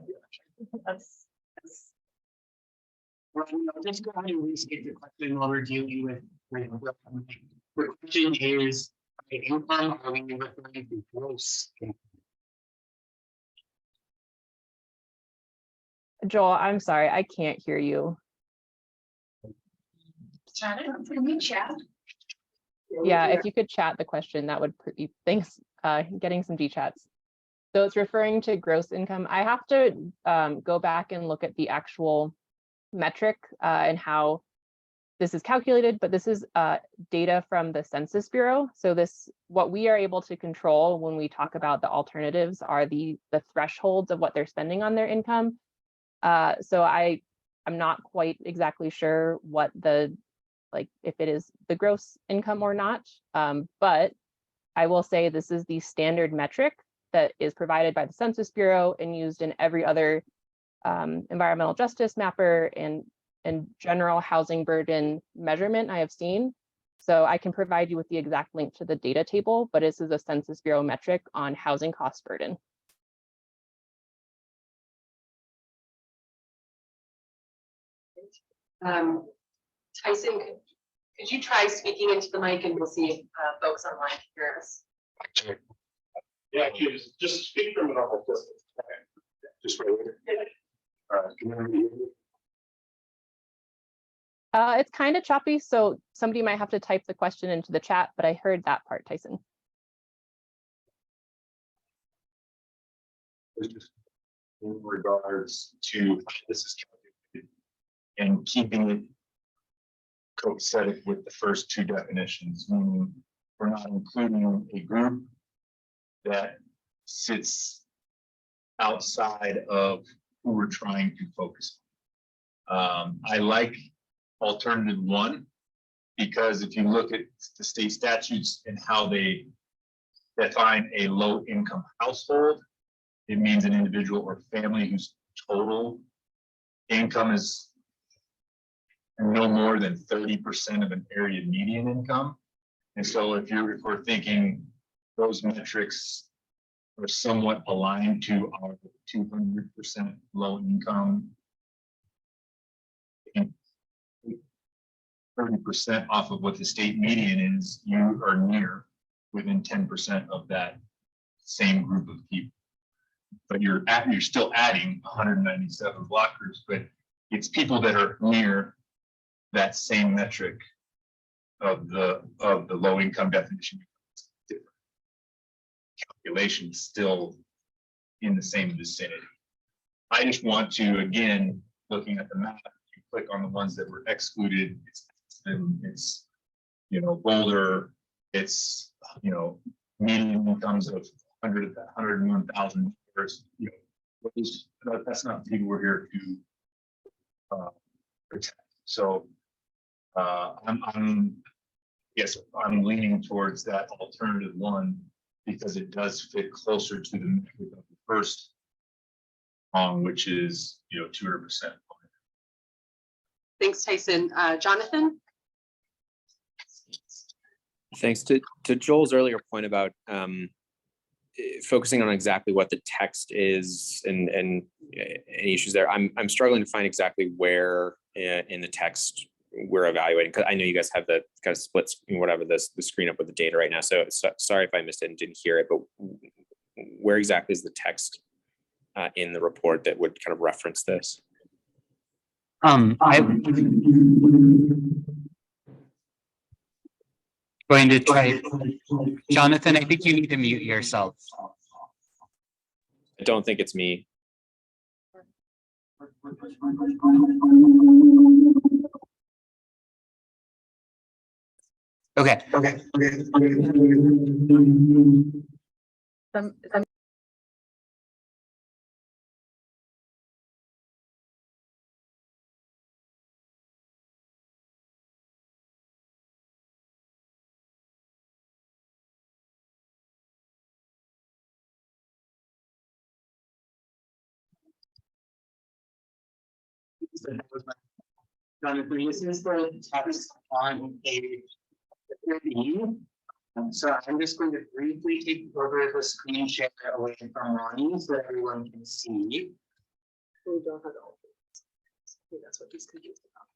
Well, I'll just go ahead and restate the question while we're dealing with the question is, by income, are we referring to gross income? Joel, I'm sorry, I can't hear you. Can you chat? Yeah, if you could chat the question, that would be, thanks, getting some G-chats. So it's referring to gross income. I have to go back and look at the actual metric and how this is calculated, but this is data from the Census Bureau. So this, what we are able to control when we talk about the alternatives are the thresholds of what they're spending on their income. So I'm not quite exactly sure what like if it is the gross income or not, but I will say this is the standard metric that is provided by the Census Bureau and used in every other environmental justice mapper and general housing burden measurement I have seen. So I can provide you with the exact link to the data table, but this is a Census Bureau metric on housing cost burden. Tyson, could you try speaking into the mic and we'll see if folks online can hear us? Yeah, just speak from an awful distance. Just right here. All right, can you hear me? It's kind of choppy, so somebody might have to type the question into the chat, but I heard that part, Tyson. Just in regards to how this is calculated and keeping it copacetic with the first two definitions, meaning we're not including a group that sits outside of who we're trying to focus on. I like alternative one, because if you look at the state statutes and how they define a low income household, it means an individual or family whose total income is no more than 30% of an area median income. And so if we're thinking those metrics are somewhat aligned to our 200% low income, 30% off of what the state median is, you are near within 10% of that same group of people. But you're still adding 197 block groups, but it's people that are near that same metric of the low income definition. Different calculations still in the same vicinity. I just want to, again, looking at the map, you click on the ones that were excluded. It's Boulder, it's median incomes of $101,000. That's not the people we're here to protect. So I'm leaning towards that alternative one because it does fit closer to the metric of the first which is 200%. Thanks, Tyson. Jonathan? Thanks to Joel's earlier point about focusing on exactly what the text is and any issues there. I'm struggling to find exactly where in the text we're evaluating, because I know you guys have the kind of split screen, whatever, the screen up with the data right now. So sorry if I missed it and didn't hear it, but where exactly is the text in the report that would kind of reference this? Going to try. Jonathan, I think you need to mute yourself. I don't think it's me. Okay. Jonathan, this is the text on page 30. So I'm just going to briefly take over the screen share away from Ronnie so that everyone can see. We don't have all. That's what he's confused about.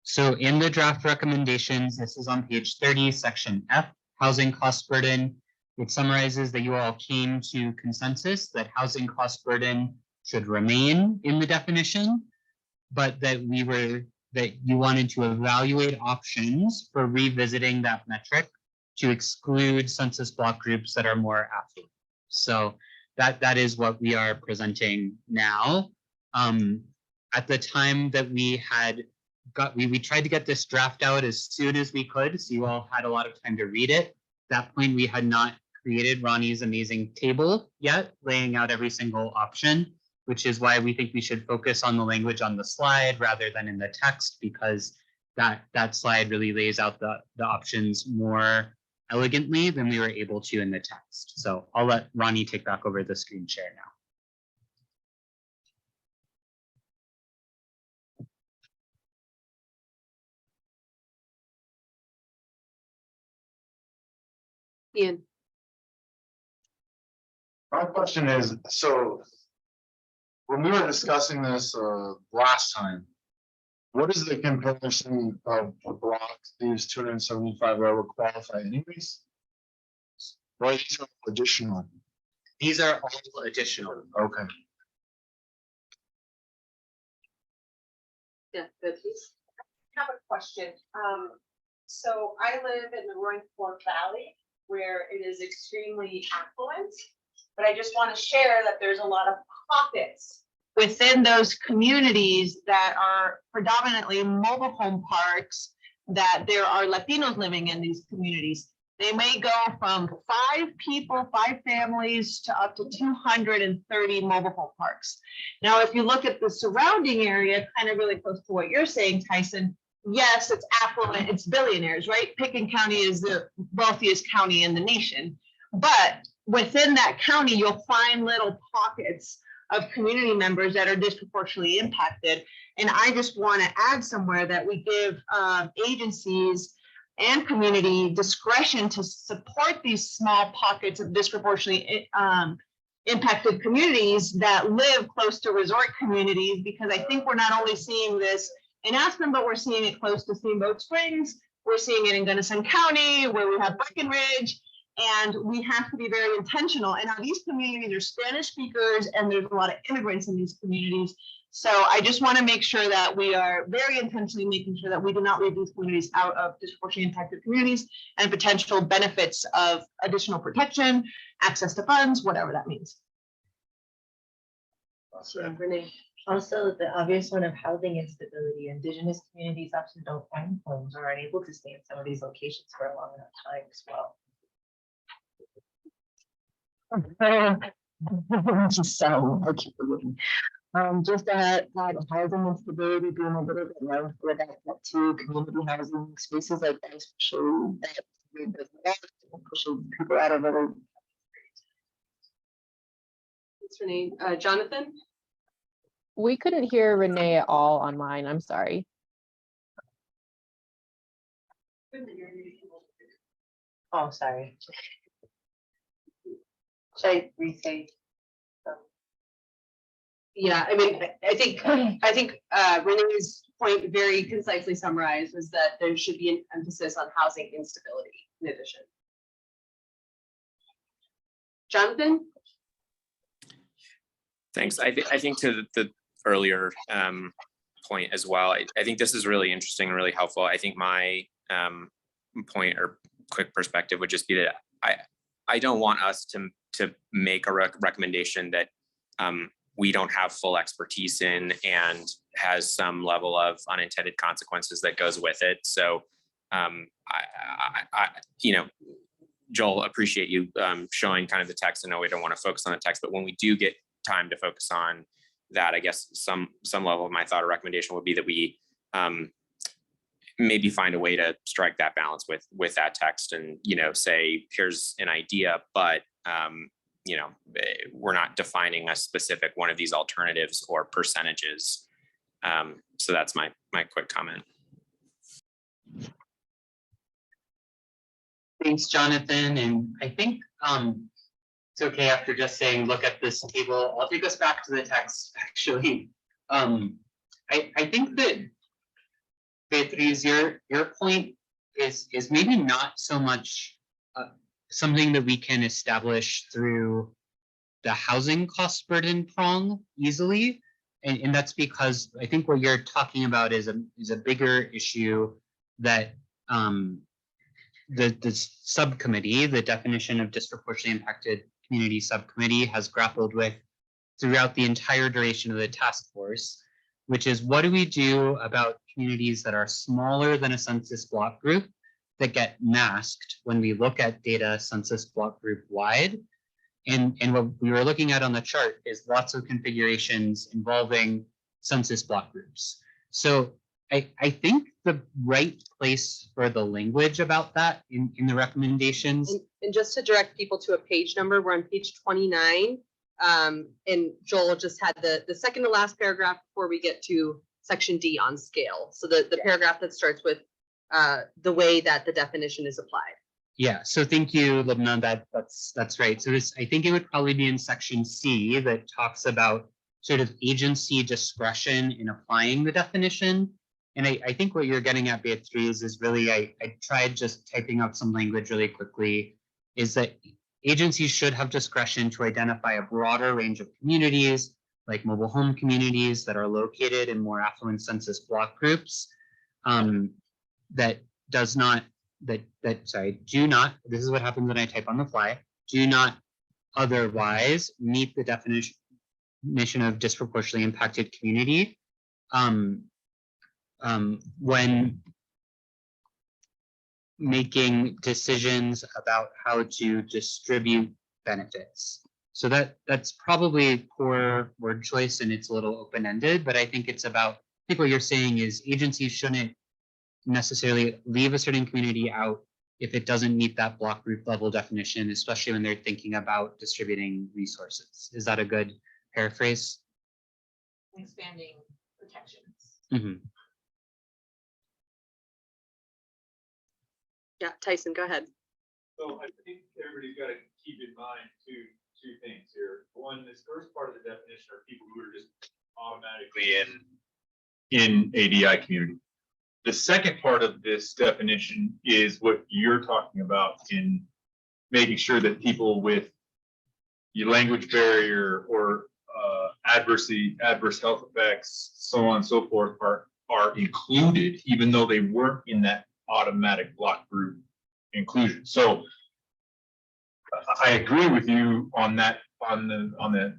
So in the draft recommendations, this is on page 30, section F, housing cost burden. It summarizes that you all came to consensus that housing cost burden should remain in the definition, but that you wanted to evaluate options for revisiting that metric to exclude census block groups that are more affluent. So that is what we are presenting now. At the time that we tried to get this draft out as soon as we could, so you all had a lot of time to read it. At that point, we had not created Ronnie's amazing table yet, laying out every single option, which is why we think we should focus on the language on the slide rather than in the text, because that slide really lays out the options more elegantly than we were able to in the text. So I'll let Ronnie take back over the screen share now. Ian. My question is, so when we were discussing this last time, what is the comparison of a block these 275 that would qualify anyways? Or these are additional? These are all additional. Okay. Yeah, good, please. Have a question. So I live in the Roaring Fork Valley where it is extremely affluent. But I just want to share that there's a lot of pockets within those communities that are predominantly mobile home parks, that there are Latinos living in these communities. They may go from 5 people, 5 families to up to 230 mobile home parks. Now, if you look at the surrounding area, kind of really close to what you're saying, Tyson, yes, it's affluent, it's billionaires, right? Pickens County is the wealthiest county in the nation. But within that county, you'll find little pockets of community members that are disproportionately impacted. And I just want to add somewhere that we give agencies and community discretion to support these small pockets of disproportionately impacted communities that live close to resort communities, because I think we're not only seeing this in Aspen, but we're seeing it close to Steamboat Springs. We're seeing it in Gunnison County, where we have Breckenridge. And we have to be very intentional. And now these communities are Spanish speakers, and there's a lot of immigrants in these communities. So I just want to make sure that we are very intentionally making sure that we do not leave these communities out of disproportionately impacted communities and potential benefits of additional protection, access to funds, whatever that means. Also, the obvious one of housing instability. Indigenous communities often don't find homes or are unable to stay in some of these locations for a long enough time as well. Just just that housing instability being a little bit low for that to community housing spaces like that, especially that pushing people out of other. What's her name? Jonathan? We couldn't hear Renee at all online. I'm sorry. Oh, sorry. Should I re-say? Yeah, I mean, I think Renee's point very concisely summarized was that there should be an emphasis on housing instability in addition. Jonathan? Thanks. I think to the earlier point as well, I think this is really interesting and really helpful. I think my point or quick perspective would just be that I don't want us to make a recommendation that we don't have full expertise in and has some level of unintended consequences that goes with it. So Joel, appreciate you showing kind of the text. I know we don't want to focus on the text, but when we do get time to focus on that, I guess some level of my thought or recommendation would be that we maybe find a way to strike that balance with that text and, say, here's an idea, but we're not defining a specific one of these alternatives or percentages. So that's my quick comment. Thanks, Jonathan. And I think it's okay after just saying, look at this table. I'll take us back to the text, actually. I think that Beatriz, your point is maybe not so much something that we can establish through the housing cost burden prong easily. And that's because I think what you're talking about is a bigger issue that the subcommittee, the definition of disproportionately impacted community subcommittee, has grappled with throughout the entire duration of the task force, which is, what do we do about communities that are smaller than a census block group that get masked when we look at data census block group wide? And what we were looking at on the chart is lots of configurations involving census block groups. So I think the right place for the language about that in the recommendations. And just to direct people to a page number, we're on page 29. And Joel just had the second to last paragraph before we get to section D on scale. So the paragraph that starts with the way that the definition is applied. Yeah, so thank you, Lubna, that's right. So this, I think it would probably be in section C that talks about sort of agency discretion in applying the definition. And I think what you're getting at, Beatriz, is really, I tried just typing out some language really quickly, is that agencies should have discretion to identify a broader range of communities, like mobile home communities that are located in more affluent census block groups, that does not, do not, this is what happens when I type on the fly, do not otherwise meet the definition of disproportionately impacted community when making decisions about how to distribute benefits. So that's probably poor word choice and it's a little open-ended, but I think it's about, I think what you're saying is agencies shouldn't necessarily leave a certain community out if it doesn't meet that block group level definition, especially when they're thinking about distributing resources. Is that a good paraphrase? Expanding protections. Mm-hmm. Yeah, Tyson, go ahead. So I think everybody's got to keep in mind two things here. One, this first part of the definition are people who are just automatically in ADI community. The second part of this definition is what you're talking about in making sure that people with your language barrier or adverse health effects, so on and so forth, are included, even though they weren't in that automatic block group inclusion. So I agree with you on that, on the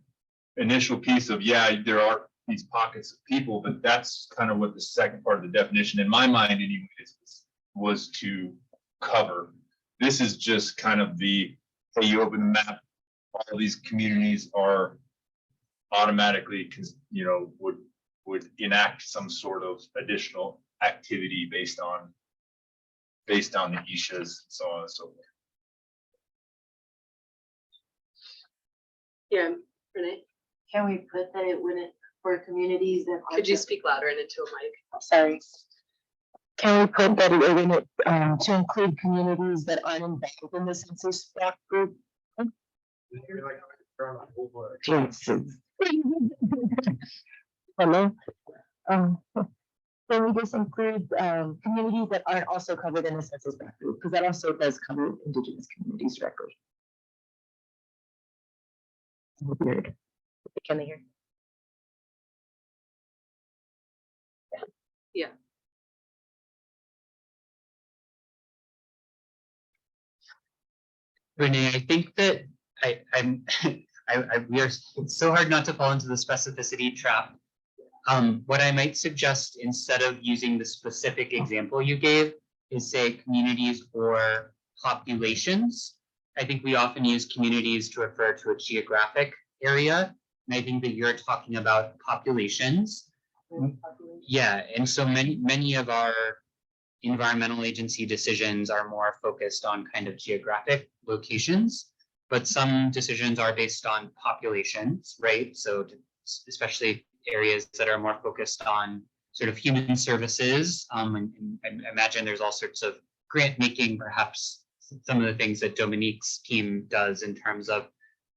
initial piece of, yeah, there are these pockets of people, but that's kind of what the second part of the definition, in my mind anyways, was to cover. This is just kind of the, hey, you open the map, all these communities are automatically, you know, would enact some sort of additional activity based on the ISHAs and so on and so forth. Yeah, Renee, Can we put that it wouldn't for communities that? could you speak louder and into a mic? Sorry. Can we put that it wouldn't to include communities that aren't embedded in the census block group? Hello. Can we just include communities that aren't also covered in the census block group? Because that also does cover Indigenous communities directly. Weird. Can they hear? Yeah. Renee, I think that we are, it's so hard not to fall into the specificity trap. What I might suggest, instead of using the specific example you gave, is say communities or populations. I think we often use communities to refer to a geographic area. And I think that you're talking about populations. Yeah, and so many of our environmental agency decisions are more focused on kind of geographic locations, but some decisions are based on populations, right? So especially areas that are more focused on sort of human services. And imagine there's all sorts of grant making, perhaps some of the things that Dominique's team does in terms of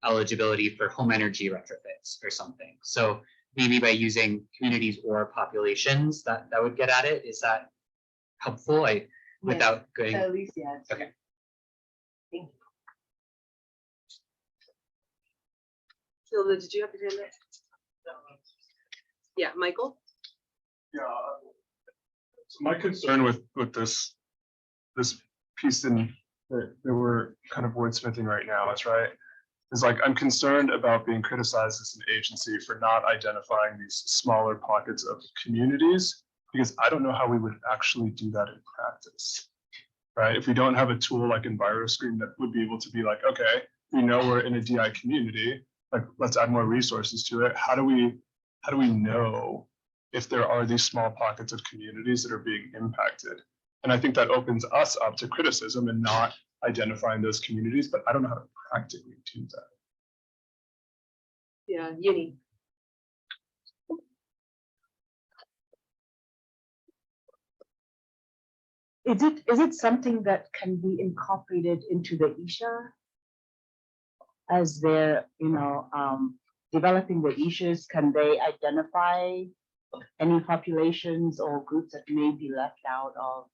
eligibility for home energy retrofits or something. So maybe by using communities or populations, that would get at it. Is that helpful? Without going. At least, yeah. Okay. Thank you. Hilda, did you have your hand up? Yeah, Michael? Yeah. So my concern with this piece that we're kind of wordsmithing right now is is like, I'm concerned about being criticized as an agency for not identifying these smaller pockets of communities, because I don't know how we would actually do that in practice, right? If we don't have a tool like EnviroScreen that would be able to be like, okay, we know we're in a DI community, like let's add more resources to it. How do we know if there are these small pockets of communities that are being impacted. And I think that opens us up to criticism and not identifying those communities, but I don't know how to practically do that. Yeah, Yini. Is it something that can be incorporated into the ISHA as they're, developing the issues? Can they identify any populations or groups that may be left out of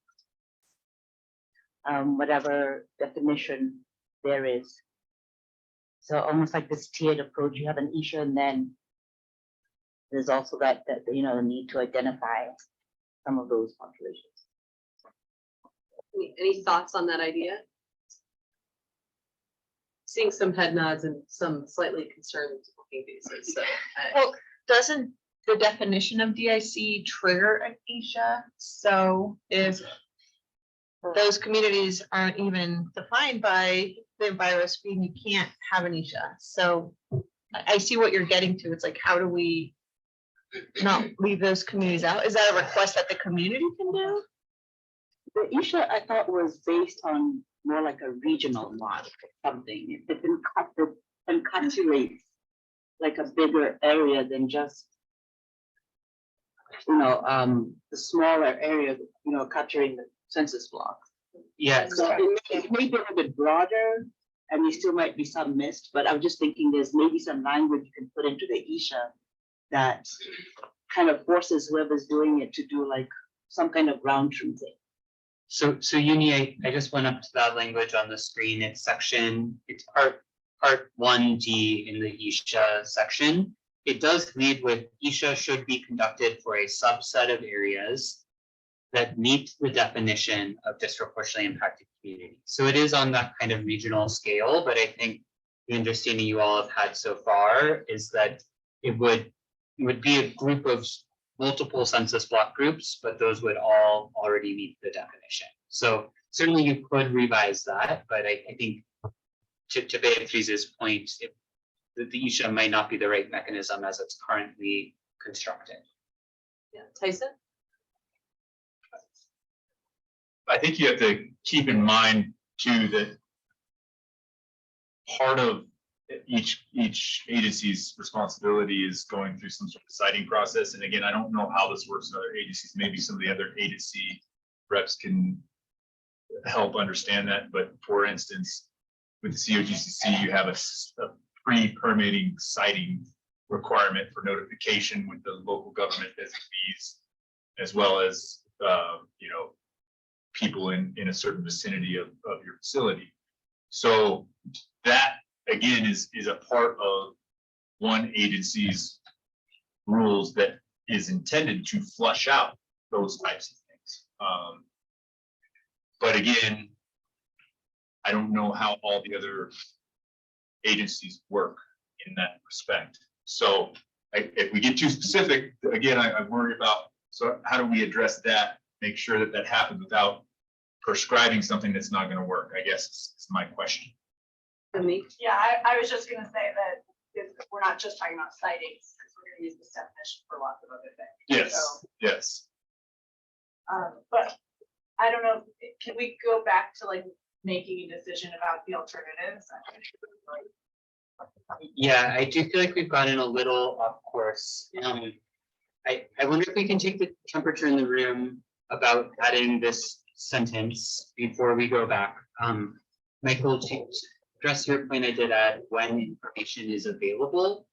whatever definition there is? So almost like this tiered approach, you have an issue and then there's also that the need to identify some of those populations. Any thoughts on that idea? Seeing some head nods and some slightly concerned looking faces, so. Well, doesn't the definition of DIC trigger an ISHA? So if those communities aren't even defined by the virus, you can't have an ISHA. So I see what you're getting to. It's like, how do we not leave those communities out? Is that a request that the community can do? The ISHA I thought was based on more like a regional model or something. It encapsulates like a bigger area than just, the smaller area, capturing the census block. Yeah. So it may be a little bit broader and there still might be some missed, but I'm just thinking there's maybe some language you can put into the ISHA that kind of forces whoever's doing it to do like some kind of ground truthing. So Uni, I just went up to that language on the screen. It's part 1D in the ISHA section. It does lead with ISHA should be conducted for a subset of areas that meet the definition of disproportionately impacted community. So it is on that kind of regional scale, but I think the understanding you all have had so far is that it would be a group of multiple census block groups, but those would all already meet the definition. So certainly you could revise that, but I think to Beatrice's point, the ISHA might not be the right mechanism as it's currently constructed. Yeah, Tyson? I think you have to keep in mind too that part of each agency's responsibility is going through some sort of citing process. And again, I don't know how this works in other agencies. Maybe some of the other agency reps can help understand that. But for instance, with the COGCC, you have a pre-permitting citing requirement for notification with the local government designees, as well as people in a certain vicinity of your facility. So that again is a part of one agency's rules that is intended to flush out those types of things. But again, I don't know how all the other agencies work in that respect. So if we get too specific, again, I worry about, so how do we address that? Make sure that that happens without prescribing something that's not going to work, I guess is my question. Yeah, I was just gonna say that if we're not just talking about sightings, because we're gonna use this definition for lots of other things. Yes, So, yes. but I don't know, can we go back to like making a decision about the alternatives? Yeah, I do feel like we've gotten a little off course. I wonder if we can take the temperature in the room about adding this sentence before we go back. Michael, to address your point, I did add when information is available.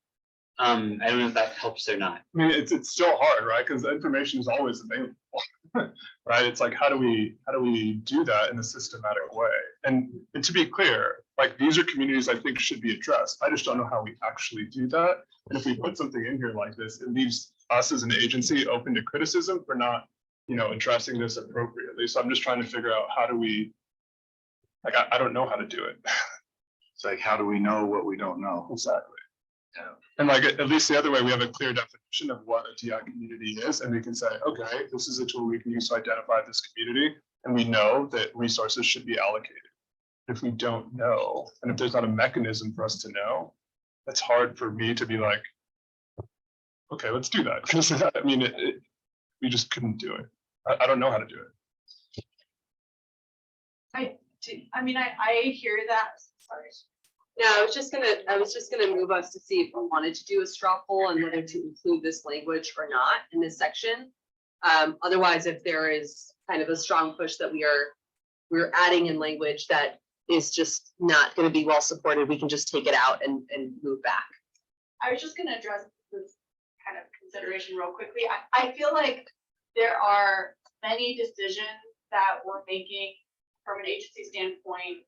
I don't know if that helps or not. I mean, it's still hard, right? Because the information is always available, right? It's like, how do we do that in a systematic way? And to be clear, like these are communities I think should be addressed. I just don't know how we actually do that. And if we put something in here like this, it leaves us as an agency open to criticism for not, addressing this appropriately. So I'm just trying to figure out how do we, like, I don't know how to do it. It's like, how do we know what we don't know? Exactly. And like, at least the other way, we have a clear definition of what a DI community is, and we can say, okay, this is a tool we can use to identify this community, and we know that resources should be allocated. If we don't know, and if there's not a mechanism for us to know, it's hard for me to be like, okay, let's do that. Because I mean, we just couldn't do it. I don't know how to do it. I hear that, sorry. Yeah, I was just gonna move us to see if we wanted to do a straw poll and whether to include this language or not in this section. Otherwise, if there is kind of a strong push that we're adding in language that is just not gonna be well supported, we can just take it out and move back. I was just gonna address this kind of consideration real quickly. I feel like there are many decisions that we're making from an agency standpoint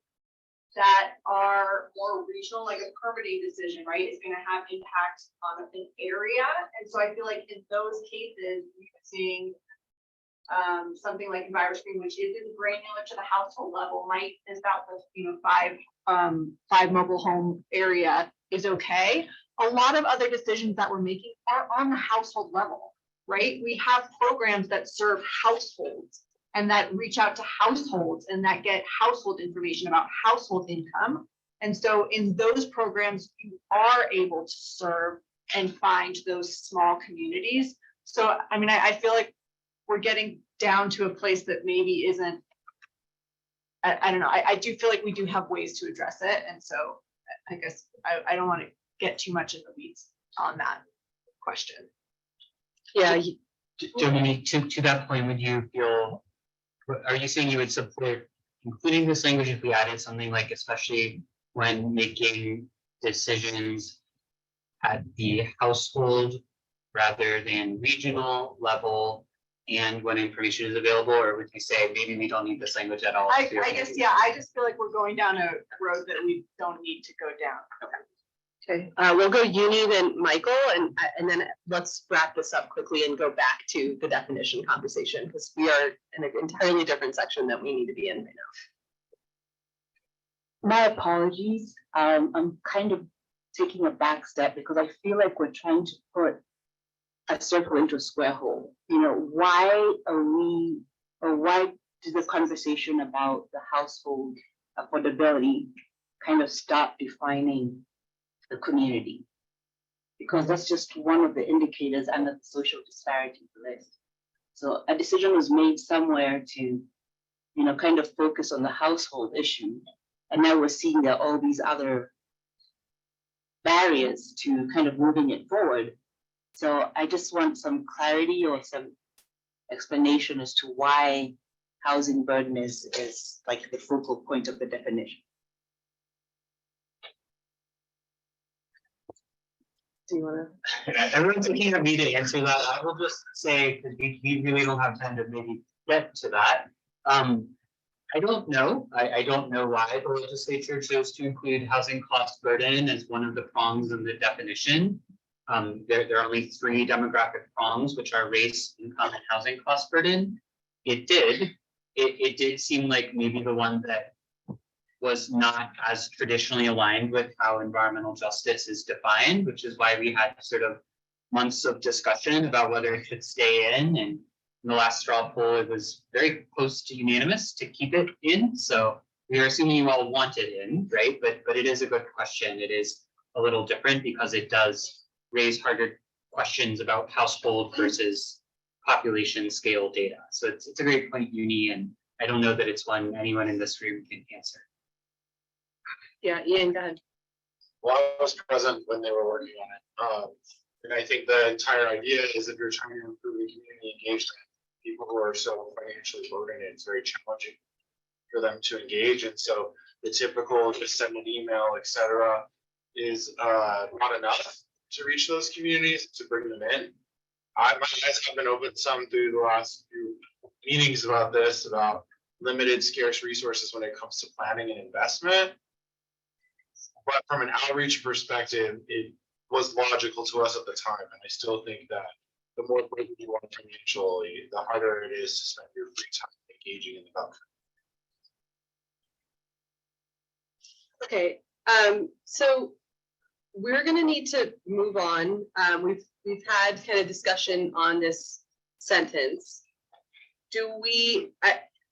that are more regional, like a permitting decision, right, is gonna have impact on an area. And so I feel like in those cases, using something like EnviroStream, which isn't granular to the household level, might is about the five mobile home area is okay. A lot of other decisions that we're making are on the household level, right? We have programs that serve households and that reach out to households and that get household information about household income. And so in those programs, you are able to serve and find those small communities. So, I mean, I feel like we're getting down to a place that maybe isn't, I don't know, I do feel like we do have ways to address it. And so I guess I don't want to get too much in the weeds on that question. Yeah. Dominique, to that point, would you feel, are you saying you would support including this language if we added something like, especially when making decisions at the household rather than regional level, and when information is available, or would you say maybe we don't need this language at all? I guess, yeah, I just feel like we're going down a road that we don't need to go down. Okay, we'll go Uni, then Michael, and then let's wrap this up quickly and go back to the definition conversation, because we are in an entirely different section that we need to be in right now. My apologies. I'm kind of taking a back step because I feel like we're trying to put a circle into a square hole. You know, why did the conversation about the household affordability kind of stop defining the community? Because that's just one of the indicators under the social disparity list. So a decision was made somewhere to, you know, kind of focus on the household issue. And now we're seeing there are all these other barriers to kind of moving it forward. So I just want some clarity or some explanation as to why housing burden is like the focal point of the definition. Do you want to? Everyone's looking at me to answer that. I will just say, because we really don't have time to maybe get to that. I don't know. I don't know why the legislature chose to include housing cost burden as one of the prongs in the definition. There are only 3 demographic prongs, which are race, income, and housing cost burden. It did seem like maybe the one that was not as traditionally aligned with how environmental justice is defined, which is why we had sort of months of discussion about whether it should stay in. And in the last straw poll, it was very close to unanimous to keep it in. So we are assuming you all want it in, right? But it is a good question. It is a little different because it does raise harder questions about household versus population scale data. So it's a great point, Uni, and I don't know that it's one anyone in this room can answer. Yeah, Ian, go ahead. Well, I was present when they were working on it. And I think the entire idea is if you're trying to improve the community engagement, people who are so financially burdened, it's very challenging for them to engage. And so the typical just send an email, etc., is not enough to reach those communities, to bring them in. My eyes have been opened some through the last few meetings about this, about limited scarce resources when it comes to planning and investment. But from an outreach perspective, it was logical to us at the time. And I still think that the more burden you are financially, the harder it is to spend your free time engaging in the government. Okay, so we're gonna need to move on. We've had kind of discussion on this sentence.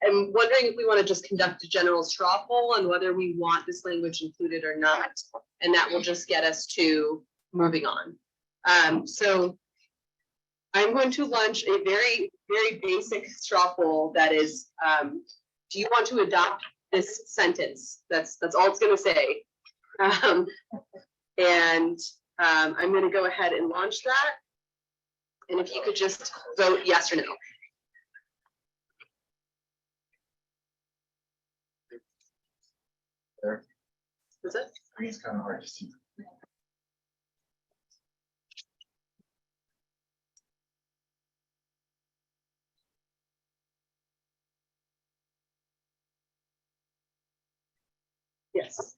I'm wondering if we want to just conduct a general straw poll on whether we want this language included or not, and that will just get us to moving on. So I'm going to launch a very, very basic straw poll that is, do you want to adopt this sentence? That's all it's gonna say. I'm gonna go ahead and launch that. And if you could just vote yes or no. There. Is it? It's kind of hard to see. Yes.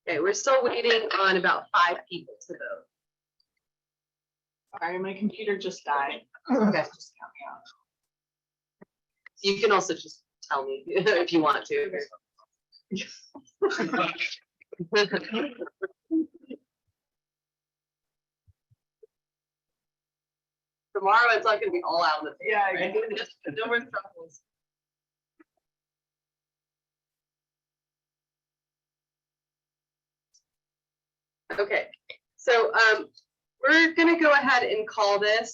Okay, we're still waiting on about 5 people to vote. Sorry, my computer just died. Okay. You can also just tell me if you want to. Tomorrow it's not gonna be all out in the face. Yeah, right? No more troubles. Okay, so we're gonna go ahead and call this